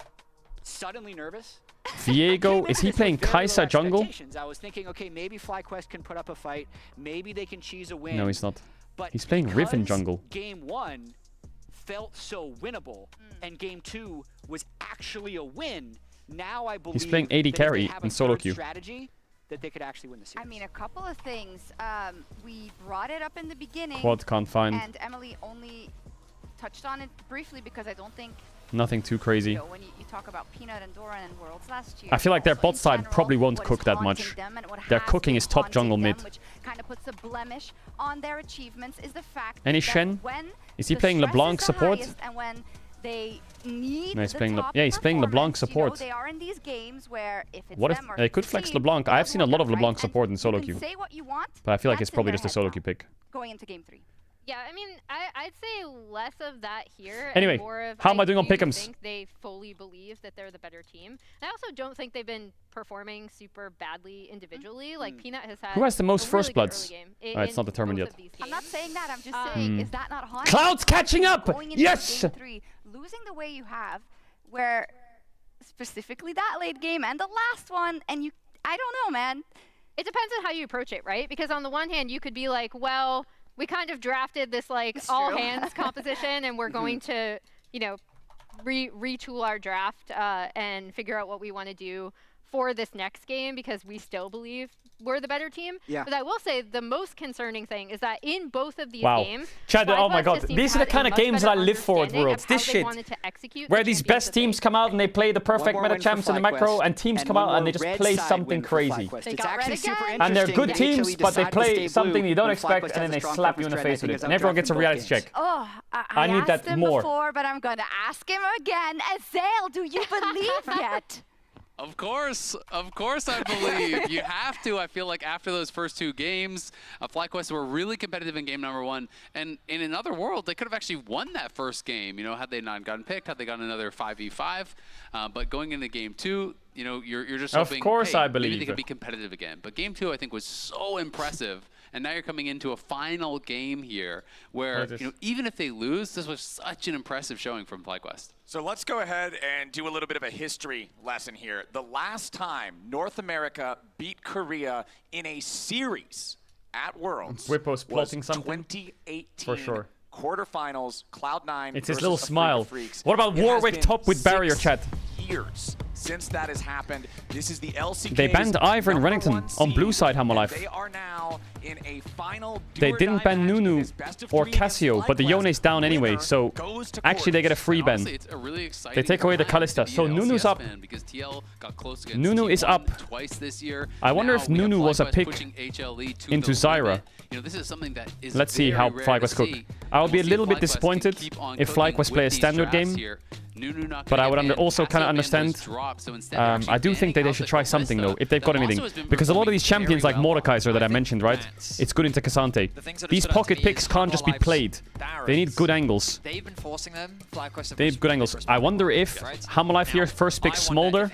suddenly nervous. Viego, is he playing Kai'Sa jungle? I was thinking, okay, maybe FlyQuest can put up a fight. Maybe they can cheese a win. No, he's not. But he's playing Riven jungle. Game 1 felt so winnable, and Game 2 was actually a win. Now I believe he's playing 80 carry in solo queue. Strategy that they could actually win the series. I mean, a couple of things. We brought it up in the beginning. Quad can't find. And Emily only touched on it briefly because I don't think... Nothing too crazy. You know, when you talk about Peanut and Doran and Worlds last year, I feel like their bot side probably won't cook that much. Their cooking is top jungle mid. Which kind of puts a blemish on their achievements is the fact Any that Shen? When is he playing LeBlanc support? And when they need no, he's playing he's playing LeBlanc support. You know, they are in these games where if it's what if they could flex LeBlanc? I've seen a lot of LeBlanc support in solo queue. Say what you want, but I feel like it's probably just a solo queue pick. Going into game 3. Yeah, I mean, I'd say less of that here. Anyway, and more of, how am I doing on pick'ems? pick'ems? I think they fully believe that they're the better team. I also don't think they've been performing super badly individually. Like Peanut has had. Who has the most a first really bloods? It's not determined yet. I'm not saying that. I'm just saying, is that not haunting? Cloud's catching up. Yes. Game 3, losing the way you have, where specifically that late game and the last one, and you, I don't know, man. It depends on how you approach it, right? Because on the one hand, you could be like, well, we kind of drafted this like all hands composition, and we're going to, you know, retool our draft and figure out what we want to do for this next game because we still believe we're the better team. Yeah. But I will say the most concerning thing is that in both of these games, Chad, oh my god, these are the kind of games that I live for at Worlds. This shit, where these best teams come out and they play the perfect meta champs in the macro, and teams come out and they just play something crazy. And they're good teams, but they play something you don't expect, and then they slap you in the face with it. And everyone gets a reality check. Oh, I need that more. Before, but I'm going to ask him again. Azael, do you believe yet? Of course I believe. You have to. I feel like after those first 2 games, FlyQuest were really competitive in game number 1. And in another world, they could have actually won that first game, you know, had they not gotten picked, had they gotten another 5v5. But going into game 2, you know, you're just hoping, of course, hey, I believe maybe they could be competitive again. But game 2, I think, was so impressive. And now you're coming into a final game here where, you know, even if they lose, this was such an impressive showing from FlyQuest. So let's go ahead and do a little bit of a history lesson here. The last time North America beat Korea in a series at Worlds was plotting something 2018 for sure. Quarterfinals, Cloud9. It's his little smile. What about Warwick top with barrier chat? Years since that has happened. This is the LCK. They banned Ivern Renekton on blue side Hammerlife. They are now in a final. They didn't ban Nunu or Cassio, but the Yone's down anyway, so actually they get a free ban. They take away the Kalista, so Nunu's up. Nunu is up. Twice this year. I wonder if Nunu was a pick into Zyra. You know, this is something that is Let's see how FlyQuest cook. I'll be a little bit disappointed if FlyQuest play a standard game, but I would also kind of understand. I do think that they should try something though, if they've got anything. Because a lot of these champions like Mordekaiser that I mentioned, right? It's good into Cassante. These pocket picks can't just be played. They need good angles. They've been forcing them. They need good angles. I wonder if Hammerlife here first picks Smolder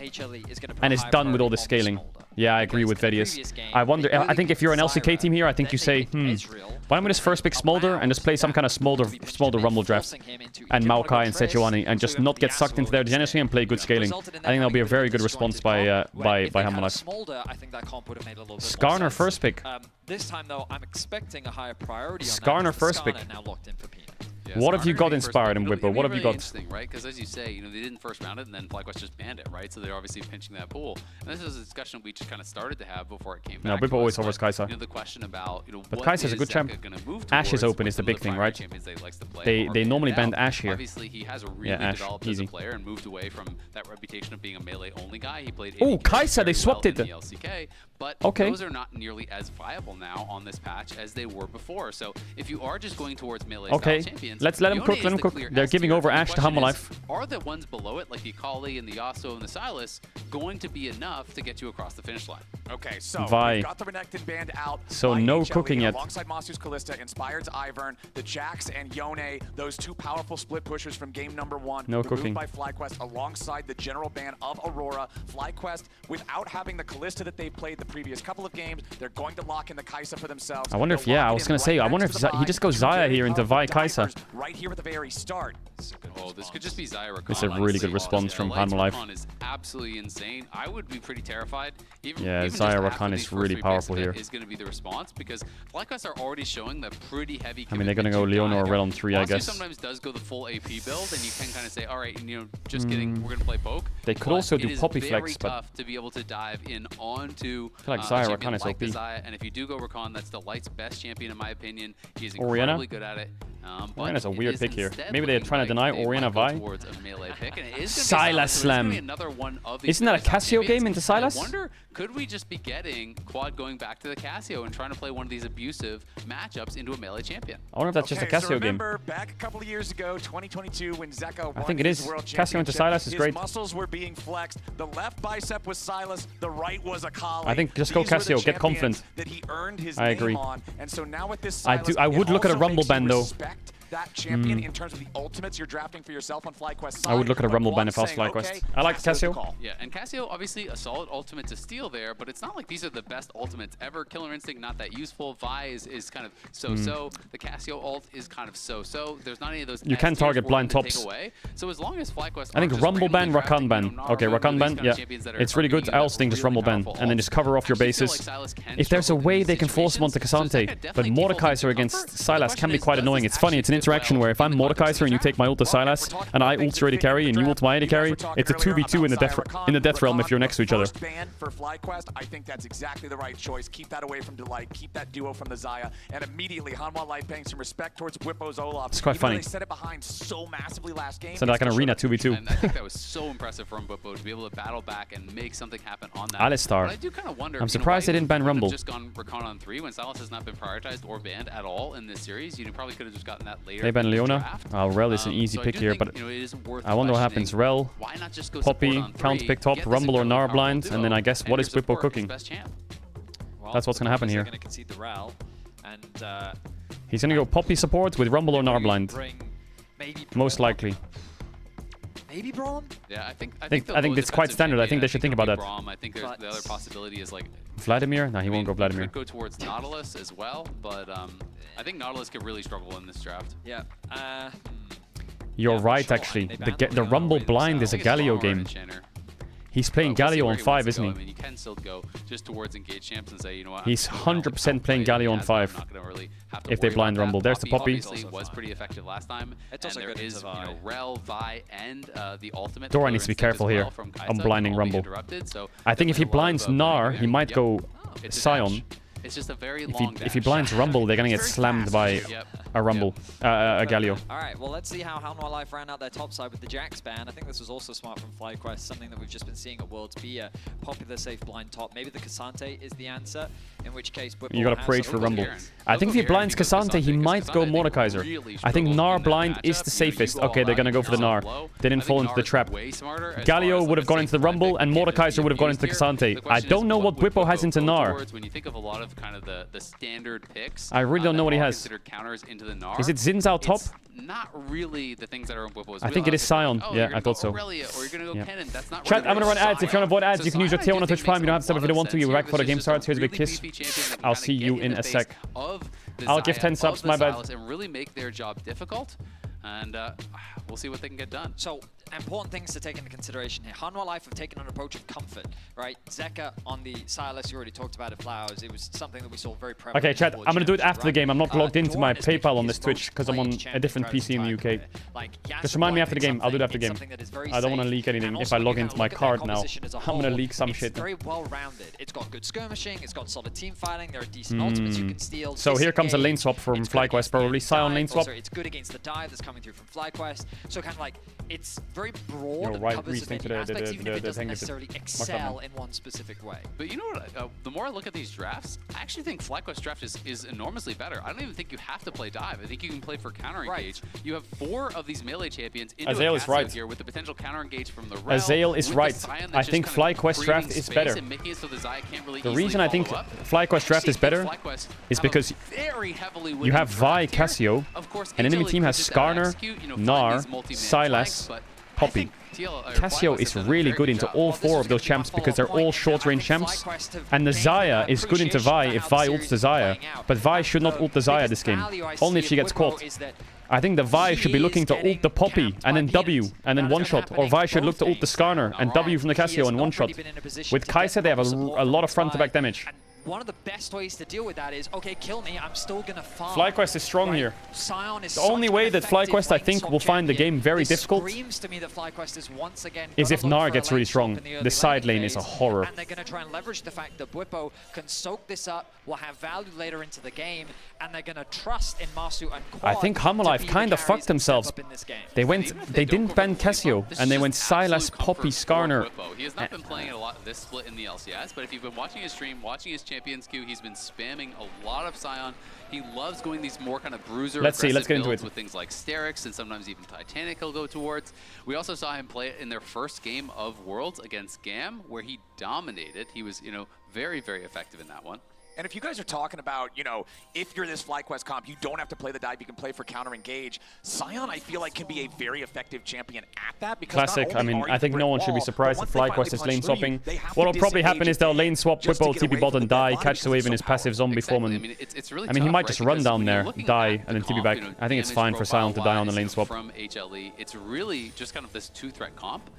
and is done with all the scaling. Yeah, I agree with Vedius. I wonder, I think if you're an LCK team here, I think you say, why don't we just first pick Smolder and just play some kind of Smolder Rumble draft and Maokai and Sejuani and just not get sucked into their degeneracy and play good scaling. I think that'll be a very good response by Hammerlife. Skarner first pick. This time though, I'm expecting a higher priority on Skarner first pick. now locked in for Peanut. Yeah, what have you got inspired in Whippo? What have you got? Interesting, right? Because as you say, you know, they didn't first round it, and then FlyQuest just banned it, right? So they're obviously pinching that pool. And this is a discussion we just kind of started to have before it came back. No, Whippo always offers Kai'Sa. You know, the question about, you know, but Kai'Sa's a good champ. Ashe is open is the big thing, right? They normally banned Ashe here. Obviously, he has really developed as a player and moved away from that reputation of being a melee only guy. He played. Oh, Kai'Sa, they swapped it. In the LCK, but those are not nearly as viable now on this patch as they were before. So if you are just going towards melee style champions, let's let them cook. Let them cook. They're giving over Ashe to Hammerlife. Are the ones below it, like the Akali and the Yasuo and the Sylas, going to be enough to get you across the finish line? Okay, so Vi. we've got the Renekton band out. So no cooking yet. Alongside Masu's Kalista, Inspired's Ivern, the Jax and Yone, those two powerful split pushers from game number 1. No cooking. By FlyQuest alongside the general ban of Aurora. FlyQuest, without having the Kalista that they played the previous couple of games, they're going to lock in the Kai'Sa for themselves. I wonder if, I was going to say, I wonder if he just goes Xayah here into Vi Kai'Sa. Right here at the very start. Oh, this could just be Xayah Rakan. It's a really good response from Hammerlife. Rakan is absolutely insane. I would be pretty terrified. Even Xayah Rakan is really powerful here. Is going to be the response because FlyQuest are already showing the pretty heavy. I mean, they're going to go Leona or Red on 3, I guess. Sometimes does go the full AP build, and you can kind of say, all right, you know, just kidding, we're going to play poke. They could also do Poppy Flex, but tough to be able to dive in onto. I feel like Xayah Rakan is OP. And if you do go Rakan, that's the Light's best champion in my opinion. He's Orianna? incredibly good at it. Orianna's a weird pick here. Maybe they're trying to deny Orianna Vi. Sylas Slam. Isn't that a Cassio game into Sylas? I wonder, could we just be getting Quad going back to the Cassio and trying to play one of these abusive matchups into a melee champion? I wonder if that's just a Cassio game. Back a couple of years ago, 2022, when Zeka I think it is. Cassio into Sylas is great. His muscles were being flexed. The left bicep was Sylas, the right was Akali. I think just go Cassio, get confident. That he earned his I agree. on. And so now with this Sylas, I would look at a Rumble ban though. That champion in terms of the ultimates you're drafting for yourself on FlyQuest side. I would look at a Rumble ban if I was FlyQuest. Okay, I like Cassio. Yeah, and Cassio obviously a solid ultimate to steal there, but it's not like these are the best ultimates ever. Killer Instinct not that useful. Vi is kind of so-so. The Cassio ult is kind of so-so. There's not any of those. You can target blind tops. So as long as FlyQuest, I think Rumble ban, Rakan ban. Okay, Rakan ban. Yeah, it's really good. I also think just Rumble ban and then just cover off your bases. If there's a way they can force him onto Cassante, but Mordekaiser against Sylas can be quite annoying. It's funny. It's an interaction where if I'm Mordekaiser and you take my ult to Sylas, and I ult your AD carry and you ult my AD carry, it's a 2v2 in the death realm if you're next to each other. For FlyQuest, I think that's exactly the right choice. Keep that away from Delight, keep that duo from the Xayah, and immediately Hanwha Light paying some respect towards Whippo's Olaf. It's quite funny. They set it behind so massively last game. So like an arena 2v2. And I think that was so impressive from Whippo to be able to battle back and make something happen on that. Alistar. But I do kind of wonder. I'm surprised they didn't ban Rumble. Just gone Rakan on 3 when Sylas has not been prioritized or banned at all in this series. You probably could have just gotten that later. They ban Leona. Rel is an easy pick here, but I wonder what happens. Rel, Poppy, counter pick top, Rumble or Gnar blind, and then I guess what is Whippo cooking? That's what's going to happen here. He's going to go Poppy support with Rumble or Gnar blind. Most likely. Maybe Braum? Yeah, I think it's quite standard. I think they should think about that. Braum. I think the other possibility is like Vladimir? No, he won't go Vladimir. Could go towards Nautilus as well, but I think Nautilus could really struggle in this draft. Yeah. You're right, actually. The Rumble blind is a Galio game. He's playing Galio on 5, isn't he? I mean, you can still go just towards engage champs and say, you know what? He's 100% playing Galio on 5. If they blind Rumble, there's the Poppy. Obviously was pretty effective last time. It's also good is, Rel, Vi, and the ultimate. Dora needs to be careful here on blinding Rumble. I think if he blinds Gnar, he might go Sion. It's just a very long if he blinds Rumble, they're gonna get slammed by a Rumble, a Galio. Alright, well let's see how Hanwha Life ran out their top side with the Jax ban. I think this was also smart from FlyQuest, something that we've just been seeing at Worlds be a popular safe blind top. Maybe the Cassante is the answer, in which case you gotta pray for Rumble. I think if he blinds Cassante, he might go Mordekaiser. I think Gnar blind is the safest. Okay, they're gonna go for the Gnar. They didn't fall into the trap. Galio would have gone into the Rumble, and Mordekaiser would have gone into the Cassante. I don't know what Whippo has into Gnar. When you think of a lot of kind of the standard picks, I really don't know what he has. Counters into into the Gnar. Is it Xin Zhao top? Not really the things that are in Bwipo's. I think it is Sion. Oh, yeah, I thought so. Aurelia, or you're gonna go Kennen. That's not Chat, really I'm gonna run ads. If you want to avoid ads, So you can use your tier 1 on Twitch Prime. You don't have to sub if you don't want to. You're back before the game starts. Here's a big kiss. I'll see you in a sec. I'll give 10 subs, my bad. And really make their job difficult. And we'll see what they can get done. So, important things to take into consideration here. Hanwha Life have taken an approach of comfort, right? Zeka on the Silas, you already talked about it, Flowers. It was something that we saw very prevalent. Okay, chat, I'm gonna do it after the game. I'm not logged into my Dorn is PayPal on making this his Twitch because I'm on a different PC in the UK. Just remind me after the game. I'll do it after the game. I don't want to leak anything. If I log into my card now, I'm gonna leak some shit. It's very well-rounded. It's got good skirmishing. It's got solid team fighting. There are decent ultimates you can steal. So here comes a lane swap from FlyQuest, probably. Sion lane swap. Also, it's good against the dive that's coming through from FlyQuest. So kind of like, it's very broad You're and right, covers many aspects, even if it doesn't necessarily excel in one specific way. But you know what? The more I look at these drafts, I actually think FlyQuest draft is enormously better. I don't even think you have to play dive. I think you can play for counter engage. You have 4 of these melee champions into Azael a is right here with the potential counter engage from the Rel. Azael is right. I think FlyQuest draft is better. The reason I think FlyQuest draft is better is because you have Vi, Cassio, an enemy team has Skarner, Gnar, Sylas, Poppy. Cassio is really good into all 4 of those champs because they're all short-range champs. And the Xayah is good into Vi if Vi ults the Xayah. But Vi should not ult the Xayah this game. Only if she gets caught. I think the Vi should be looking to ult the Poppy and then W and then one-shot. Or Vi should look to ult the Skarner and W from the Cassio and one-shot. With Kai'Sa, they have a lot of front-to-back damage. One of the best ways to deal with that is, okay, kill me, I'm still gonna farm. FlyQuest is strong here. Sion is the only way that FlyQuest, I think, will find the game very difficult to me that FlyQuest is once again is if Gnar gets really strong. The side lane is a horror. And they're gonna try and leverage the fact that Bwipo can soak this up, will have value later into the game, and they're gonna trust in Masu and Quad. I think Hanwha Life kind of fucked themselves. They didn't ban Cassio, and they went Sylas, Poppy, Skarner. He has not been playing a lot this split in the LCS, but if you've been watching his stream, watching his champions queue, he's been spamming a lot of Sion. He loves going these more kind of bruiser let's get into it with things like Sterix and sometimes even Titanic he'll go towards. We also saw him play it in their first game of Worlds against Gam, where he dominated. He was, very, very effective in that one. And if you guys are talking about, if you're this FlyQuest comp, you don't have to play the dive, you can play for counter engage. Sion, I feel like, can be a very effective champion at that. Because classic. I mean, I think no one should be surprised if FlyQuest is lane swapping. What'll probably happen is they'll lane swap, Bwipo, TP bot, and die, catch the wave in his passive zombie form. And I mean, he might just run down there, die, and then TP back. I think it's fine for Sion to die on the lane swap. From HLE, it's really just kind of this 2-threat comp.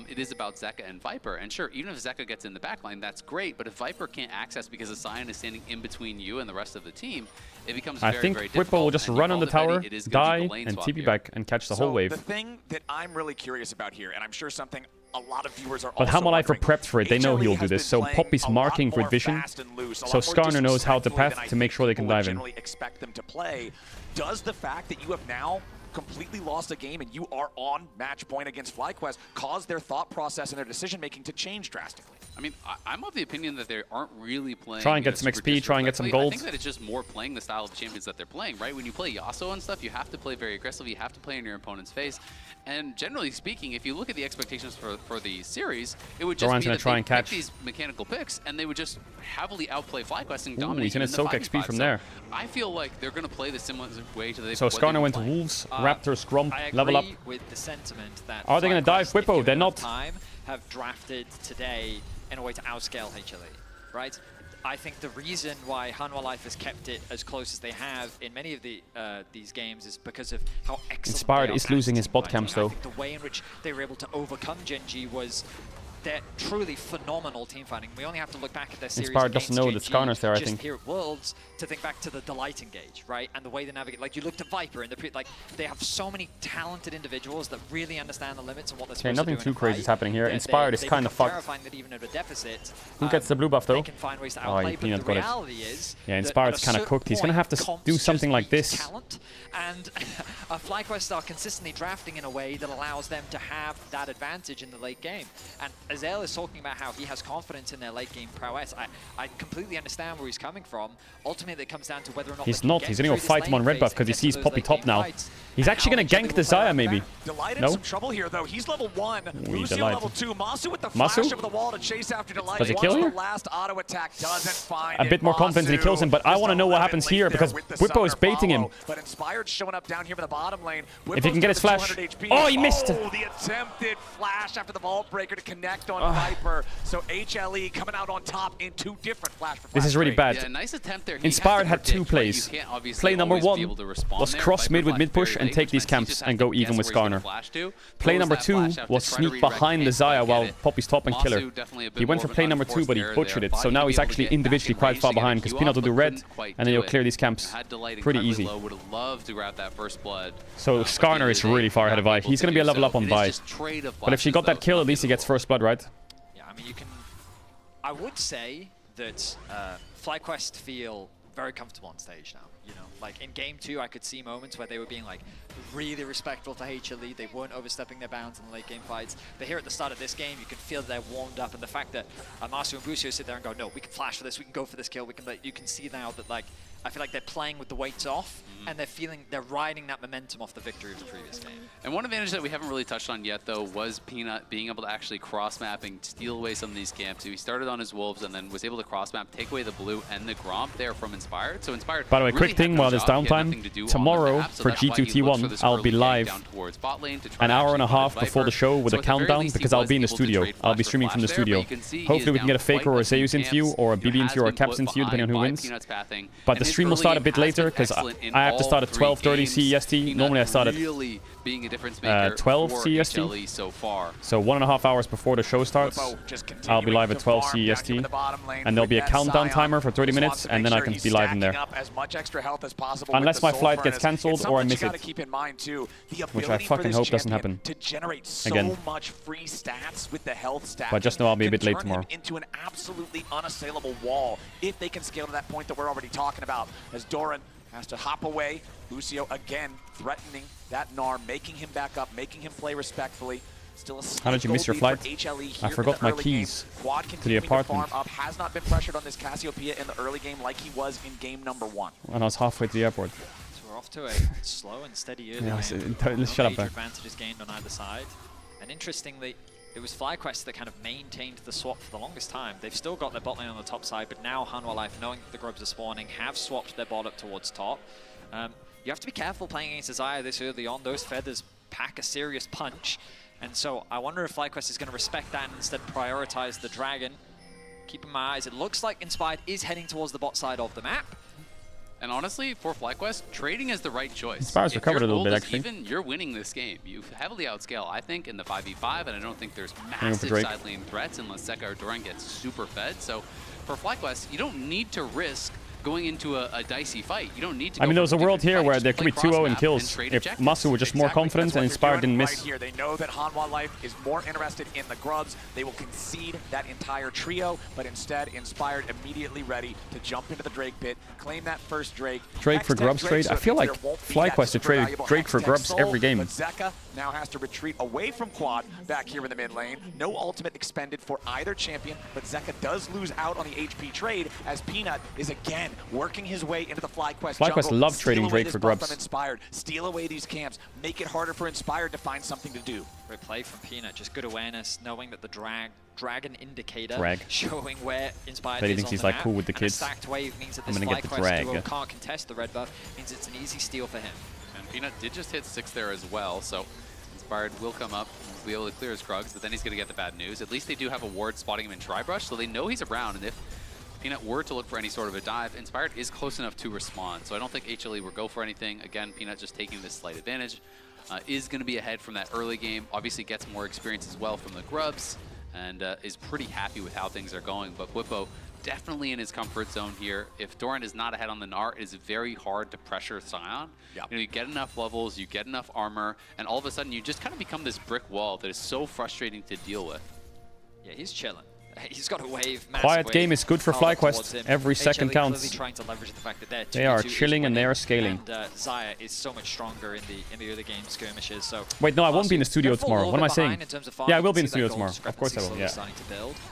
It is about Zeka and Viper. And sure, even if Zeka gets in the backline, that's great. But if Viper can't access because the Sion is standing in between you and the rest of the team, it becomes very, very difficult. I think Bwipo will just run on the tower, die, and TP back and catch the whole wave. The thing that I'm really curious about here, and I'm sure something a lot of viewers are but Hanwha Life are prepped for it. They know he'll do this. So Poppy's marking with vision. So Skarner knows how to path to make sure they can dive in. Expect them to play. Does the fact that you have now completely lost a game and you are on match point against FlyQuest cause their thought process and their decision making to change drastically? I mean, I'm of the opinion that they aren't really playing. Try and get some XP, try and get some gold. I think that it's just more playing the style of champions that they're playing, right? When you play Yasuo and stuff, you have to play very aggressively, you have to play in your opponent's face. And generally speaking, if you look at the expectations for the series, it would just be that they pick these mechanical picks and they would just heavily outplay FlyQuest and dominate. He's gonna soak XP from there. I feel like they're gonna play the similar way to the. So Skarner went to Wolves, Raptors, Gromp, level up. With the sentiment that are they gonna dive Bwipo? They're not. Have drafted today in a way to outscale HLE, right? I think the reason why Hanwha Life has kept it as close as they have in many of these games is because of how excellent Inspired is losing his bot camps though. I think the way in which they were able to overcome Gen.G was they're truly phenomenal team fighting. We only have to look back at their series. Inspired doesn't know that Skarner's there, I think. Just here at Worlds to think back to the Delight engage, right? And the way they navigate. Like you look to Viper and they have so many talented individuals that really understand the limits and what they're supposed to do. Nothing too crazy is happening here. Inspired is kind of fucked. That even at a deficit, who gets the blue buff though? They can find ways to outplay, but the reality is yeah, Inspired's kind of cooked. He's gonna have to do something like this. And FlyQuest are consistently drafting in a way that allows them to have that advantage in the late game. And Azael is talking about how he has confidence in their late game prowess. I completely understand where he's coming from. Ultimately, it comes down to whether or not he's not. He's gonna go fight him on red buff because he sees Poppy top now. He's actually going to gank the Xayah, maybe. Delight in No? some trouble here, though. He's level 1. Lucio Delight. level 2. Masu with the Masu? flash over the wall to chase after Delight. Does it kill Once here? the last auto attack doesn't find A bit more confidence and he kills him, but I want to know what happens here because Whippo is baiting him. But Inspired showing up down here in the bottom lane. If he can get his flash. Oh, he missed. Oh, the attempted flash after the Vault Breaker to connect on Viper. So HLE coming out on top in 2 different flash for This is really bad. Yeah, nice attempt there. Inspired had 2 plays. Play number 1 was cross mid with mid push and take these camps and go even with Skarner. Play number 2 was sneak behind the Xayah while Poppy's top and killer. He went for play number 2, but he butchered it. So now he's actually individually quite far behind because Peanut will do red and then he'll clear these camps pretty easy. So Skarner is really far ahead of Vi. He's going to be a level up on Vi. But if she got that kill, at least he gets first blood, right? Yeah, I mean, you can... I would say that FlyQuest feel very comfortable on stage now. You know, like in game 2, I could see moments where they were being like really respectful to HLE. They weren't overstepping their bounds in the late game fights. But here at the start of this game, you can feel they're warmed up, and the fact that Masu and Busio sit there and go, no, we can flash for this, we can go for this kill, we can. You can see now that like I feel like they're playing with the weights off, and they're riding that momentum off the victory of the previous game. And one advantage that we haven't really touched on yet, though, was Peanut being able to actually cross-mapping, steal away some of these camps. He started on his Wolves and then was able to cross-map, take away the blue and the Gromp there from Inspired. So Inspired. By the way, really quick thing while there's downtime, tomorrow for G2T1, I'll be live an hour and a half before the show with a countdown because I'll be in the studio. I'll be streaming from the studio. Hopefully we can get a Faker or a Zeus interview or a BB interview or a Caps interview, depending on who wins. But the stream will start a bit later because I have to start at 12:30 CEST. Normally I start at 12 CEST. So 1.5 hours before the show starts, I'll be live at 12 CEST. And there'll be a countdown timer for 30 minutes, and then I can be live in there. Unless my flight gets cancelled or I miss it, which I fucking hope doesn't happen. Again. But just know I'll be a bit late tomorrow. Into an absolutely unassailable wall if they can scale to that point that we're already talking about, as Doran has to hop away. Lucio again threatening that Gnar, making him back up, making him play respectfully. Still a How did you miss your flight? I forgot my keys to the apartment. Has not been pressured on this Cassiopeia in the early game like he was in game number 1. And I was halfway to the airport. So we're off to a slow and steady early game. Shut up, advantages gained on either side. And interestingly, it was FlyQuest that kind of maintained the swap for the longest time. They've still got their bot lane on the top side, but now Hanwha Life, knowing that the Grubs are spawning, have swapped their bot up towards top. You have to be careful playing against Xayah this early on. Those feathers pack a serious punch. And so I wonder if FlyQuest is going to respect that and instead prioritize the Dragon. Keeping my eyes, it looks like Inspired is heading towards the bot side of the map. And honestly, for FlyQuest, trading is the right choice. Inspired's recovered a little bit, actually. Even you're winning this game. You heavily outscale, I think, in the 5v5, and I don't think there's massive side lane threats unless Zeka or Doran gets super fed. So for FlyQuest, you don't need to risk going into a dicey fight. You don't need to. I mean, there was a world here where there could be 2-0 in kills if Masu were just more confident and Inspired didn't miss. Right here. They know that Hanwha Life is more interested in the Grubs. They will concede that entire trio, but instead Inspired immediately ready to jump into the Drake pit, claim that first Drake. Drake for Grubs trade? I feel like FlyQuest have traded Drake for Grubs every game. But Zeka now has to retreat away from Quad back here in the mid lane. No ultimate expended for either champion, but Zeka does lose out on the HP trade as Peanut is again working his way into the FlyQuest jungle. FlyQuest love trading Drake for Grubs. Inspired. Steal away these camps, make it harder for Inspired to find something to do. Great play from Peanut, just good awareness, knowing that the Dragon indicator showing where Inspired is thinks on he's the like map. cool with the kids. And a stacked wave means that this FlyQuest duo can't contest the red buff, means it's an easy steal for him. And Peanut did just hit 6 there as well, so Inspired will come up, be able to clear his Krugs, but then he's going to get the bad news. At least they do have a ward spotting him in Tribrush, so they know he's around, and if Peanut were to look for any sort of a dive, Inspired is close enough to respond, so I don't think HLE will go for anything. Again, Peanut just taking this slight advantage. Is going to be ahead from that early game, obviously gets more experience as well from the Grubs, and is pretty happy with how things are going, but Whippo definitely in his comfort zone here. If Doran is not ahead on the Gnar, it is very hard to pressure Sion. You know, you get enough levels, you get enough armor, and all of a sudden you just kind of become this brick wall that is so frustrating to deal with. Yeah, he's chilling. He's got a wave. Quiet wave, game is good for FlyQuest. Every second counts. Trying to leverage the fact that they are chilling and they are scaling. And Xayah is so much stronger in the other game skirmishes. So wait, no, I won't be in the studio tomorrow. What am I saying? Yeah, I will be in the studio tomorrow. Of course I will. Yeah.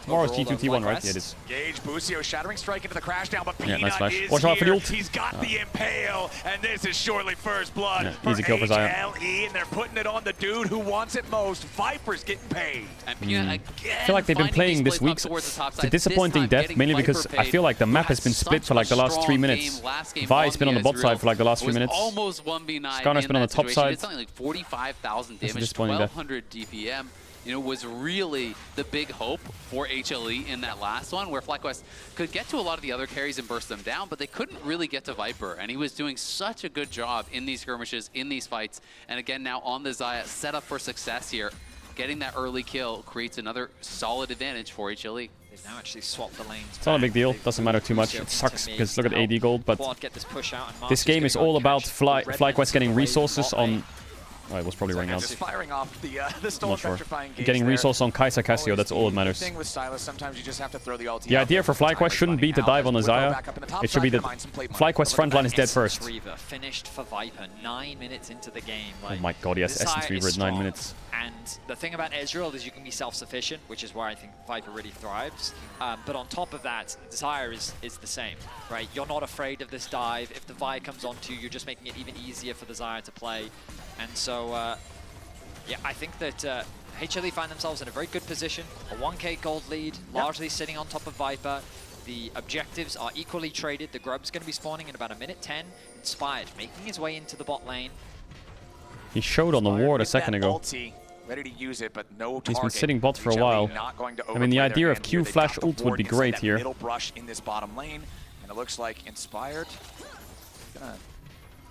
Tomorrow's G2 T1, right? Yeah, it is. Gage, Busio, shattering strike into the crash down, but Peanut nice flash. is Watch out for the ult. He's got the impale, and this is surely first blood for easy kill for Xayah. HLE, and they're putting it on the dude who wants it most. Viper's getting paid. And Peanut again, I feel like they've been playing this week. It's a disappointing death, mainly because I feel like the map has been split for like the last 3 minutes. Vi's been on the bot side for like the last 3 minutes. Almost 1v9. Skarner's been on the top side. It's something like 45,000 damage, 1,200 DPM. You know, was really the big hope for HLE in that last one, where FlyQuest could get to a lot of the other carries and burst them down, but they couldn't really get to Viper, and he was doing such a good job in these skirmishes, in these fights, and again now on the Xayah, set up for success here. Getting that early kill creates another solid advantage for HLE. They've now actually swapped the lanes. It's not a big deal. Doesn't matter too much. It sucks because look at AD gold, but this game is all about FlyQuest getting resources on. Oh, it was probably running out. Just firing off the storm petrifying gauge getting resource on Kai'Sa Cassio, that's all that matters. Thing with Silas, sometimes you just have to throw the ulti the idea for FlyQuest shouldn't be to dive on the Xayah. It should be that FlyQuest's frontline is dead first. Finished for Viper 9 minutes into the game. Like, oh my god, yes, Essence Reaver at 9 minutes. And the thing about Ezreal is you can be self-sufficient, which is where I think Viper really thrives. But on top of that, Xayah is the same, right? You're not afraid of this dive. If the Vi comes onto you, you're just making it even easier for the Xayah to play. And so, yeah, I think that HLE find themselves in a very good position. A 1k gold lead, largely sitting on top of Viper. The objectives are equally traded. The Grub's going to be spawning in about a minute 10. Inspired, making his way into the bot lane. He showed on the ward a second ago. Ready to use it, but no target. He's been sitting bot for a while. I mean, the idea of Q flash ult would be great here. Middle brush in this bottom lane, and it looks like Inspired.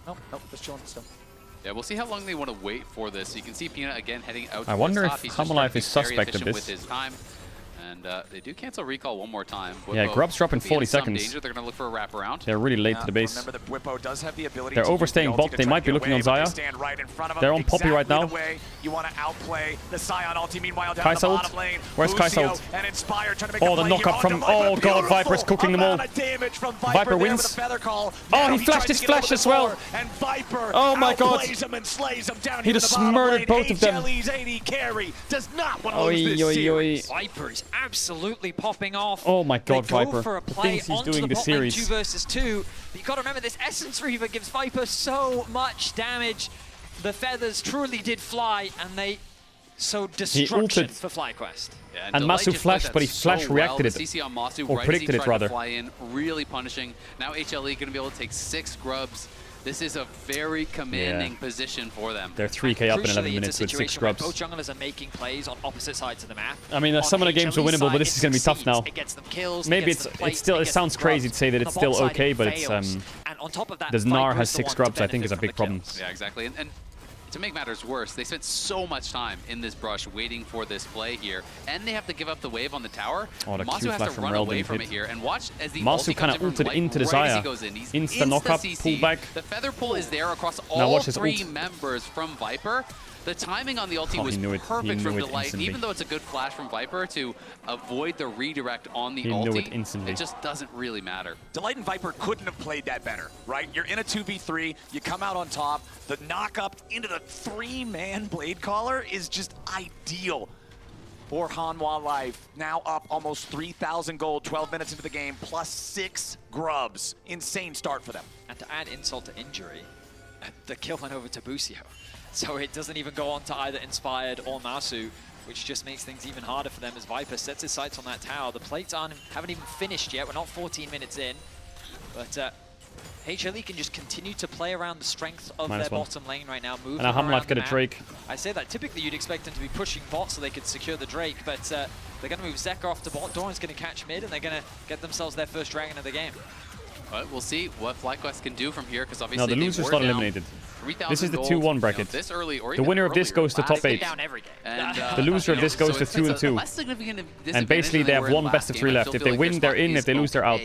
Nope, just chilling still. Yeah, we'll see how long they want to wait for this. You can see Peanut again heading out. I wonder if He's Hamalife is suspect of this. With his time. And they do cancel recall one more time. Yeah, Grub's dropping 40 seconds. Danger. They're going to look for a wraparound. They're really late to the base. Remember that Bwipo does have the ability They're overstaying bot. They might be looking on Xayah. They're on Poppy right now. You want to outplay the Sion ulti. Meanwhile, down Kai'Sa the ult. bottom lane, Where's Kai'Sa ult? And Inspired trying to make oh, the knockup from... Oh god, Viper's cooking them all. Viper wins. Oh, he flashed his flash as well. And Viper oh my god. He just murdered both of them. Does not want to lose this series. Viper is absolutely popping off. Oh my god, they go Viper. For a the play things he's doing in this series. 2 versus 2. But you got to remember, this Essence Reaver gives Viper so much damage. The feathers truly did fly, and they sowed destruction for FlyQuest. Yeah, and Masu flashed, but he flash reacted it. CC on Masu, or predicted it rather. To fly in, really punishing. Now HLE going to be able to take 6 grubs. This is a very commanding position for them. They're 3k up in 11 minutes with 6 scrubs. Both junglers are making plays on opposite sides of the map. I mean, some of the games are winnable, but this is going to be tough now. It gets them kills, maybe it's still. It sounds crazy to say that it's still okay, but it's and on top of that, the Gnar has 6 scrubs. I think is a big problem. Yeah, exactly. And to make matters worse, they spent so much time in this brush waiting for this play here, and they have to give up the wave on the tower. Oh, the Masu has to run away from it here, and watch as the Masu kind of ulted into the Xayah. Insta knock-up, pull back. The feather pull is there across all 3 members from Viper. The timing on the ulti was perfect from Delight, and even though it's a good flash from Viper to avoid the redirect on the ulti, it just doesn't really matter. Delight and Viper couldn't have played that better, right? You're in a 2v3, you come out on top, the knock-up into the 3-man Blade Caller is just ideal for Hanwha Life. Now up almost 3,000 gold, 12 minutes into the game, plus 6 grubs. Insane start for them. And to add insult to injury, the kill went over to Busio. So it doesn't even go on to either Inspired or Masu, which just makes things even harder for them as Viper sets his sights on that tower. The plates haven't even finished yet. We're not 14 minutes in. But HLE can just continue to play around the strength of their bottom lane right now. Moving Hamalife got a Drake. I say that typically you'd expect them to be pushing bot so they could secure the Drake, but they're going to move Zeka off to bot. Doran's going to catch mid, and they're going to get themselves their first dragon of the game. But we'll see what FlyQuest can do from here, because obviously the loser's not eliminated. This is the 2-1 bracket. This early, or the winner of this goes to top 8. And, the loser of this goes to 2 and 2. And basically they have one best of 3 left. If they win, they're in. If they lose, they're out.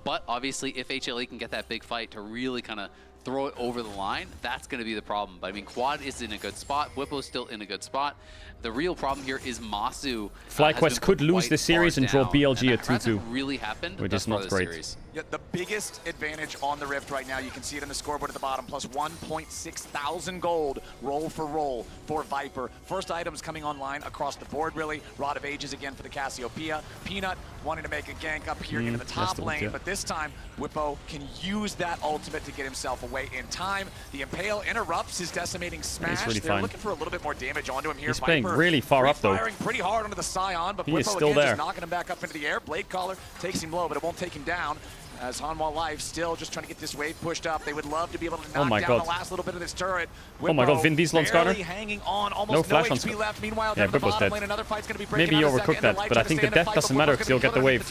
But obviously, if HLE can get that big fight to really kind of throw it over the line, that's going to be the problem. But I mean, Quad is in a good spot. Whippo's still in a good spot. The real problem here is Masu. FlyQuest could lose the series and draw BLG at 2-2. Really happened, which is not great. Yeah, the biggest advantage on the Rift right now, you can see it in the scoreboard at the bottom, plus 1.6 thousand gold roll for roll for Viper. First items coming online across the board, really. Rod of Ages again for the Cassiopeia. Peanut wanting to make a gank up here into the top lane, but this time Whippo can use that ultimate to get himself away in time. The Impale interrupts his decimating smash. Really They're fine. looking for a little bit more damage onto him here. He's Viper playing really far up though. Firing pretty hard onto the Scion, but He is Whippo still again there. just knocking him back up into the air. Blade Caller takes him low, but it won't take him down. As Hanwha Life still just trying to get this wave pushed up. They would love to be able to knock down the last little bit of this turret. Oh my god, Vin Diesel on Skarner. Hanging on, almost No flash on HP left. Meanwhile, yeah, down the Whippo's bottom dead. lane, another fight's going to be breaking Maybe he out in a overcooked second. that, but I think the death doesn't matter because he'll get the wave.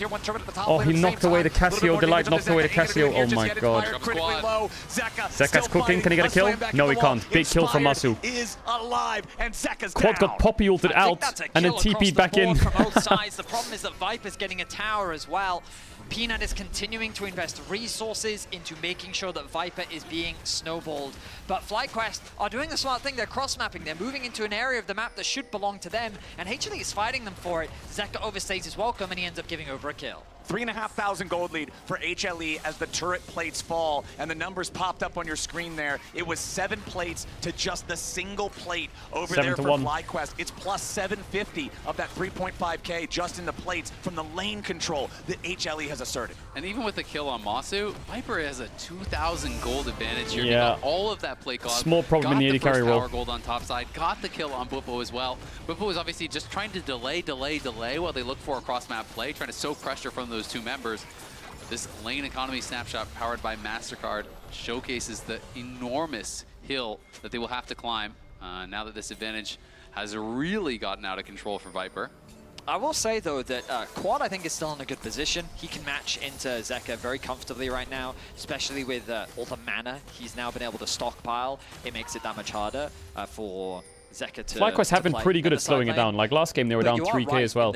Oh, he knocked away the Cassio. The light knocked away the Cassio. Oh my god. Zeka's cooking. Can he get a kill? No, he can't. Big kill from Masu. Quad got poppy ulted out and then TP'd back in. From both sides. The problem is that Viper's getting a tower as well. Peanut is continuing to invest resources into making sure that Viper is being snowballed. But FlyQuest are doing the smart thing. They're cross-mapping. They're moving into an area of the map that should belong to them, and HLE is fighting them for it. Zeka overstays his welcome, and he ends up giving over a kill. 3,500 gold lead for HLE as the turret plates fall, and the numbers popped up on your screen there. It was 7 plates to just the single plate over there for FlyQuest. It's plus 750 of that 3.5k just in the plates from the lane control that HLE has asserted. And even with the kill on Masu, Viper has a 2,000 gold advantage here. Yeah. He got all of that plate cost. Small problem in the AD carry power roll. gold on top side. Got the kill on Whippo as well. Whippo was obviously just trying to delay while they look for a cross-map play, trying to soak pressure from those two members. This lane economy snapshot powered by MasterCard showcases the enormous hill that they will have to climb now that this advantage has really gotten out of control for Viper. I will say, though, that Quad, I think, is still in a good position. He can match into Zeka very comfortably right now, especially with all the mana he's now been able to stockpile. It makes it that much harder for Zeka to FlyQuest have been pretty good at slowing it lane. down. Like last game, they were down 3k as well.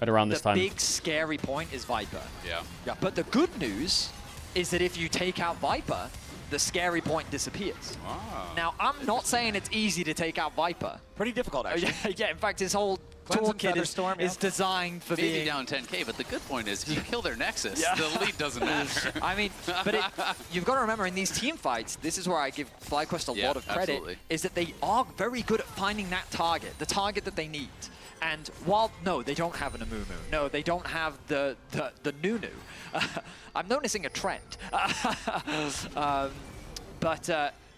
At around this time. The big scary point is Viper. Yeah. But the good news is that if you take out Viper, the scary point disappears. Now, I'm not saying it's easy to take out Viper. Pretty difficult, actually. Yeah, in fact, his whole toolkit is designed for Maybe being down 10k, but the good point is if you kill their Nexus, the lead doesn't matter. I mean, but you've got to remember, in these team fights, this is where I give FlyQuest a lot of credit, is that they are very good at finding that target, the target that they need. And while, no, they don't have an Amumu. No, they don't have the Nunu. I'm noticing a trend.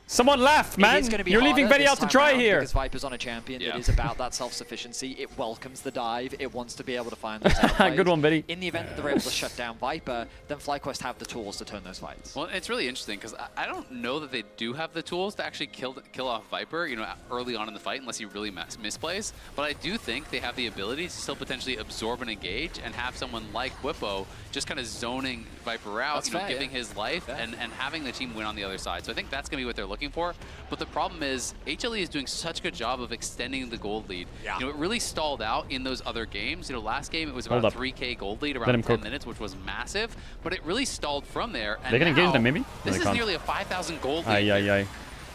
Someone laugh, man! You're leaving Betty out to dry here! Because Viper's on a champion that is about that self-sufficiency. It welcomes the dive. It wants to be able to find those outplays. Good one, Betty. In the event that they're able to shut down Viper, then FlyQuest have the tools to turn those fights. Well, it's really interesting because I don't know that they do have the tools to actually kill off Viper, you know, early on in the fight, unless he really misplays. But I do think they have the ability to still potentially absorb and engage and have someone like Whippo just kind of zoning Viper out, giving his life and having the team win on the other side. So I think that's going to be what they're looking for. But the problem is HLE is doing such a good job of extending the gold lead. You know, it really stalled out in those other games. You know, last game it was about a 3k gold lead around 10 minutes, which was massive. But it really stalled from there. And they're going to engage them, maybe? This is nearly a 5,000 gold lead.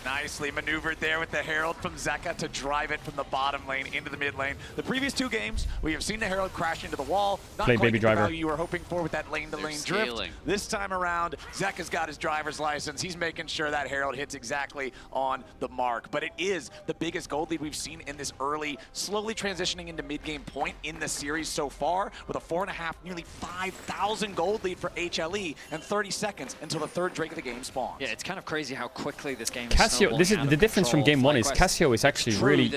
Nicely maneuvered there with the Herald from Zeka to drive it from the bottom lane into the mid lane. The previous 2 games, we have seen the Herald crash into the wall. Not Play quite Baby the Driver. value you were hoping for with that lane-to-lane drift. This time around, Zeka's got his driver's license. He's making sure that Herald hits exactly on the mark. But it is the biggest gold lead we've seen in this early, slowly transitioning into mid-game point in the series so far, with a 4.5, nearly 5,000 gold lead for HLE and 30 seconds until the 3rd Drake of the game spawns. Yeah, it's kind of crazy how quickly this game Cassio, this is the difference from game 1 is Cassio is actually really,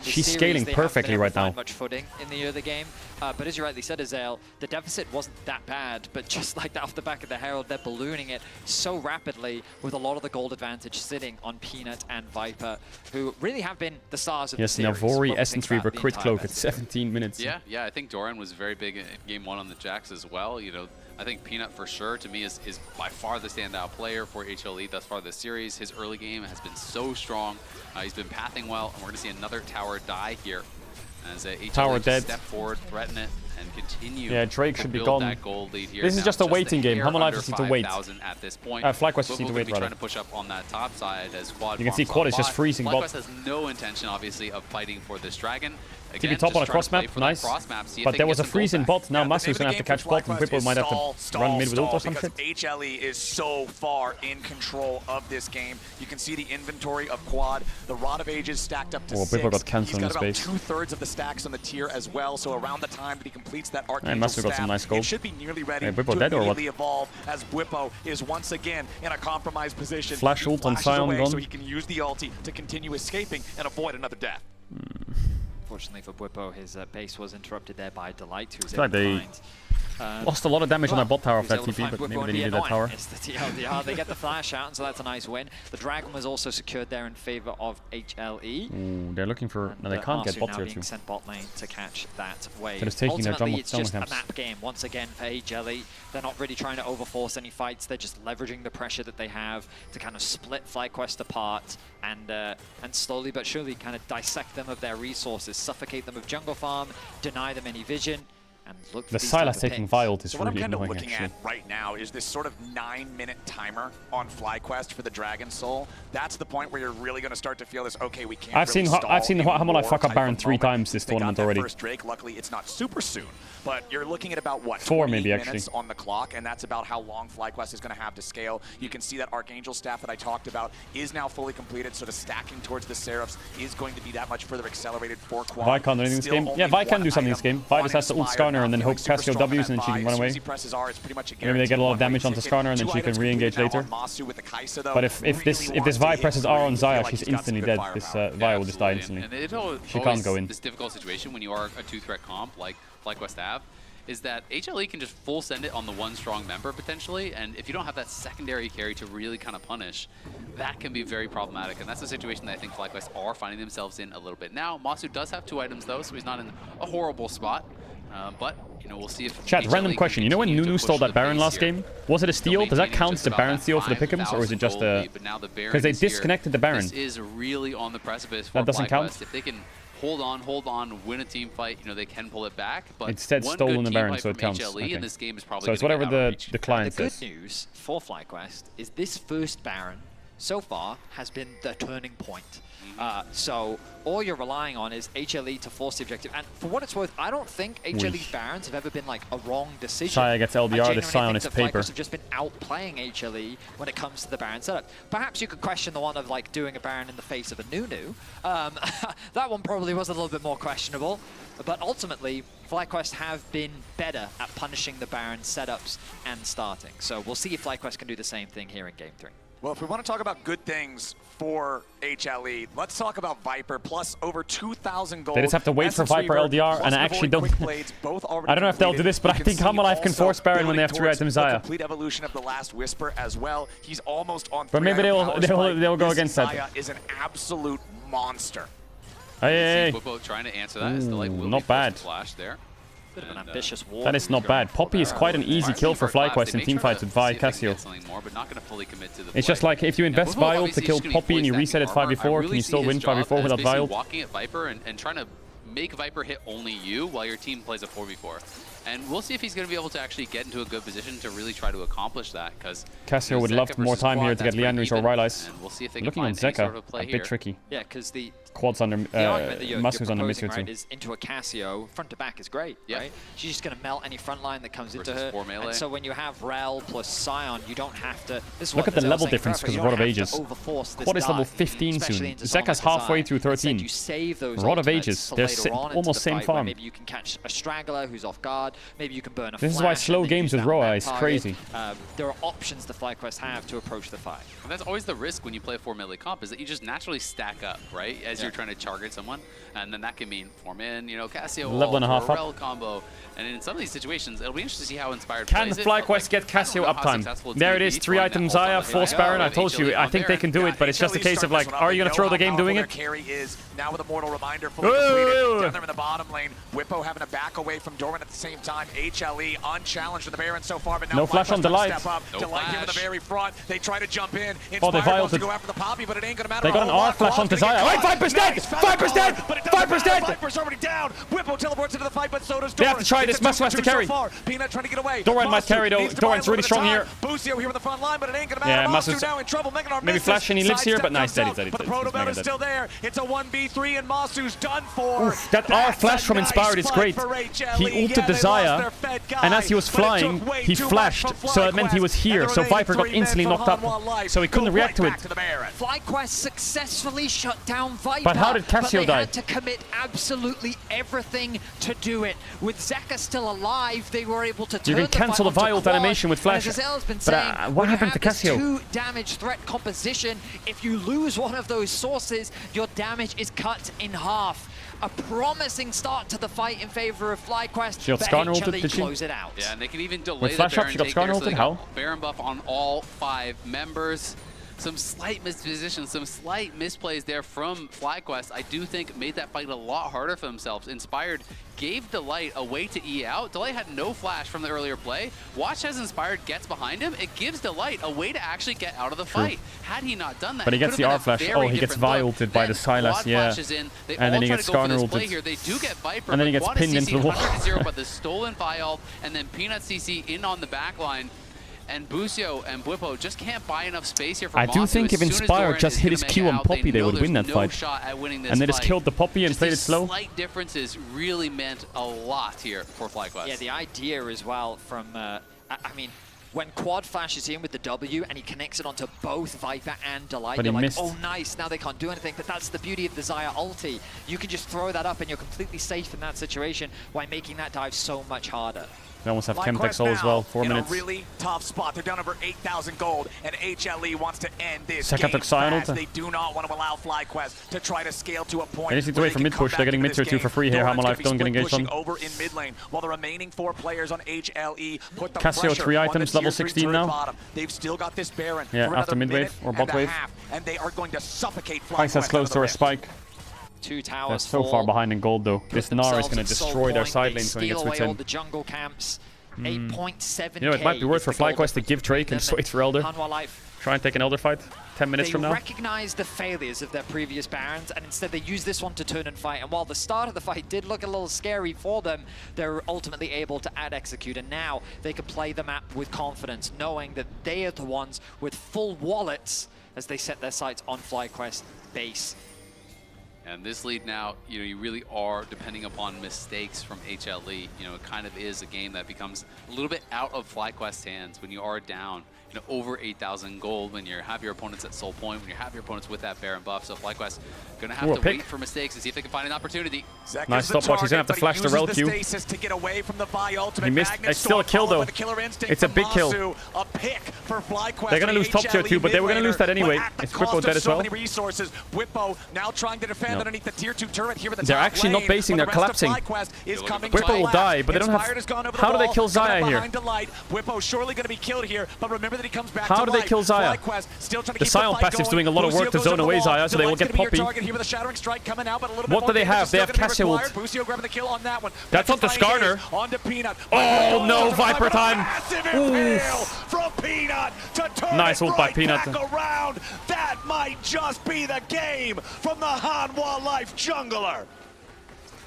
she's scaling perfectly right now. Much footing in the early game, but as you rightly said, Azael, the deficit wasn't that bad, but just like that off the back of the Herald, they're ballooning it so rapidly with a lot of the gold advantage sitting on Peanut and Viper, who really have been the stars of the series. Yes, Navori, Essence Reaver, Crit Cloak at 17 minutes. Yeah, I think Doran was very big in game 1 on the Jax as well. You know, I think Peanut for sure, to me, is by far the standout player for HLE thus far this series. His early game has been so strong. He's been pathing well, and we're going to see another tower die here as HLE Tower dead. step forward, threaten it, and continue. Yeah, Drake should be build gone. That gold lead here. This is Now, just a waiting game. hair Humble Life under just need to wait. 5,000 at this point. FlyQuest just need to Bwipo wait, be rather. trying to push up on that top side as Quad. You can see Quad is just freezing bot. FlyQuest has no intention, obviously, of fighting for this dragon. TP top on a cross map, nice. But there was a freeze in bot. Now Masu's gonna have to catch bot, and Bwipo might have to run mid with ult or some shit. HLE is so far in control of this game. You can see the inventory of Quad. The Rod of Ages stacked up to 6. Bwipo got cancelled in He's got about space. 2/3 of the stacks on the tier as well. So around the time that he completes that Archangel Masu got some staff, nice gold. it should be nearly ready Hey, Bwipo to dead or what? immediately evolve as Bwipo is once again in a compromised position. Flash He ult on flashes Sion away gone. so he can use the ulti to continue escaping and avoid another death. Fortunately for Bwipo, his base was interrupted there by Delight, who was Like able to they find lost a lot of damage on that bot tower he of was that able to TP, find but Bwipo maybe and they be needed that annoying. tower. It's the TLDR. They get the flash out, and so that's a nice win. The Dragon was also secured there in favor of HLE. Ooh, they're looking for... No, they can't get Masu bots now here being too. sent bot lane to catch that wave. They're just taking their Ultimately, jungle- it's just jungle a camps. map game once again for HLE. They're not really trying to overforce any fights. They're just leveraging the pressure that they have to kind of split FlyQuest apart and slowly but surely kind of dissect them of their resources, suffocate them of jungle farm, deny them any vision, and look for The these Sylas type of taking picks. Violent is So what I'm really kind of annoying, looking actually. at right now is this sort of 9-minute timer on FlyQuest for the Dragon Soul. That's the point where you're really going to start to feel this, okay, we can't I've really seen stall Humble Life anymore fuck up type Baron of 3 moment. times this They got tournament that already. first Drake. Luckily, it's not super soon, but you're looking at about, what, 4 28 maybe, actually. minutes on the clock, and that's about how long FlyQuest is going to have to scale. You can see that Archangel staff that I talked about is now fully completed, so the stacking towards the Seraphs is going to be that much further accelerated for Quad. Vi can't do anything in this Still game. only Yeah, Vi can one do something in this item, game. Vi one just has to ult Inspire, Skarner and then not hope feeling super Cassio strong on W's that and then she buy. can run As soon away. as he presses R, it's pretty much a Maybe they get a lot of guaranteed damage onto one-way Skarner and then ticket. she can 2 re-engage items later. completed now on Masu with the Kaisa, though. But if this Really Vi wants to presses hit R on three, Zaya, feel she's like he's got some instantly good dead. firepower. This Vi will just die instantly. And She can't go in. This difficult situation when you are a 2-threat comp like FlyQuest have is that HLE can just full send it on the one strong member potentially, and if you don't have that secondary carry to really kind of punish, that can be very problematic, and that's a situation that I think FlyQuest are finding themselves in a little bit now. Masu does have 2 items though, so he's not in a horrible spot, but you know, we'll see if Chat, HLE random can question. You know when continue to Nunu push stole the that Baron pace last here. game? Was it a steal? Does that maintaining count just the about Baron that steal for the pick'ems, or is it just 5,000 a... gold but now the Baron Because they is here. disconnected the Baron. This is really on the precipice for That doesn't FlyQuest. count? If they can hold on, win a team fight, you know, they can pull it back. But Instead, one stolen good the team Baron, fight so it from counts. HLE Okay. in this game is probably So it's gonna whatever get out of the reach. client The says. good news for FlyQuest is this first Baron so far has been the turning point. So all you're relying on is HLE to force the objective. And for what it's worth, I don't think HLE's Barons have ever been like a wrong decision. Xayah gets LDR, this Sion is that paper. FlyQuest have just been outplaying HLE when it comes to the Baron setup. Perhaps you could question the one of like doing a Baron in the face of a Nunu. That one probably was a little bit more questionable. But ultimately, FlyQuest have been better at punishing the Baron setups and starting. So we'll see if FlyQuest can do the same thing here in Game 3. Well, if we want to talk about good things for HLE, let's talk about Viper, plus over 2,000 gold. They just have to wait for Viper LDR, and I actually don't... I don't know if they'll do this, but I think Humble Life can force Baron when they have 3 items Zaya. Complete evolution of the last Whisper as well. He's almost on 3. But maybe they'll go This against Zaya that. is an absolute monster. Hey. Bwipo trying to answer that. Is the light will Not be bad. Flash there. Bit of an ambitious war. That is not bad. Poppy is quite an easy kill for FlyQuest in teamfights with Vi Cassio. It's just like if you invest Vile to kill Poppy and you reset it 5v4, can you still win 5v4 without Vile? Walking at Viper and trying to make Viper hit only you while your team plays a 4v4. And we'll see if he's going to be able to actually get into a good position to really try to accomplish that, because Cassio would love more time here to get Leandris or Rylai's. We'll see if they can Looking on find any Zeka, sort of play a bit here. tricky. Yeah, because the Quad's under, argument that you're Masu's under mid proposing, here right, too. is into a Cassio, front to back is great, right? She's just going to melt any front line that comes into her. And so when you have Rel plus Sion, you don't have to... Look at the level difference because of Rod of Ages. Quad is level 15 soon. Zeka's halfway through 13. You save those Rod of Ages, they're almost same farm. Maybe you can catch a straggler who's off guard. Maybe you can burn a This is why slow games with Roa is crazy. There are options the FlyQuest have to approach the fight. And that's always the risk when you play a 4 melee comp, is that you just naturally stack up, right? As you're trying to target someone, and then that can mean form in, you know, Cassio level and a half or up. Rel combo. And in some of these situations, it'll be interesting to see how Inspired Can plays it. FlyQuest get Cassio uptime? There it is, 3 items Zaya, 4 Baron. I told you, I think they can do it, but it's just a case of like, are you going to throw the game doing it? Carry is now with a Mortal Reminder fully completed. Down there in the bottom lane, Whippo having to back away from Doran at the same time. HLE unchallenged with the Baron so far, but now no flash on Delight. Step up. No Delight here with the flash. very front. They try to jump in. Oh, they Inspired wants to violed go it. after the Poppy, but it ain't gonna matter. They got an R flash on Desire. Wait, Viper's dead! Viper's dead! Viper's dead! Viper's already down. Whippo teleports into the fight, but so does Doran. They have to try this. Masu has to carry. Peanut trying to get away. Doran might carry though. Doran's really strong here. Busio here with the front line, but it ain't gonna matter. Yeah, Masu Masu's now in trouble. maybe flash and he lives here, but nice, dead. But the Proto Belt is still there. It's a 1v3 and Masu's done for. Oof, that R flash from Inspired is great. He ulted Desire, and as he was flying, he flashed, so that meant he was here. So Viper got instantly knocked up, so he couldn't react to it. FlyQuest successfully shut down Viper, But how did Cassio but they die? had to commit absolutely everything to do it. With Zeka still alive, they were able to turn You can cancel the fight onto Violent Quad. animation with Flash. And as Azel's been But saying, what when you happened to have this Cassio? 2 damage threat composition, if you lose one of those sources, your damage is cut in half. A promising start to the fight in favor of FlyQuest. She got but Skarner ulted, HLE did she? close it out. Yeah, and they can even delay With the flash up, Baron she got take there, Skarner so they ulted? got How? Baron buff on all 5 members. Some slight mispositions, some slight misplays there from FlyQuest. I do think made that fight a lot harder for themselves. Inspired gave Delight a way to E out. Delight had no flash from the earlier play. Watch as Inspired gets behind him. It gives Delight a way to actually get out of the fight. Had he not done that, But he gets the R flash. Oh, he gets Violted by the Sylas, yeah. And then he gets Skarner ulted. Here. They do get Viper, And then he but gets Quad is pinned into CC the wall. 100-0, but the stolen Vial, and then Peanut CC in on the back line. And Busio and Whippo just can't buy enough space here for I do Masu. think As if soon as Inspired Doran just is hit gonna his make Q on out, Poppy, they know would win there's that no fight. shot at winning this And they just fight. killed the Poppy and Just played these it slow. Slight differences really meant a lot here for FlyQuest. Yeah, the idea as well from, I mean, when Quad flashes in with the W and he connects it onto both Viper and Delight, But you're he like, missed. oh nice, now they can't do anything. But that's the beauty of the Xayah ulti. You can just throw that up and you're completely safe in that situation while making that dive so much harder. They almost have FlyQuest Chemtech Soul as well, now 4 in minutes. a really tough spot. They're down over 8,000 gold, and HLE wants to end this Seka game took Sion fast. ulti. They do not want to allow FlyQuest to try to scale to a point. They just need to where wait for they can mid come push. They're back getting into mid tier this 2 for game. free here. Doran's Hamalife gonna be don't get split engaged on. pushing over in mid lane, while the remaining 4 players on HLE put the Cassio, pressure 3 on items, the level tier 3 16 turret now. bottom. They've still got this Baron Yeah, for after another mid wave minute or and bot a wave. half, and they are going to suffocate Ice has FlyQuest close under to the a rift. spike. 2 towers That's so far behind in gold though. This Gnar is going to destroy their side lanes when he gets away switched all in. the jungle camps. 8.7K. You know, it might be worth for FlyQuest to give Drake and wait for Elder. Hanwha Life. Try and take an Elder fight 10 minutes from They now. recognize the failures of their previous Barons, and instead they use this one to turn and fight. And while the start of the fight did look a little scary for them, they're ultimately able to out-execute. And now they can play the map with confidence, knowing that they are the ones with full wallets as they set their sights on FlyQuest base. And this lead now, you know, you really are depending upon mistakes from HLE. You know, it kind of is a game that becomes a little bit out of FlyQuest's hands when you are down, you know, over 8,000 gold, when you have your opponents at soul point, when you have your opponents with that Baron buff. So FlyQuest gonna have to wait for mistakes and see if they can find an opportunity. Nice stopwatch. He's gonna have to flash the rel Q. To get away from the He missed. It's still a kill though. It's a big kill. A pick for FlyQuest. They're gonna lose top tier 2, but they were gonna lose that anyway. Is Whippo dead as well? Many resources. Whippo now trying to defend underneath the tier 2 turret here with the They're top actually not lane, basing, but they're the rest of collapsing. FlyQuest is coming Whippo to will last. die, but they don't have- Inspired has gone over the How do they wall, kill coming Xayah up here? behind Delight. Whippo surely going to be killed here, but remember that he comes back How to do they life. kill Xayah? FlyQuest still trying to The keep Sion fight passive's going. doing a lot of work to Busio zone goes away the wall. Xayah, so they will Delight's get gonna be your Poppy. target here with a Shattering Strike coming out, but a little What bit do they more damage have? is They still have gonna be Cassio ult. required. Busio grabbing the kill on that one. That's onto Skarner. Onto Peanut. Oh no, Viper time. Massive impale Oof. from Peanut to turn Nice it ult by right Peanut. back around. That might just be the game from the Hanwha Life jungler.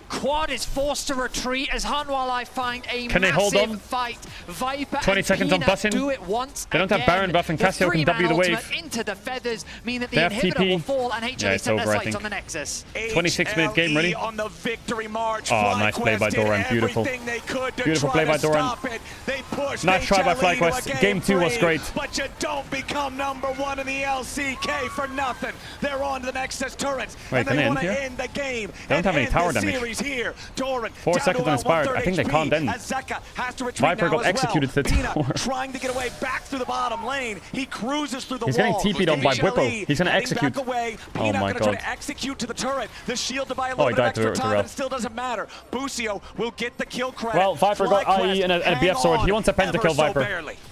Quad is forced to retreat as Hanwha Life find a Can they hold massive on? fight. Viper 20 and seconds on Peanut Bussin. do it once They don't have again. Baron buff and The Cassio can W the three-man wave. ultimate into the feathers mean that the They have inhibitor TP. will fall and Yeah, HLE it's set over, their I sights think. on the Nexus. 26-minute game, ready? On the victory march. Oh, nice play by FlyQuest Doran, did beautiful. everything they could to Beautiful try play by to Doran. stop it. They pushed Nice try by HLE to a FlyQuest. Game 2 was 3, great. But you don't become #1 in the LCK for nothing. They're on to the Nexus turrets. Wait, and can they they want end to here? end the game. They don't and have any end tower the damage. series here. Doran 4 down seconds to on Inspired. I think they HP, can't end. as Zeka has to retreat Viper now got as executed to well. the Peanut tower. trying to get away back through the bottom lane. He cruises through the He's wall. getting TP'd on by HLE Whippo. He's gonna heading execute. Back away. Oh Peanut my gonna try god. to execute to the turret. The shield to buy a Oh, little he bit of died to extra time, Rel. but it still doesn't matter. Busio will get the kill credit. Well, Viper got IE and a BF sword. He wants a pen to kill Viper.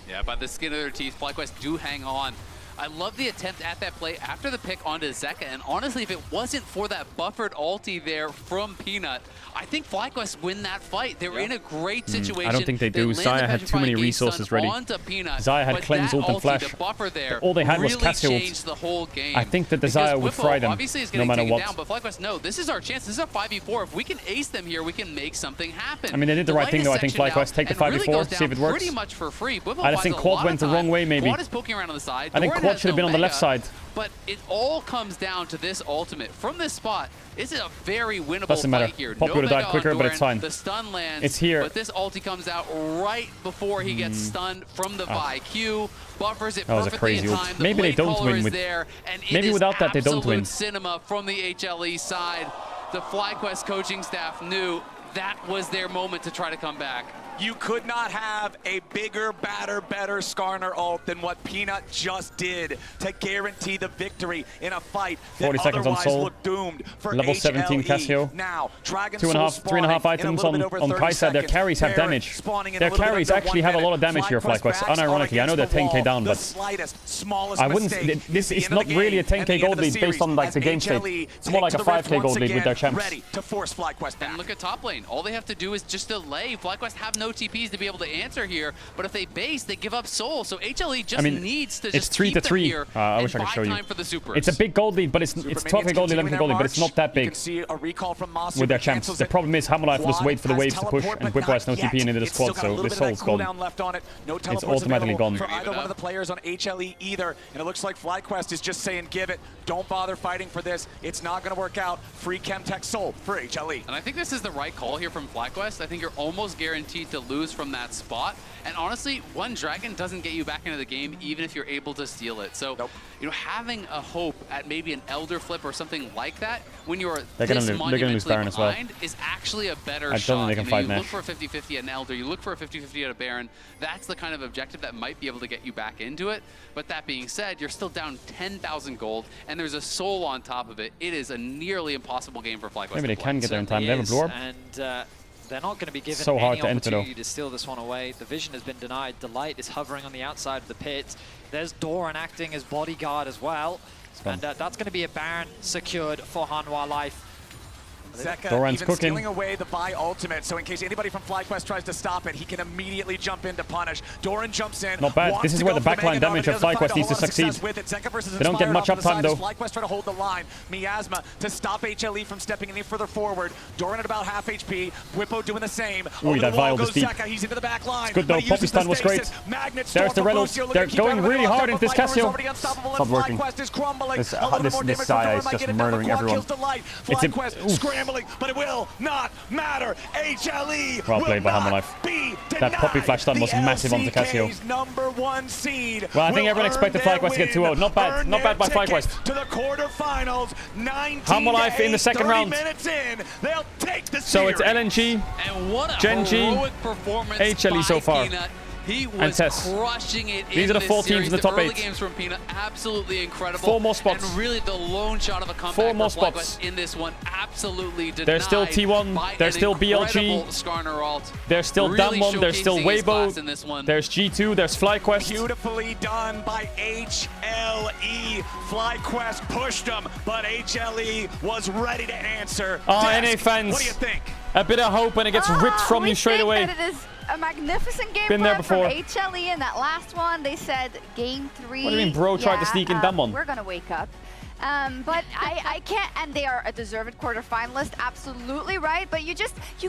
Yeah, by the skin of their teeth, FlyQuest do hang on. I love the attempt at that play after the pick onto Zeka, and honestly, if it wasn't for that buffered ulti there from Peanut, I think FlyQuest win that fight. They were in a great situation. I don't think they do. Xayah had too many resources ready. Xayah had cleanse, ult, and flash. All they had was Cassio. The whole game. I think that the Xayah would fry them, no matter what. Down, but FlyQuest, no, this is our chance. This is a 5v4. If we can ace them here, we can make something happen. I mean, they did the right thing, though. I think FlyQuest take the 5v4, see if it works. Pretty much for free. I just think Quad went the wrong way, maybe. Quad is poking around on the side. I think Quad should have been on the left side. But it all comes down to this ultimate. From this spot, this is a very winnable Doesn't matter. fight here. Pop would have died quicker, but it's fine. The stun lands. It's here. But this ulti comes out right before he gets stunned from the Vi Q. Buffers it that was a perfectly crazy in ult. time. Maybe they don't win with. Maybe without that they don't win. Cinema from the HLE side. The FlyQuest coaching staff knew that was their moment to try to come back. You could not have a bigger, badder, better Skarner ult than what Peanut just did to guarantee the victory in a fight that 40 seconds on otherwise Soul. looked doomed for Level HLE. 17 Cassio. Now, Dragon 3.5 items on Kaisa. Their carries have damage. Their carries actually have a lot of damage here, FlyQuest. Unironically, I know they're 10k down, but I wouldn't. This is not really a 10k gold lead based on like the game state. It's more like a 5k gold lead with their champs. Ready to force FlyQuest back. And look at top lane. All they have to do is just delay. FlyQuest have no TPs to be able to answer here, but if they base, they give up soul. So HLE just needs to just keep them here I wish I could show you. It's a big gold lead, but it's 12k gold lead, 11k gold lead, but it's not that big with their champs. The problem is Hammerlife will just wait for the waves to push, and Whipwire has no TP into the squad, so this soul's gone. It's automatically gone. For either one of the players on HLE either, and it looks like FlyQuest is just saying, give it. Don't bother fighting for this. It's not going to work out. Free Chemtech soul for HLE. And I think this is the right call here from FlyQuest. I think you're almost guaranteed to lose from that spot. And honestly, one dragon doesn't get you back into the game, even if you're able to steal it. So, you know, having a hope at maybe an Elder Flip or something like that when you're this monumentally behind is actually a better shot. They can fight you look for a 50-50 at an Elder, you look for a 50-50 at a Baron. That's the kind of objective that might be able to get you back into it. But that being said, you're still down 10,000 gold, and there's a soul on top of it. It is a nearly impossible game for FlyQuest. Maybe they can get there in time. They have a blue orb. And they're not going to be given so hard any to enter, opportunity though. to steal this one away. The vision has been denied. Delight is hovering on the outside of the pit. There's Doran acting as bodyguard as well. And that's going to be a Baron secured for Hanwha Life. Zeka Doran's even cooking. stealing away the Vi ultimate, so in case anybody from FlyQuest tries to stop it, he can immediately jump in to punish. Doran jumps in. Not bad. This is where the backline damage of FlyQuest needs to succeed. They don't get much uptime, though. FlyQuest try to hold the line. Miasma to stop HLE from stepping any further forward. Doran at about half HP. Whippo doing the same. Ooh, that vial was deep. He's into the back line. It's good, though. Poppy stun was great. There's the Reynolds. They're going really hard into this Cassio. It's not working. This Xayah is just murdering everyone. FlyQuest scrambling, but it will not matter. HLE well played by Hammerlife. That Poppy flash stun was massive onto Cassio. #1 seed. Well, I think everyone expected FlyQuest to get 2-0. Not bad. Not bad by FlyQuest. To the quarterfinals. Hammerlife in the second round. Minutes in, they'll take the so it's LNG, and what a Gen.G, HLE so far. Peanut. He was crushing it. These are the 4 teams in the top 8. Early games from Peanut, absolutely incredible. 4 more spots. And really the lone shot of a comeback 4 more for spots in this one, absolutely denied. There's still T1. There's still BLG. There's still really Damwon. There's still Weibo. There's G2. There's FlyQuest. Beautifully done by HLE. FlyQuest pushed them, but HLE was ready to answer. NA fans. What do you think? A bit of hope and it gets ripped from you straight away. That it is a magnificent game Been there before. from HLE in that last one. They said game 3. What do you mean, bro tried to sneak in Damwon? We're going to wake up. But I can't, and they are a deserved quarterfinalist, absolutely right. But you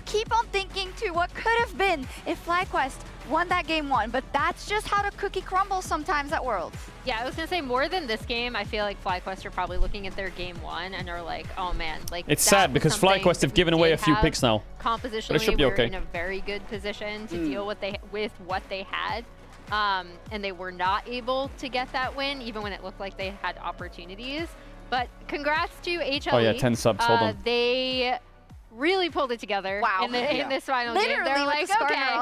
keep on thinking to what could have been if FlyQuest won that game 1. But that's just how the cookie crumbles sometimes at Worlds. Yeah, I was gonna say more than this game, I feel like FlyQuest are probably looking at their game 1 and are like, oh man, like it's sad because FlyQuest have given away a few picks now. Compositionally, but it should be okay. We're in a very good position to deal with what they had. And they were not able to get that win, even when it looked like they had opportunities. But congrats to HLE. Oh yeah, 10 subs, hold on. They really pulled it together in this final game. They're like, okay.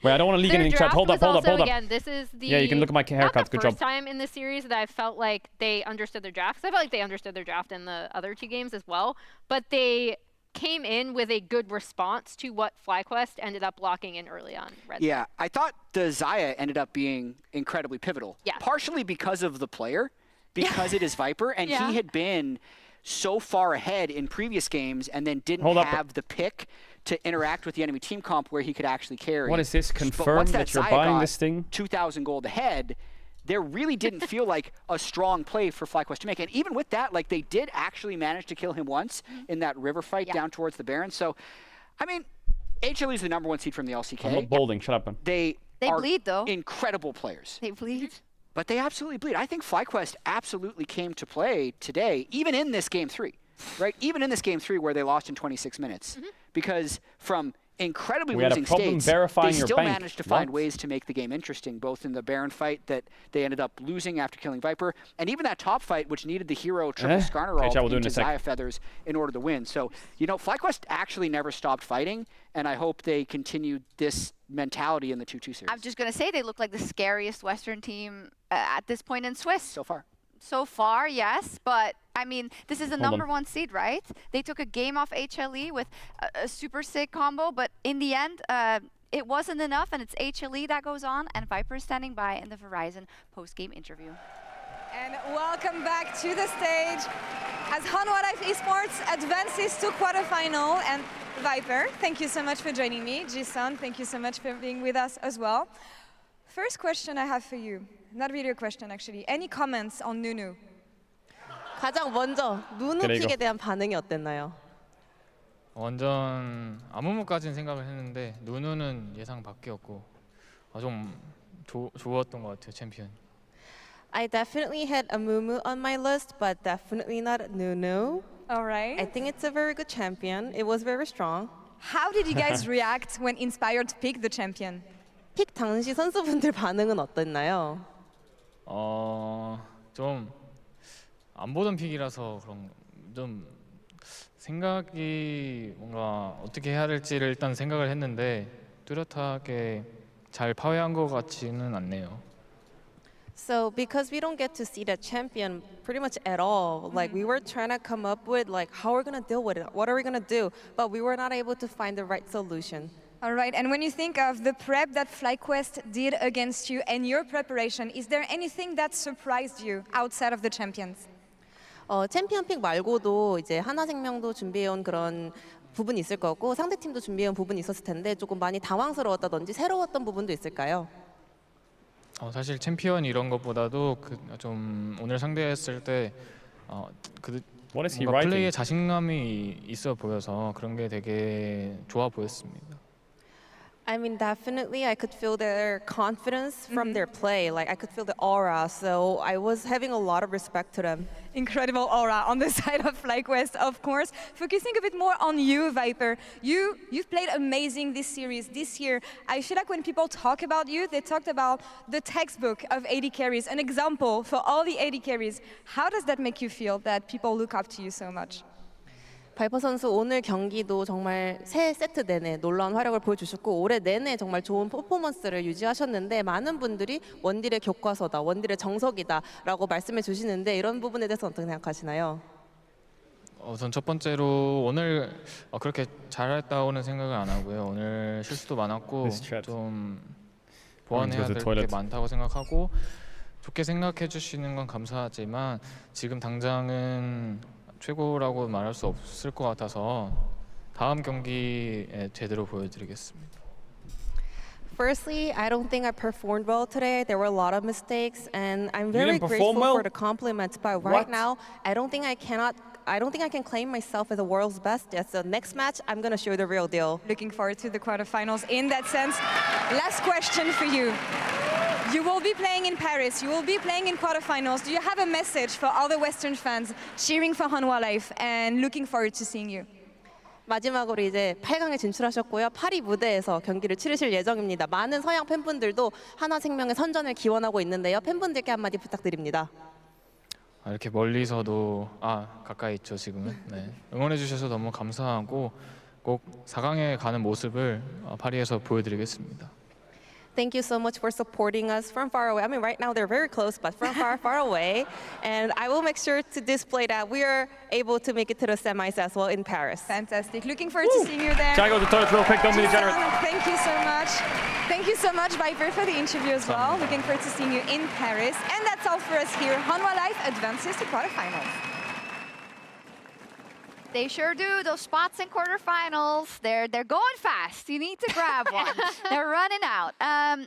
Wait, I don't want to leak anything, chat. Hold up. Again, this is the you can look at my haircut. Good job. First time in this series that I felt like they understood their draft. 'Cause I felt like they understood their draft in the other 2 games as well. But they came in with a good response to what FlyQuest ended up blocking in early on. Yeah, I thought the Xayah ended up being incredibly pivotal. Yeah. Partially because of the player, because it is Viper, and he had been so far ahead in previous games and then didn't have the pick to interact with the enemy team comp where he could actually carry. What is this? But Confirm once that you're Xayah buying got this thing? 2,000 gold ahead, there really didn't feel like a strong play for FlyQuest to make. And even with that, like they did actually manage to kill him once in that river fight down towards the Baron. So, I mean, HLE is the #1 seed from the LCK. I'm not bolding. Shut up. They are bleed, though. Incredible players. They bleed. But they absolutely bleed. I think FlyQuest absolutely came to play today, even in this Game 3, right? Even in this Game 3 where they lost in 26 minutes. Because from incredibly losing states, they still managed to find ways to make the game interesting, both in the Baron fight that they ended up losing after killing Viper, and even that top fight, which needed the hero triple Skarner ult into Xayah Feathers in order to win. So, you know, FlyQuest actually never stopped fighting, and I hope they continued this mentality in the 2-2 series. I'm just going to say they look like the scariest Western team at this point in Swiss. So far. So far, yes, but I mean, this is the #1 seed, right? They took a game off HLE with a super sick combo, but in the end, it wasn't enough, and it's HLE that goes on, and Viper is standing by in the Verizon post-game interview. And welcome back to the stage as Hanwha Life Esports advances to quarterfinal. And Viper, thank you so much for joining me. Ji-sun, thank you so much for being with us as well. First question I have for you. Not really a question, actually. Any comments on Nunu? 가장 먼저 누누 픽에 대한 반응이 어땠나요? 완전 아무무까지는 생각을 했는데 누누는 예상 밖이었고 좀 좋았던 것 같아요, 챔피언. I definitely had Amumu on my list, but definitely not Nunu. All right. I think it's a very good champion. It was very strong. How did you guys react when inspired to pick the champion? 픽 당시 선수분들 반응은 어땠나요? 좀 안 보던 픽이라서 그런 좀 생각이 뭔가 어떻게 해야 될지를 일단 생각을 했는데 뚜렷하게 잘 파괴한 것 같지는 않네요. So because we don't get to see the champion pretty much at all, like we were trying to come up with like how we're gonna deal with it, what are we gonna do, but we were not able to find the right solution. All right, and when you think of the prep that FlyQuest did against you and your preparation, is there anything that surprised you outside of the champions? 챔피언 픽 말고도 이제 하나생명도 준비해온 그런 부분이 있을 거고 상대팀도 준비해온 부분이 있었을 텐데 조금 많이 당황스러웠다든지 새로웠던 부분도 있을까요? 사실 챔피언 이런 것보다도 좀 오늘 상대했을 때 뭔가 플레이에 자신감이 있어 보여서 그런 게 되게 좋아 보였습니다. I mean, definitely, I could feel their confidence from their play. Like, I could feel the aura, so I was having a lot of respect to them. Incredible aura on the side of FlyQuest, of course. Focusing a bit more on you, Viper. You've played amazing this series, this year. I feel like when people talk about you, they talked about the textbook of AD carries, an example for all the AD carries. How does that make you feel that people look up to you so much? 바이퍼 선수 오늘 경기도 정말 세 세트 내내 놀라운 활약을 보여주셨고 올해 내내 정말 좋은 퍼포먼스를 유지하셨는데 많은 분들이 원딜의 교과서다, 원딜의 정석이다 라고 말씀해 주시는데 이런 부분에 대해서 어떻게 생각하시나요? 우선 첫 번째로 오늘 그렇게 잘했다고는 생각을 안 하고요. 오늘 실수도 많았고 좀 보완해야 될 게 많다고 생각하고 좋게 생각해 주시는 건 감사하지만 지금 당장은 최고라고 말할 수 없을 것 같아서 다음 경기에 제대로 보여드리겠습니다. Firstly, I don't think I performed well today. There were a lot of mistakes, and I'm very grateful for the compliments. But right now, I don't think I can claim myself as the world's best. Yes, so next match, I'm gonna show the real deal. Looking forward to the quarterfinals in that sense. Last question for you. You will be playing in Paris, you will be playing in quarterfinals. Do you have a message for all the Western fans cheering for Hanwha Life and looking forward to seeing you? 마지막으로 이제 8강에 진출하셨고요. 파리 무대에서 경기를 치르실 예정입니다. 많은 서양 팬분들도 하나생명의 선전을 기원하고 있는데요. 팬분들께 한마디 부탁드립니다. 이렇게 멀리서도 가까이 있죠 지금은. 네. 응원해 주셔서 너무 감사하고 꼭 4강에 가는 모습을 파리에서 보여드리겠습니다. Thank you so much for supporting us from far away. I mean, right now they're very close, but from far, far away. And I will make sure to display that we are able to make it to the semis as well in Paris. Fantastic. Looking forward to seeing you there. Can I go to the toilet real quick? Don't be degenerate. Thank you so much. Thank you so much, Viper, for the interview as well. Looking forward to seeing you in Paris. And that's all for us here. Hanwha Life advances to quarterfinals. They sure do. Those spots in quarterfinals, they're going fast. You need to grab one. They're running out.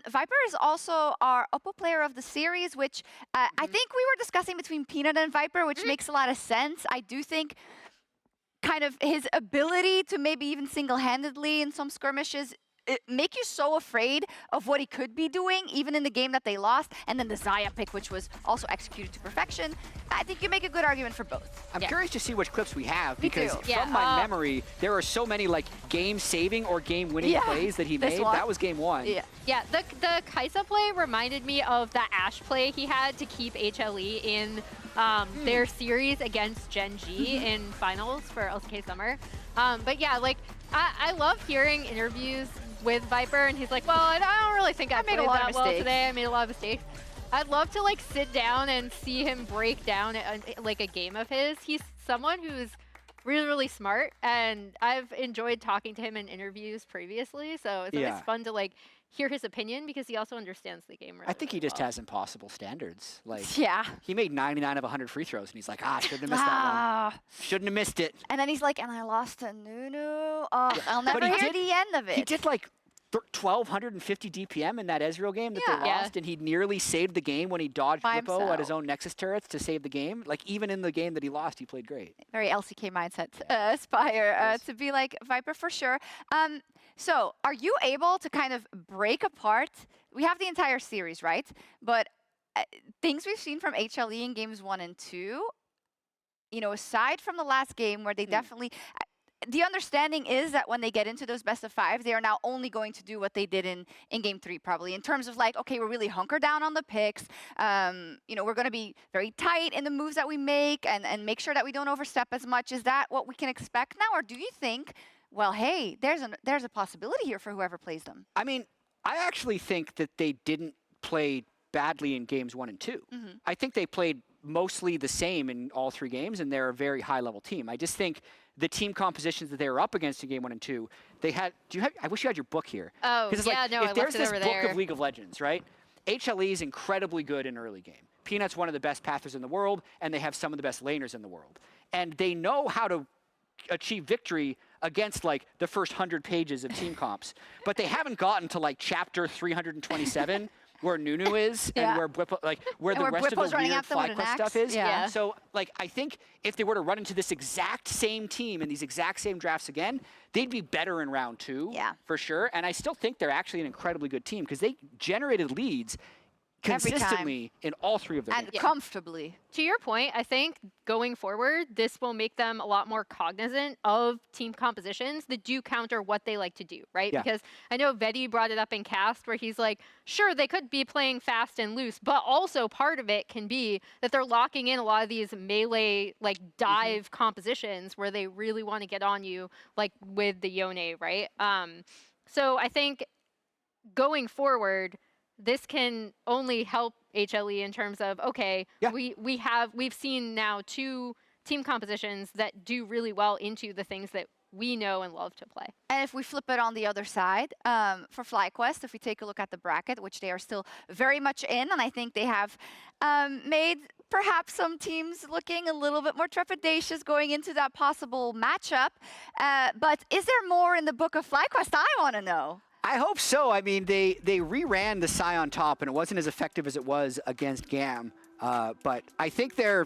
Viper is also our Oppo player of the series, which I think we were discussing between Peanut and Viper, which makes a lot of sense. I do think kind of his ability to maybe even single-handedly in some skirmishes make you so afraid of what he could be doing, even in the game that they lost. And then the Xayah pick, which was also executed to perfection. I think you make a good argument for both. I'm curious to see which clips we have, because Yeah. from my memory, there are so many like game-saving or game-winning plays that he made. That was game one. Yeah, the Kaisa play reminded me of the Ashe play he had to keep HLE in their series against Gen G in finals for LCK Summer. But yeah, like I love hearing interviews with Viper, and he's like, well, I don't really think I played that well today. I made a lot of mistakes. I'd love to like sit down and see him break down like a game of his. He's someone who's really, really smart, and I've enjoyed talking to him in interviews previously, so it's always fun to like hear his opinion, because he also understands the game really I think he just well. has impossible standards. Like, yeah, he made 99 of 100 free throws, and he's like, shouldn't have missed that one. Shouldn't have missed it. And then he's like, and I lost to Nunu. Oh, I'll never hear the end of it. He did like 1,250 DPM in that Ezreal game that they lost, and he nearly saved the game when he dodged Flippo at his own Nexus turrets to save the game. Like, even in the game that he lost, he played great. Very LCK mindset, Aspire, to be like Viper for sure. So, are you able to kind of break apart? We have the entire series, right? But things we've seen from HLE in games 1 and 2, you know, aside from the last game where they definitely... The understanding is that when they get into those best of 5, they are now only going to do what they did in game 3, probably, in terms of like, okay, we're really hunkered down on the picks. You know, we're going to be very tight in the moves that we make and make sure that we don't overstep as much. Is that what we can expect now? Or do you think, well, hey, there's a possibility here for whoever plays them? I mean, I actually think that they didn't play badly in games 1 and 2. I think they played mostly the same in all 3 games, and they're a very high-level team. I just think the team compositions that they were up against in game 1 and 2, they had. I wish you had your book here. Oh, it's yeah, like, no, if I there's left it this over book there. of League of Legends, right? HLE is incredibly good in early game. Peanut's one of the best pathers in the world, and they have some of the best laners in the world. And they know how to achieve victory against like the first 100 pages of team comps, but they haven't gotten to like chapter 327 where Nunu is and where Bwipo, where the rest of the weird FlyQuest stuff is. So like I think if they were to run into this exact same team in these exact same drafts again, they'd be better in round 2 for sure. And I still think they're actually an incredibly good team because they generated leads consistently in all 3 of their games. Comfortably. To your point, I think going forward, this will make them a lot more cognizant of team compositions that do counter what they like to do, right? Yeah. Because I know Vedi brought it up in Cast where he's like, sure, they could be playing fast and loose, but also part of it can be that they're locking in a lot of these melee, like dive compositions where they really want to get on you, like with the Yone, right? So I think going forward, this can only help HLE in terms of, okay, we've seen now 2 team compositions that do really well into the things that we know and love to play. And if we flip it on the other side, for FlyQuest, if we take a look at the bracket, which they are still very much in, and I think they have made perhaps some teams looking a little bit more trepidatious going into that possible matchup. But is there more in the book of FlyQuest? I want to know. I hope so. I mean, they reran the Scion top, and it wasn't as effective as it was against GAM. But I think they're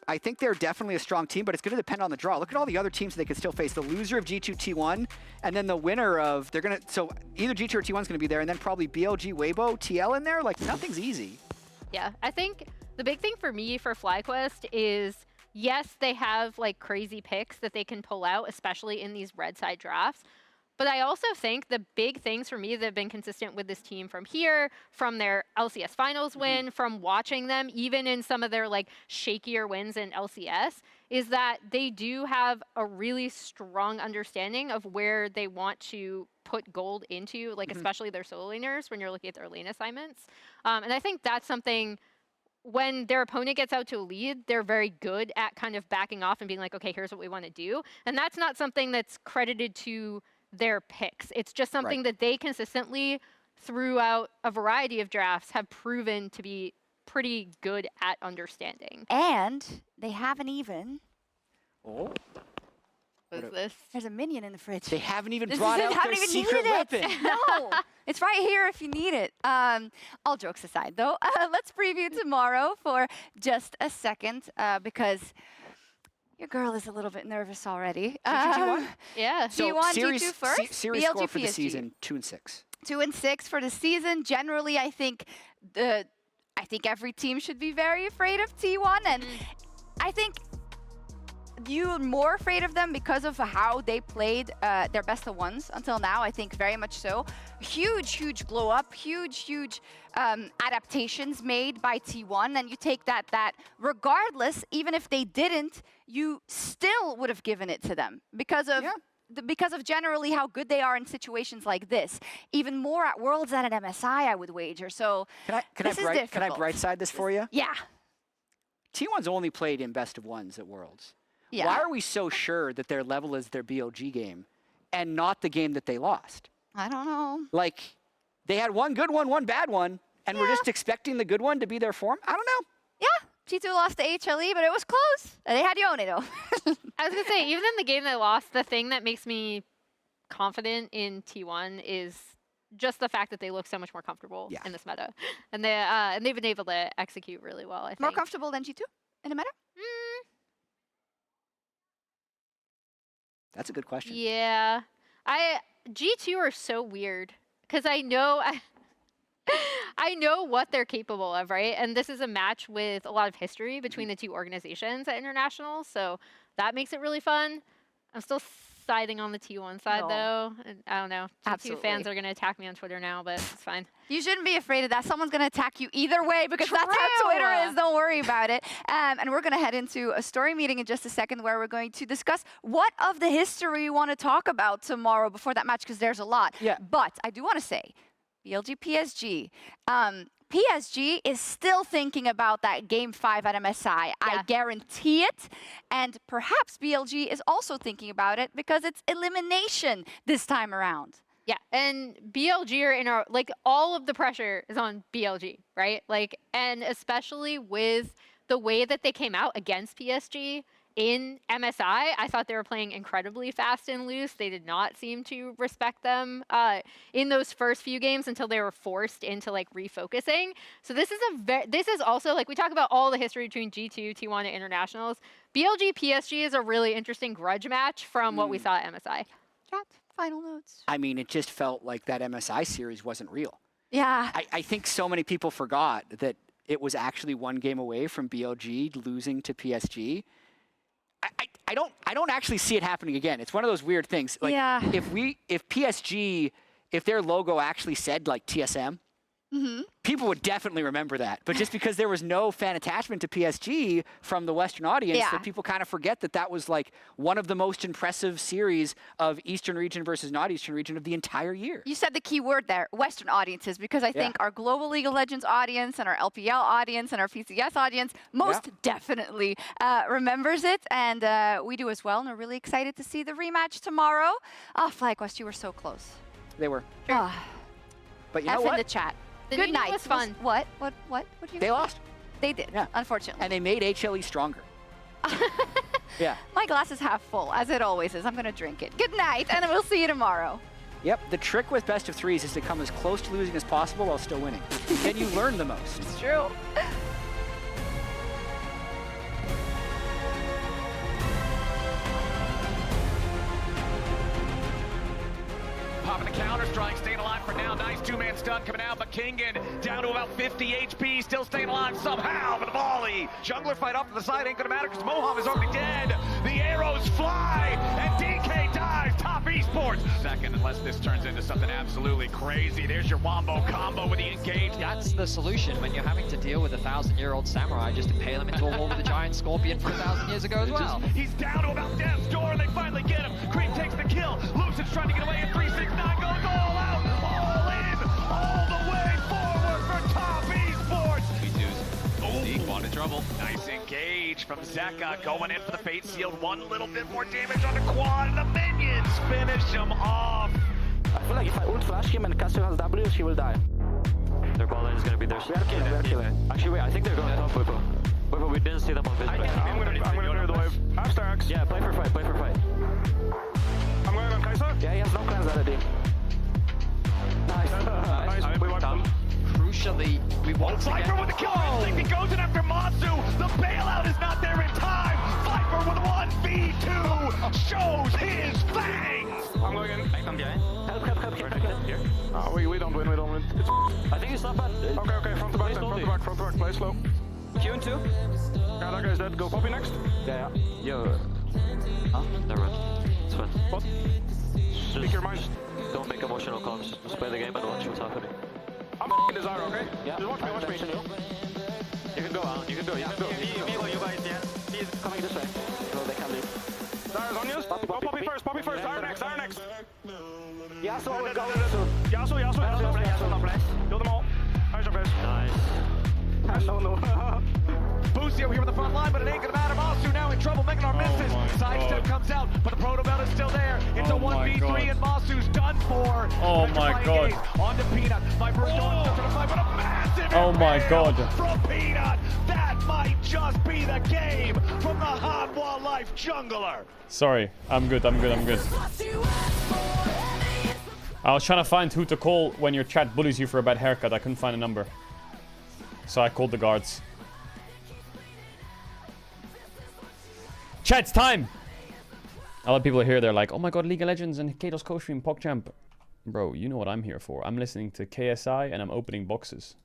definitely a strong team, but it's going to depend on the draw. Look at all the other teams they could still face. The loser of G2 T1, and then the winner of so either G2 or T1 is going to be there, and then probably BLG, Weibo, TL in there. Like, nothing's easy. Yeah, I think the big thing for me for FlyQuest is, yes, they have like crazy picks that they can pull out, especially in these red side drafts. But I also think the big things for me that have been consistent with this team from here, from their LCS finals win, from watching them, even in some of their like shakier wins in LCS, is that they do have a really strong understanding of where they want to put gold into, like especially their solo laners when you're looking at their lane assignments. And I think that's something when their opponent gets out to a lead, they're very good at kind of backing off and being like, okay, here's what we want to do. And that's not something that's credited to their picks. It's just something that they consistently, throughout a variety of drafts, have proven to be pretty good at understanding. And they haven't even... Oh. What is this? There's a minion in the fridge. They haven't even brought out their secret weapon. No, it's right here if you need it. All jokes aside, though, let's preview tomorrow for just a second because your girl is a little bit nervous already. Yeah. So G1, series, G2 first. series BLG, score for the PSG. season, 2-6. 2-6 for the season. Generally, I think every team should be very afraid of T1, and I think you're more afraid of them because of how they played their best of ones until now. I think very much so. Huge glow up, huge adaptations made by T1, and you take that regardless, even if they didn't, you still would have given it to them because of because of generally how good they are in situations like this. Even more at Worlds than at MSI, I would wager. So Can I bright side this for you? Yeah. T1's only played in best of ones at Worlds. Yeah. Why are we so sure that their level is their BLG game and not the game that they lost? I don't know. Like, they had one good one, one bad one, and we're just expecting the good one to be their form? I don't know. Yeah. G2 lost to HLE, but it was close. They had Yone, though. I was going to say, even in the game they lost, the thing that makes me confident in T1 is just the fact that they look so much more comfortable in this meta. And they've been able to execute really well, I think. More comfortable than G2 in the meta? That's a good question. Yeah. G2 are so weird because I know what they're capable of, right? And this is a match with a lot of history between the two organizations at Internationals, so that makes it really fun. I'm still siding on the T1 side, though. And I don't know. G2 fans are going to attack me on Twitter now, but it's fine. You shouldn't be afraid of that. Someone's going to attack you either way because that's how Twitter is. Don't worry about it. And we're going to head into a story meeting in just a second where we're going to discuss what of the history you want to talk about tomorrow before that match because there's a lot. Yeah. But I do want to say, BLG PSG. PSG is still thinking about that Game 5 at MSI. I guarantee it. And perhaps BLG is also thinking about it because it's elimination this time around. Yeah, and BLG are in our, like, all of the pressure is on BLG, right? Like, and especially with the way that they came out against PSG in MSI, I thought they were playing incredibly fast and loose. They did not seem to respect them in those first few games until they were forced into like refocusing. So this is also like we talk about all the history between G2, T1, and Internationals. BLG PSG is a really interesting grudge match from what we saw at MSI. Chat, final notes. I mean, it just felt like that MSI series wasn't real. Yeah. I think so many people forgot that it was actually one game away from BLG losing to PSG. I don't actually see it happening again. It's one of those weird things. Like if PSG, if their logo actually said like TSM, people would definitely remember that. But just because there was no fan attachment to PSG from the Western audience, that people kind of forget that that was like one of the most impressive series of Eastern region versus not Eastern region of the entire year. You said the key word there, Western audiences, because I think our global League of Legends audience and our LPL audience and our PCS audience most definitely remembers it. And we do as well. And we're really excited to see the rematch tomorrow. Oh, FlyQuest, you were so close. They were. But you know F what? in the chat. The Good night. was fun. What you They lost. They did, unfortunately. And they made HLE stronger. Yeah. My glass is half full, as it always is. I'm going to drink it. Good night, and we'll see you tomorrow. Yep, the trick with best of threes is to come as close to losing as possible while still winning. Then you learn the most. It's true. Popping the counter, strike, staying alive. for now. Nice two-man stun coming out, but Kingen down to about 50 HP, still staying alive somehow, but the volley. Jungler fight off to the side, ain't gonna matter because Moham is already dead. The arrows fly, and DK dies. Top Esports. Second, unless this turns into something absolutely crazy. There's your wombo combo with the engage. That's the solution when you're having to deal with a 1,000-year-old samurai. Just impale him into a wall with a giant scorpion from 1,000 years ago as well. He's down to about death's door, and they finally get him. Creep takes the kill. Lucid's trying to get away, and 369 goes all out, all in, all the way forward for Top Esports. Zeke got in trouble. Nice engage from Zeka, going in for the Fate Sealed. One little bit more damage on the quad, and the minions finish him off. I feel like if I ult flash him and Caedrel has W, she will die. Their ball lane is gonna be there. We are killing. Actually, wait, I think they're going top, Whippo. Whippo, we didn't see them on vision. I'm gonna do the wave. Half stacks. Yeah, play for fight. I'm going on Kai'Sa. Yeah, he has no cleanse already. Nice. We wiped them. Crucially, we want to Viper with the kill instinct. He goes in after Matsu. The bailout is not there in time. Viper with 1v2 shows his fangs. I'm going in. I'm behind. Help. Here. We don't win. It's I think it's not bad. okay. Front to back. Play slow. Q in 2. Yeah, that guy's dead. Go Poppy next. Yeah. Yo. Huh? Never mind. It's fine. What? Speak your mind. Don't make emotional calls. Just play the game and watch what's happening. I'm in his arrow, okay? Yeah. Just watch me. You can go, huh? You can go. You guys, yeah. He's coming this way. No, they can't leave. Dara's on you. Go Poppy first. Dara next. Yasuo will go. Yasuo. Kill them all. Nice job, guys. Nice. No. Boostio here with the front line, but it ain't gonna matter. Matsu now in trouble, making our misses. Sidestep comes out, but the Proto Belt is still there. It's a 1v3, and Masu's done for. Oh my god. On to Peanut. Viper still in the fight, but a massive Oh my god. from Peanut. That might just be the game from the Hot Wildlife Jungler. Sorry, I'm good. I was trying to find who to call when your chat bullies you for a bad haircut. I couldn't find a number. So I called the guards. Chat's time! A lot of people are here, they're like, oh my god, League of Legends and Caedrel's co-stream PogChamp. Bro, you know what I'm here for. I'm listening to KSI and I'm opening boxes.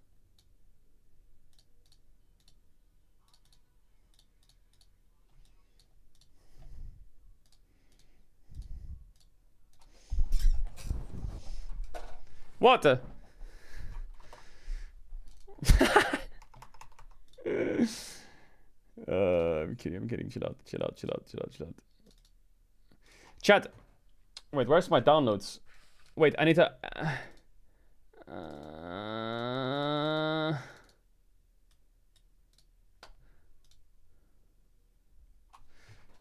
What the? I'm kidding. Chill out. Chat. Wait, where's my downloads? Wait, I need to...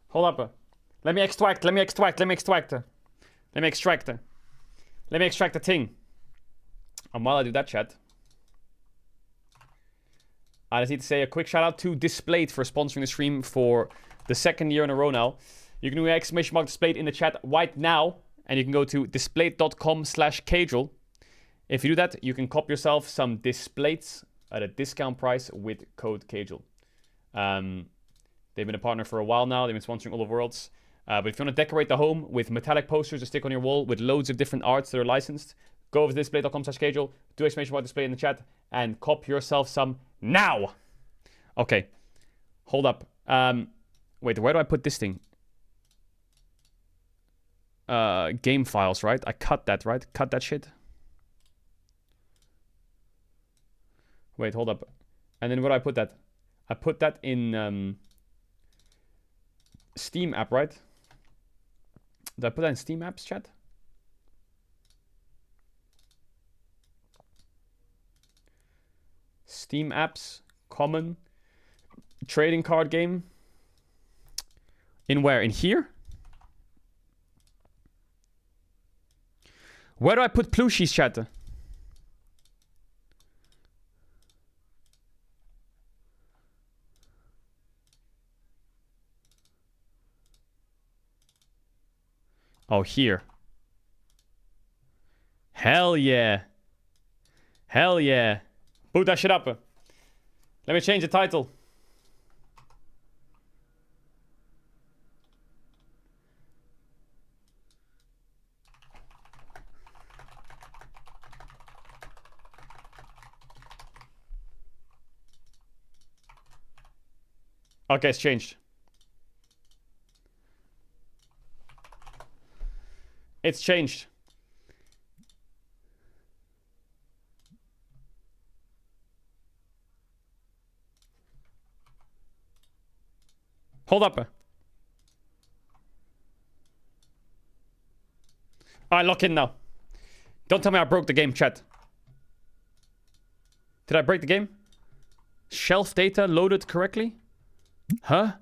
Hold up. Let me extract the thing. And while I do that, chat, I just need to say a quick shout out to Displayed for sponsoring the stream for the second year in a row now. You can do ! Displayed in the chat right now, and you can go to displayed.com/Caedrel. If you do that, you can cop yourself some Displays at a discount price with code Caedrel. They've been a partner for a while now. They've been sponsoring all of Worlds. But if you want to decorate the home with metallic posters to stick on your wall with loads of different arts that are licensed, go over to display.com/Caedrel, do ! Display in the chat, and cop yourself some now. Okay, hold up. Wait, where do I put this thing? Game files, right? I cut that, right? Cut that shit. Wait, hold up. And then where do I put that? I put that in Steam app, right? Did I put that in Steam apps, chat? Steam apps, common, trading card game. In where? In here? Where do I put plushies, chat? Oh, here. Hell yeah. Hell yeah. Boot that shit up. Let me change the title. Okay, it's changed. It's changed. Hold up. Alright, lock in now. Don't tell me I broke the game, chat. Did I break the game? Shelf data loaded correctly? Huh?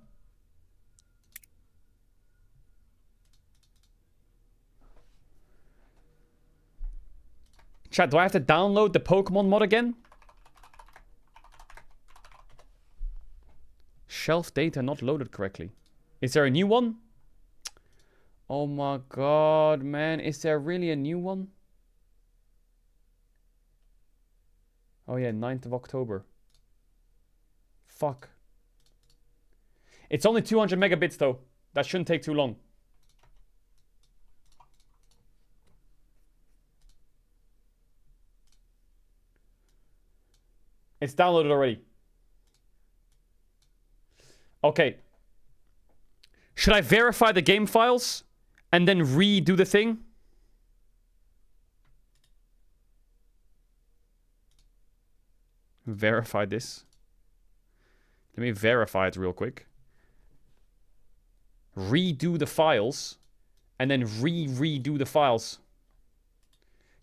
Chat, do I have to download the Pokemon mod again? Shelf data not loaded correctly. Is there a new one? Oh my god, man. Is there really a new one? Oh yeah, 9th of October. Fuck. It's only 200 megabits though. That shouldn't take too long. It's downloaded already. Okay. Should I verify the game files and then redo the thing? Verify this. Let me verify it real quick. Redo the files and then redo the files.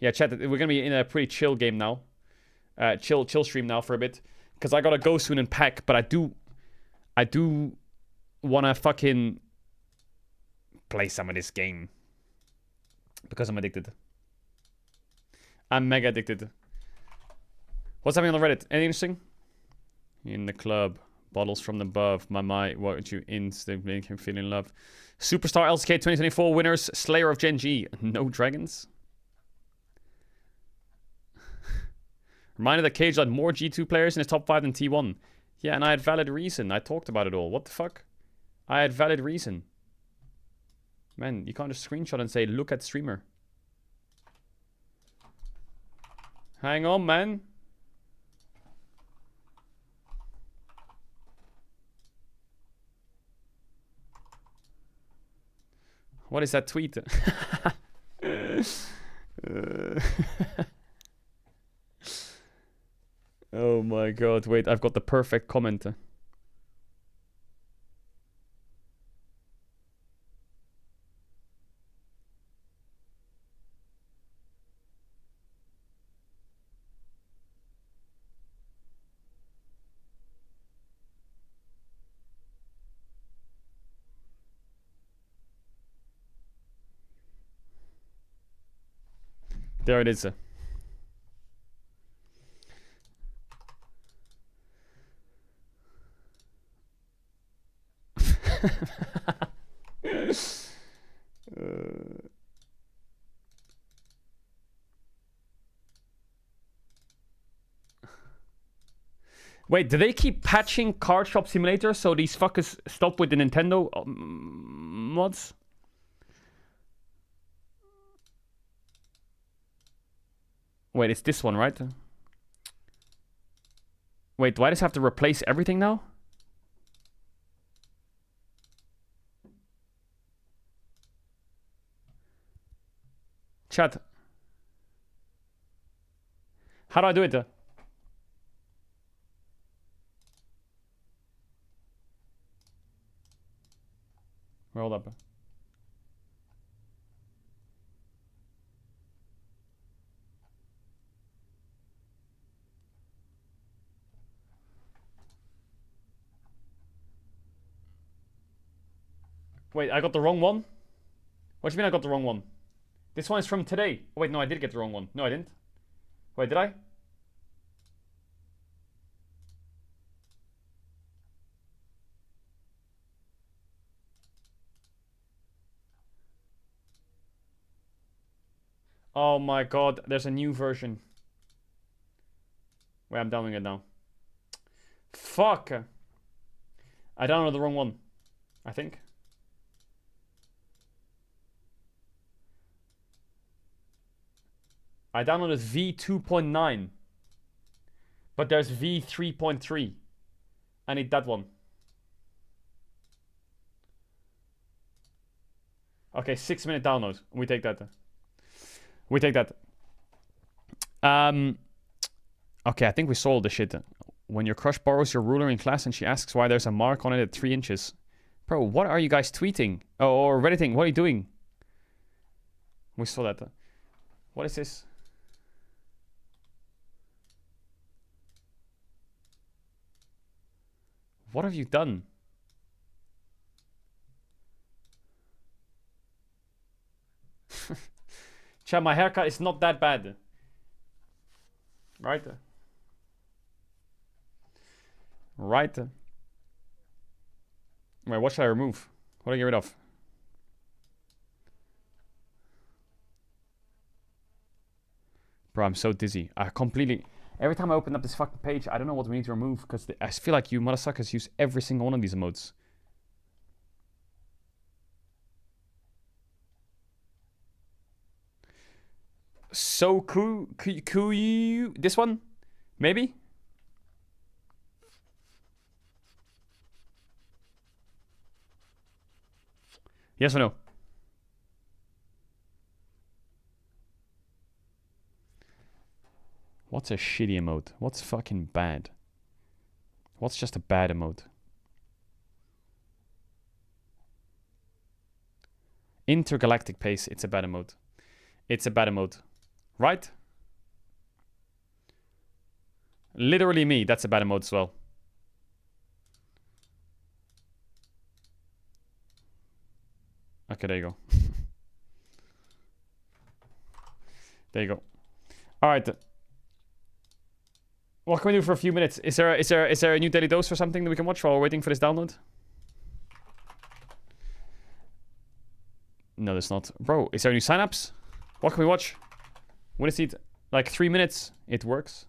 Yeah, chat, we're gonna be in a pretty chill game now. Chill stream now for a bit. Because I gotta go soon and pack, but I do wanna fucking play some of this game. Because I'm addicted. I'm mega addicted. What's happening on the Reddit? Anything interesting? In the club. Bottles from above. My mind. What you instantly make him feel in love. Superstar LCK 2024 winners. Slayer of Gen G. No dragons. Reminded that Caedrel had more G2 players in his top 5 than T1. Yeah, and I had valid reason. I talked about it all. What the fuck? I had valid reason. Man, you can't just screenshot and say, look at streamer. Hang on, man. What is that tweet? Oh my god, wait, I've got the perfect comment. There it is. Wait, do they keep patching Card Shop Simulator so these fuckers stop with the Nintendo mods? Wait, it's this one, right? Wait, do I just have to replace everything now? Chat. How do I do it? Hold up. Wait, I got the wrong one? What do you mean I got the wrong one? This one is from today. Oh, wait, no, I did get the wrong one. No, I didn't. Wait, did I? Oh my god, there's a new version. Wait, I'm downloading it now. Fuck! I downloaded the wrong one, I think. I downloaded V2.9. But there's V3.3. I need that one. Okay, 6-minute download. We take that. We take that. Okay, I think we solved the shit. When your crush borrows your ruler in class and she asks why there's a mark on it at 3 inches. Bro, what are you guys tweeting? Oh, or Redditing, what are you doing? We saw that. What is this? What have you done? Chat, my haircut is not that bad. Right? Right. Wait, what should I remove? What do I get rid of? Bro, I'm so dizzy. I completely... Every time I open up this fucking page, I don't know what we need to remove, because I feel like you motherfuckers use every single one of these emotes. So cool. This one? Maybe? Yes or no? What's a shitty emote? What's fucking bad? What's just a bad emote? Intergalactic pace. It's a bad emote. It's a bad emote. Right? Literally me. That's a bad emote as well. Okay, there you go. There you go. All right. What can we do for a few minutes? Is there a new daily dose or something that we can watch while we're waiting for this download? No, there's not. Bro, is there any sign-ups? What can we watch? When is it? Like 3 minutes. It works.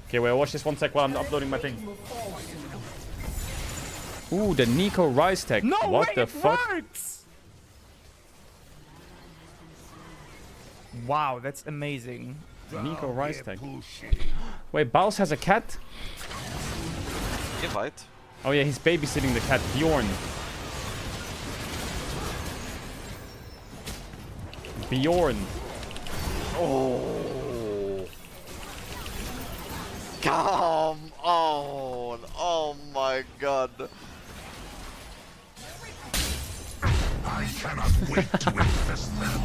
Okay, wait, I'll watch this 1 sec while I'm uploading my thing. Ooh, the Nico Rise tech. No what way, the it fuck? Works! Wow, that's amazing. Nico Rise tech. Wait, Baus has a cat? Invite. Oh yeah, he's babysitting the cat, Bjorn. Bjorn. Oh. Come on. Oh my god. I cannot wait to infest them.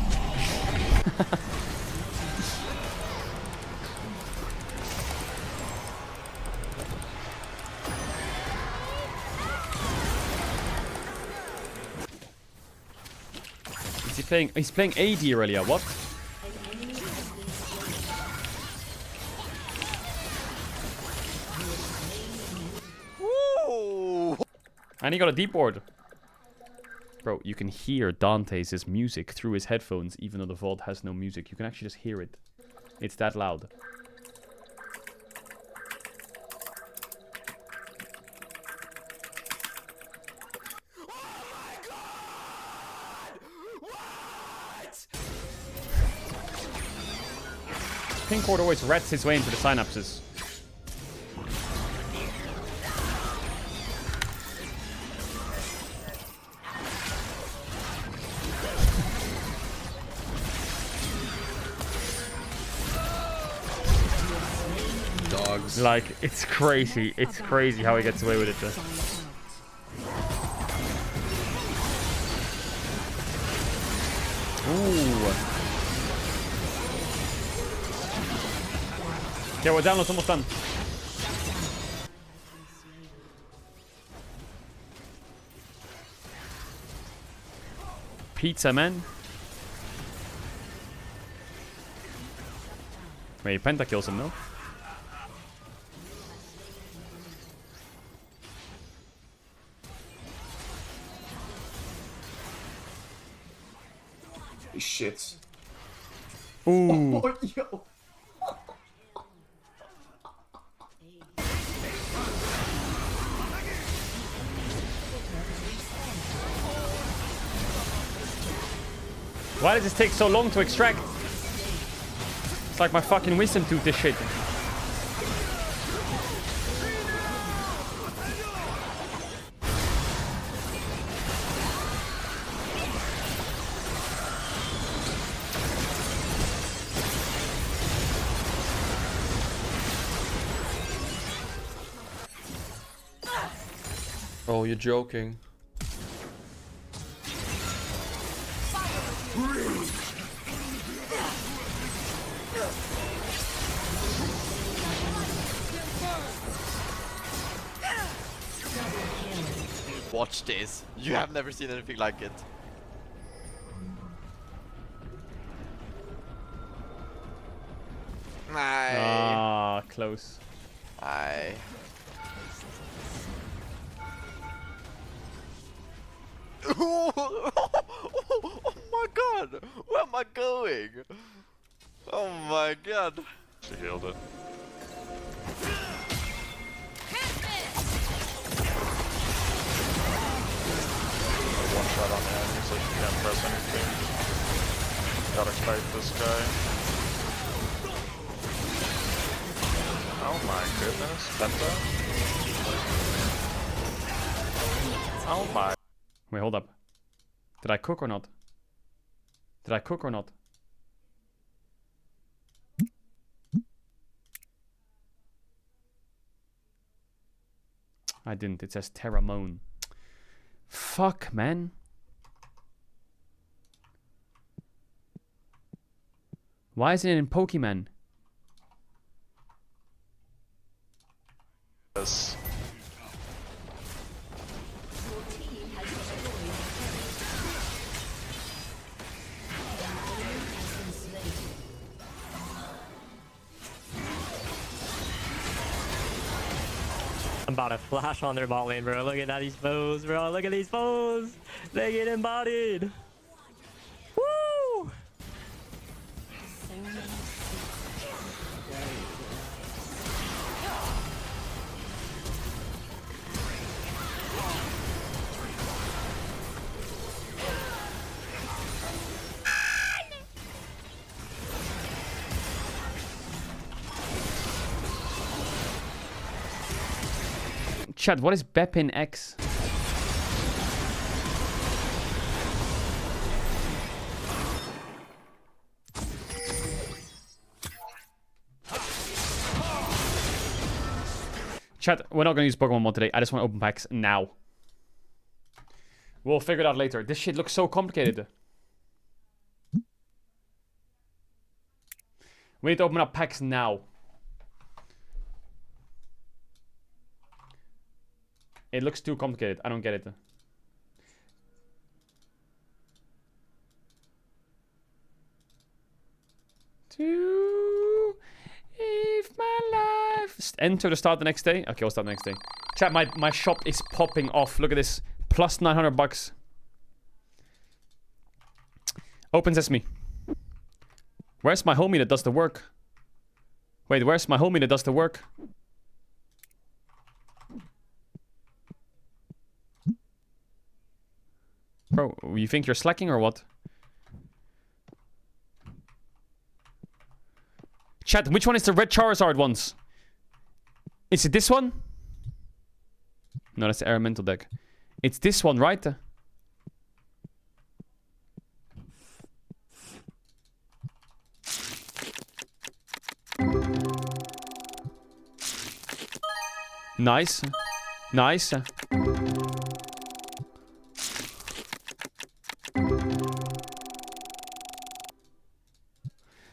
Is he playing? He's playing AD earlier. What? Woo! And he got a deep ward. Bro, you can hear Dante's music through his headphones, even though the VOD has no music. You can actually just hear it. It's that loud. Pink ward always rats his way into the synapses. Dogs. Like, it's crazy. It's crazy how he gets away with it. Ooh. Okay, we're down. Almost done. Pizza man. Wait, Penta kills him, no? He shits. Ooh. Oh, yo. Why does this take so long to extract? It's like my fucking wisdom tooth, this shit. Oh, you're joking. Watch this. You have never seen anything like it. Ah, close. Aye. Oh my god! Where am I going? Oh my god. She healed it. One shot on the enemy so she can't press anything. Gotta kite this guy. Oh my goodness, Penta? Oh my. Wait, hold up. Did I cook or not? Did I cook or not? I didn't. It says Terramone. Fuck, man. Why isn't it in Pokemon? Yes. I'm about to flash on their bot lane, bro. Look at these foes, bro. Look at these foes. They get embodied. Woo! Chat, what is Bepin X? Chat, we're not going to use Pokemon mod today. I just want to open packs now. We'll figure it out later. This shit looks so complicated. We need to open up packs now. It looks too complicated. I don't get it. To live my life. Enter to start the next day. Okay, we'll start the next day. Chat, my shop is popping off. Look at this. Plus 900 bucks. Open sesame. Where's my homie that does the work? Wait, where's my homie that does the work? Bro, you think you're slacking or what? Chat, which one is the red Charizard ones? Is it this one? No, that's the Elemental deck. It's this one, right? Nice. Nice.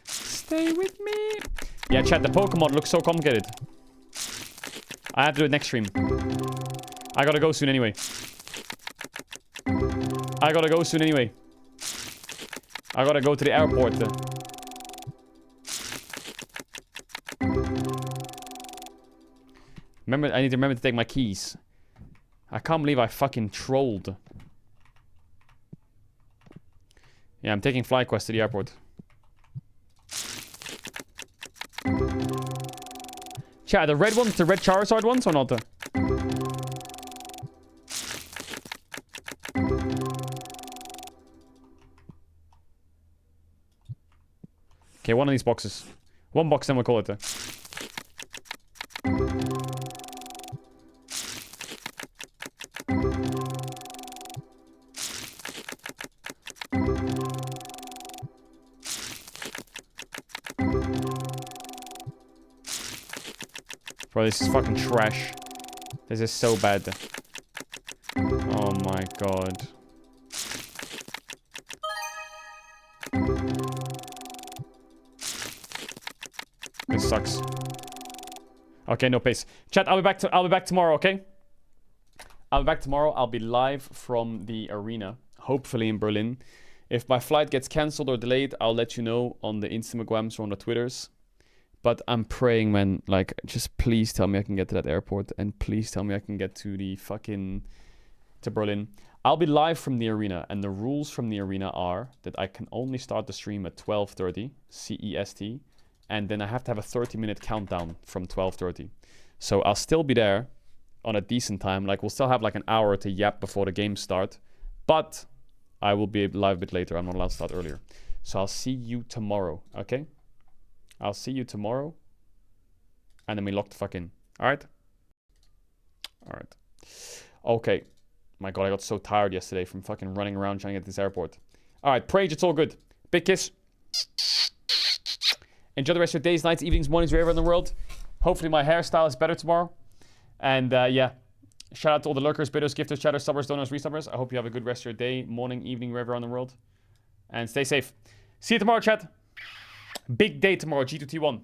Stay with me. Yeah, chat, the Pokemon looks so complicated. I have to do it next stream. I gotta go soon anyway. I gotta go to the airport. Remember, I need to remember to take my keys. I can't believe I fucking trolled. Yeah, I'm taking FlyQuest to the airport. Chat, the red ones, the red Charizard ones or not? Okay, one of these boxes. One box, then we'll call it. Bro, this is fucking trash. This is so bad. my god. This sucks. Okay, no pace. Chat, I'll be back tomorrow, okay? I'll be back tomorrow. I'll be live from the arena, hopefully in Berlin. If my flight gets cancelled or delayed, I'll let you know on the Instagrams or on the Twitters. But I'm praying, man, like, just please tell me I can get to that airport, and please tell me I can get to the to Berlin. I'll be live from the arena, and the rules from the arena are that I can only start the stream at 12:30 CEST, and then I have to have a 30-minute countdown from 12:30. So I'll still be there on a decent time. Like, we'll still have like an hour to yap before the games start, but I will be live a bit later. I'm not allowed to start earlier. So I'll see you tomorrow, okay? I'll see you tomorrow, and then we lock the fuck in. All right? All right. Okay. My god, I got so tired yesterday from fucking running around trying to get to this airport. All right, Prage, it's all good. Big kiss. Enjoy the rest of your days, nights, evenings, mornings, wherever in the world. Hopefully my hairstyle is better tomorrow. And yeah, shout out to all the lurkers, bidders, gifters, chatters, subbers, donors, resubbers. I hope you have a good rest of your day, morning, evening, wherever in the world. And stay safe. See you tomorrow, chat. Big day tomorrow, G2T1.